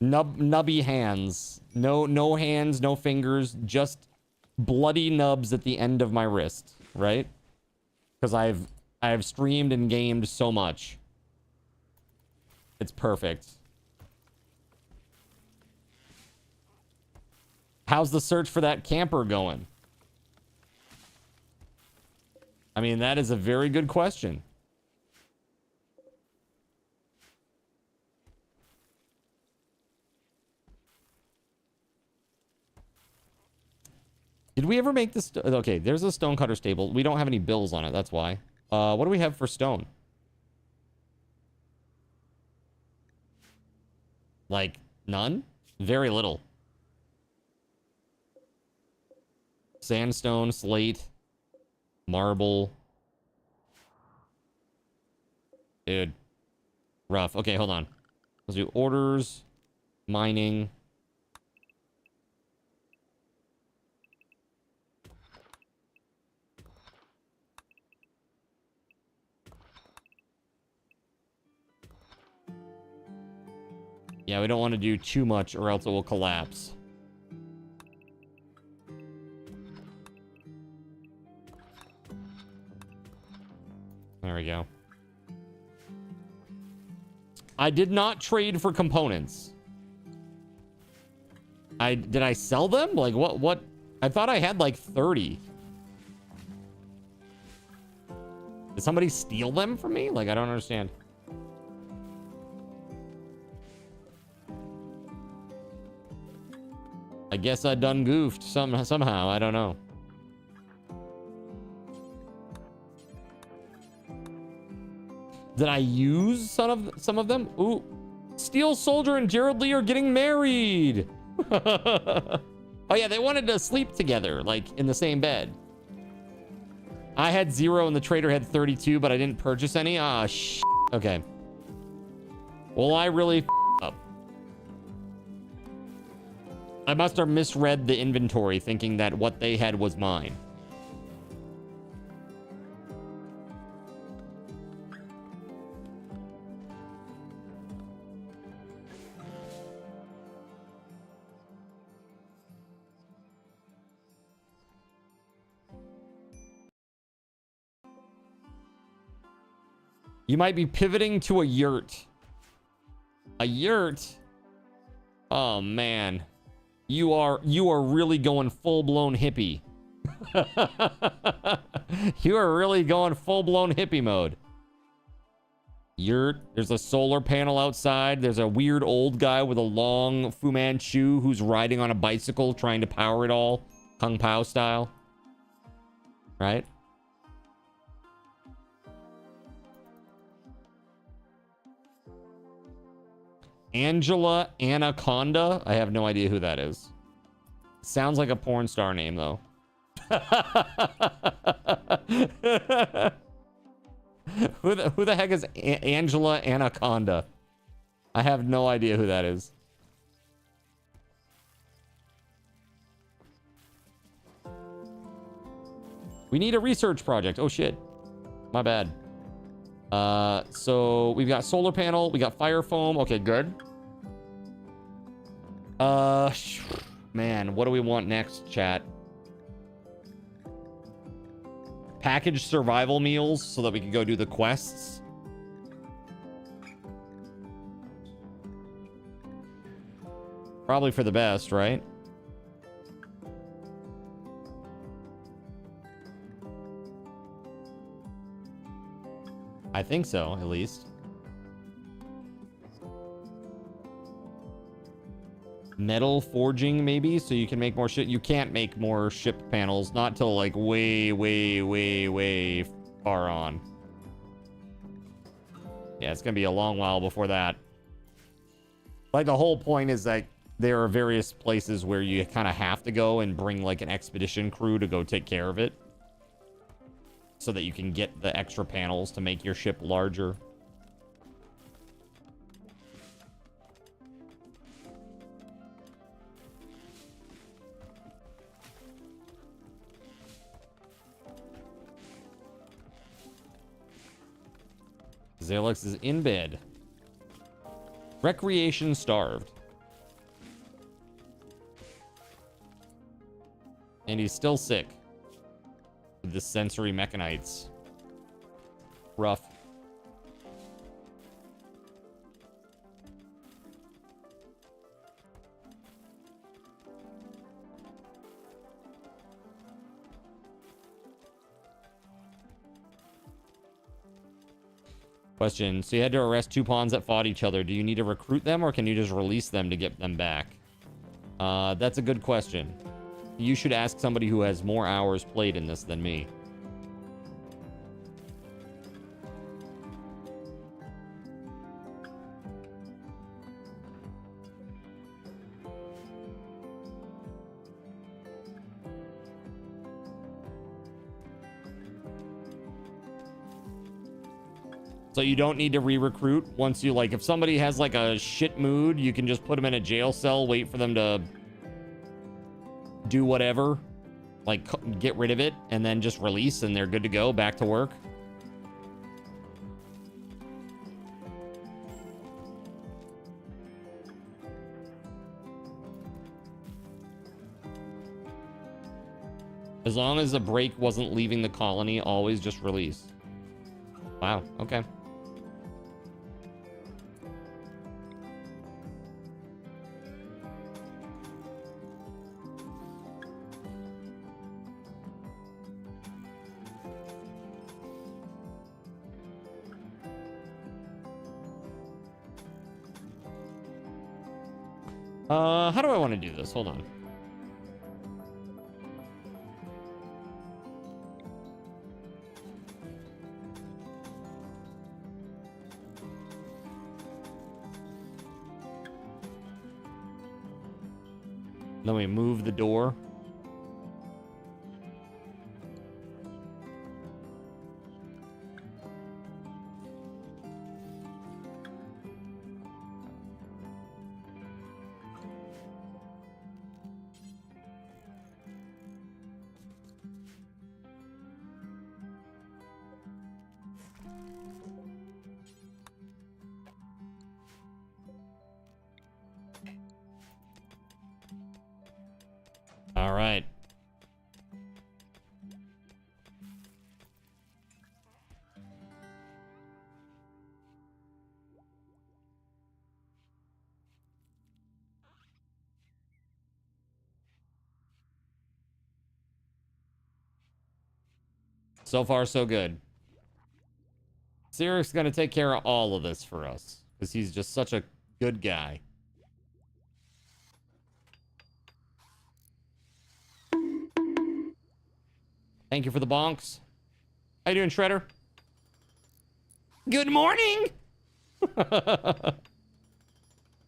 Nubby hands. No hands, no fingers, just bloody nubs at the end of my wrist, right? Because I have streamed and gamed so much. It's perfect. How's the search for that camper going? I mean, that is a very good question. Did we ever make this? Okay, there's a stonecutter stable. We don't have any bills on it. That's why. What do we have for stone? Like, none? Very little. Sandstone, slate, marble. Dude. Rough. Okay, hold on. Let's do orders, mining. Yeah, we don't want to do too much or else it will collapse. There we go. I did not trade for components. Did I sell them? Like what? I thought I had like 30. Did somebody steal them from me? Like, I don't understand. I guess I done goofed somehow. I don't know. Did I use some of them? Ooh, Steel Soldier and Jared Lee are getting married. Oh yeah, they wanted to sleep together, like in the same bed. I had 0 and the trader had 32, but I didn't purchase any. Ah, shit. Okay. Well, I really up. I must have misread the inventory, thinking that what they had was mine. You might be pivoting to a yurt. A yurt? Oh, man. You are really going full-blown hippie. You are really going full-blown hippie mode. Yurt. There's a solar panel outside. There's a weird old guy with a long Fu Manchu who's riding on a bicycle trying to power it all. Kung Pao style. Right? Angela Anaconda? I have no idea who that is. Sounds like a porn star name, though. Who the heck is Angela Anaconda? I have no idea who that is. We need a research project. Oh, shit. My bad. So we've got solar panel. We got fire foam. Okay, good. Man, what do we want next, chat? Packaged survival meals so that we can go do the quests. Probably for the best, right? I think so, at least. Metal forging, maybe, so you can make more shit. You can't make more ship panels, not till like way far on. Yeah, it's gonna be a long while before that. Like, the whole point is that there are various places where you kind of have to go and bring like an expedition crew to go take care of it, so that you can get the extra panels to make your ship larger. Zalex is in bed. Recreation starved. And he's still sick. The sensory mechanites. Rough. Question. So you had to arrest 2 pawns that fought each other. Do you need to recruit them, or can you just release them to get them back? That's a good question. You should ask somebody who has more hours played in this than me. So you don't need to re-recruit once you, like, if somebody has like a shit mood, you can just put them in a jail cell, wait for them to do whatever, like get rid of it, and then just release, and they're good to go, back to work. As long as the break wasn't leaving the colony, always just release. Wow, okay. How do I want to do this? Hold on. Then we move the door. All right. So far, so good. Siric's gonna take care of all of this for us, because he's just such a good guy. Thank you for the bonks. How you doing, Shredder? Good morning!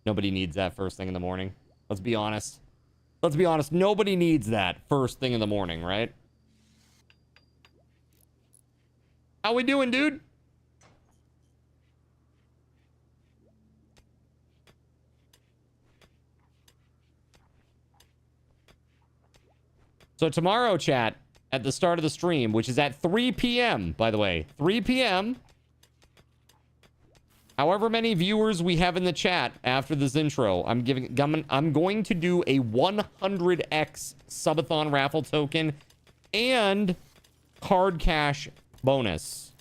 Nobody needs that first thing in the morning. Let's be honest. Let's be honest. Nobody needs that first thing in the morning, right? How we doing, dude? So tomorrow, chat, at the start of the stream, which is at 3 p.m., by the way, 3 p.m., however many viewers we have in the chat after this intro, I'm going to do a 100x subathon raffle token and card cash bonus.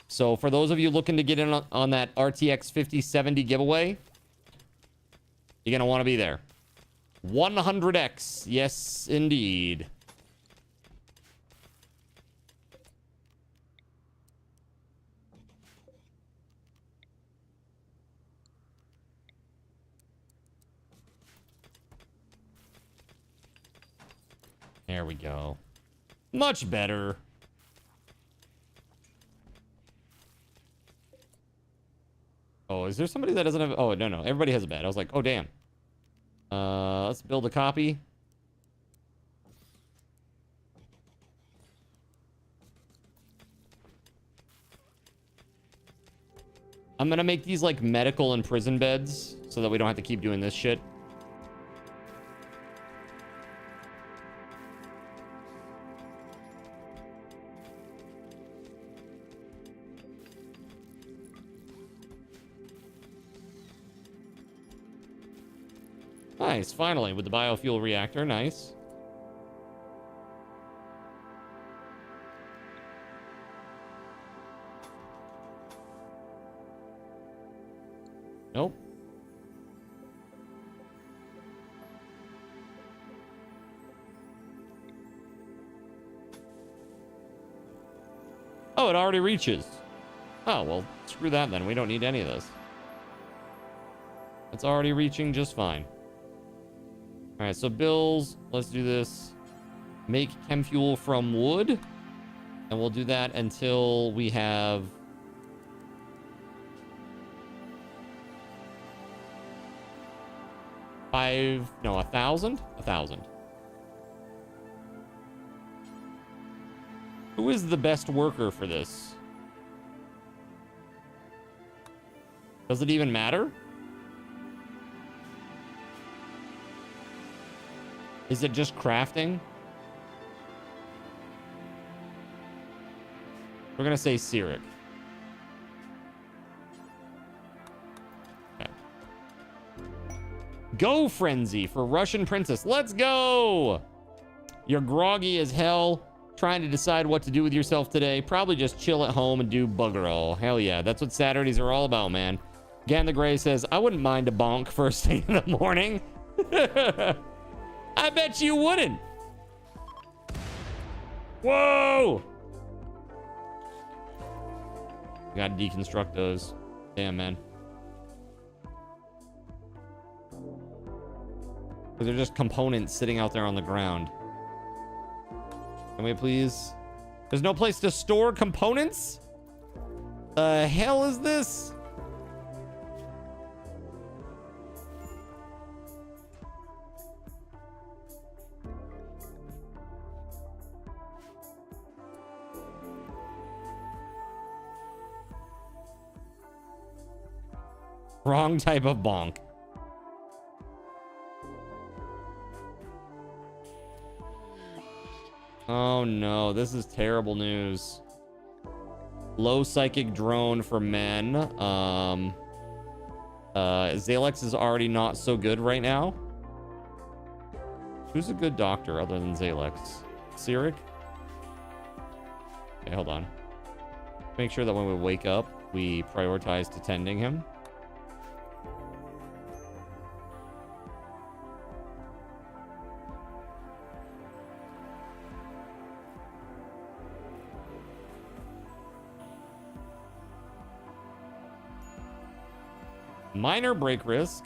So for those of you looking to get in on that RTX 5070 giveaway, you're going to want to be there. 100x. Yes, indeed. There we go. Much better. Oh, is there somebody that doesn't have... Oh, no. Everybody has a bed. I was like, oh, damn. Let's build a copy. I'm gonna make these like medical and prison beds so that we don't have to keep doing this shit. Nice, finally, with the biofuel reactor. Nice. Nope. Oh, it already reaches. Oh, well, screw that then. We don't need any of this. It's already reaching just fine. All right, so bills, let's do this. Make chem fuel from wood. And we'll do that until we have... 1,000? 1,000. Who is the best worker for this? Does it even matter? Is it just crafting? We're gonna say Cyric. Okay. Go Frenzy for Russian Princess. Let's go! You're groggy as hell, trying to decide what to do with yourself today. Probably just chill at home and do bugger all. Hell yeah, that's what Saturdays are all about, man. Gan the Gray says, I wouldn't mind a bonk first thing in the morning. I bet you wouldn't. Whoa! Gotta deconstruct those. Damn, man. Because they're just components sitting out there on the ground. Can we please? There's no place to store components? The hell is this? Wrong type of bonk. Oh no, this is terrible news. Low psychic drone for men. Zalex is already not so good right now. Who's a good doctor other than Zalex? Cyric? Okay, hold on. Make sure that when we wake up, we prioritize tending him. Minor break risk.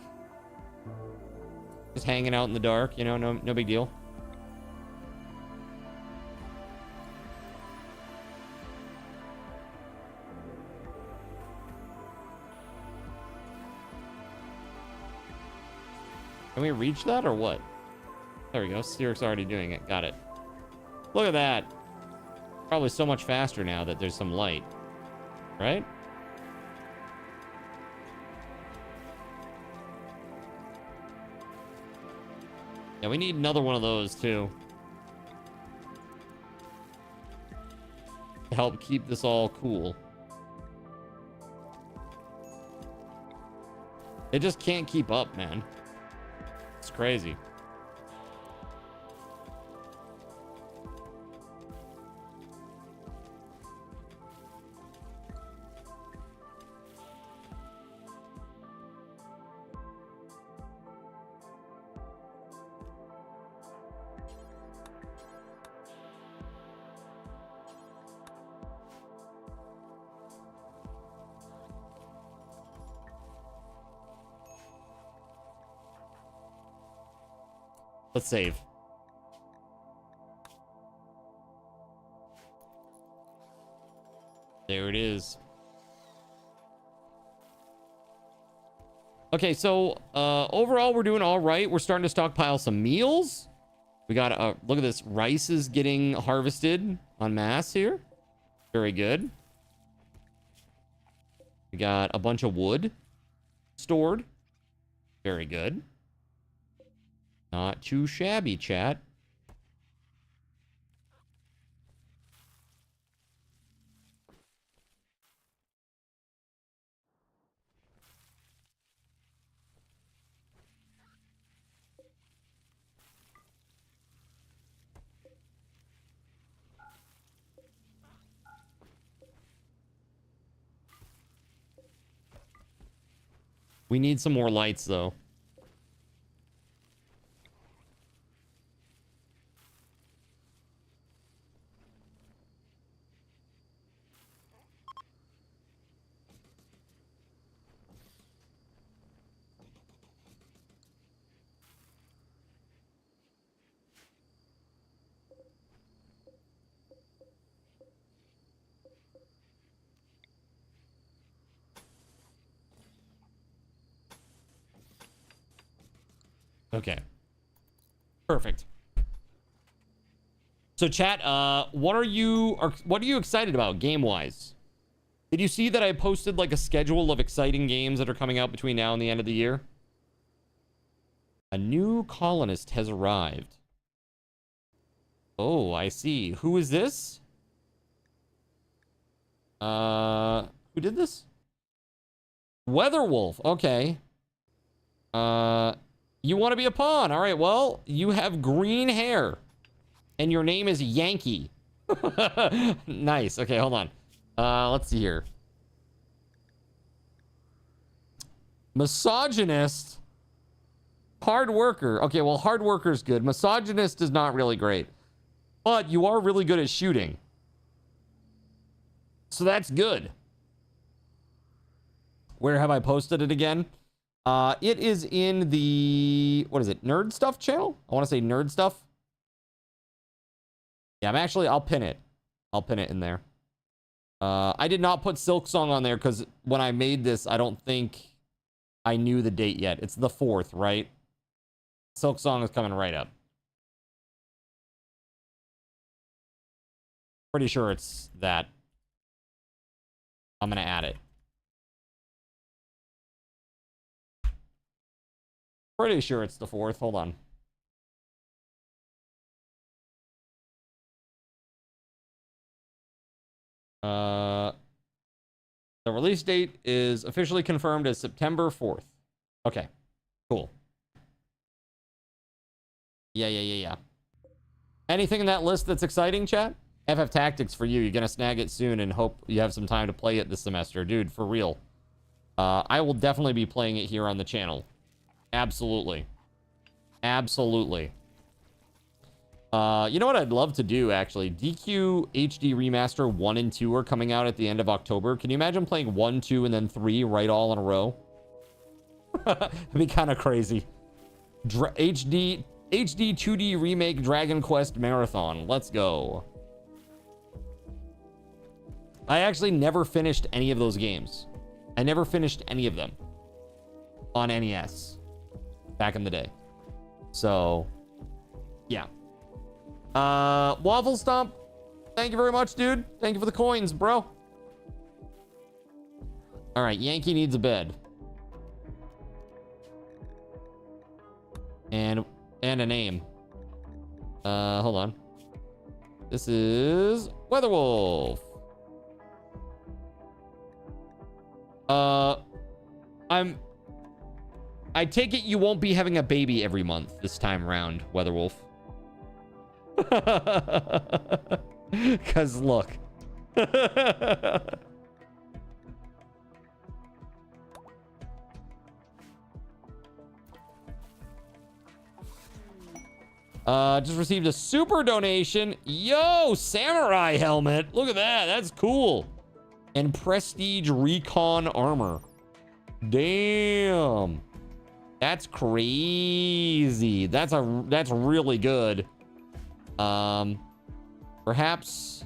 Just hanging out in the dark, you know, no big deal. Can we reach that or what? There we go. Steer's already doing it. Got it. Look at that. Probably so much faster now that there's some light. Right? Yeah, we need another one of those too. To help keep this all cool. It just can't keep up, man. It's crazy. Let's save. There it is. Okay, so overall we're doing all right. We're starting to stockpile some meals. We got look at this. Rice is getting harvested en masse here. Very good. We got a bunch of wood stored. Very good. Not too shabby, chat. We need some more lights, though. Okay. Perfect. So chat, what are you excited about game-wise? Did you see that I posted like a schedule of exciting games that are coming out between now and the end of the year? A new colonist has arrived. Oh, I see. Who is this? Who did this? WeatherWolf. Okay. You want to be a pawn. All right, well, you have green hair. And your name is Yankee. Nice. Okay, hold on. Let's see here. Misogynist. Hard worker. Okay, well, hard worker is good. Misogynist is not really great. But you are really good at shooting. So that's good. Where have I posted it again? It is in the, what is it? Nerd Stuff channel? I want to say Nerd Stuff. Yeah, I'll pin it. I'll pin it in there. I did not put Silk Song on there because when I made this, I don't think I knew the date yet. It's the 4th, right? Silk Song is coming right up. Pretty sure it's that. I'm going to add it. Pretty sure it's the 4th. Hold on. The release date is officially confirmed as September 4th. Okay, cool. Yeah. Anything in that list that's exciting, chat? FF Tactics for you. You're gonna snag it soon and hope you have some time to play it this semester. Dude, for real. I will definitely be playing it here on the channel. Absolutely. Absolutely. You know what I'd love to do, actually? DQ HD Remaster 1 and 2 are coming out at the end of October. Can you imagine playing 1, 2, and then 3 right all in a row? It'd be kind of crazy. HD 2D Remake Dragon Quest Marathon. Let's go. I actually never finished any of those games. I never finished any of them on NES back in the day. So, yeah. Waffle Stomp, thank you very much, dude. Thank you for the coins, bro. All right, Yankee needs a bed. And a name. Hold on. This is WeatherWolf. I take it you won't be having a baby every month this time around, WeatherWolf. Cause look. Just received a super donation. Yo, samurai helmet. Look at that. That's cool. And prestige recon armor. Damn. That's crazy. That's really good. Perhaps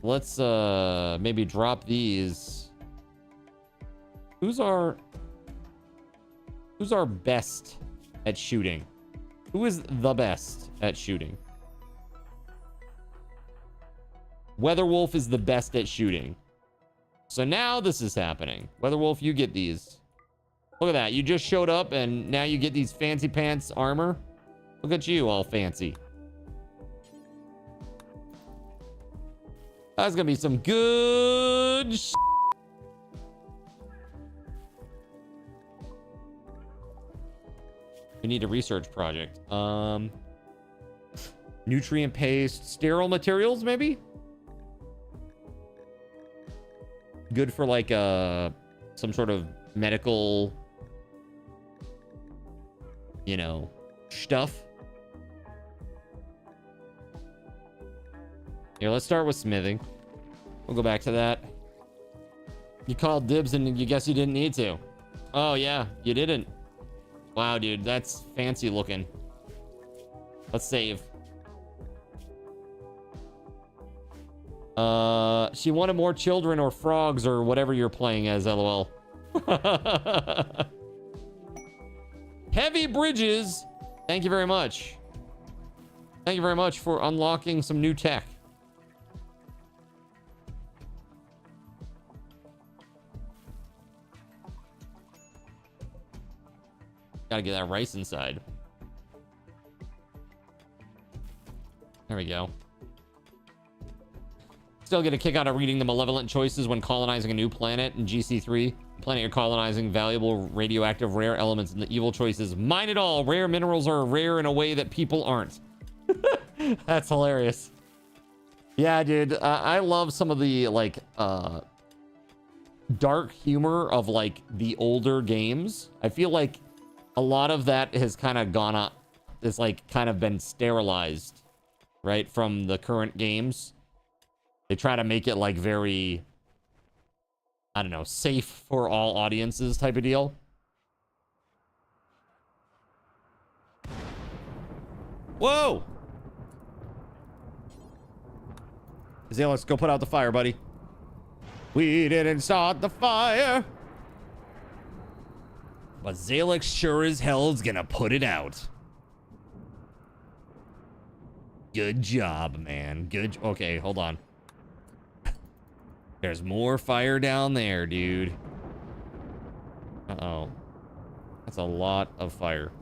let's maybe drop these. Who's our best at shooting? Who is the best at shooting? WeatherWolf is the best at shooting. So now this is happening. WeatherWolf, you get these. Look at that. You just showed up and now you get these fancy pants armor. Look at you, all fancy. That's gonna be some good sh. We need a research project. Nutrient paste, sterile materials, maybe? Good for like some sort of medical, you know, stuff. Here, let's start with smithing. We'll go back to that. You called dibs and you guess you didn't need to. Oh yeah, you didn't. Wow, dude, that's fancy looking. Let's save. She wanted more children or frogs or whatever you're playing as, LOL. Heavy Bridges, thank you very much. Thank you very much for unlocking some new tech. Gotta get that rice inside. There we go. Still get a kick out of reading the malevolent choices when colonizing a new planet in GC3. The planet you're colonizing, valuable radioactive rare elements, and the evil choices. Mine it all. Rare minerals are rare in a way that people aren't. That's hilarious. Yeah, dude. I love some of the like dark humor of like the older games. I feel like a lot of that has kind of gone up. It's like kind of been sterilized, right, from the current games. They try to make it like very, I don't know, safe for all audiences type of deal. Whoa! Zay, let's go put out the fire, buddy. We didn't start the fire. But Zalek sure as hell is gonna put it out. Good job, man. Good. Okay, hold on. There's more fire down there, dude. Uh-oh. That's a lot of fire.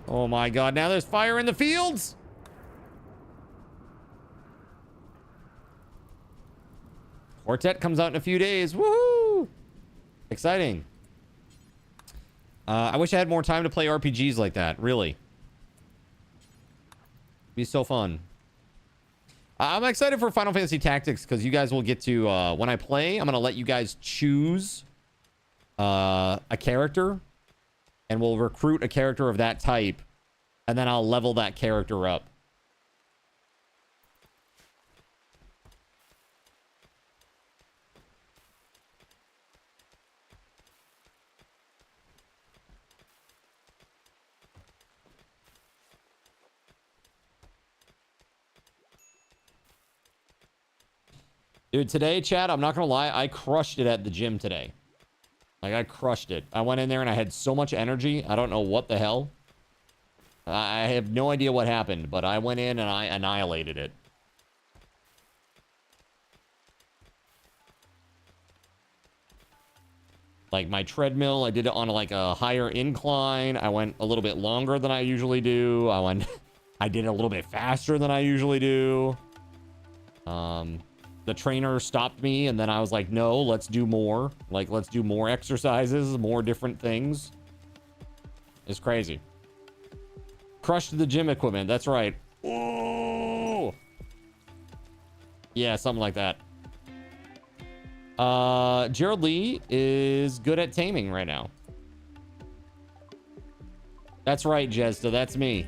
Oh my god, now there's fire in the fields! Quartet comes out in a few days. Woohoo! Exciting. I wish I had more time to play RPGs like that, really. It'd be so fun. I'm excited for Final Fantasy Tactics because you guys will get to, when I play, I'm going to let you guys choose a character, and we'll recruit a character of that type, and then I'll level that character up. Dude, today, chat, I'm not gonna lie, I crushed it at the gym today. Like, Like, I crushed it. I went in there and I had so much energy. I don't know what the hell. I have no idea what happened, but I went in and I annihilated it. Like my treadmill, I did it on like a higher incline. I went a little bit longer than I usually do. I did it a little bit faster than I usually do. The trainer stopped me and then I was like, no, let's do more. Like, let's do more exercises, more different things. It's crazy. Crushed the gym equipment. That's right. Oh, yeah, something like that. Gerald Lee is good at taming right now. That's right, Jezda. That's me.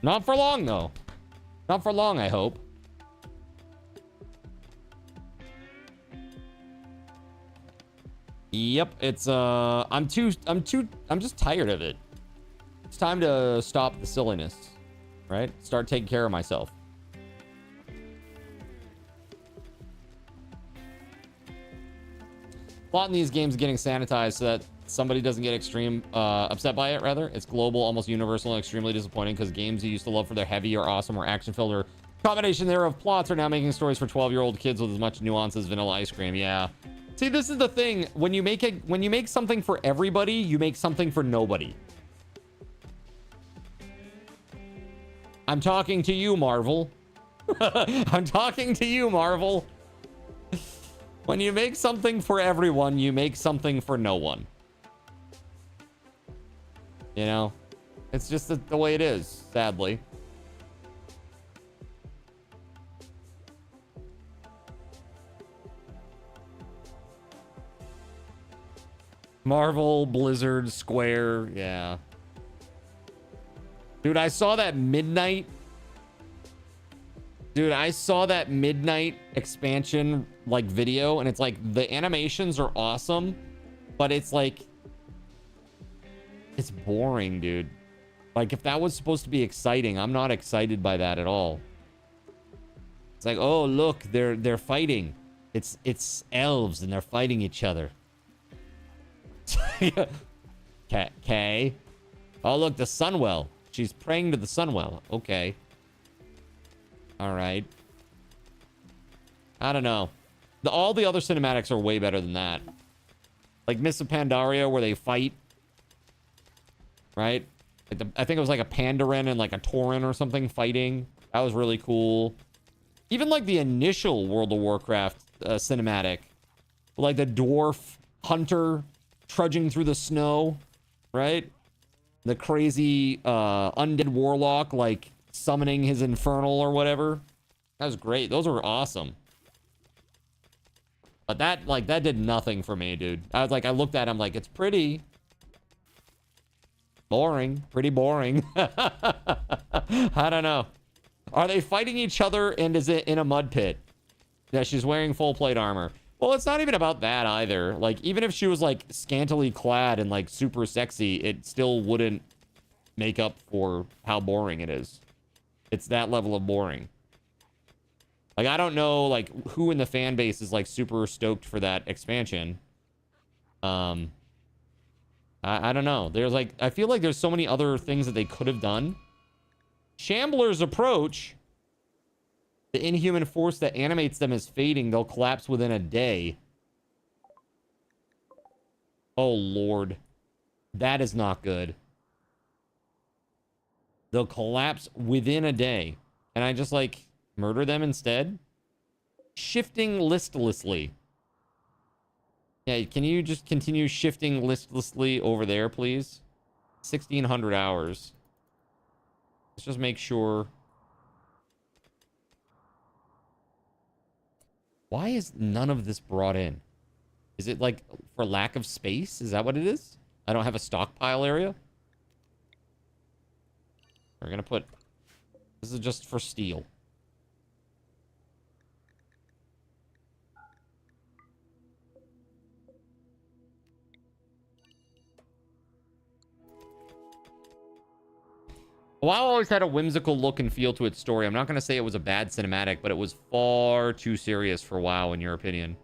Not for long, though. Not for long, I hope. Yep, it's I'm just tired of it. It's time to stop the silliness, right? Start taking care of myself. Plot in these games getting sanitized so that somebody doesn't get upset by it, rather. It's global, almost universal, and extremely disappointing because games you used to love for their heavy or awesome or action-filled or combination thereof plots are now making stories for 12-year-old kids with as much nuance as vanilla ice cream. Yeah. See, this is the thing. When you make something for everybody, you make something for nobody. I'm talking to you, Marvel. I'm talking to you, Marvel. When you make something for everyone, you make something for no one. You know? It's just the way it is, sadly. Marvel, Blizzard, Square, yeah. Dude, I saw that midnight expansion like video, and it's like the animations are awesome, but it's like it's boring, dude. Like, if that was supposed to be exciting, I'm not excited by that at all. It's like, oh look, they're fighting. It's elves and they're fighting each other. Okay. Oh look, the Sunwell. She's praying to the Sunwell. Okay. All right. I don't know. All the other cinematics are way better than that. Like Mists of Pandaria, where they fight. Right? Like I think it was like a Pandaren and like a Tauren or something fighting. That was really cool. Even like the initial World of Warcraft cinematic. Like the dwarf hunter trudging through the snow. Right? The crazy undead warlock like summoning his infernal or whatever. That was great. Those were awesome. But that did nothing for me, dude. I looked at him like, it's pretty boring. Pretty boring. I don't know. Are they fighting each other, and is it in a mud pit? Yeah, she's wearing full plate armor. Well, it's not even about that either. Like, even if she was like scantily clad and like super sexy, it still wouldn't make up for how boring it is. It's that level of boring. Like, I don't know, like, who in the fan base is, like, super stoked for that expansion. I don't know. There's, like, I feel like there's so many other things that they could have done. Shambler's approach. The inhuman force that animates them is fading. They'll collapse within a day. Oh, Lord. That is not good. They'll collapse within a day. And I just, like, murder them instead? Shifting listlessly. Yeah, can you just continue shifting listlessly over there, please? 1,600 hours. Let's just make sure. Why is none of this brought in? Is it, like, for lack of space? Is that what it is? I don't have a stockpile area? We're gonna put... This is just for steel. WoW always had a whimsical look and feel to its story. I'm not going to say it was a bad cinematic, but it was far too serious for WoW, in your opinion.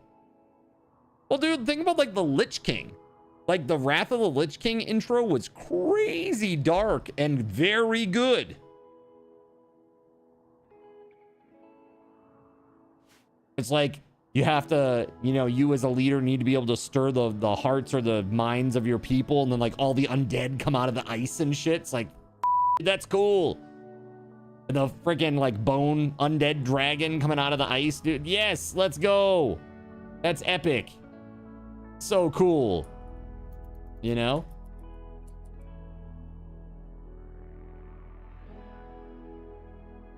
Well, dude, think about like the Lich King. Like the Wrath of the Lich King intro was crazy dark and very good. It's like you have to, you know, you as a leader need to be able to stir the hearts or the minds of your people, and then like all the undead come out of the ice and shit. It's like, that's cool. The freaking like bone undead dragon coming out of the ice, dude. Yes, let's go. That's epic. So cool. You know?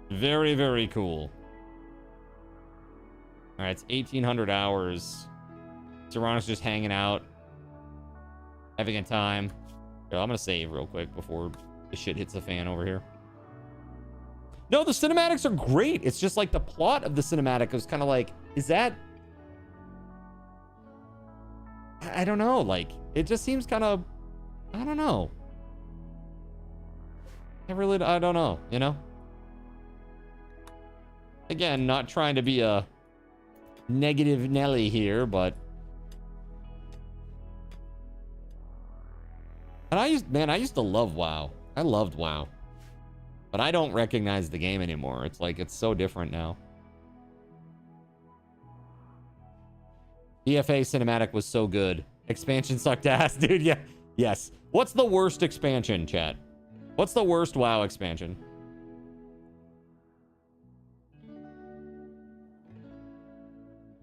Very, very cool. All right, it's 1,800 hours. Serrano's just hanging out, having a time. Yo, I'm gonna save real quick before the shit hits the fan over here. No, the cinematics are great. It's just like the plot of the cinematic was kind of like, is that... I don't know. Like, it just seems kind of... I don't know. I don't know, you know? Again, not trying to be a negative Nelly here, but... And I used to love WoW. I loved WoW. But I don't recognize the game anymore. It's like, it's so different now. EFA cinematic was so good. Expansion sucked ass, dude. Yeah. Yes. What's the worst expansion, chat? What's the worst WoW expansion?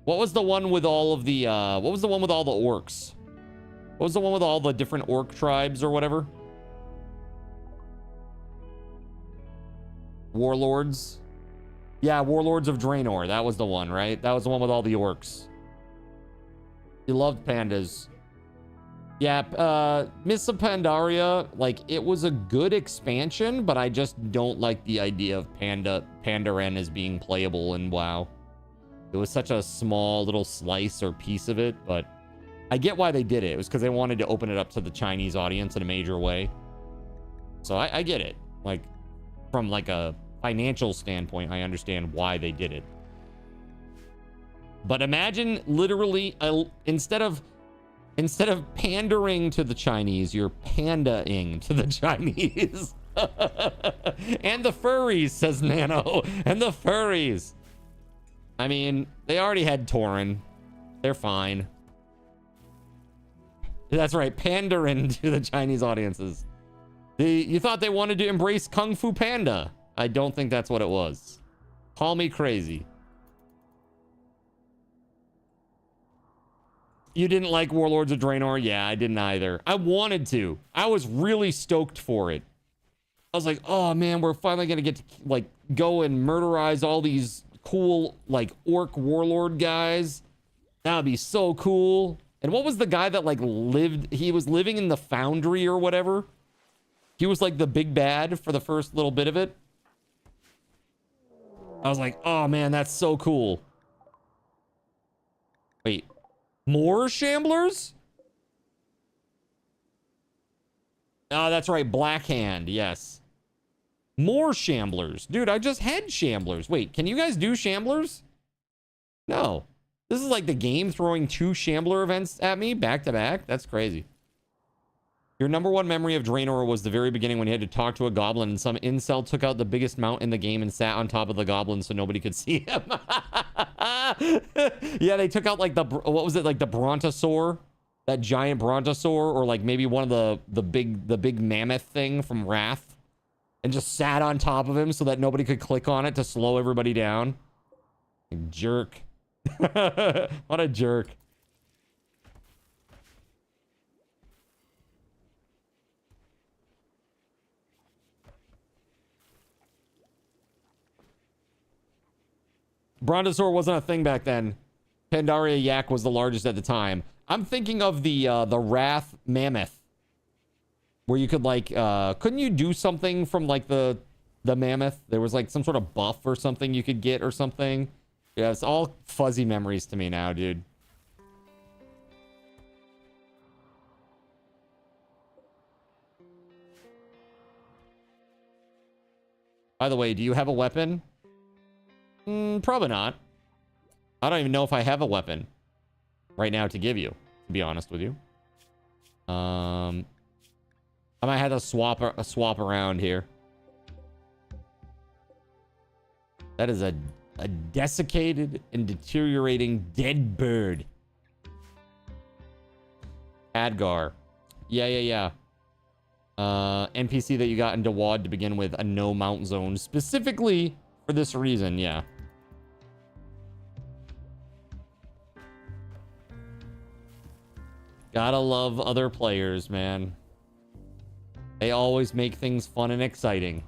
What was the one with all of the, what was the one with all the orcs? What was the one with all the different orc tribes or whatever? Warlords? Yeah, Warlords of Draenor. That was the one, right? That was the one with all the orcs. You loved pandas. Yeah, Mists of Pandaria, like, it was a good expansion, but I just don't like the idea of Pandaren as being playable in WoW. It was such a small little slice or piece of it, but I get why they did it. It was because they wanted to open it up to the Chinese audience in a major way. So I get it. Like, from like a financial standpoint, I understand why they did it. But imagine literally instead of pandering to the Chinese, you're pandaing to the Chinese. And the furries, says Nano. And the furries. I mean, they already had Tauren. They're fine. That's right, pandering to the Chinese audiences. You thought they wanted to embrace Kung Fu Panda. I don't think that's what it was. Call me crazy. You didn't like Warlords of Draenor? Yeah, I didn't either. I wanted to. I was really stoked for it. I was like, oh man, we're finally gonna get to like go and murderize all these cool like orc warlord guys. That would be so cool. And what was the guy that like he was living in the foundry or whatever? He was like the big bad for the first little bit of it. I was like, oh man, that's so cool. Wait, more Shamblers? Oh, that's right, Blackhand, yes. More Shamblers. Dude, I just had Shamblers. Wait, can you guys do Shamblers? No. This is like the game throwing 2 Shambler events at me back to back. That's crazy. Your number one memory of Draenor was the very beginning when you had to talk to a goblin and some incel took out the biggest mount in the game and sat on top of the goblin so nobody could see him. Yeah, they took out like what was it, like the Brontosaur? That giant Brontosaur, or like maybe one of the big mammoth thing from Wrath, and just sat on top of him so that nobody could click on it to slow everybody down. Jerk. What a jerk. Brontosaur wasn't a thing back then. Pandaria Yak was the largest at the time. I'm thinking of the Wrath Mammoth, where you could like couldn't you do something from like the mammoth? There was like some sort of buff or something you could get or something. Yeah, it's all fuzzy memories to me now, dude. By the way, do you have a weapon? Probably not. I don't even know if I have a weapon. right now to give you, to be honest with you. I might have to swap around here. That is a desiccated and deteriorating dead bird. Adgar. Yeah. NPC that you got in Dawad to begin with, a no mount zone, specifically for this reason, yeah. Gotta love other players, man. They always make things fun and exciting.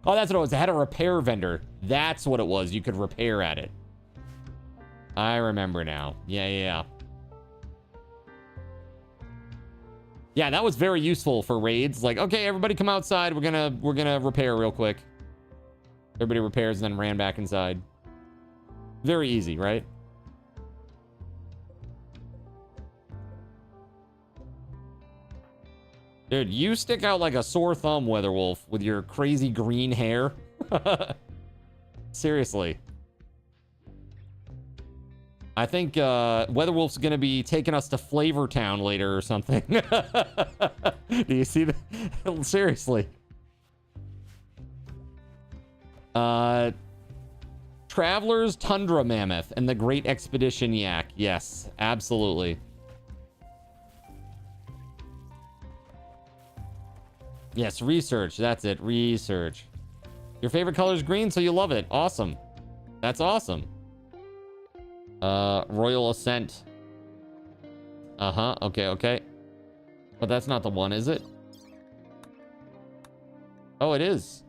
Oh, that's what it was. It had a repair vendor. That's what it was. You could repair at it. I remember now. Yeah. Yeah, that was very useful for raids. Like, okay, everybody come outside. We're gonna repair real quick. Everybody repairs and then ran back inside. Very easy, right? Dude, you stick out like a sore thumb, WeatherWolf, with your crazy green hair. Seriously. I think WeatherWolf's gonna be taking us to Flavor Town later or something. Do you see that? Seriously. Traveler's Tundra Mammoth and the Great Expedition Yak. Yes, absolutely. Yes, research. That's it. Research. Your favorite color is green, so you love it. Awesome. That's awesome. Royal Ascent. Uh-huh. Okay. But that's not the one, is it? Oh, it is.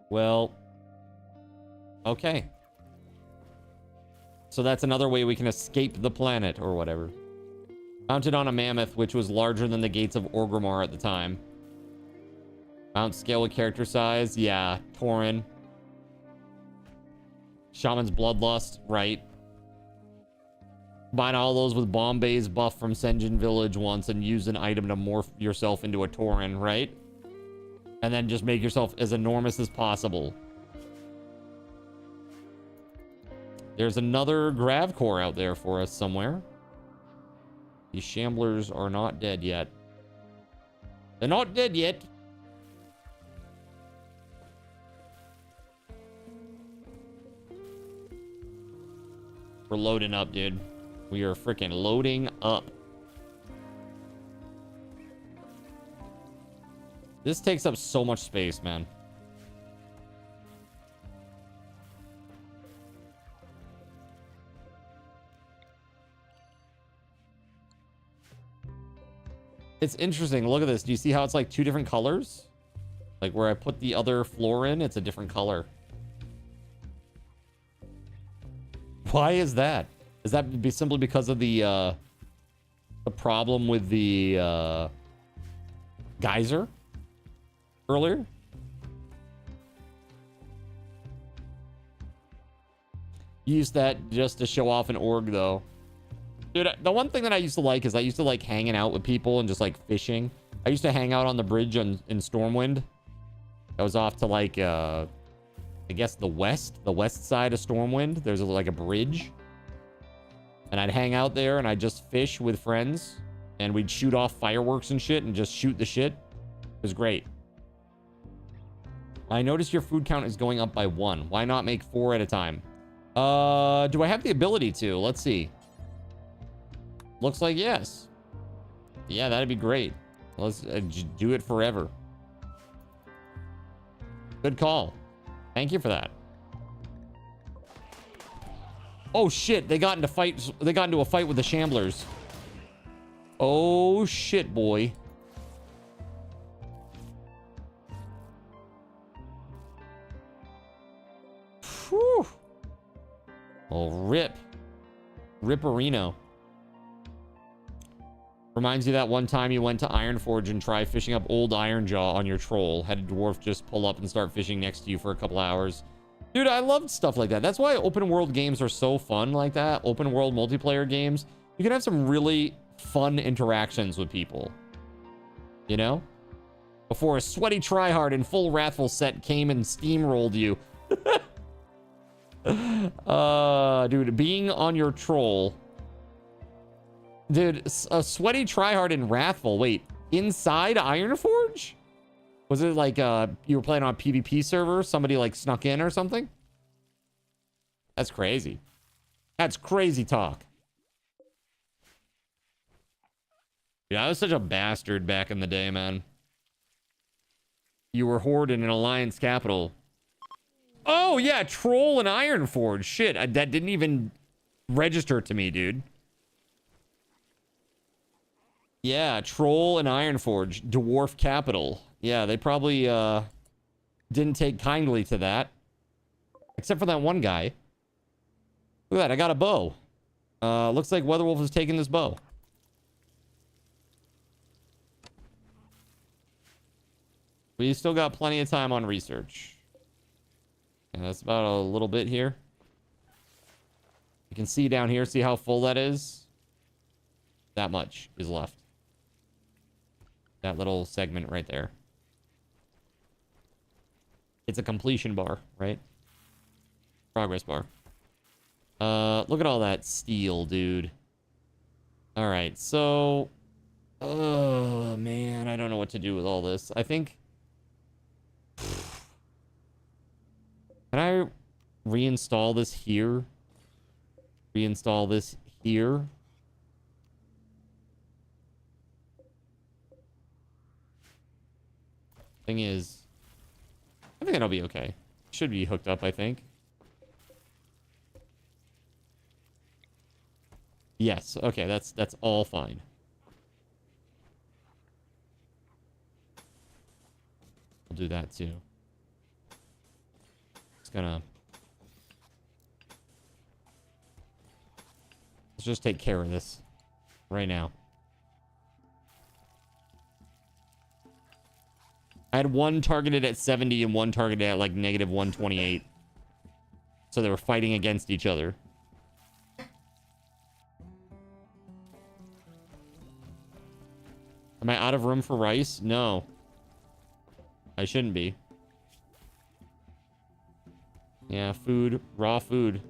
Well. Okay. So that's another way we can escape the planet or whatever. Mounted on a mammoth, which was larger than the gates of Orgrimmar at the time. Mount scale with character size. Yeah, Tauren. Shaman's Bloodlust, right. Combine all those with Bombay's buff from Senjin Village once and use an item to morph yourself into a Tauren, right? And then just make yourself as enormous as possible. There's another Gravcore out there for us somewhere. These Shamblers are not dead yet. They're not dead yet. We're loading up, dude. We are freaking loading up. This takes up so much space, man. It's interesting. Look at this. Do you see how it's like two different colors? Like where I put the other floor in, it's a different color. Why is that? Is that simply because of the problem with the geyser earlier? Use that just to show off an org, though. Dude, the one thing that I used to like is I used to like hanging out with people and just like fishing. I used to hang out on the bridge in Stormwind. I was off to like, I guess the west side of Stormwind. There's like a bridge. And I'd hang out there and I'd just fish with friends. And we'd shoot off fireworks and shit and just shoot the shit. It was great. I noticed your food count is going up by 1. Why not make 4 at a time? Do I have the ability to? Let's see. Looks like yes. Yeah, that'd be great. Let's do it forever. Good call. Thank you for that. Oh shit, they got into a fight with the Shamblers. Oh shit, boy. Whew. Oh, rip. Ripperino. Reminds you that one time you went to Ironforge and tried fishing up old Ironjaw on your troll. Had a dwarf just pull up and start fishing next to you for a couple hours. Dude, I loved stuff like that. That's why open world games are so fun like that. Open world multiplayer games. You can have some really fun interactions with people. You know? Before a sweaty tryhard in full wrathful set came and steamrolled you. Dude, being on your troll. Dude, a sweaty tryhard in Wrathful. Wait, inside Ironforge? Was it like you were playing on a PvP server? Somebody like snuck in or something? That's crazy. That's crazy talk. Yeah, I was such a bastard back in the day, man. You were Horde in an Alliance capital. Oh, yeah, Troll and Ironforge. Shit, that didn't even register to me, dude. Yeah, Troll and Ironforge, Dwarf capital. Yeah, they probably didn't take kindly to that. Except for that one guy. Look at that, I got a bow. Looks like WeatherWolf is taking this bow. We still got plenty of time on research. And that's about a little bit here. You can see down here, see how full that is? That much is left. That little segment right there. It's a completion bar, right? Progress bar. Look at all that steel, dude. All right, so... Oh, man, I don't know what to do with all this. I think... Can I reinstall this here? Reinstall this here? Thing is, I think that'll be okay. Should be hooked up, I think. Yes, okay, that's all fine. We'll do that too. Just gonna... Let's just take care of this right now. I had one targeted at 70 and one targeted at like negative 128. So they were fighting against each other. Am I out of room for rice? No. I shouldn't be. Yeah, food. Raw food.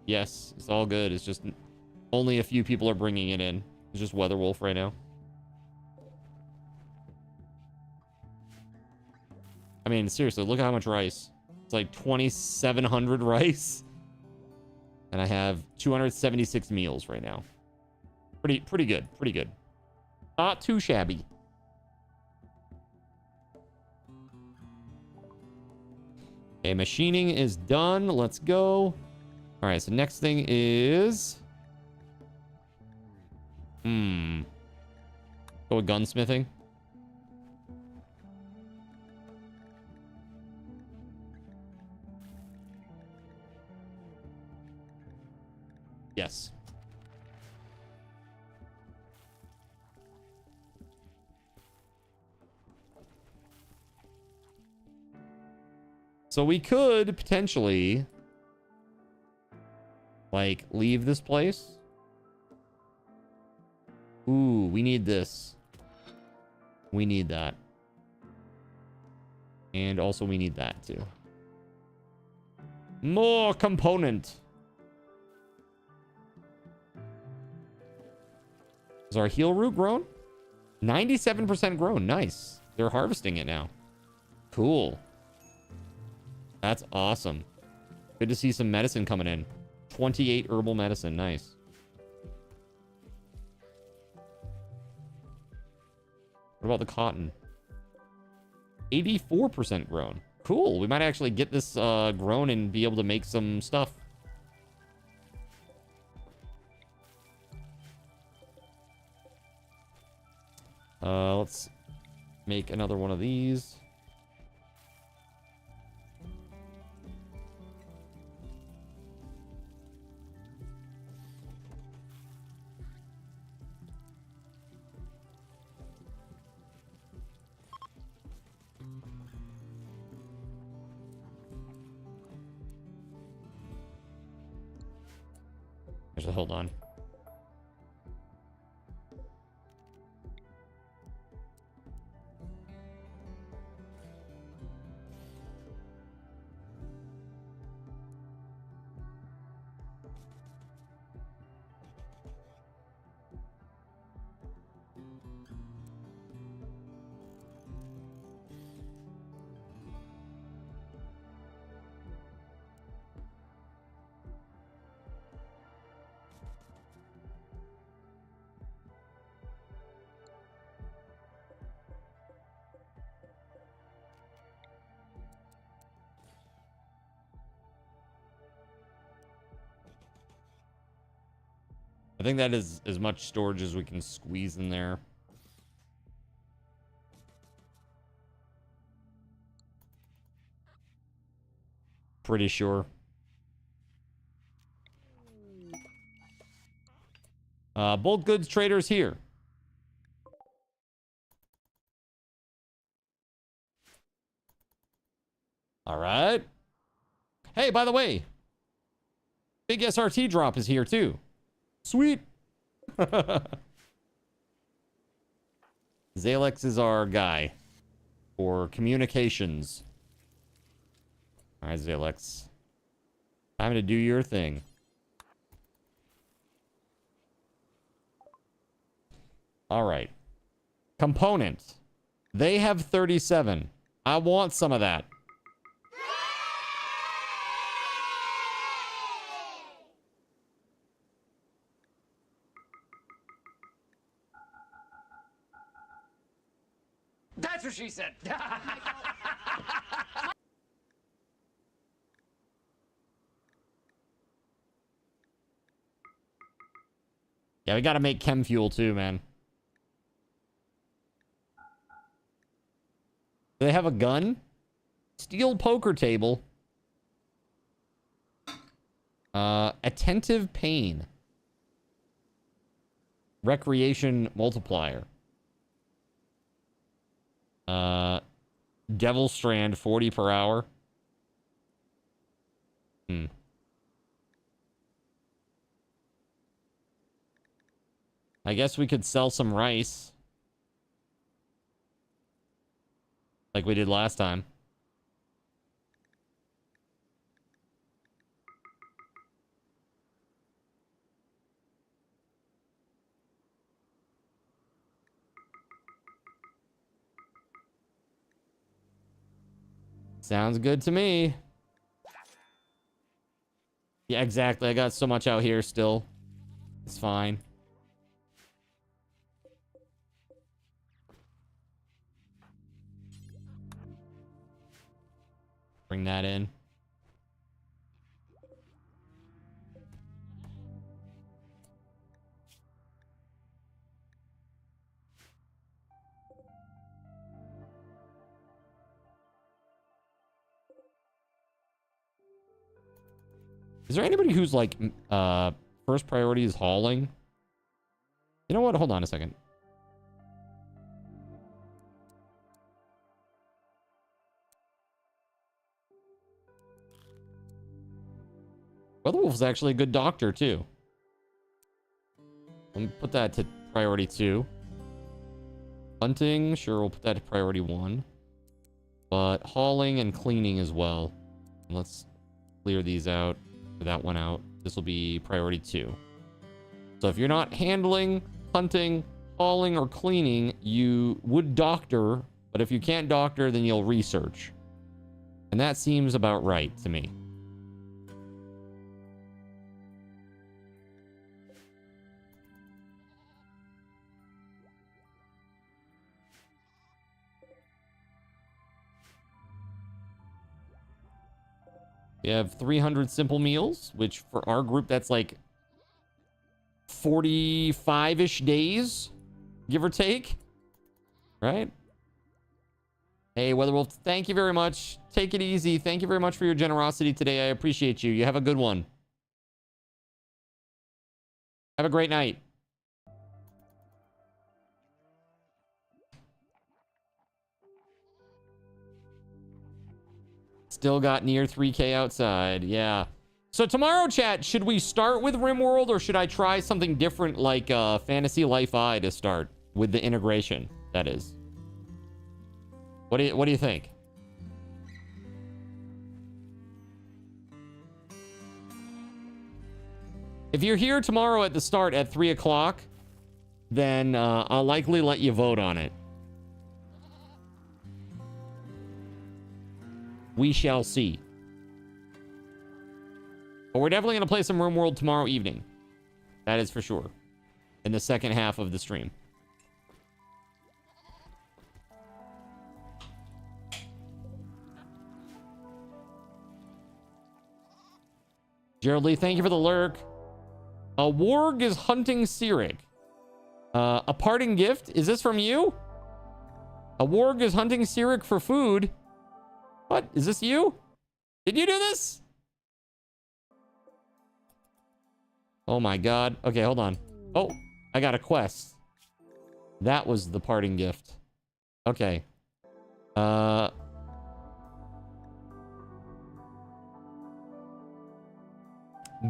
Yes, it's all good. It's just only a few people are bringing it in. It's just WeatherWolf right now. I mean, seriously, look at how much rice. It's like 2,700 rice. And I have 276 meals right now. Pretty good. Pretty good. Not too shabby. Okay, machining is done. Let's go. All right, so next thing is... Go with gunsmithing. Yes. So we could potentially like leave this place. Ooh, we need this. We need that. And also we need that too. More component. Is our heal root grown? 97% grown. Nice. They're harvesting it now. Cool. That's awesome. Good to see some medicine coming in. 28 herbal medicine. Nice. What about the cotton? 84% grown. Cool. We might actually get this grown and be able to make some stuff. Let's make another one of these. Actually, hold on. I think that is as much storage as we can squeeze in there. Pretty sure. Bulk goods traders here. All right. Hey, by the way, big SRT drop is here too. Sweet. Zalex is our guy for communications. All right, Zalex. Time to do your thing. All right. Component. They have 37. I want some of that. That's what she said. Yeah, we got to make chem fuel too, man. Do they have a gun? Steel poker table. Attentive pain. Recreation multiplier. Devil strand 40 per hour. I guess we could sell some rice. Like we did last time. Sounds good to me. Yeah, exactly. I got so much out here still. It's fine. Bring that in. Is there anybody who's like first priority is hauling? You know what? Hold on a second. WeatherWolf's actually a good doctor too. Let me put that to priority 2. Hunting, sure, we'll put that to priority 1. But hauling and cleaning as well. Let's clear these out. That one out. This will be priority 2. So if you're not handling, hunting, hauling, or cleaning, you would doctor. But if you can't doctor, then you'll research. And that seems about right to me. We have 300 simple meals, which for our group, that's like 45-ish days, give or take. Right? Hey, WeatherWolf, thank you very much. Take it easy. Thank you very much for your generosity today. I appreciate you. You have a good one. Have a great night. Still got near 3K outside. Yeah. So tomorrow, chat, should we start with RimWorld or should I try something different like Fantasy Life I to start with the integration? That is. What do you think? If you're here tomorrow at the start at 3 o'clock, then I'll likely let you vote on it. We shall see. But we're definitely going to play some RimWorld tomorrow evening. That is for sure. In the second half of the stream. Gerald Lee, thank you for the lurk. A warg is hunting Cyric. A parting gift. Is this from you? A warg is hunting Cyric for food. What? Is this you? Did you do this? Oh my god. Okay, hold on. Oh, I got a quest. That was the parting gift. Okay.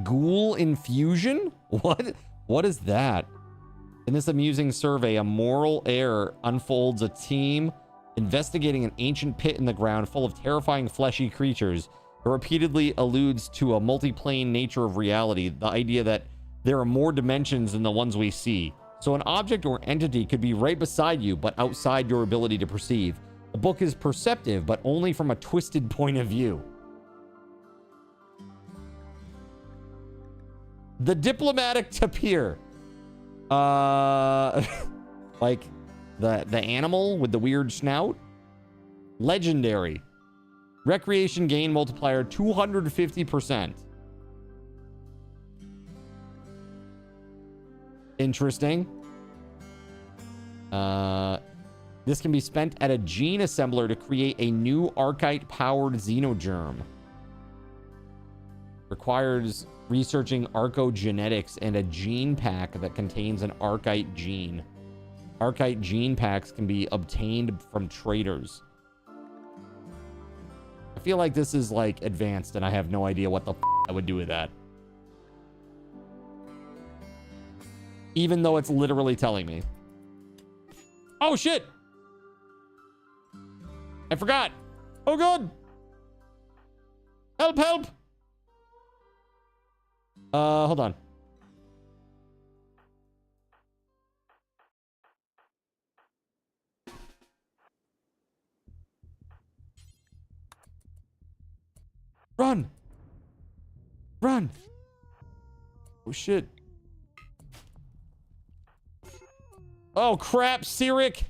Ghoul infusion? What is that? In this amusing survey, a moral error unfolds a team investigating an ancient pit in the ground full of terrifying fleshy creatures. It repeatedly alludes to a multiplane nature of reality, the idea that there are more dimensions than the ones we see. So an object or entity could be right beside you, but outside your ability to perceive. The book is perceptive, but only from a twisted point of view. The diplomatic tapir. Like the animal with the weird snout. Legendary. Recreation gain multiplier 250%. Interesting. This can be spent at a gene assembler to create a new Archite-powered xenogerm. Requires researching archogenetics and a gene pack that contains an Archite gene. Archite gene packs can be obtained from traders. I feel like this is like advanced and I have no idea what the I would do with that. Even though it's literally telling me. Oh shit! I forgot. Oh god. Help, help. Hold on. Run. Run. Oh shit. Oh crap, Cyric.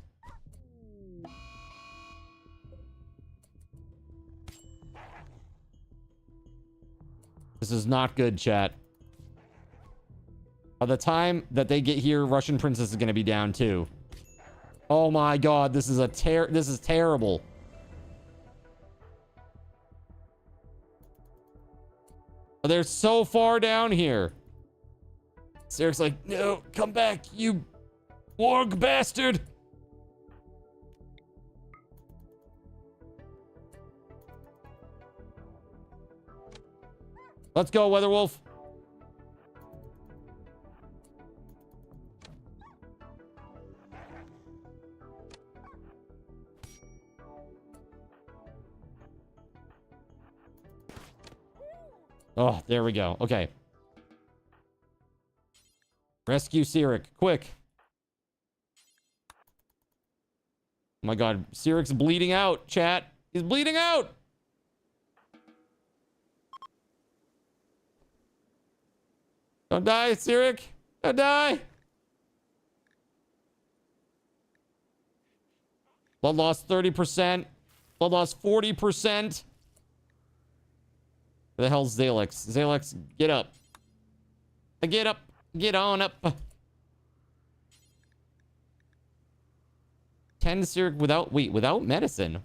This is not good, chat. By the time that they get here, Russian Princess is going to be down too. Oh my god, this is terrible. They're so far down here. Cyric's like, no, come back, you warg bastard. Let's go, Weatherwolf. Oh, there we go. Okay. Rescue Cyric, quick. Oh my god, Cyric's bleeding out, chat. He's bleeding out. Don't die, Cyric. Don't die. Blood loss 30%. Blood loss 40%. Where the hell's Zalex? Zalex, get up. Get up. Get on up. 10 Cyric without... Wait, without medicine?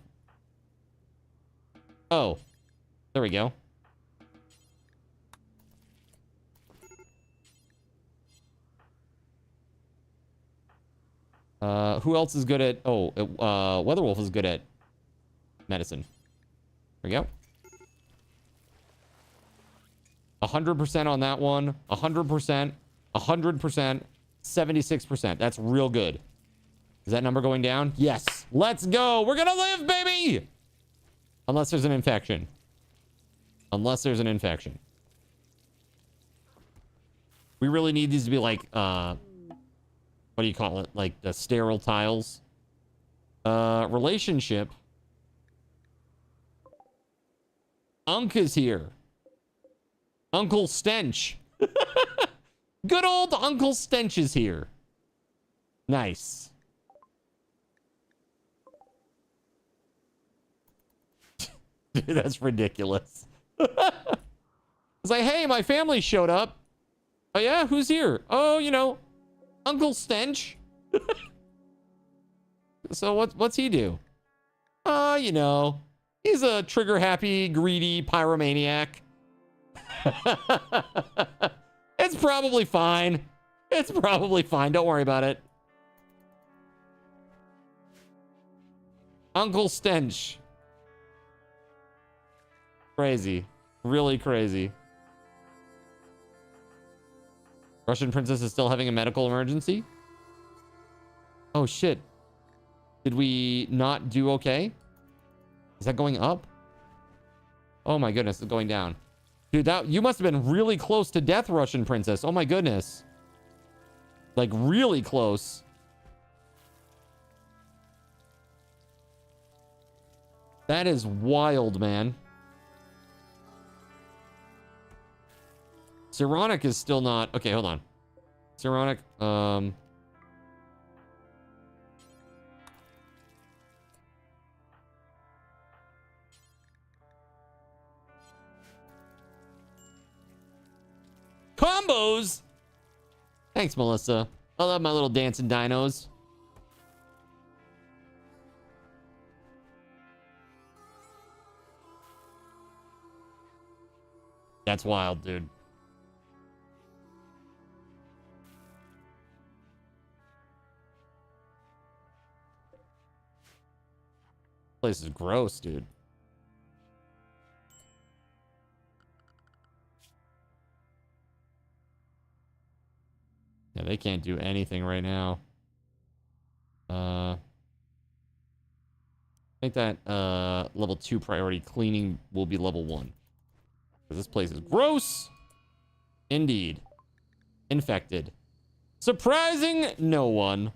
Oh. There we go. Who else is good at... Oh, Weatherwolf is good at medicine. There we go. 100% on that one. 100%. 100%. 76%. That's real good. Is that number going down? Yes. Let's go. We're gonna live, baby! Unless there's an infection. Unless there's an infection. We really need these to be like, what do you call it? Like the sterile tiles. Relationship. Unk is here. Uncle Stench. Good old Uncle Stench is here. Nice. Dude, that's ridiculous. It's like, hey, my family showed up. Oh yeah, who's here? Oh, you know, Uncle Stench. So what's he do? You know, he's a trigger-happy, greedy pyromaniac. It's probably fine. It's probably fine. Don't worry about it. Uncle Stench. Crazy. Really crazy. Russian princess is still having a medical emergency? Oh, shit. Did we not do okay? Is that going up? Oh, my goodness. It's going down. Dude, you must have been really close to death, Russian princess. Oh, my goodness. Like, really close. That is wild, man. Cyronic is still not... Okay, hold on. Cyronic, combos! Thanks, Melissa. I love my little dancing dinos. That's wild, dude. Place is gross, dude. Yeah, they can't do anything right now. I think that level 2 priority cleaning will be level 1. Because this place is gross. Indeed. Infected. Surprising no one.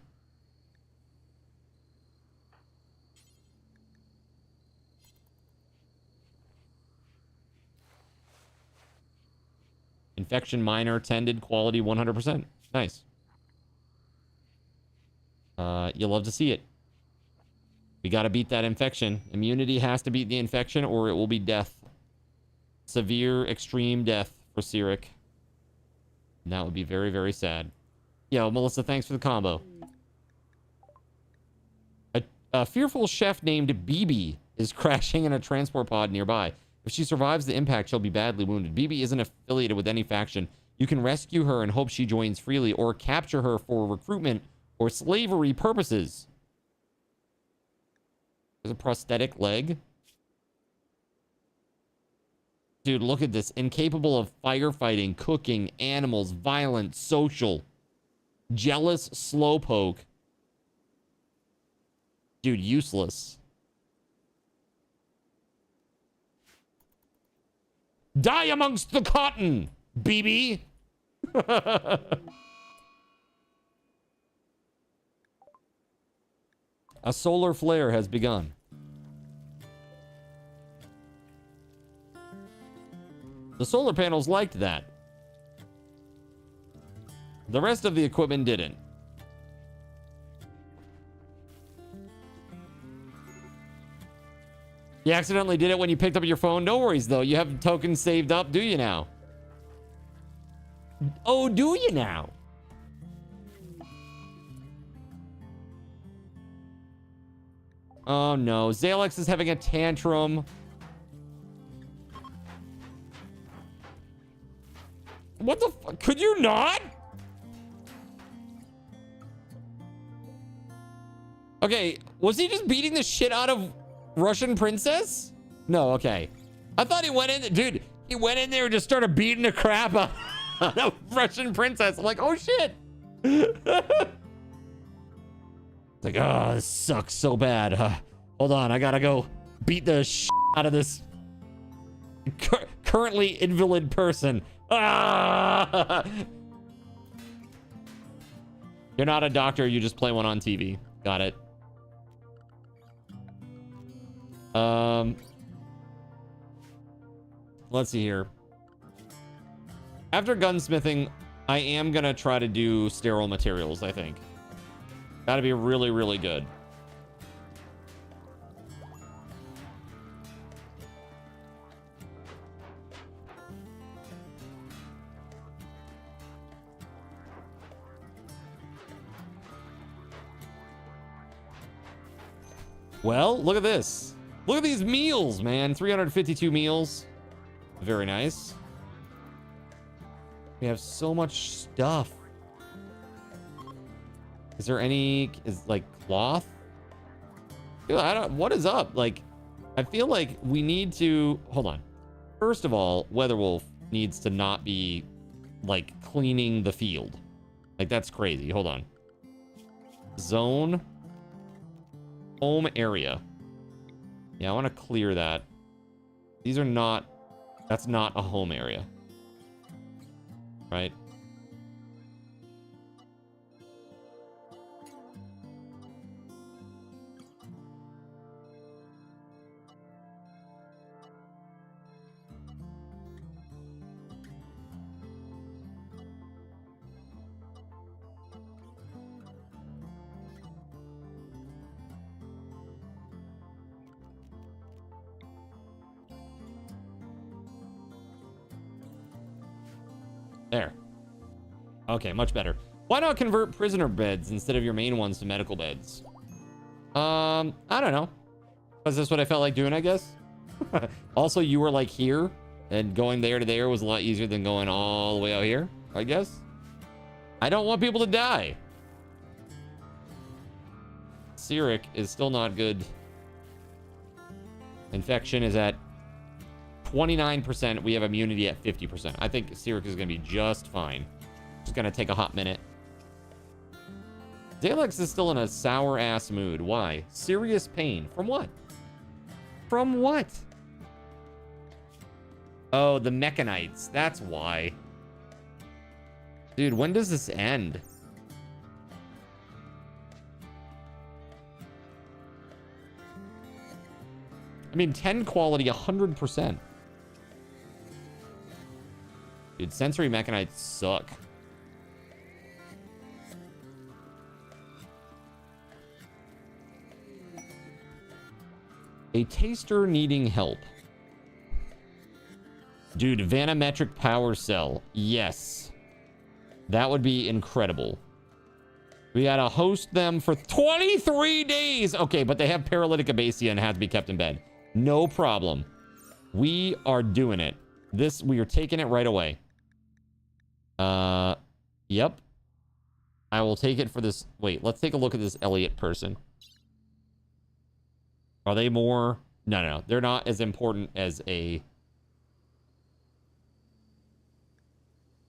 Infection minor, tended, quality 100%. Nice. You'll love to see it. We gotta beat that infection. Immunity has to beat the infection or it will be death. Severe, extreme death for Cyric. And that would be very, very sad. Yo, Melissa, thanks for the combo. A fearful chef named BB is crashing in a transport pod nearby. If she survives the impact, she'll be badly wounded. BB isn't affiliated with any faction. You can rescue her and hope she joins freely, or capture her for recruitment or slavery purposes. There's a prosthetic leg. Dude, look at this. Incapable of firefighting, cooking, animals, violent, social. Jealous slowpoke. Dude, useless. Die amongst the cotton, BB. A solar flare has begun. The solar panels liked that. The rest of the equipment didn't. You accidentally did it when you picked up your phone? No worries, though. You have tokens saved up, do you now? Oh, do you now? Oh, no. Zalex is having a tantrum. What the fuck? Could you not? Okay, was he just beating the shit out of Russian princess? No, okay. I thought he went in, dude, he went in there and just started beating the crap out of Russian princess. I'm like, oh shit. It's like, oh, this sucks so bad. Hold on, I gotta go beat the shit out of this currently invalid person. Ah! You're not a doctor, you just play one on TV. Got it. Let's see here. After gunsmithing, I am gonna try to do sterile materials, I think. Gotta be really, really good. Well, look at this. Look at these meals, man. 352 meals. Very nice. We have so much stuff. Is there any, like, cloth? Dude, what is up? Like, I feel like we need to, hold on. First of all, WeatherWolf needs to not be, like, cleaning the field. Like, that's crazy. Hold on. Zone. Home area. Yeah, I want to clear that. These are not, that's not a home area. Right? There. Okay, much better. Why not convert prisoner beds instead of your main ones to medical beds? I don't know. Was this what I felt like doing, I guess? Also, you were like here, and going there to there was a lot easier than going all the way out here, I guess. I don't want people to die. Cyric is still not good. Infection is at 29%. We have immunity at 50%. I think Cyric is going to be just fine. Just going to take a hot minute. Zalex is still in a sour-ass mood. Why? Serious pain. From what? From what? Oh, the Mechanites. That's why. Dude, when does this end? I mean, 10 quality, 100%. Dude, sensory Mechanites suck. A taster needing help. Dude, vanometric power cell. Yes. That would be incredible. We gotta host them for 23 days. Okay, but they have paralytic abasia and have to be kept in bed. No problem. We are doing it. We are taking it right away. Yep. I will take it for this. Wait, let's take a look at this Elliot person. Are they more? No. They're not as important as a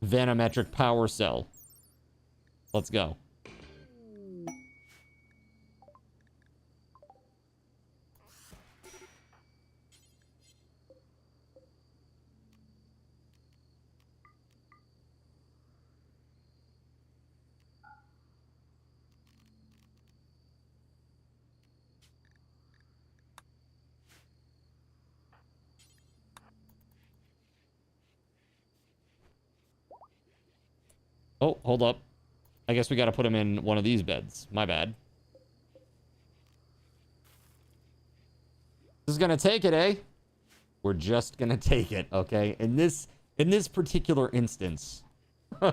vanometric power cell. Let's go. Oh, hold up. I guess we got to put him in one of these beds. My bad. This is going to take it, eh? We're just going to take it, okay? In this particular instance. All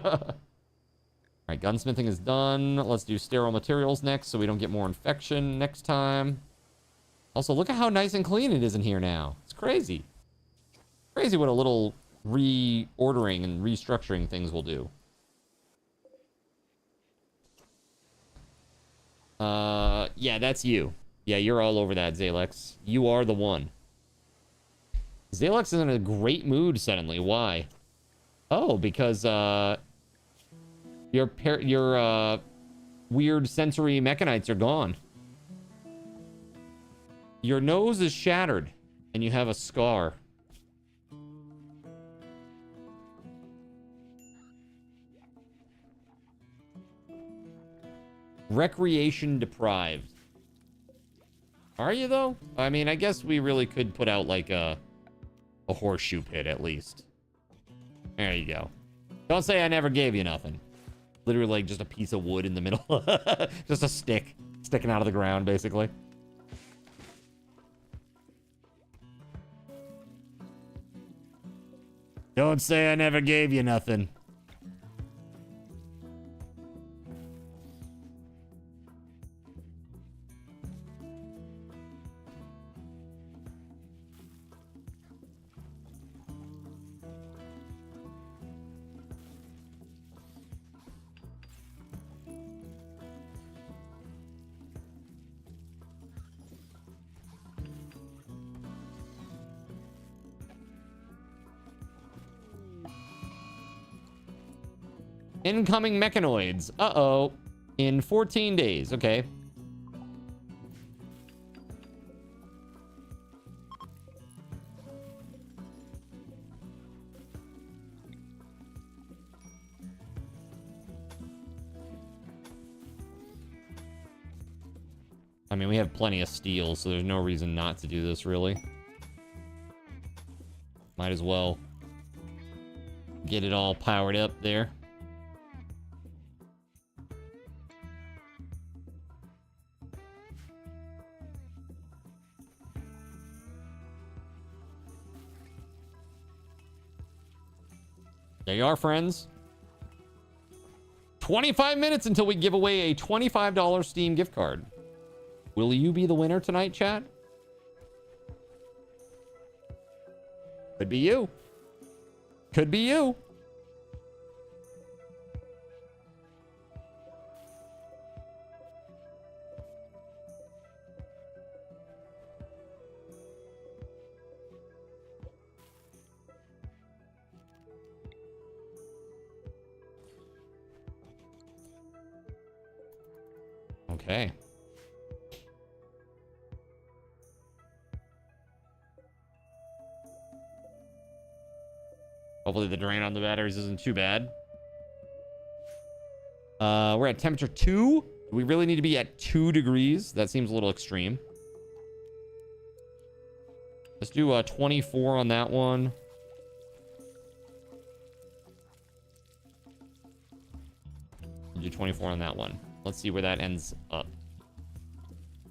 right, gunsmithing is done. Let's do sterile materials next so we don't get more infection next time. Also, look at how nice and clean it is in here now. It's crazy. Crazy what a little reordering and restructuring things will do. Yeah, that's you. Yeah, you're all over that, Zalex. You are the one. Zalex is in a great mood suddenly. Why? Oh, because, your weird sensory mechanites are gone. Your nose is shattered, and you have a scar. Recreation deprived. Are you, though? I mean, I guess we really could put out, like, a horseshoe pit, at least. There you go. Don't say I never gave you nothing. Literally, like, just a piece of wood in the middle. Just a stick sticking out of the ground, basically. Don't say I never gave you nothing. Incoming mechanoids. Uh-oh. In 14 days. Okay. I mean, we have plenty of steel, so there's no reason not to do this, really. Might as well get it all powered up there. There you are, friends. 25 minutes until we give away a $25 Steam gift card. Will you be the winner tonight, chat? Could be you. Could be you. Okay. Hopefully the drain on the batteries isn't too bad. We're at temperature 2. We really need to be at 2 degrees. That seems a little extreme. Let's do 24 on that one. We'll do 24 on that one. Let's see where that ends up.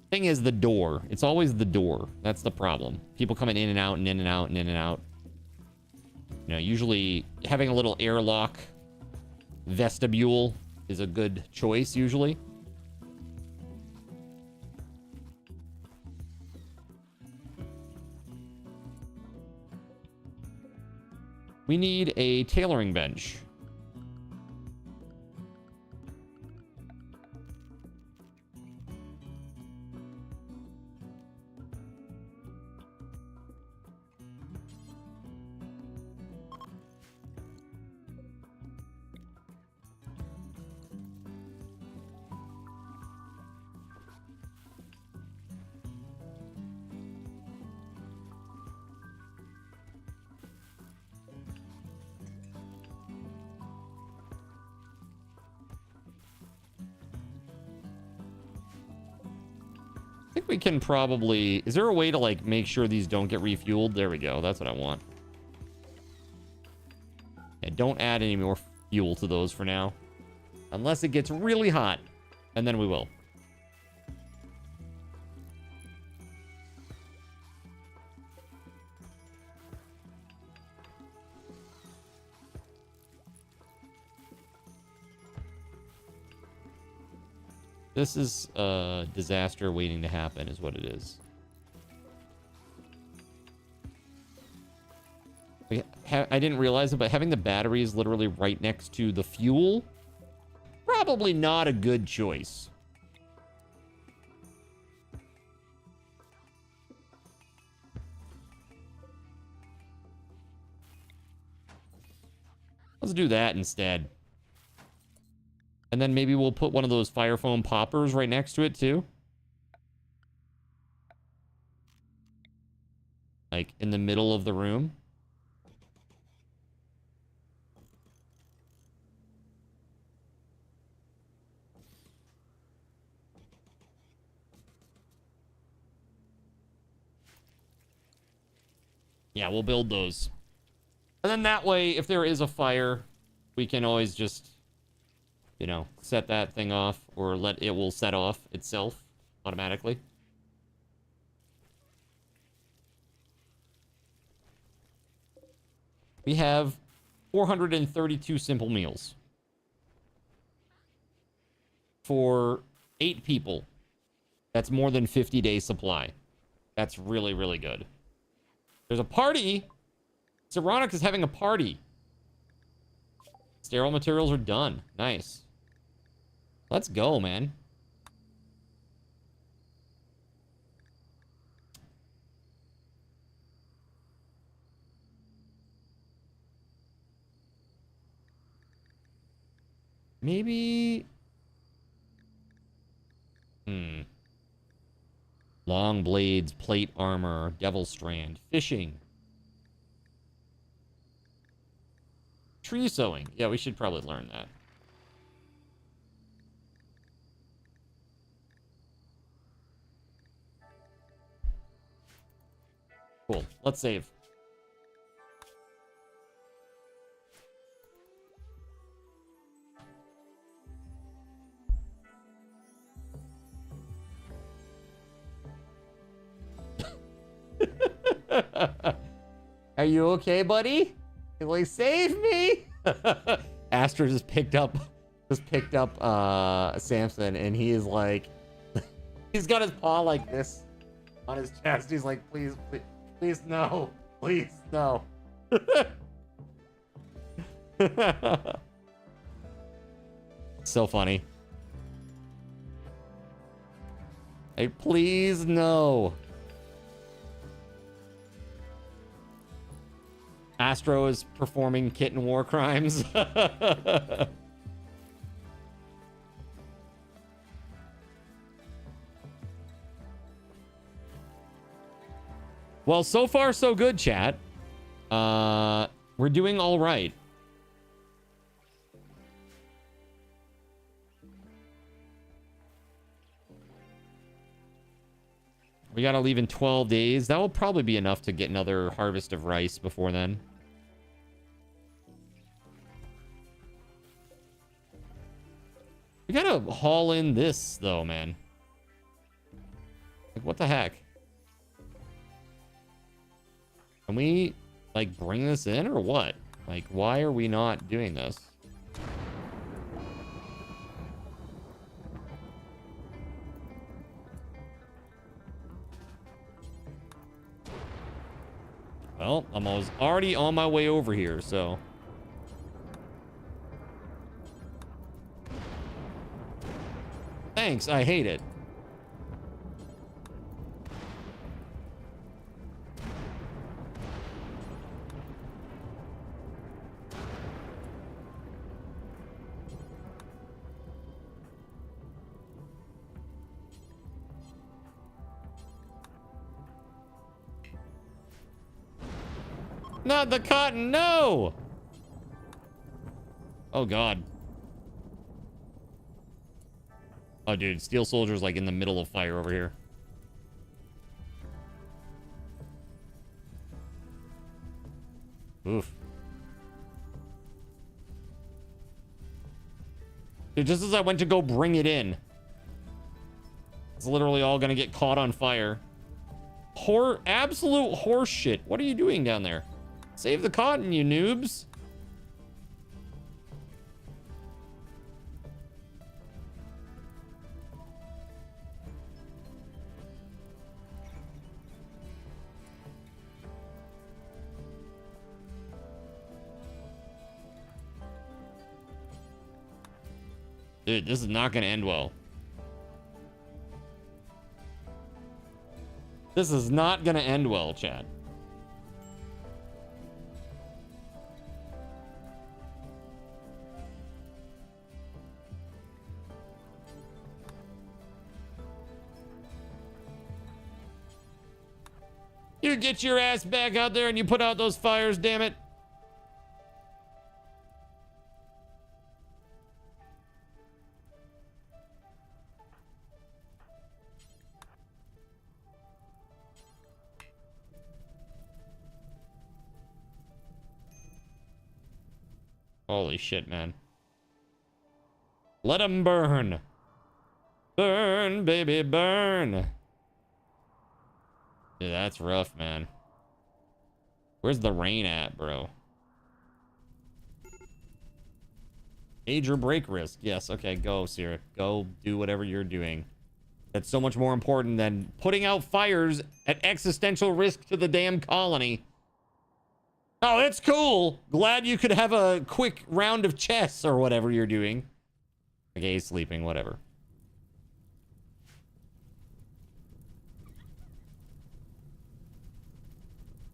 Thing is the door. It's always the door. That's the problem. People coming in and out and in and out and in and out. You know, usually having a little airlock vestibule is a good choice, usually. We need a tailoring bench. I think we can probably... Is there a way to, like, make sure these don't get refueled? There we go. That's what I want. And don't add any more fuel to those for now. Unless it gets really hot. And then we will. This is a disaster waiting to happen, is what it is. I didn't realize it, but having the batteries literally right next to the fuel, probably not a good choice. Let's do that instead. And then maybe we'll put one of those fire foam poppers right next to it too. Like in the middle of the room. Yeah, we'll build those. And then that way, if there is a fire, we can always just... you know, set that thing off, or it will set off itself automatically. We have 432 simple meals for 8 people. That's more than 50 days supply. That's really, really good. There's a party. Saronic is having a party. Sterile materials are done. Nice. Let's go, man. Maybe... Long blades, plate armor, devil strand, fishing. Tree sewing. Yeah, we should probably learn that. Cool. Let's save. Are you okay, buddy? Like, save me! Astra just picked up Samson, and he is like, he's got his paw like this on his chest. He's like, please, please, please no, please no. So funny. Hey, please no. Astro is performing kitten war crimes. Well, so far so good, chat. We're doing all right. We gotta leave in 12 days. That will probably be enough to get another harvest of rice before then. We gotta haul in this, though, man. Like, what the heck? Can we, like, bring this in or what? Like, why are we not doing this? Well, I'm already on my way over here, so... Thanks, I hate it. Not the cotton, no! Oh, God. Oh, dude, Steel Soldier's like in the middle of fire over here. Oof. Dude, just as I went to go bring it in, it's literally all gonna get caught on fire. Absolute horse shit. What are you doing down there? Save the cotton, you noobs. Dude, this is not going to end well. This is not going to end well, Chad. You get your ass back out there and you put out those fires, damn it. Holy shit, man. Let 'em burn. Burn, baby, burn. Dude, that's rough, man. Where's the rain at, bro? Major break risk. Yes, okay, go, Sierra. Go do whatever you're doing. That's so much more important than putting out fires at existential risk to the damn colony. Oh, it's cool. Glad you could have a quick round of chess or whatever you're doing. Okay, he's sleeping, whatever.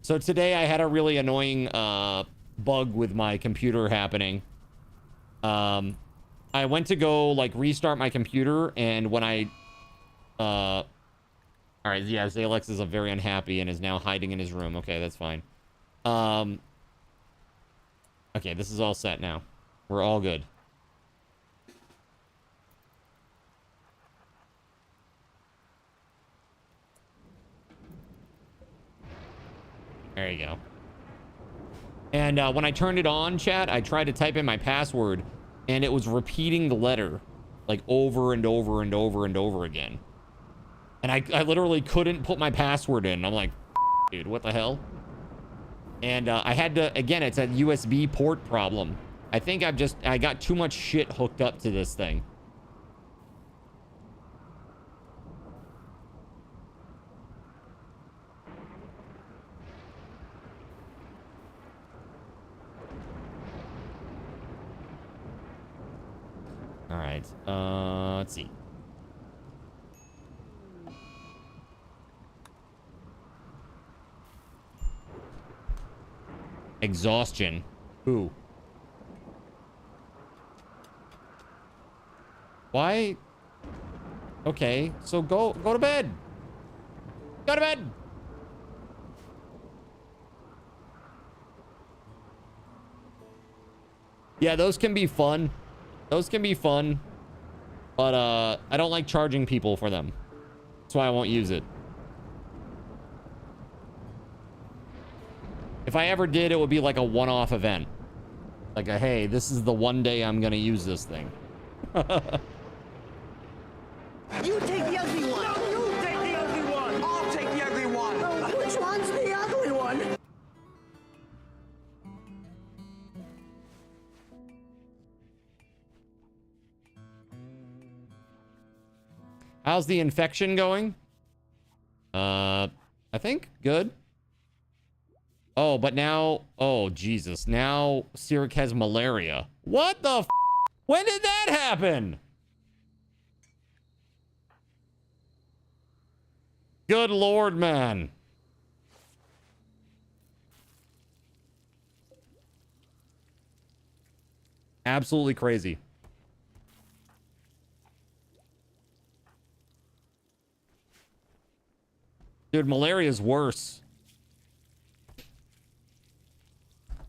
So today I had a really annoying bug with my computer happening. I went to go like restart my computer, and when I all right, yeah, Zalex is very unhappy and is now hiding in his room. Okay, that's fine. Okay, this is all set now. We're all good. There you go. And when I turned it on, chat, I tried to type in my password, and it was repeating the letter like over and over and over and over again. And I literally couldn't put my password in. I'm like, dude, what the hell? And I had to, again, it's a USB port problem. I think I got too much shit hooked up to this thing. All right, let's see. Exhaustion. Who? Why? Okay, so go to bed. Go to bed. Yeah, those can be fun. Those can be fun. But I don't like charging people for them. That's why I won't use it. If I ever did, it would be like a one-off event. Like a, hey, this is the one day I'm gonna use this thing. You take the ugly one. No, you take the ugly one. I'll take the ugly one. No, which one's the ugly one? How's the infection going? I think good. Oh, but now, oh, Jesus. Now Sirik has malaria. What the f? When did that happen? Good Lord, man. Absolutely crazy. Dude, malaria is worse.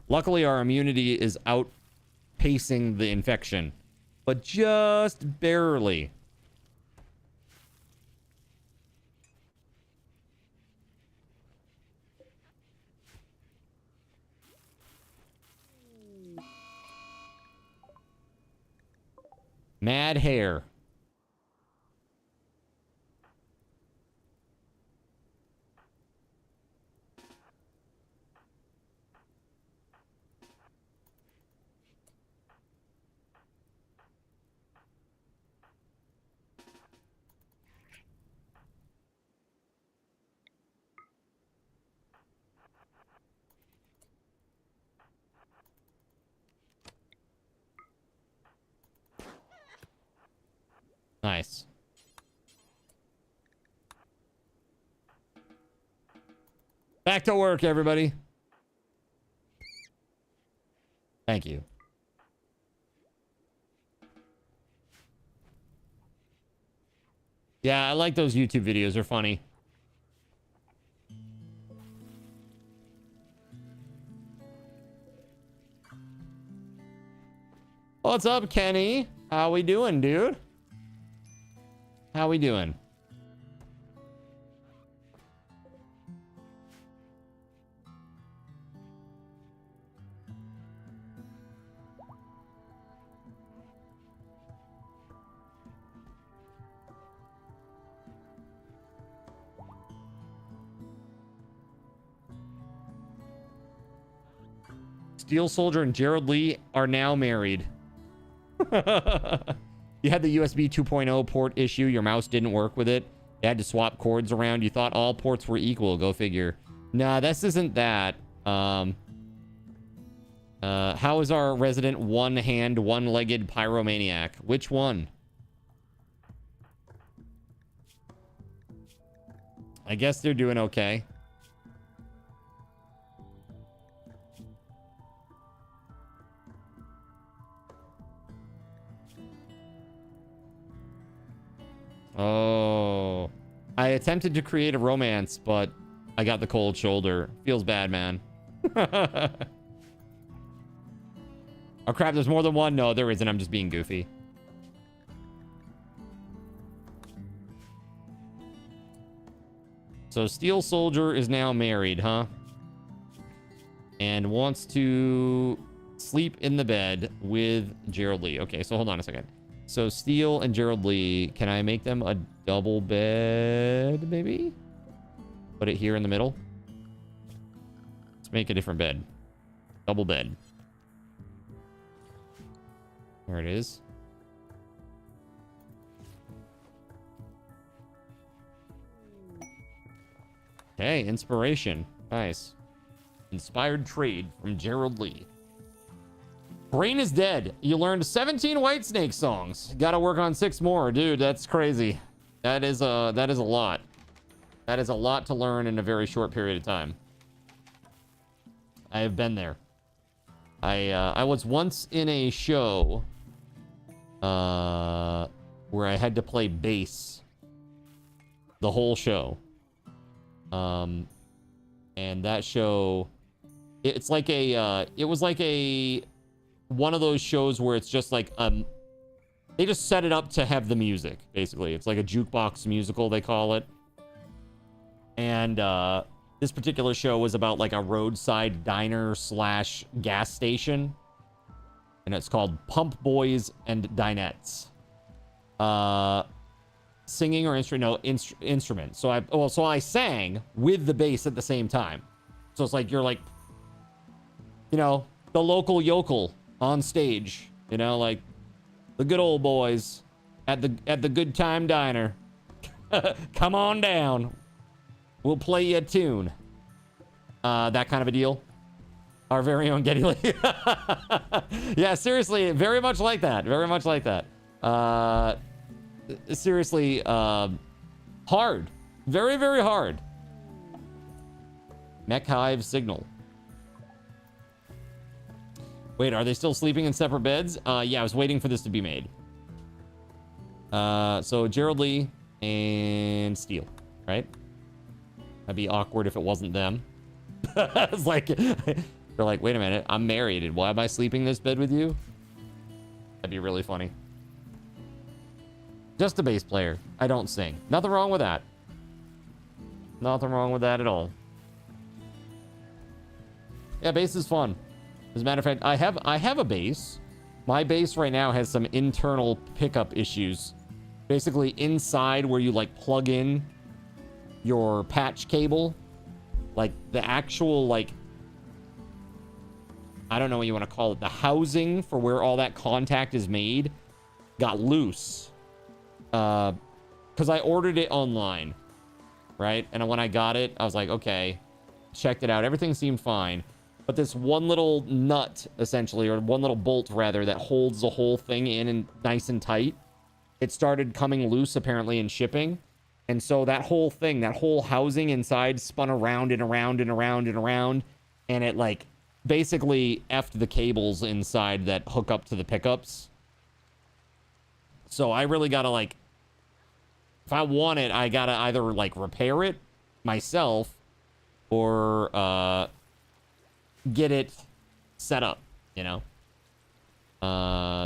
Luckily, our immunity is outpacing the infection, but just barely. Mad hair. Nice. Back to work, everybody. Thank you. Yeah, I like those YouTube videos. They're funny. What's up, Kenny? How we doing, dude? How we doing? Steel Soldier and Gerald Lee are now married. You had the USB 2.0 port issue. Your mouse didn't work with it. You had to swap cords around. You thought all ports were equal. Go figure. Nah, this isn't that. How is our resident one-hand, one-legged pyromaniac? Which one? I guess they're doing okay. Oh. I attempted to create a romance, but I got the cold shoulder. Feels bad, man. Oh, crap. There's more than one. No, there isn't. I'm just being goofy. So Steel Soldier is now married, huh? And wants to sleep in the bed with Gerald Lee. Okay, so hold on a second. So Steel and Gerald Lee, can I make them a double bed, maybe? Put it here in the middle. Let's make a different bed. Double bed. There it is. Okay, inspiration. Nice. Inspired trade from Gerald Lee. Brain is dead. You learned 17 Whitesnake songs. Gotta work on 6 more. Dude, that's crazy. That is a lot. That is a lot to learn in a very short period of time. I have been there. I was once in a show where I had to play bass the whole show. And that show, it's like a, it was like a, one of those shows where it's just like, they just set it up to have the music, basically. It's like a jukebox musical, they call it. And, this particular show was about like a roadside diner / gas station. And it's called Pump Boys and Dinettes. Singing or instrument. So I sang with the bass at the same time. So it's like you're like, you know, the local yokel on stage, you know, like the good old boys at the Good Time Diner. Come on down. We'll play you a tune. That kind of a deal. Our very own Ghetty Lee. Yeah, seriously, very much like that. Very much like that. Seriously, hard. Very, very hard. Mech Hive signal. Wait, are they still sleeping in separate beds? Yeah, I was waiting for this to be made. So Gerald Lee and Steel, right? That'd be awkward if it wasn't them. It's like, they're like, wait a minute, I'm married, and why am I sleeping in this bed with you? That'd be really funny. Just a bass player. I don't sing. Nothing wrong with that. Nothing wrong with that at all. Yeah, bass is fun. As a matter of fact, I have a bass. My bass right now has some internal pickup issues. Basically, inside where you like plug in your patch cable, like the actual like, I don't know what you want to call it, the housing for where all that contact is made got loose. Because I ordered it online, right? And when I got it, I was like, okay, checked it out. Everything seemed fine. But this one little nut, essentially, or one little bolt, rather, that holds the whole thing in and nice and tight, it started coming loose, apparently, in shipping. And so that whole thing, that whole housing inside spun around and around and around and around. And it, like, basically effed the cables inside that hook up to the pickups. So I really gotta, like, if I want it, I gotta either, like, repair it myself or get it set up, you know?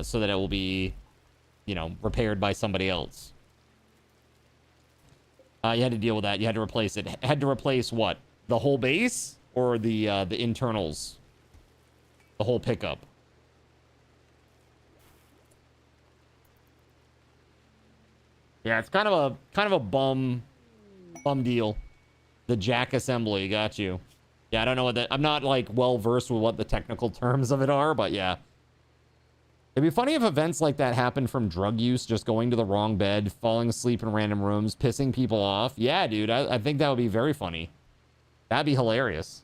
So that it will be, you know, repaired by somebody else. You had to deal with that. You had to replace it. Had to replace what? The whole base or the internals? The whole pickup. Yeah, it's kind of a bum deal. The jack assembly, got you. Yeah, I don't know what that, I'm not like well versed with what the technical terms of it are, but yeah. It'd be funny if events like that happened from drug use, just going to the wrong bed, falling asleep in random rooms, pissing people off. Yeah, dude, I think that would be very funny. That'd be hilarious.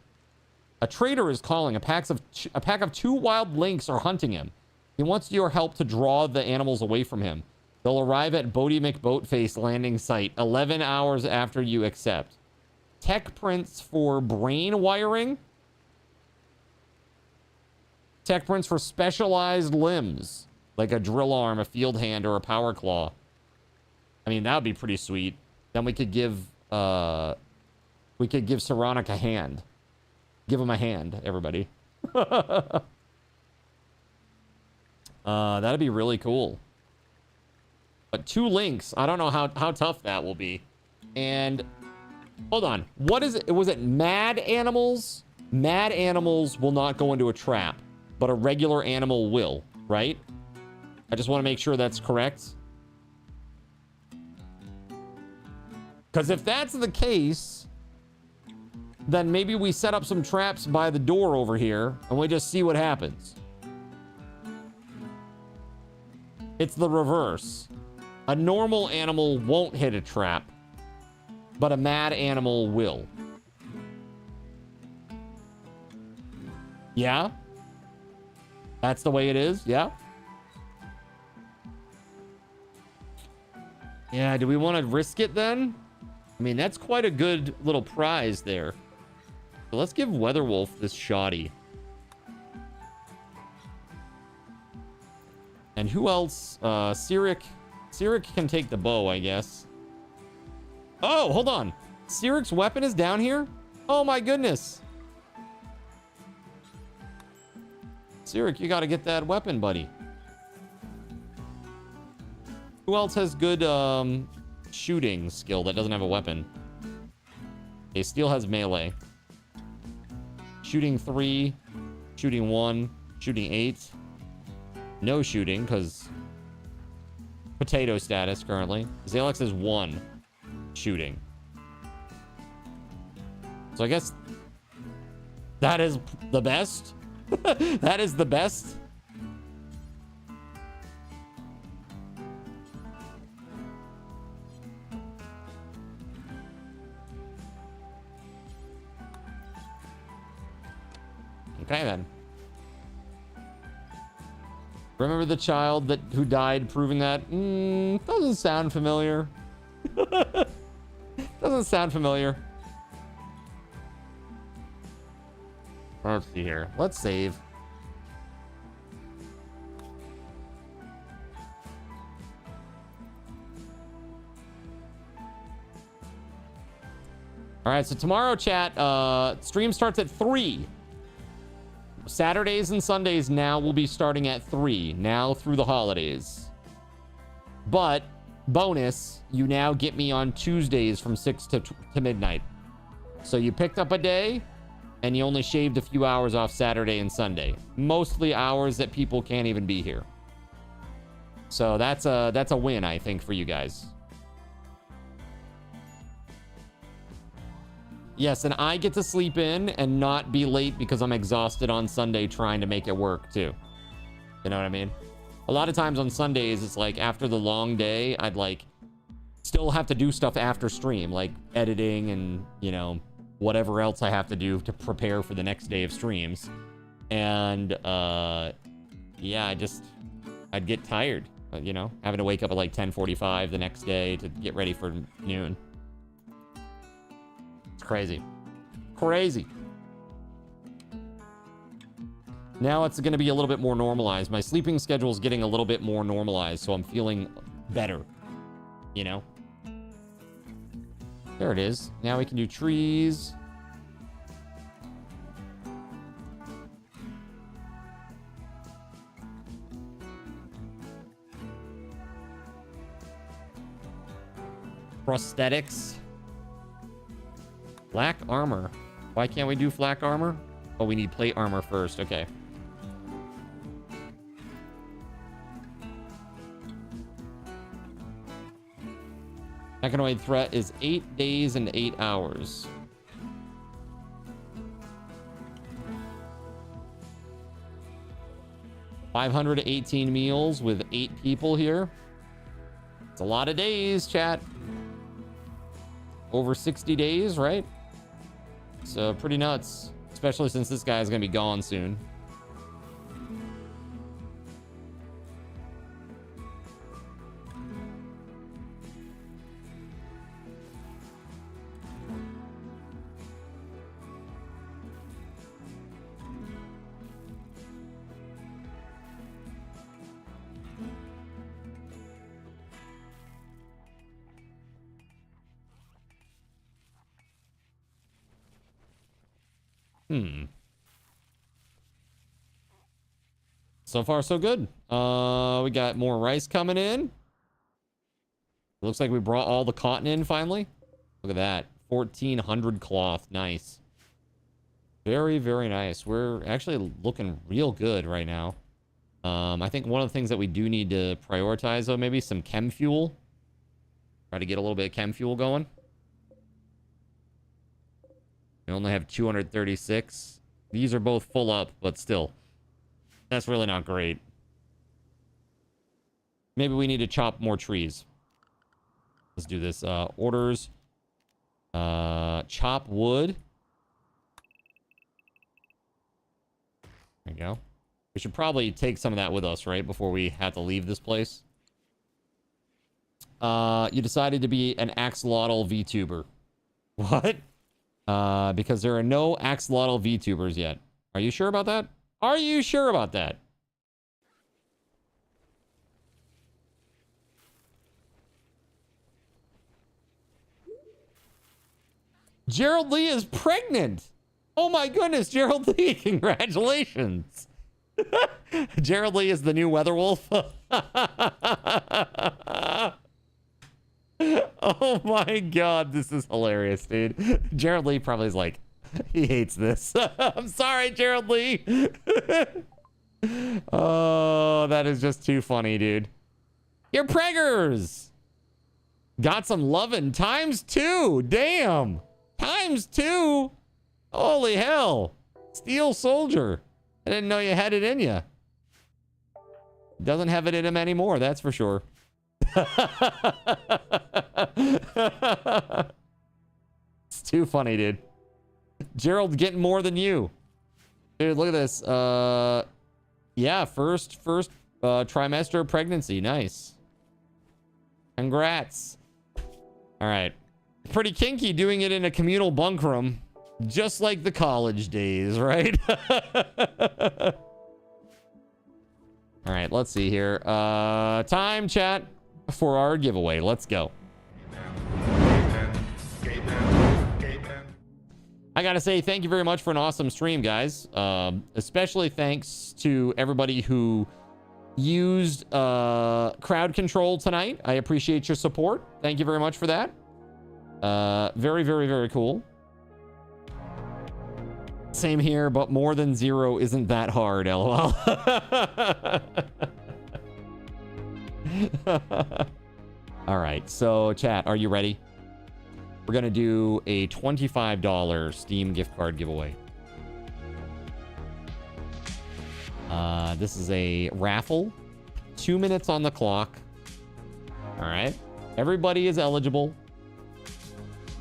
A trader is calling. A pack of 2 wild lynx are hunting him. He wants your help to draw the animals away from him. They'll arrive at Bodie McBoatface landing site 11 hours after you accept. Tech prints for brain wiring. Tech prints for specialized limbs, like a drill arm, a field hand, or a power claw. I mean, that would be pretty sweet. Then we could give Saronic a hand. Give him a hand, everybody. That'd be really cool. But 2 links, I don't know how tough that will be. And hold on, what is it? Was it mad animals? Mad animals will not go into a trap, but a regular animal will, right? I just want to make sure that's correct. Because if that's the case, then maybe we set up some traps by the door over here and we just see what happens. It's the reverse. A normal animal won't hit a trap, but a mad animal will. Yeah? That's the way it is? Yeah? Yeah, do we want to risk it then? I mean, that's quite a good little prize there. So let's give WeatherWolf this shoddy. And who else? Cyric. Cyric can take the bow, I guess. Oh, hold on. Cyric's weapon is down here? Oh my goodness. Cyric, you gotta get that weapon, buddy. Who else has good shooting skill that doesn't have a weapon? Okay, Steel has melee. Shooting 3, shooting 1, shooting 8. No shooting, because potato status currently. Zalex is 1 shooting. So I guess that is the best. That is the best. Okay then. Remember the child who died proving that? Doesn't sound familiar. Doesn't sound familiar. Let's see here. Let's save. All right, so tomorrow, chat, stream starts at 3. Saturdays and Sundays now will be starting at 3, now through the holidays. But, bonus, you now get me on Tuesdays from 6 to midnight. So you picked up a day, and you only shaved a few hours off Saturday and Sunday. Mostly hours that people can't even be here. So that's a win, I think, for you guys. Yes, and I get to sleep in and not be late because I'm exhausted on Sunday trying to make it work too. You know what I mean? A lot of times on Sundays, it's like after the long day, I'd like still have to do stuff after stream, like editing and, you know, whatever else I have to do to prepare for the next day of streams. And yeah, I'd get tired, you know, having to wake up at like 10:45 the next day to get ready for noon. It's crazy. Crazy. Now it's going to be a little bit more normalized. My sleeping schedule is getting a little bit more normalized, so I'm feeling better, you know? There it is. Now we can do trees. Prosthetics. Flak armor. Why can't we do flak armor? Oh, we need plate armor first. Okay. Mechanoid threat is 8 days and 8 hours. $518 meals with 8 people here. It's a lot of days, chat. Over 60 days, right? So pretty nuts, especially since this guy's gonna be gone soon. So far, so good. We got more rice coming in. Looks like we brought all the cotton in finally. Look at that. 1,400 cloth. Nice. Very, very nice. We're actually looking real good right now. I think one of the things that we do need to prioritize, though, maybe some chem fuel. Try to get a little bit of chem fuel going. We only have 236. These are both full up, but still. That's really not great. Maybe we need to chop more trees. Let's do this. Orders. Chop wood. There you go. We should probably take some of that with us, right? Before we have to leave this place. You decided to be an axolotl VTuber. What? Because there are no axolotl VTubers yet. Are you sure about that? Are you sure about that? Gerald Lee is pregnant. Oh my goodness, Gerald Lee, congratulations. Gerald Lee is the new Weatherwolf. Oh my god, this is hilarious, dude. Gerald Lee probably is like, he hates this. I'm sorry, Gerald Lee. Oh, that is just too funny, dude. You're preggers. Got some lovin' ×2. Damn. ×2. Holy hell. Steel Soldier. I didn't know you had it in you. Doesn't have it in him anymore, that's for sure. It's too funny, dude. Gerald's getting more than you. Dude, look at this. Yeah, first trimester of pregnancy. Nice. Congrats. All right. Pretty kinky doing it in a communal bunk room. Just like the college days, right? All right, let's see here. Time, chat, for our giveaway. Let's go. I gotta say thank you very much for an awesome stream, guys. Especially thanks to everybody who used crowd control tonight. I appreciate your support. Thank you very much for that. Very, very, very cool. Same here, but more than 0 isn't that hard, lol. All right, so chat, are you ready? We're gonna do a $25 Steam gift card giveaway. This is a raffle. 2 minutes on the clock. All right, everybody is eligible.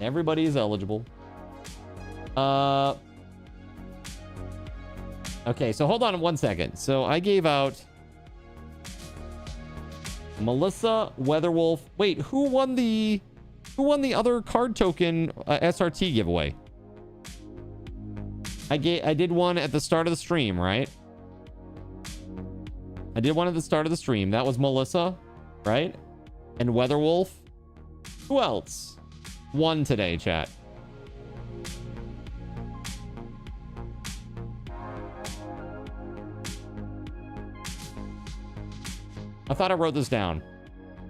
Everybody is eligible. Okay, so hold on 1 second. So I gave out Melissa, Weatherwolf. Wait, who won the other card token SRT giveaway? I did one at the start of the stream, right? I did one at the start of the stream. That was Melissa, right? And Weatherwolf. Who else won today, chat? I thought I wrote this down.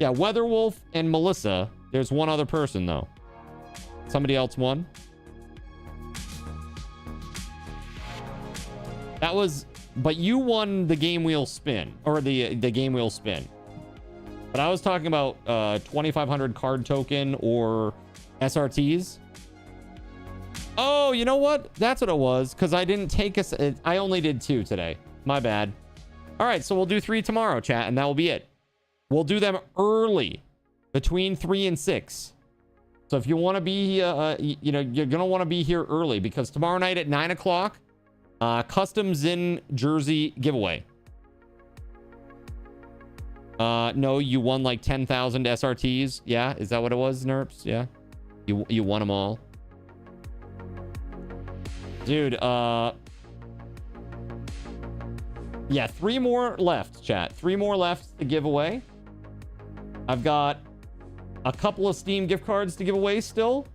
Yeah, Weatherwolf and Melissa. There's one other person, though. Somebody else won. That was... But you won the game wheel spin. Or the game wheel spin. But I was talking about 2,500 card token or SRTs. Oh, you know what? That's what it was. Because I didn't take a... I only did 2 today. My bad. All right, so we'll do 3 tomorrow, chat, and that will be it. We'll do them early, between 3 and 6. So if you want to be, you know, you're going to want to be here early because tomorrow night at 9 o'clock, custom Zin jersey giveaway. No, you won like 10,000 SRTs. Yeah, is that what it was, Nerps? Yeah, you won them all. Dude, yeah, 3 more left, chat. 3 more left to give away. I've got a couple of Steam gift cards to give away still.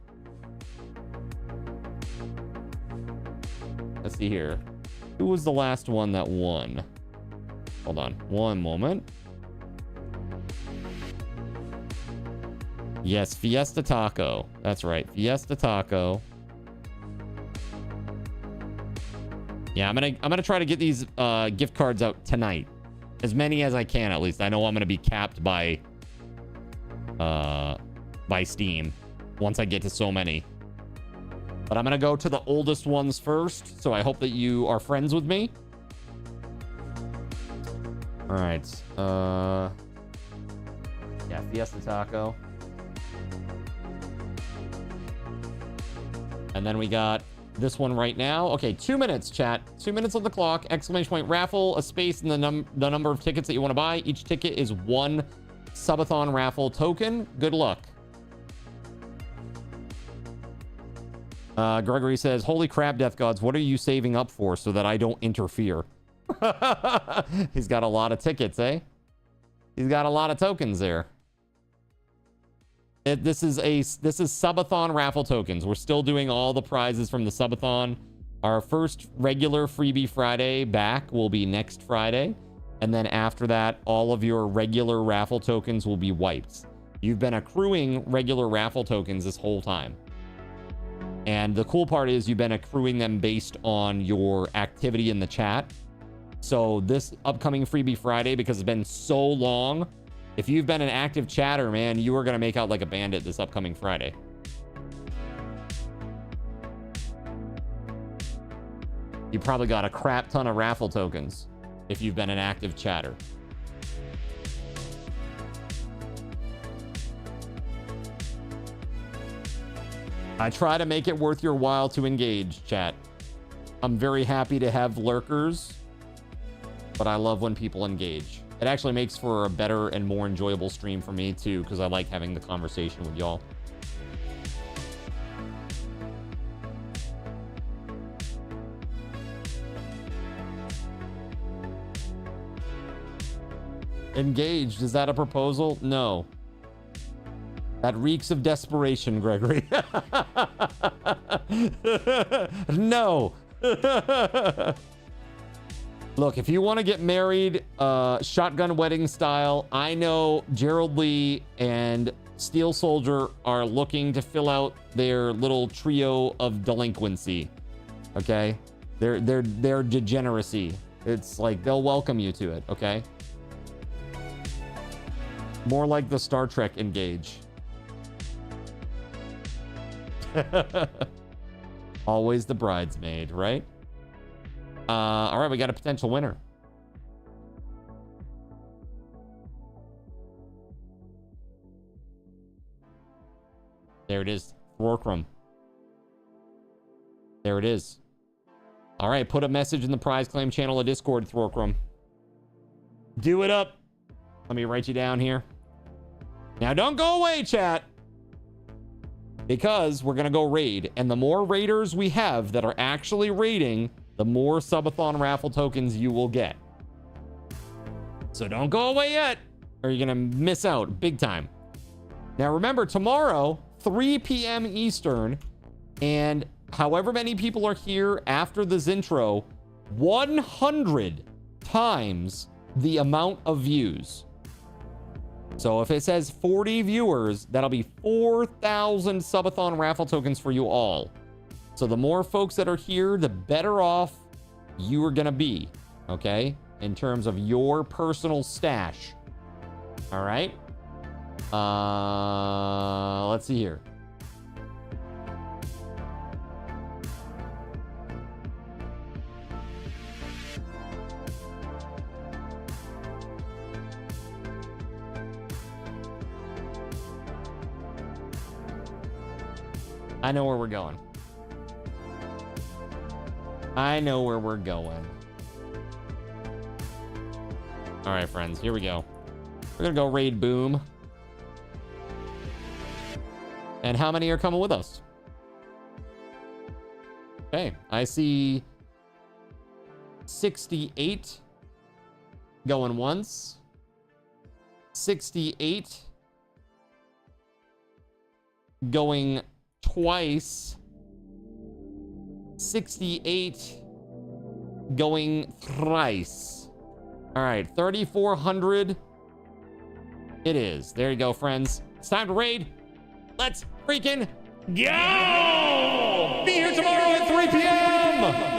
see here. Who was the last one that won? Hold on one moment. Yes, Fiesta Taco. That's right, Fiesta Taco. Yeah, I'm gonna try to get these gift cards out tonight. As many as I can, at least. I know I'm gonna be capped by Steam once I get to so many. But I'm gonna go to the oldest ones first, so I hope that you are friends with me. All right. Yeah, Fiesta Taco. And then we got this one right now. Okay, 2 minutes, chat. 2 minutes on the clock. Exclamation point raffle. A space in the number of tickets that you want to buy. Each ticket is 1 subathon raffle token. Good luck. Gregory says, holy crap, Death Gods, what are you saving up for so that I don't interfere? He's got a lot of tickets, eh? He's got a lot of tokens there. This is subathon raffle tokens. We're still doing all the prizes from the subathon. Our first regular freebie Friday back will be next Friday. And then after that, all of your regular raffle tokens will be wiped. You've been accruing regular raffle tokens this whole time. And the cool part is you've been accruing them based on your activity in the chat. So this upcoming Freebie Friday, because it's been so long, if you've been an active chatter, man, you are going to make out like a bandit this upcoming Friday. You probably got a crap ton of raffle tokens if you've been an active chatter. I try to make it worth your while to engage, chat. I'm very happy to have lurkers, but I love when people engage. It actually makes for a better and more enjoyable stream for me too, because I like having the conversation with y'all. Engaged, is that a proposal? No. That reeks of desperation, Gregory. No. Look, if you want to get married shotgun wedding style, I know Gerald Lee and Steel Soldier are looking to fill out their little trio of delinquency. Okay? Their degeneracy. It's like they'll welcome you to it, okay? More like the Star Trek Engage. Always the bridesmaid, right? All right, we got a potential winner. There it is, Thorkrum. There it is. All right, put a message in the prize claim channel of Discord, Thorkrum. Do it up. Let me write you down here. Now, don't go away, chat. Because we're going to go raid. And the more raiders we have that are actually raiding, the more subathon raffle tokens you will get. So don't go away yet, or you're going to miss out big time. Now, remember, tomorrow, 3 p.m. Eastern, and however many people are here after this intro, 100 times the amount of views. So if it says 40 viewers, that'll be 4,000 subathon raffle tokens for you all. So the more folks that are here, the better off you are going to be, okay? In terms of your personal stash. All right? Let's see here. I know where we're going. I know where we're going. All right, friends, here we go. We're gonna go raid Boom. And how many are coming with us? Okay, I see 68 going once. 68 going twice. 68 going thrice. All right, 3,400. It is. There you go, friends. It's time to raid. Let's freaking go! Be here tomorrow at 3 p.m.